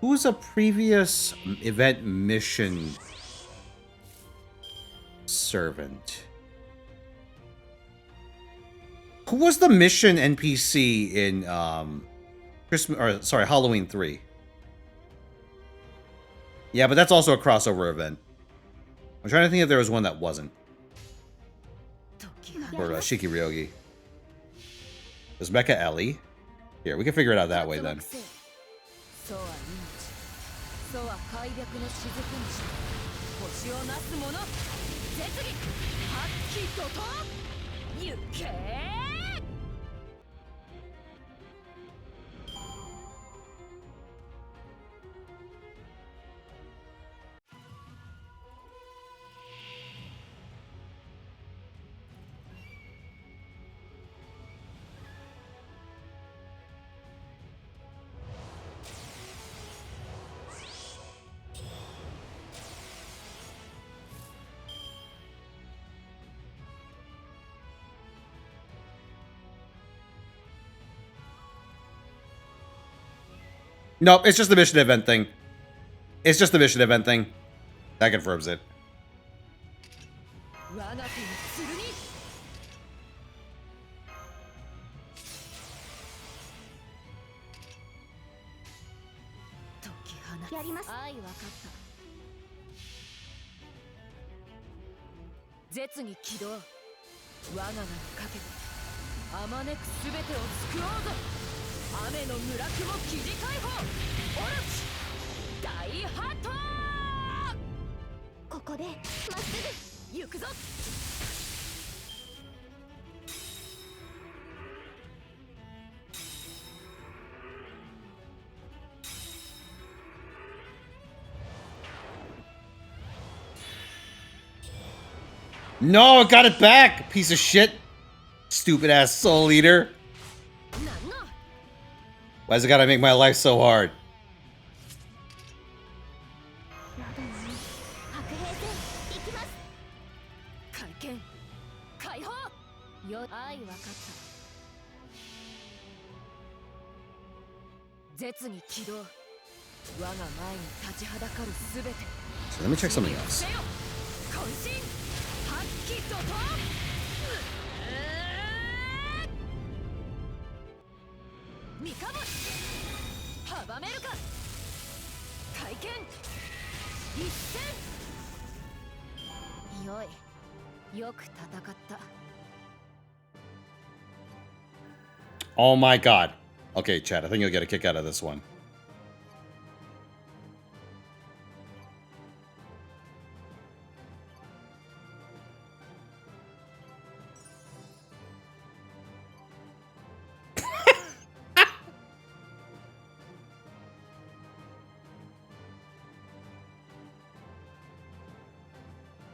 Speaker 1: Who's a previous event mission servant? Who was the mission NPC in Halloween 3? Yeah, but that's also a crossover event. I'm trying to think if there was one that wasn't. Or Shiki Ryogi. There's Mecha Ellie. Here, we can figure it out that way then. Nope, it's just the mission event thing. It's just the mission event thing. That confirms it. No, it got it back! Piece of shit! Stupid ass Soul Eater. Why's it gotta make my life so hard? So let me check something else. Oh my god. Okay, chat, I think you'll get a kick out of this one.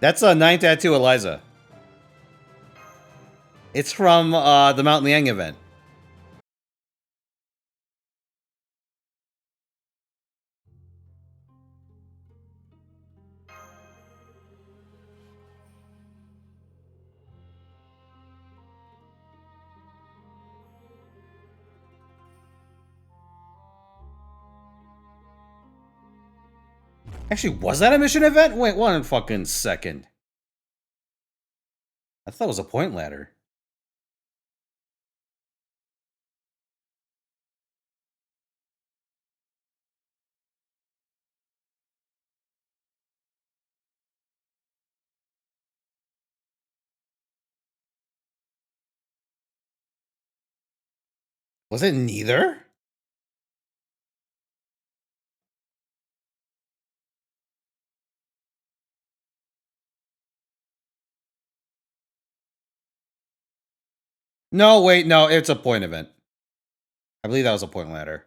Speaker 1: That's a 9 tattoo, Eliza. It's from the Mount Liang event. Actually, was that a mission event? Wait, one fucking second. I thought it was a point ladder. Was it neither? No, wait, no, it's a point event. I believe that was a point ladder.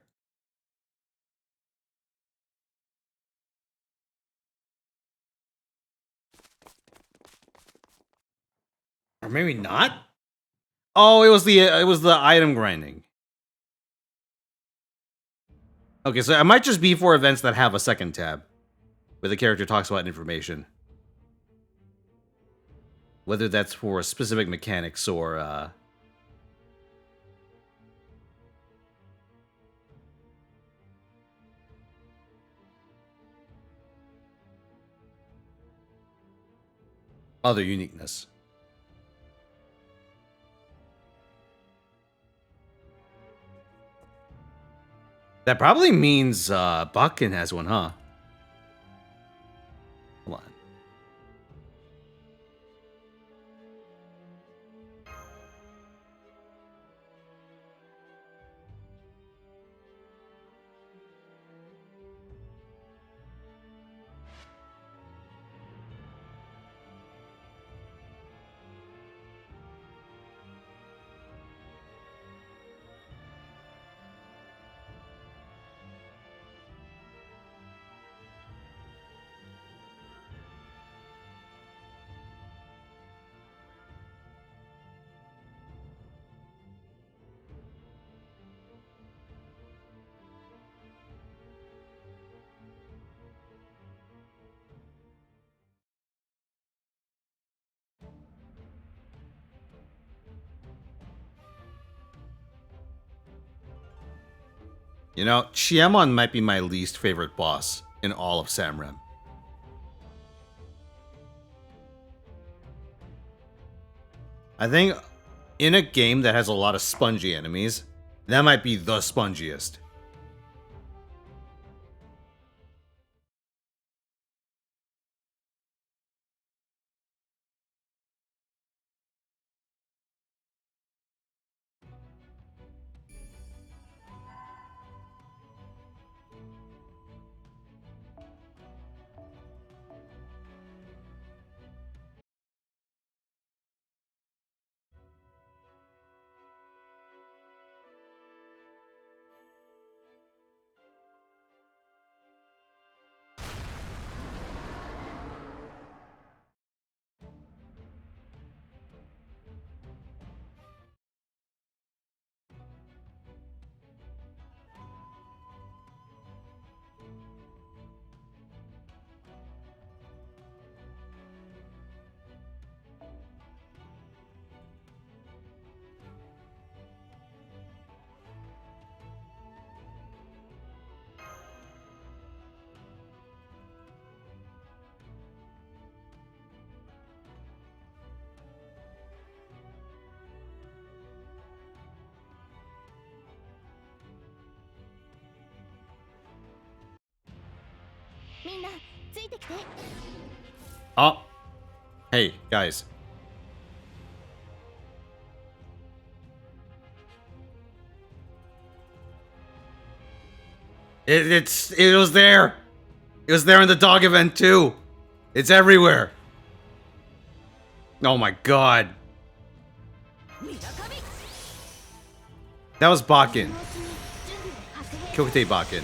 Speaker 1: Or maybe not? Oh, it was the item grinding. Okay, so it might just be for events that have a second tab where the character talks about information. Whether that's for specific mechanics or other uniqueness. That probably means Bakken has one, huh? Hold on. You know, Chiemon might be my least favorite boss in all of Samrem. I think in a game that has a lot of spongy enemies, that might be the spongiest. Oh. Hey, guys. It was there. It was there in the dog event too. It's everywhere. Oh my god. That was Bakken. Kokite Bakken.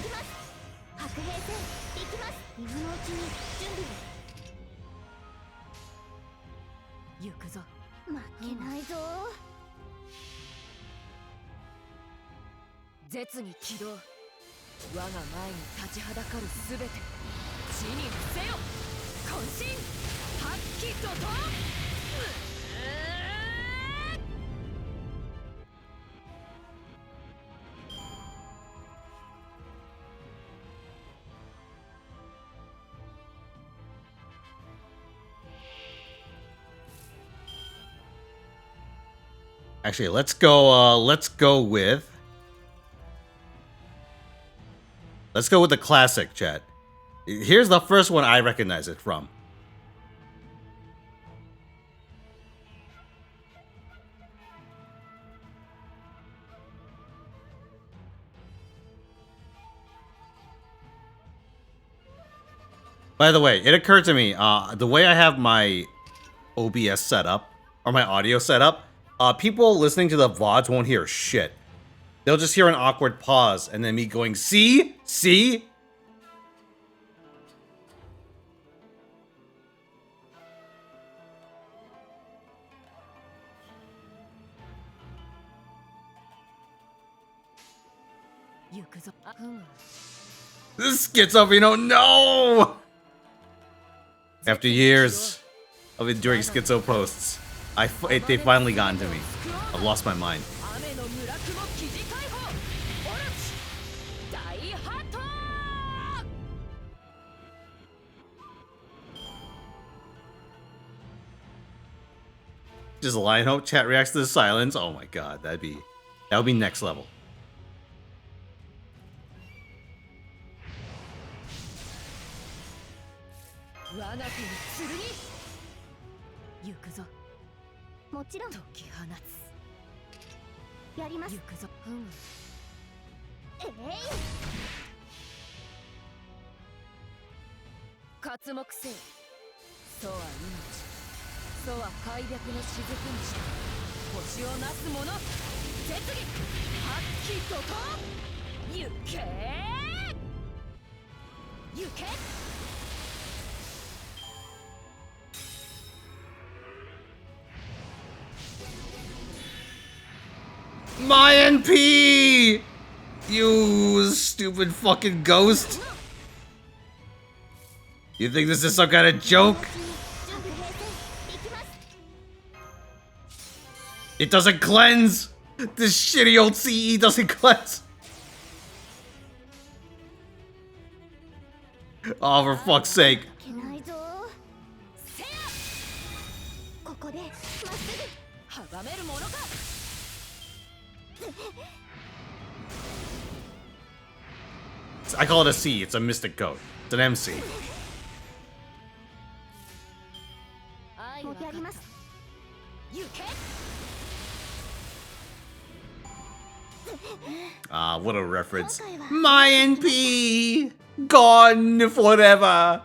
Speaker 9: 絶に起動。我が前に立ちはだかるすべて地に伏せよ。渾身発揮怒涛。
Speaker 1: Actually, let's go with the classic, chat. Here's the first one I recognize it from. By the way, it occurred to me, the way I have my OBS set up, or my audio set up, people listening to the VODs won't hear shit. They'll just hear an awkward pause, and then me going, see? See? This Schizo Fino, no! After years of enduring Schizo posts, they finally gotten to me. I've lost my mind. Just Lionhope chat reacts to the silence. Oh my god, that would be next level. My NP! You stupid fucking ghost! You think this is some kind of joke? It doesn't cleanse! This shitty old CE doesn't cleanse! Oh, for fuck's sake. I call it a C, it's a mystic code. It's an MC. Ah, what a reference. My NP! Gone forever!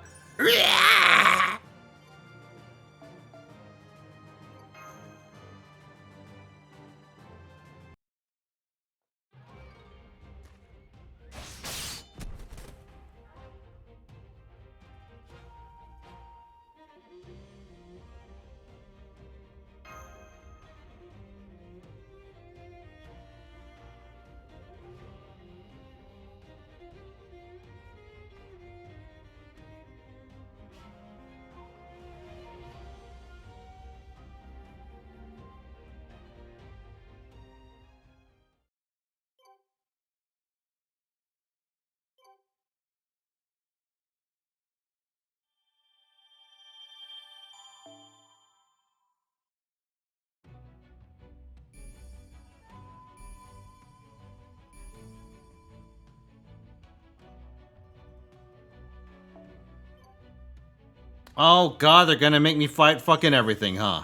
Speaker 1: Oh god, they're gonna make me fight fucking everything, huh?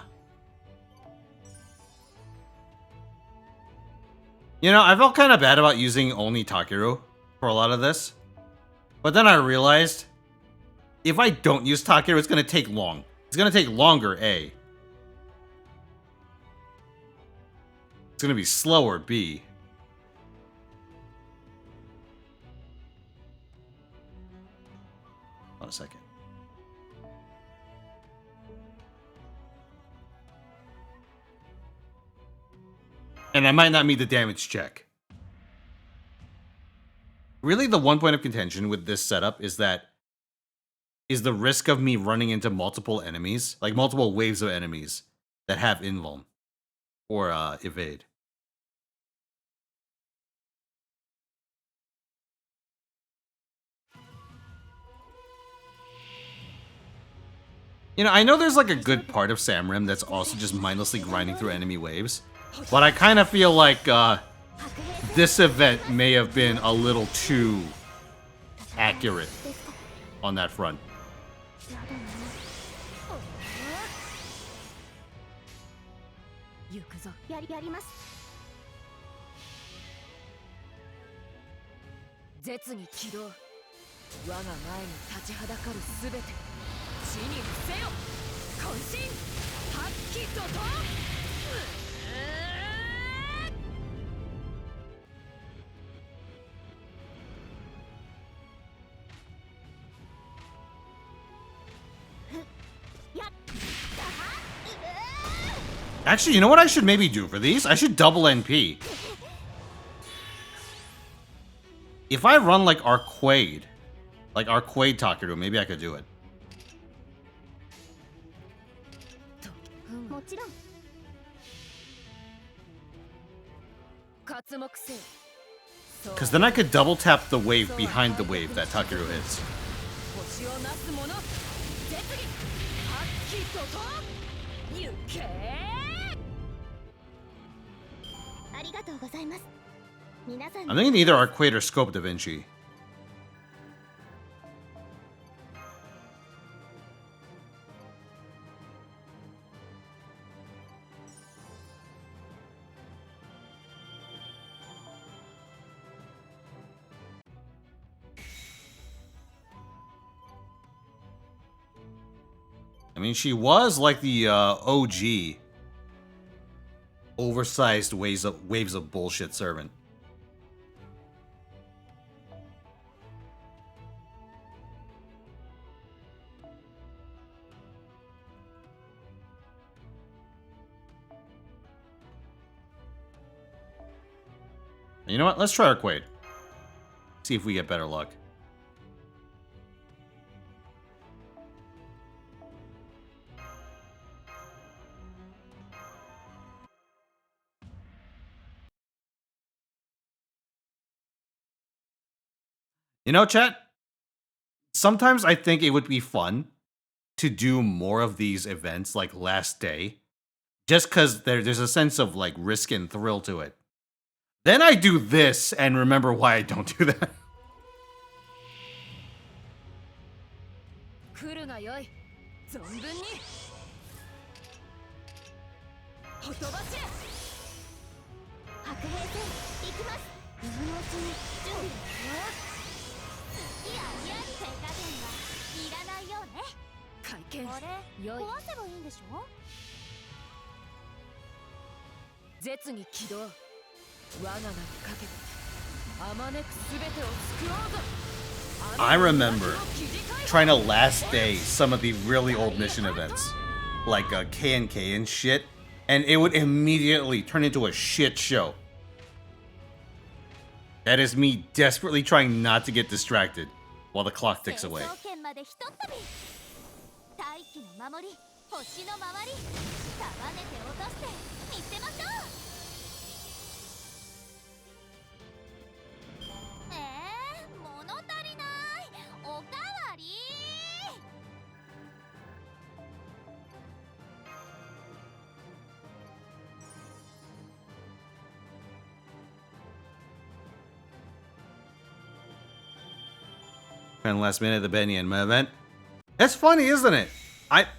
Speaker 1: You know, I felt kind of bad about using only Takeru for a lot of this. But then I realized, if I don't use Takeru, it's gonna take long. It's gonna take longer, A. It's gonna be slower, B. Hold on a second. And I might not meet the damage check. Really, the one point of contention with this setup is the risk of me running into multiple enemies, like multiple waves of enemies that have invuln or evade. You know, I know there's like a good part of Samrim that's also just mindlessly grinding through enemy waves, but I kind of feel like this event may have been a little too accurate on that front. Actually, you know what I should maybe do for these? I should double NP. If I run like Arquade Takeru, maybe I could do it. Because then I could double tap the wave behind the wave that Takeru hits. I'm thinking either Arquade or Scope Da Vinci. I mean, she was like the OG oversized waves of bullshit servant. You know what? Let's try Arquade. See if we get better luck. You know, chat? Sometimes I think it would be fun to do more of these events like last day. Just because there's a sense of like risk and thrill to it. Then I do this and remember why I don't do that. I remember trying to last day some of the really old mission events, like K&K and shit, and it would immediately turn into a shit show. That is me desperately trying not to get distracted while the clock ticks away. And last minute, the Benny and my event. That's funny, isn't it?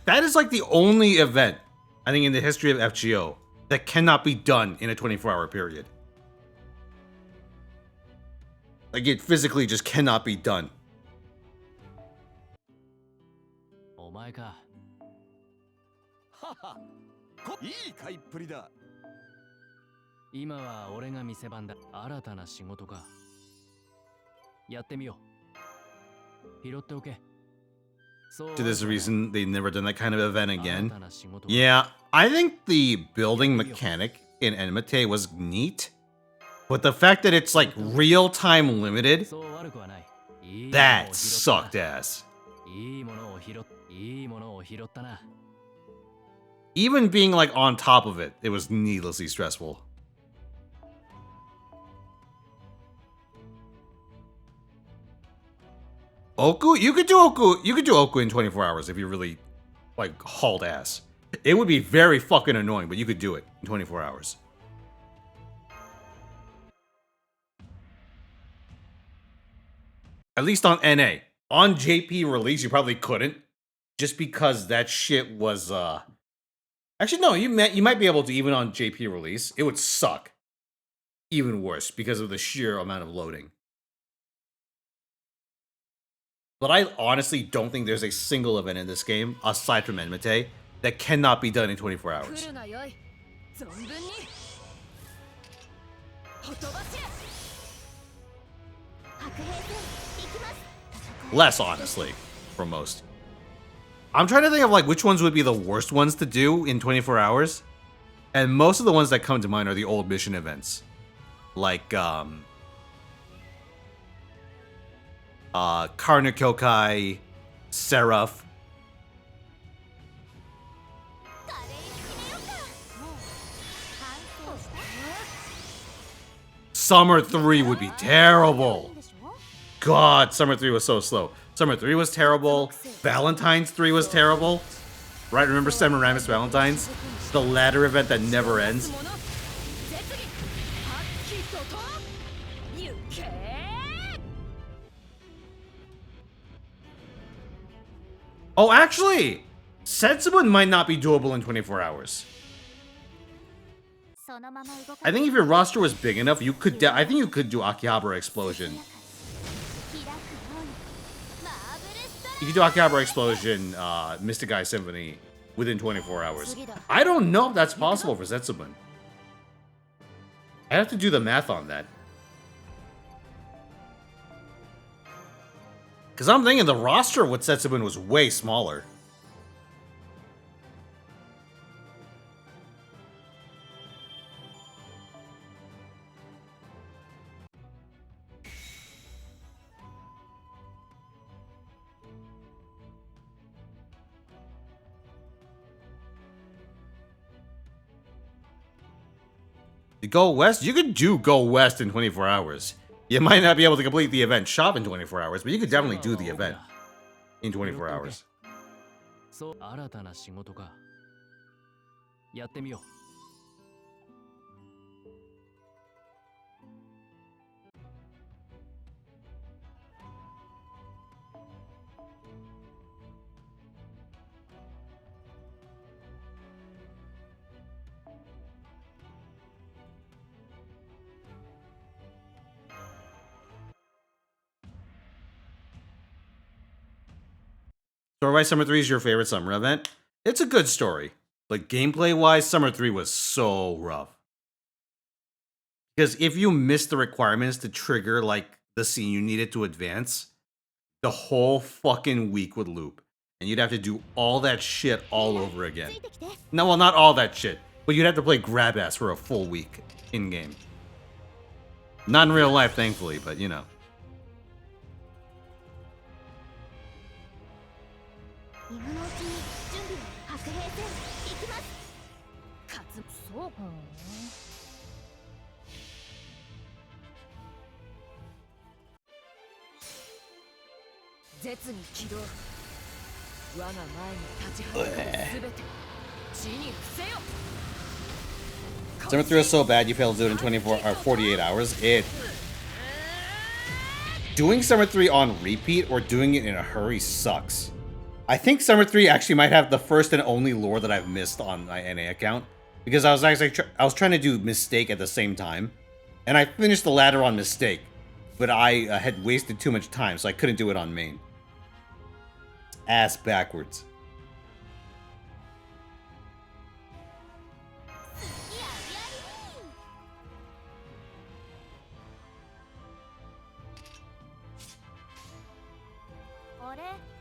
Speaker 1: That is like the only event, I think, in the history of FGO that cannot be done in a 24-hour period. Like, it physically just cannot be done.
Speaker 6: 前か。
Speaker 7: はは。いい買いっぷりだ。
Speaker 6: 今は俺が店番だ。新たな仕事か。やってみよう。拾っておけ。
Speaker 1: To this reason, they've never done that kind of event again. Yeah, I think the building mechanic in Enmity was neat, but the fact that it's like real-time limited, that sucked ass. Even being like on top of it, it was needlessly stressful. Oku? You could do Oku in 24 hours if you really, like, hauled ass. It would be very fucking annoying, but you could do it in 24 hours. At least on NA. On JP release, you probably couldn't. Just because that shit was, Actually, no, you might be able to even on JP release. It would suck. Even worse, because of the sheer amount of loading. But I honestly don't think there's a single event in this game, aside from Enmity, that cannot be done in 24 hours. Less, honestly, for most. I'm trying to think of like which ones would be the worst ones to do in 24 hours. And most of the ones that come to mind are the old mission events. Like, Karna Kyokai, Seraph. Summer 3 would be terrible. God, Summer 3 was so slow. Summer 3 was terrible. Valentine's 3 was terrible. Right, remember Semiramis Valentine's? The ladder event that never ends? Oh, actually! Setsubun might not be doable in 24 hours. I think if your roster was big enough, you could. I think you could do Akihabara Explosion. You could do Akihabara Explosion, Mystic Eye Symphony within 24 hours. I don't know if that's possible for Setsubun. I have to do the math on that. Because I'm thinking the roster with Setsubun was way smaller. Go West? You could do Go West in 24 hours. You might not be able to complete the event shop in 24 hours, but you could definitely do the event in 24 hours.
Speaker 6: So, 新たな仕事か。やってみよう。
Speaker 1: So why Summer 3 is your favorite summer event? It's a good story, but gameplay-wise, Summer 3 was so rough. Because if you missed the requirements to trigger, like, the scene you needed to advance, the whole fucking week would loop. And you'd have to do all that shit all over again. No, well, not all that shit, but you'd have to play grab-ass for a full week in-game. Not in real life, thankfully, but, you know. Summer 3 was so bad you failed to do it in 24 or 48 hours. Doing Summer 3 on repeat or doing it in a hurry sucks. I think Summer 3 actually might have the first and only lore that I've missed on my NA account. Because I was actually I was trying to do Mistake at the same time. And I finished the ladder on Mistake. But I had wasted too much time, so I couldn't do it on main. Ass backwards.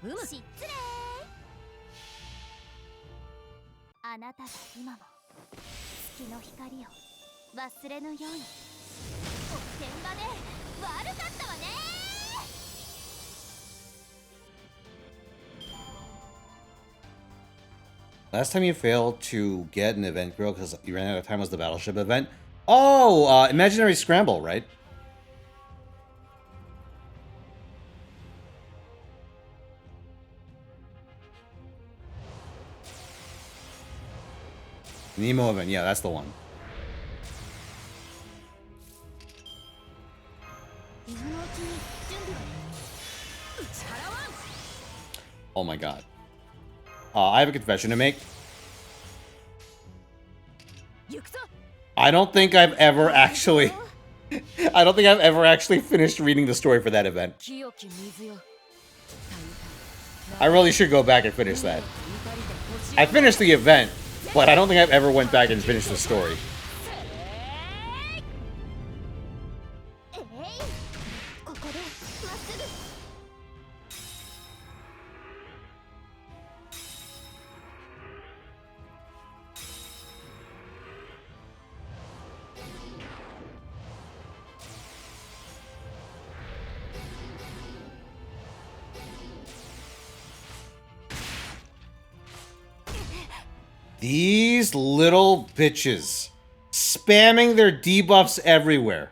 Speaker 11: 失礼。あなたが今も月の光を忘れぬように。おてんばで悪かったわね。
Speaker 1: Last time you failed to get an event girl because you ran out of time was the battleship event. Oh, Imaginary Scramble, right? Nemo event, yeah, that's the one. Oh my god. I have a confession to make. I don't think I've ever actually... I don't think I've ever actually finished reading the story for that event. I really should go back and finish that. I finished the event, but I don't think I've ever went back and finished the story. These little bitches. Spamming their debuffs everywhere.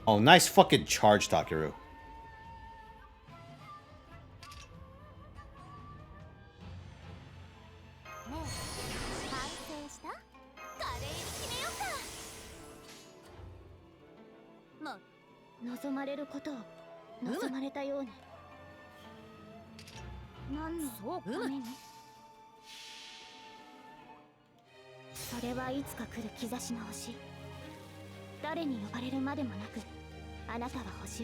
Speaker 1: Oh, nice fucking charge, Takeru.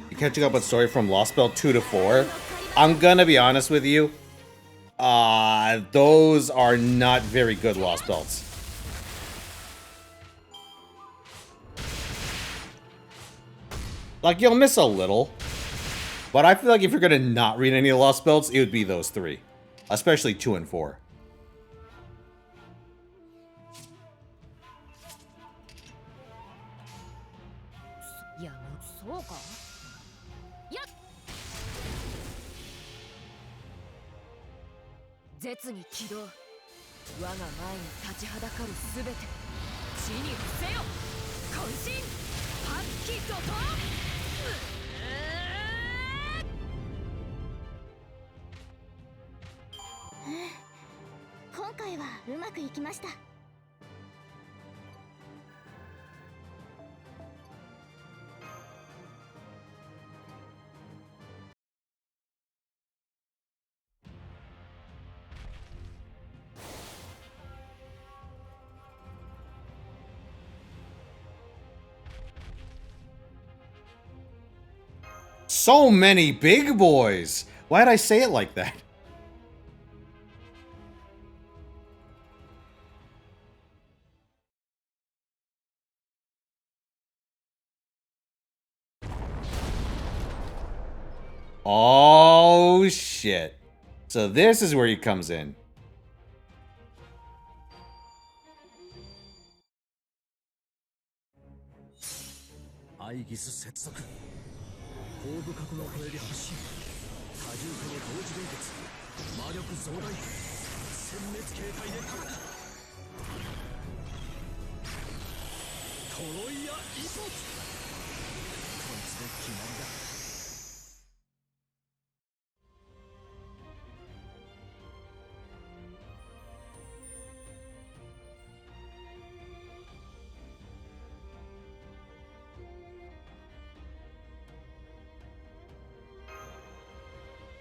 Speaker 1: You catching up with story from Lost Belt 2 to 4? I'm gonna be honest with you. Those are not very good Lost Belts. Like, you'll miss a little. But I feel like if you're gonna not read any Lost Belts, it would be those 3. Especially 2 and 4. So many big boys! Why'd I say it like that? Oh, shit. So this is where he comes in.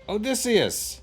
Speaker 1: Odysseus.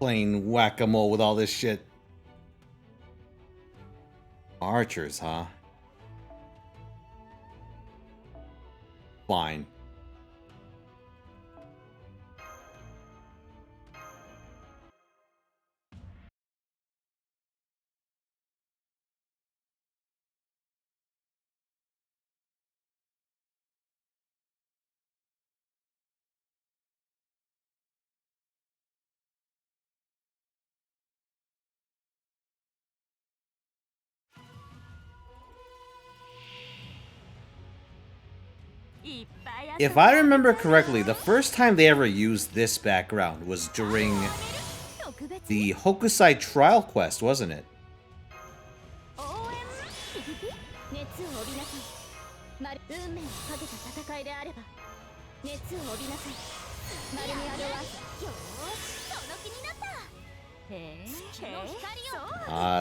Speaker 1: Playing whack-a-mole with all this shit. Archers, huh? Fine. If I remember correctly, the first time they ever used this background was during the Hokusai trial quest, wasn't it?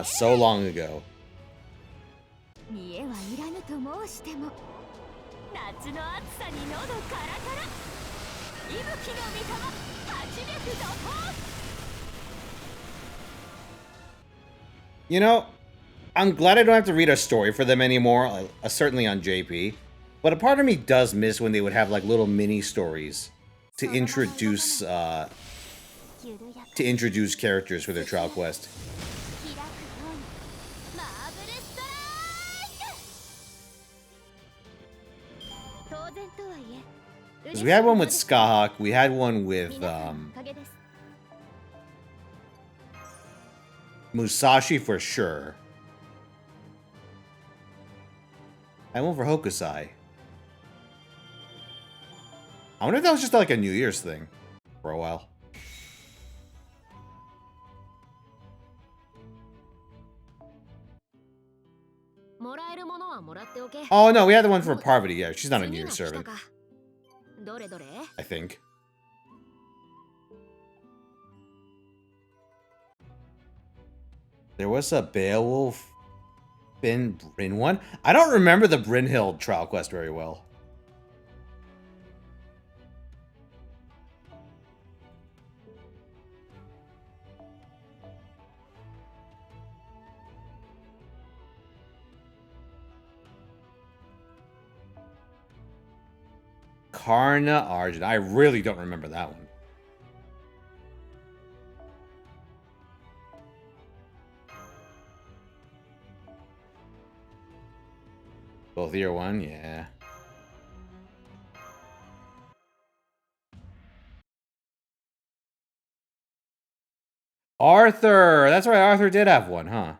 Speaker 1: So long ago.
Speaker 10: 見栄はいらぬと申しても夏の暑さに喉カラカラ息吹の御霊800度と
Speaker 1: You know, I'm glad I don't have to read a story for them anymore, certainly on JP. But a part of me does miss when they would have like little mini stories to introduce characters for their trial quest. Because we had one with Skahawk, we had one with Musashi for sure. I went for Hokusai. I wonder if that was just like a New Year's thing for a while. Oh no, we had the one for Parvati. Yeah, she's not a New Year's servant. I think. There was a Beowulf Bryn one. I don't remember the Brynhild trial quest very well. Karna Arjun. I really don't remember that one. Both year one, yeah. Arthur! That's right, Arthur did have one, huh?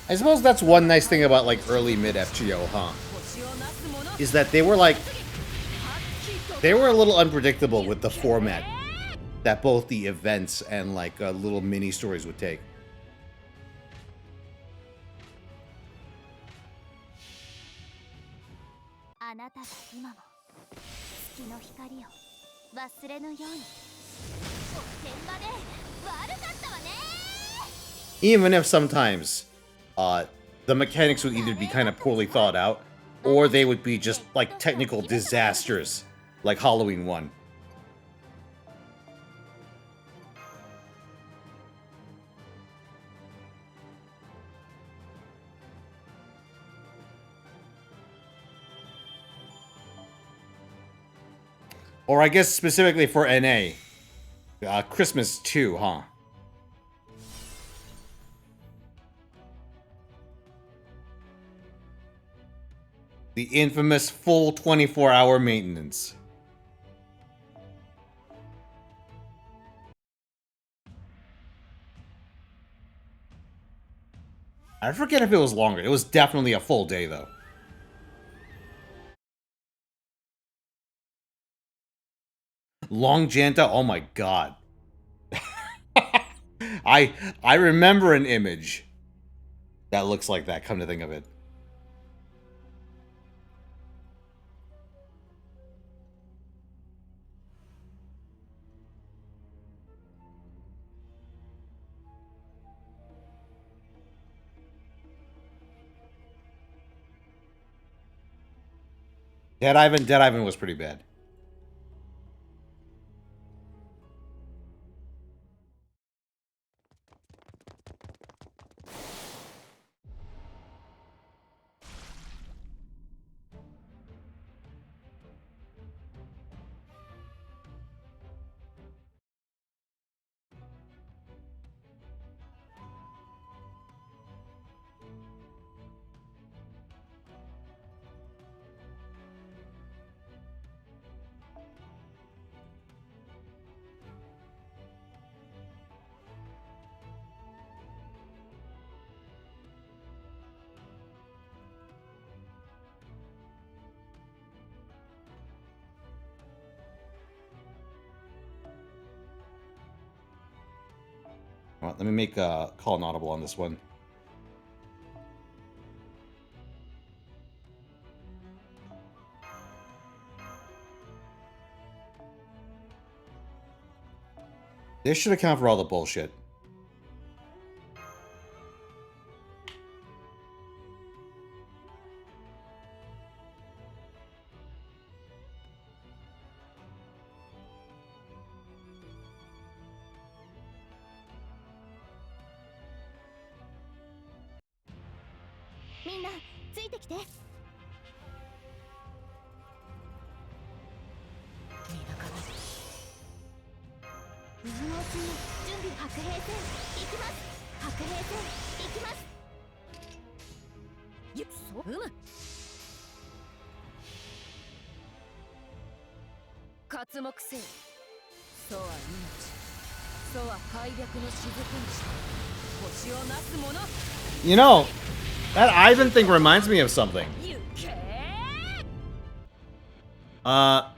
Speaker 1: I suppose that's one nice thing about like early mid FGO, huh? Is that they were a little unpredictable with the format that both the events and like little mini stories would take. Even if sometimes the mechanics would either be kind of poorly thought out, or they would be just like technical disasters, like Halloween 1. Or I guess specifically for NA, Christmas 2, huh? The infamous full 24-hour maintenance. I I forget if it was longer. It was definitely a full day, though. Long Janta, oh my god. I remember an image that looks like that, come to think of it. Dead Ivan was pretty bad. Well, let me make a call an audible on this one. This should account for all the bullshit. You know, that Ivan thing reminds me of something. I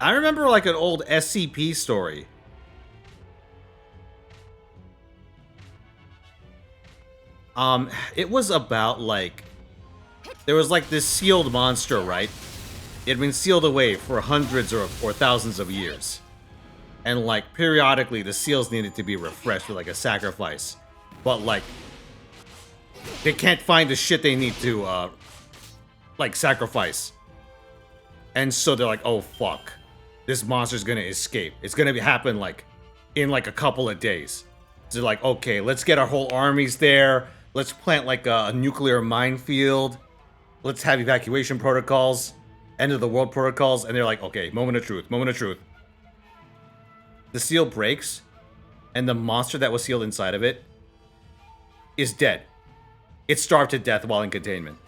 Speaker 1: remember like an old SCP story. It was about like, there was like this sealed monster, right? It had been sealed away for hundreds or thousands of years. And like, periodically the seals needed to be refreshed with like a sacrifice. But like, they can't find the shit they need to, like, sacrifice. And so they're like, oh fuck. This monster's gonna escape. It's gonna happen like, in like a couple of days. So they're like, okay, let's get our whole armies there. Let's plant like a nuclear minefield. Let's have evacuation protocols. End of the world protocols. And they're like, okay, moment of truth, moment of truth. The seal breaks. And the monster that was sealed inside of it is dead. It starved to death while in containment.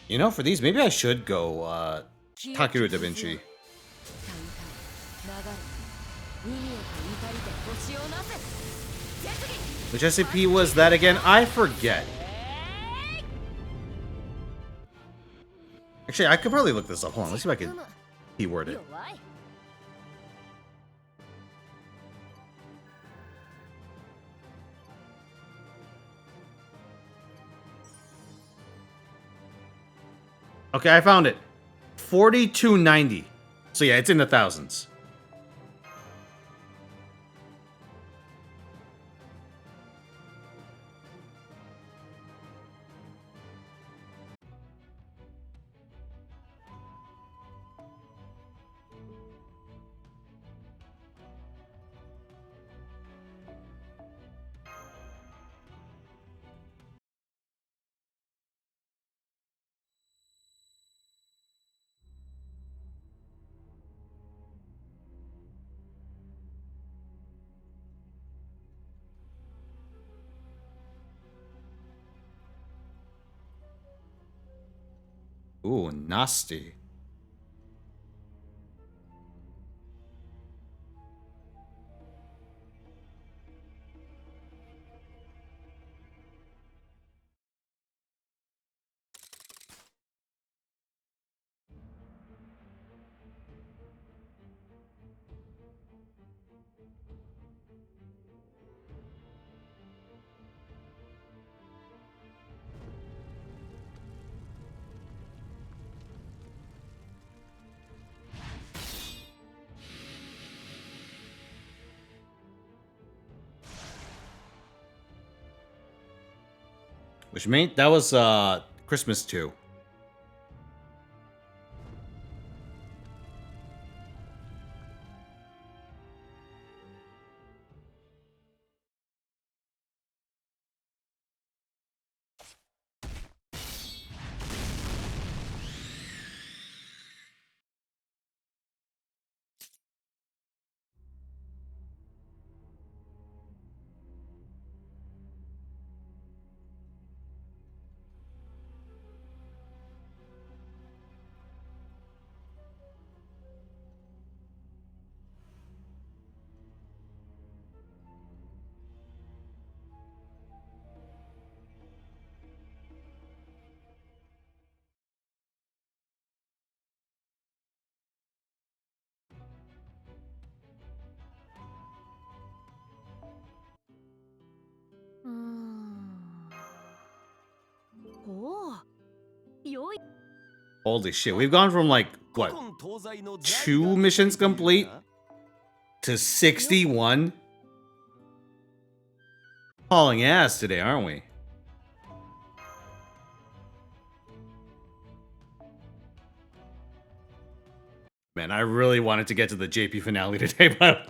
Speaker 1: You know, for these, maybe I should go, Takeru Da Vinci. Which SCP was that again? I forget. Actually, I could probably look this up. Hold on, let's see if I can keyword it. Okay, I found it. 4290. So yeah, it's in the thousands. Ooh, nasty. Which meant that was Christmas too. Holy shit, we've gone from like, what, 2 missions complete to 61? Hauling ass today, aren't we? Man, I really wanted to get to the JP finale today, but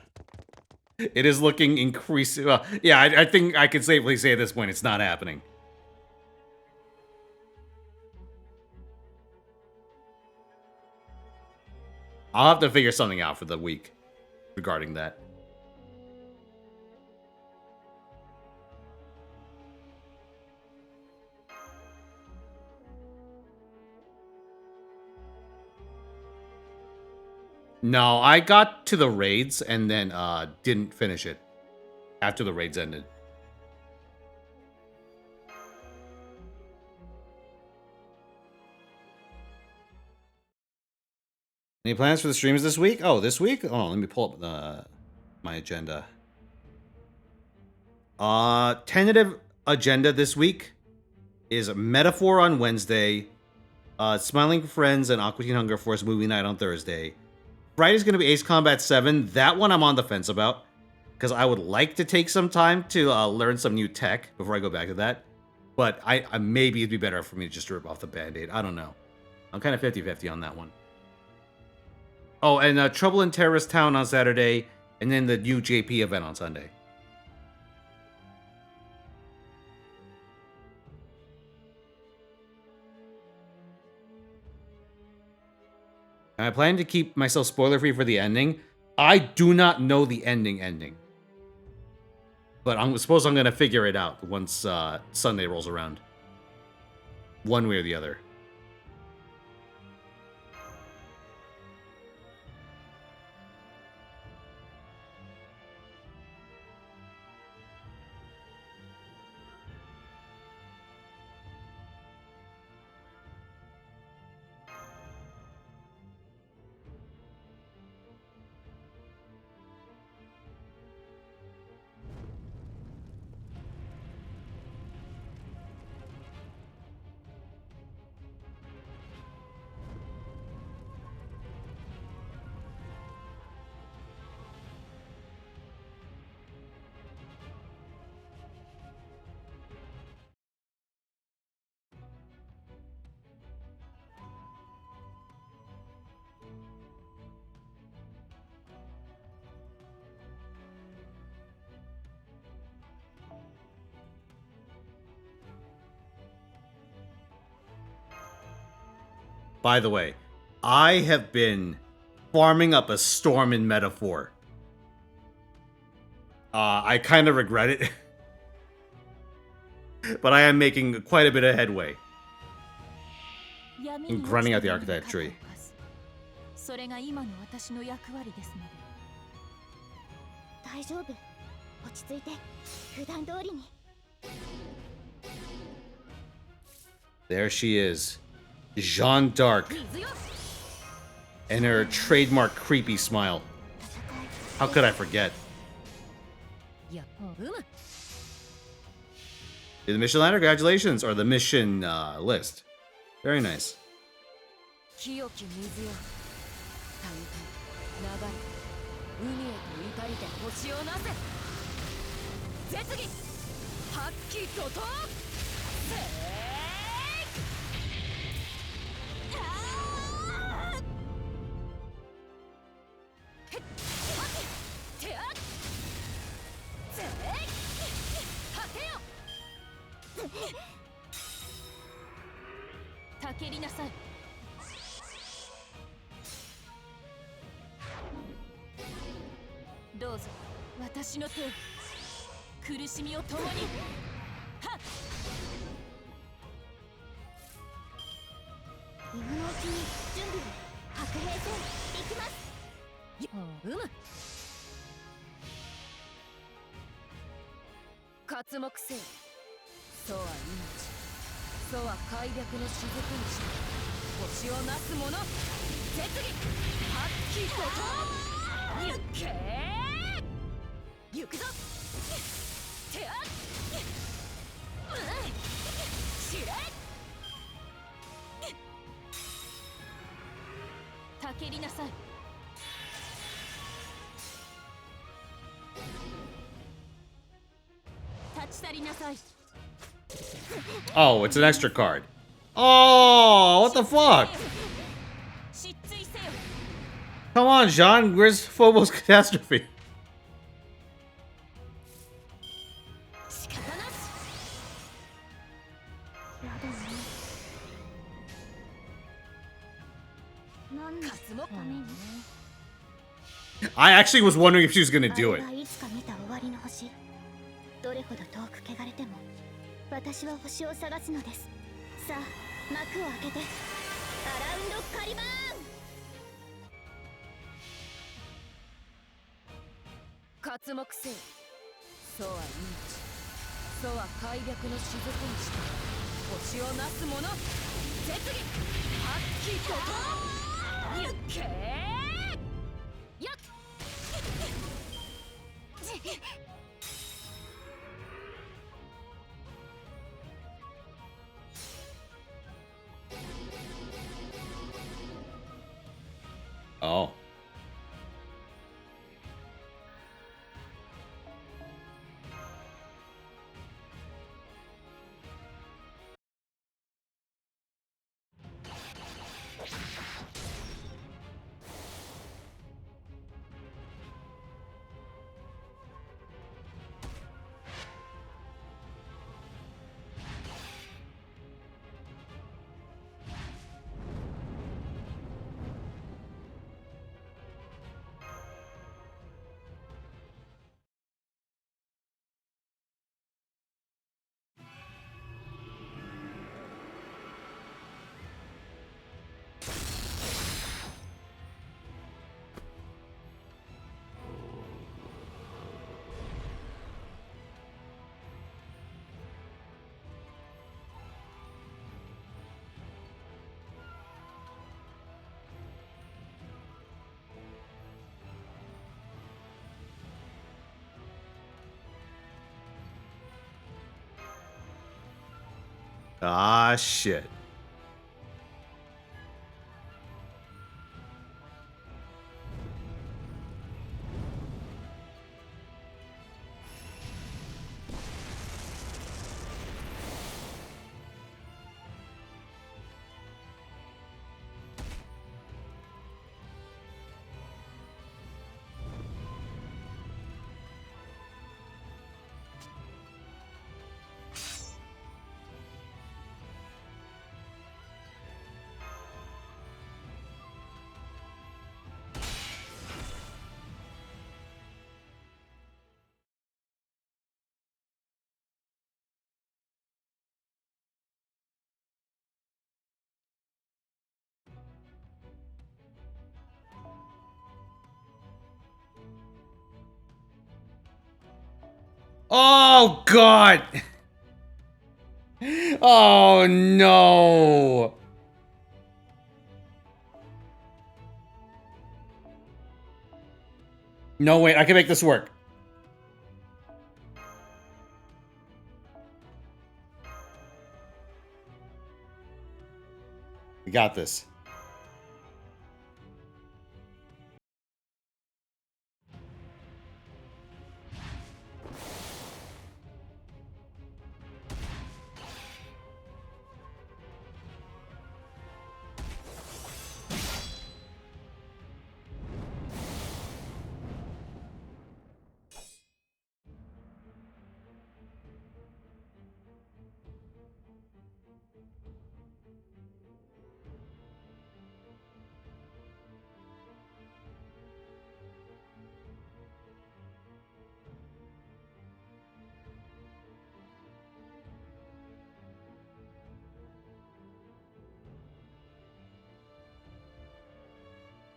Speaker 1: it is looking increasing. Well, yeah, I think I can safely say at this point it's not happening. I'll have to figure something out for the week regarding that. No, I got to the raids and then didn't finish it after the raids ended. Any plans for the streams this week? Oh, this week? Oh, let me pull up my agenda. Tentative agenda this week is Metaphor on Wednesday, Smiling Friends and Aqua Teen Hunger Force movie night on Thursday. Friday's going to be Ace Combat 7. That one I'm on the fence about, because I would like to take some time to learn some new tech before I go back to that. But I maybe it'd be better for me to just rip off the Band-Aid. I don't know. I'm kind of 50-50 on that one. Oh, and Trouble in Terrorist Town on Saturday, and then the new JP event on Sunday. I plan to keep myself spoiler-free for the ending. I do not know the ending. But I suppose I'm going to figure it out once Sunday rolls around. One way or the other. by the way, I have been farming up a storm in metaphor. I kind of regret it. But I am making quite a bit of headway in grinding out the archetype tree.
Speaker 11: それが今の私の役割ですので。大丈夫。落ち着いて、普段通りに。
Speaker 1: There she is, Jeanne d'Arc, and her trademark creepy smile. How could I forget? The mission ladder, congratulations, or the mission list. Very nice.
Speaker 9: 清き水よ、たゆたゆ流れ、海へと至りて星をなせ。絶技、発揮怒涛。せー。たけりなさい。どうぞ私の手を、苦しみを共に。はっ。
Speaker 11: 今のうちに準備を。白兵戦行きます。
Speaker 9: 刮目せよ。楚は命、楚は開闢の雫にして星をなす者。絶技、発揮怒涛。行けー。行くぞ。てあっ。しれ。たけりなさい。立ち去りなさい。
Speaker 1: Oh, it's an extra card. Oh, what the fuck? Come on, Jean. Where's Phobos Catastrophe? I actually was wondering if she was gonna do it.
Speaker 11: どれほど遠く汚れても私は星を探すのです。さあ幕を開けて、アラウンドカリバーン。
Speaker 9: 刮目せよ。楚は命、楚は開闢の雫にして星をなす者。絶技、発揮怒涛。行けー。やっ。
Speaker 1: Oh. Ah, shit. Oh, God! Oh, no! No, wait, I can make this work. We got this.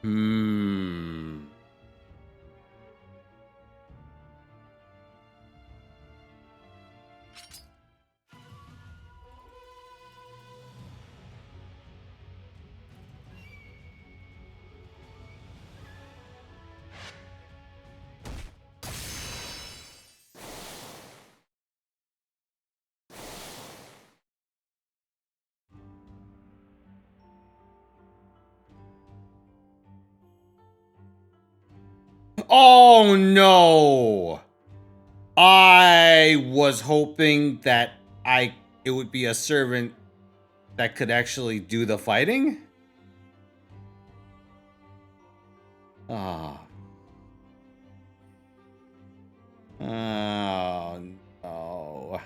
Speaker 1: Hmm. Oh, no! I was hoping that it would be a servant that could actually do the fighting? Ah. Oh, no.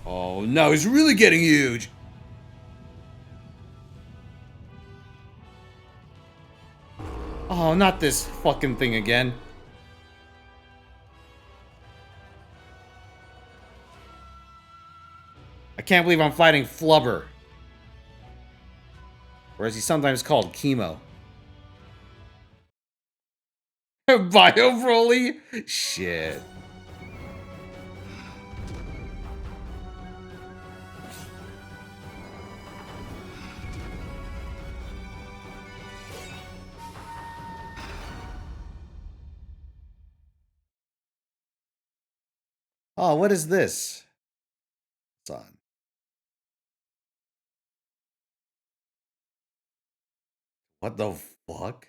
Speaker 1: Oh, no, he's really getting huge. Oh, not this fucking thing again. I can't believe I'm fighting Flubber. Or as he's sometimes called, Chemo. Bio Broly? Shit. Oh, what is this? Son. What the fuck?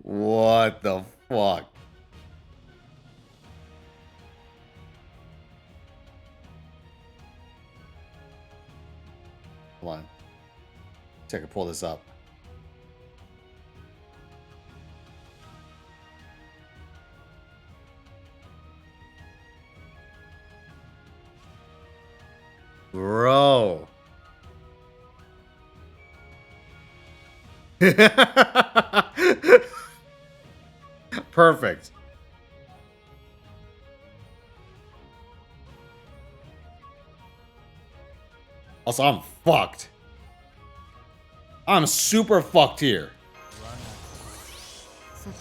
Speaker 1: What the fuck? Hold on. See if I can pull this up. Bro. Perfect. Also, I'm fucked. I'm super fucked here.
Speaker 10: さて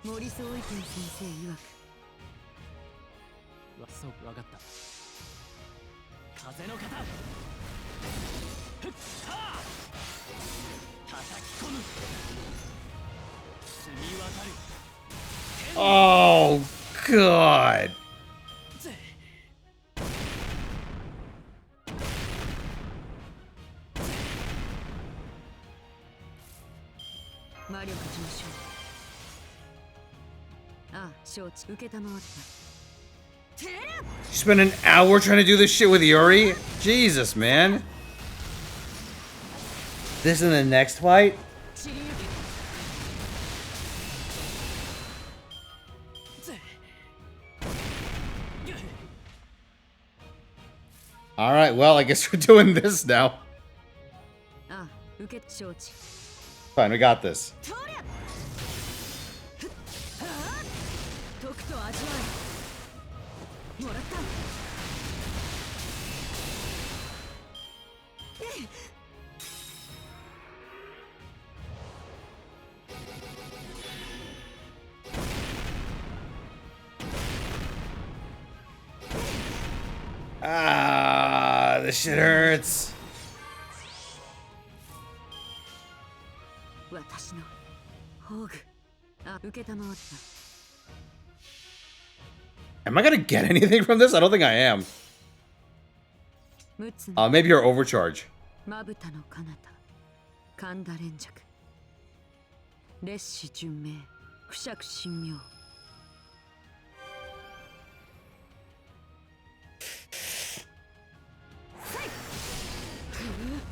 Speaker 10: 森総意見先生曰く
Speaker 6: そう分かった風の型ふっはー叩き込む澄み渡る
Speaker 1: Oh, God. You spent an hour trying to do this shit with Yuri? Jesus, man. This in the next fight? Alright, well, I guess we're doing this now. Fine, we got this. Ah, this shit hurts. Am I gonna get anything from this? I don't think I am. Maybe your overcharge.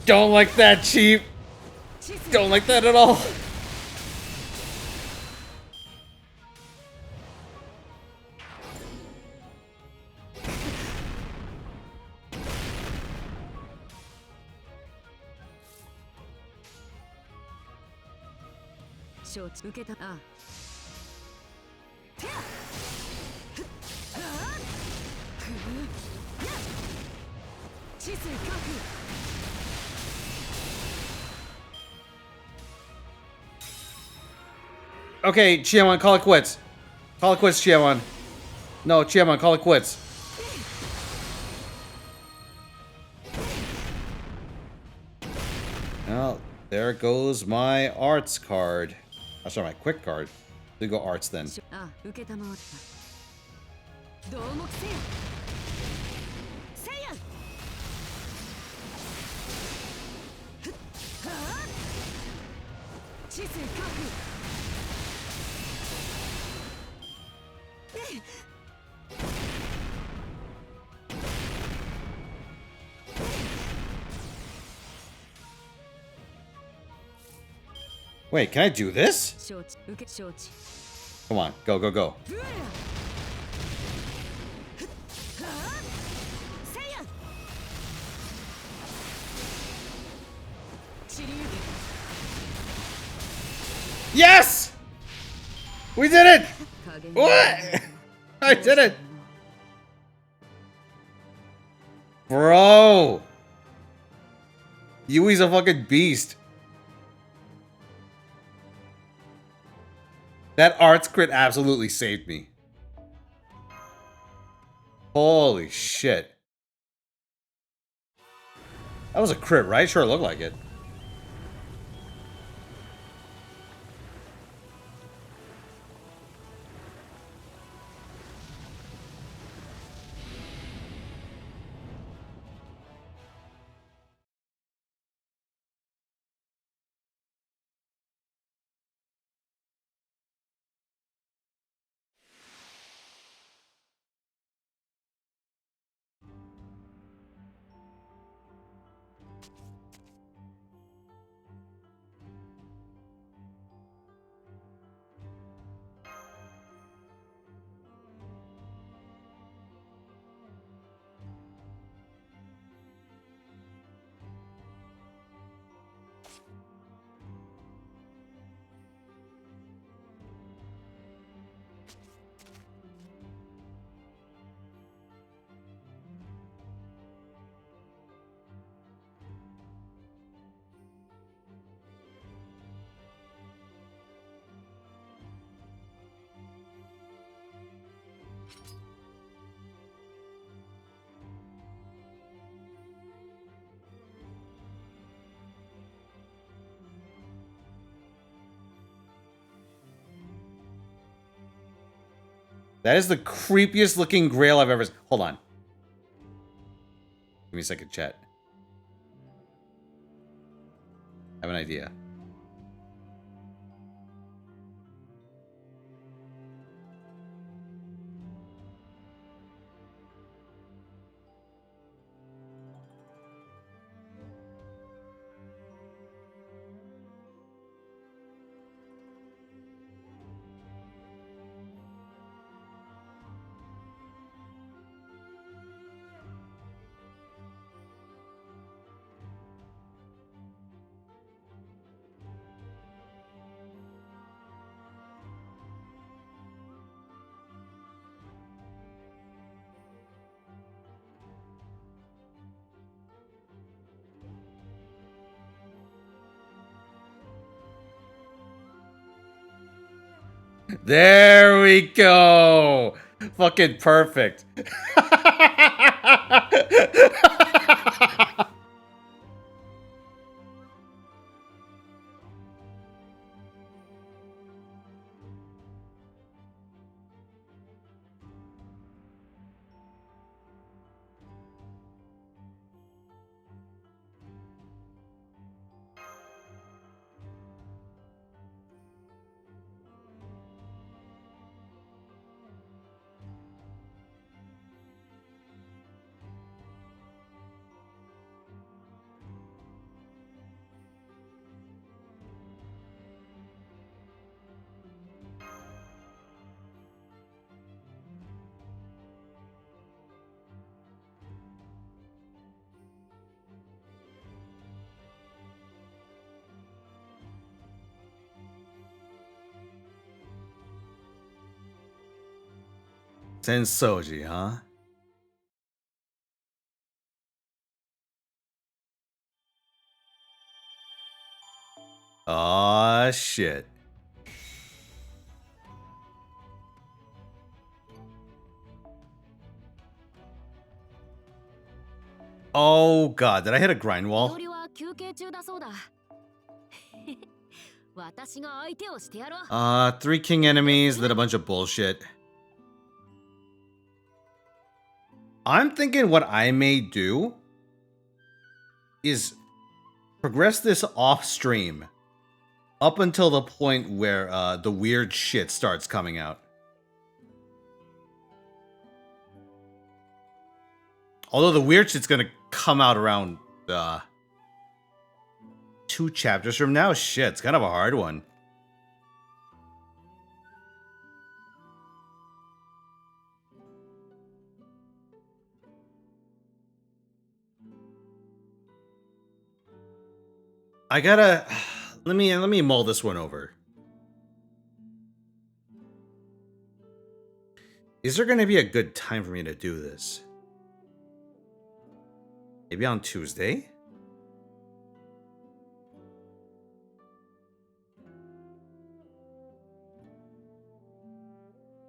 Speaker 1: Don't like that, cheap. Don't like that at all. Okay, Chiamon, call it quits. Call it quits, Chiamon. No, Chiamon, call it quits. Well, there goes my arts card. Oh, sorry, my quick card. We go arts then. Wait, can I do this? Come on, go, go, go. Yes! We did it! What? I did it! Bro! Yui's a fucking beast. That arts crit absolutely saved me. Holy shit. That was a crit, right? Sure looked like it. That is the creepiest looking grail I've ever seen. Hold on. Give me a second, chat. I have an idea. There we go. Fucking perfect. Sensoji, huh? Aw, shit. Oh god, did I hit a grind wall?
Speaker 9: 休憩中だそうだ。私が相手をしてやろう。
Speaker 1: 3 king enemies, then a bunch of bullshit. I'm thinking what I may do is progress this off stream up until the point where the weird shit starts coming out. Although the weird shit's gonna come out around 2 chapters from now. Shit, it's kind of a hard one. I gotta let me mull this one over. Is there gonna be a good time for me to do this? Maybe on Tuesday?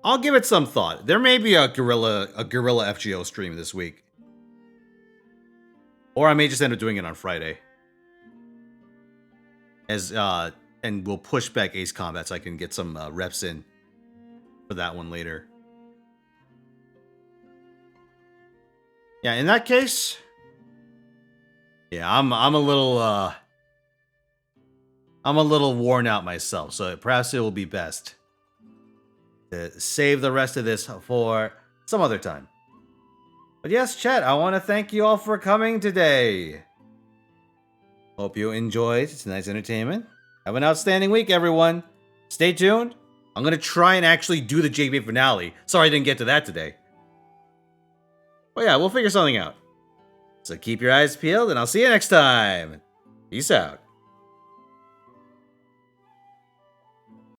Speaker 1: I'll give it some thought. There may be a guerrilla FGO stream this week. Or I may just end up doing it on Friday. And we'll push back Ace Combat so I can get some reps in for that one later. Yeah, in that case, yeah, I'm a little worn out myself, so perhaps it will be best to save the rest of this for some other time. But yes, chat, I want to thank you all for coming today. Hope you enjoyed tonight's entertainment. Have an outstanding week, everyone. Stay tuned. I'm going to try and actually do the JP finale. Sorry I didn't get to that today. But yeah, we'll figure something out. So keep your eyes peeled, and I'll see you next time. Peace out.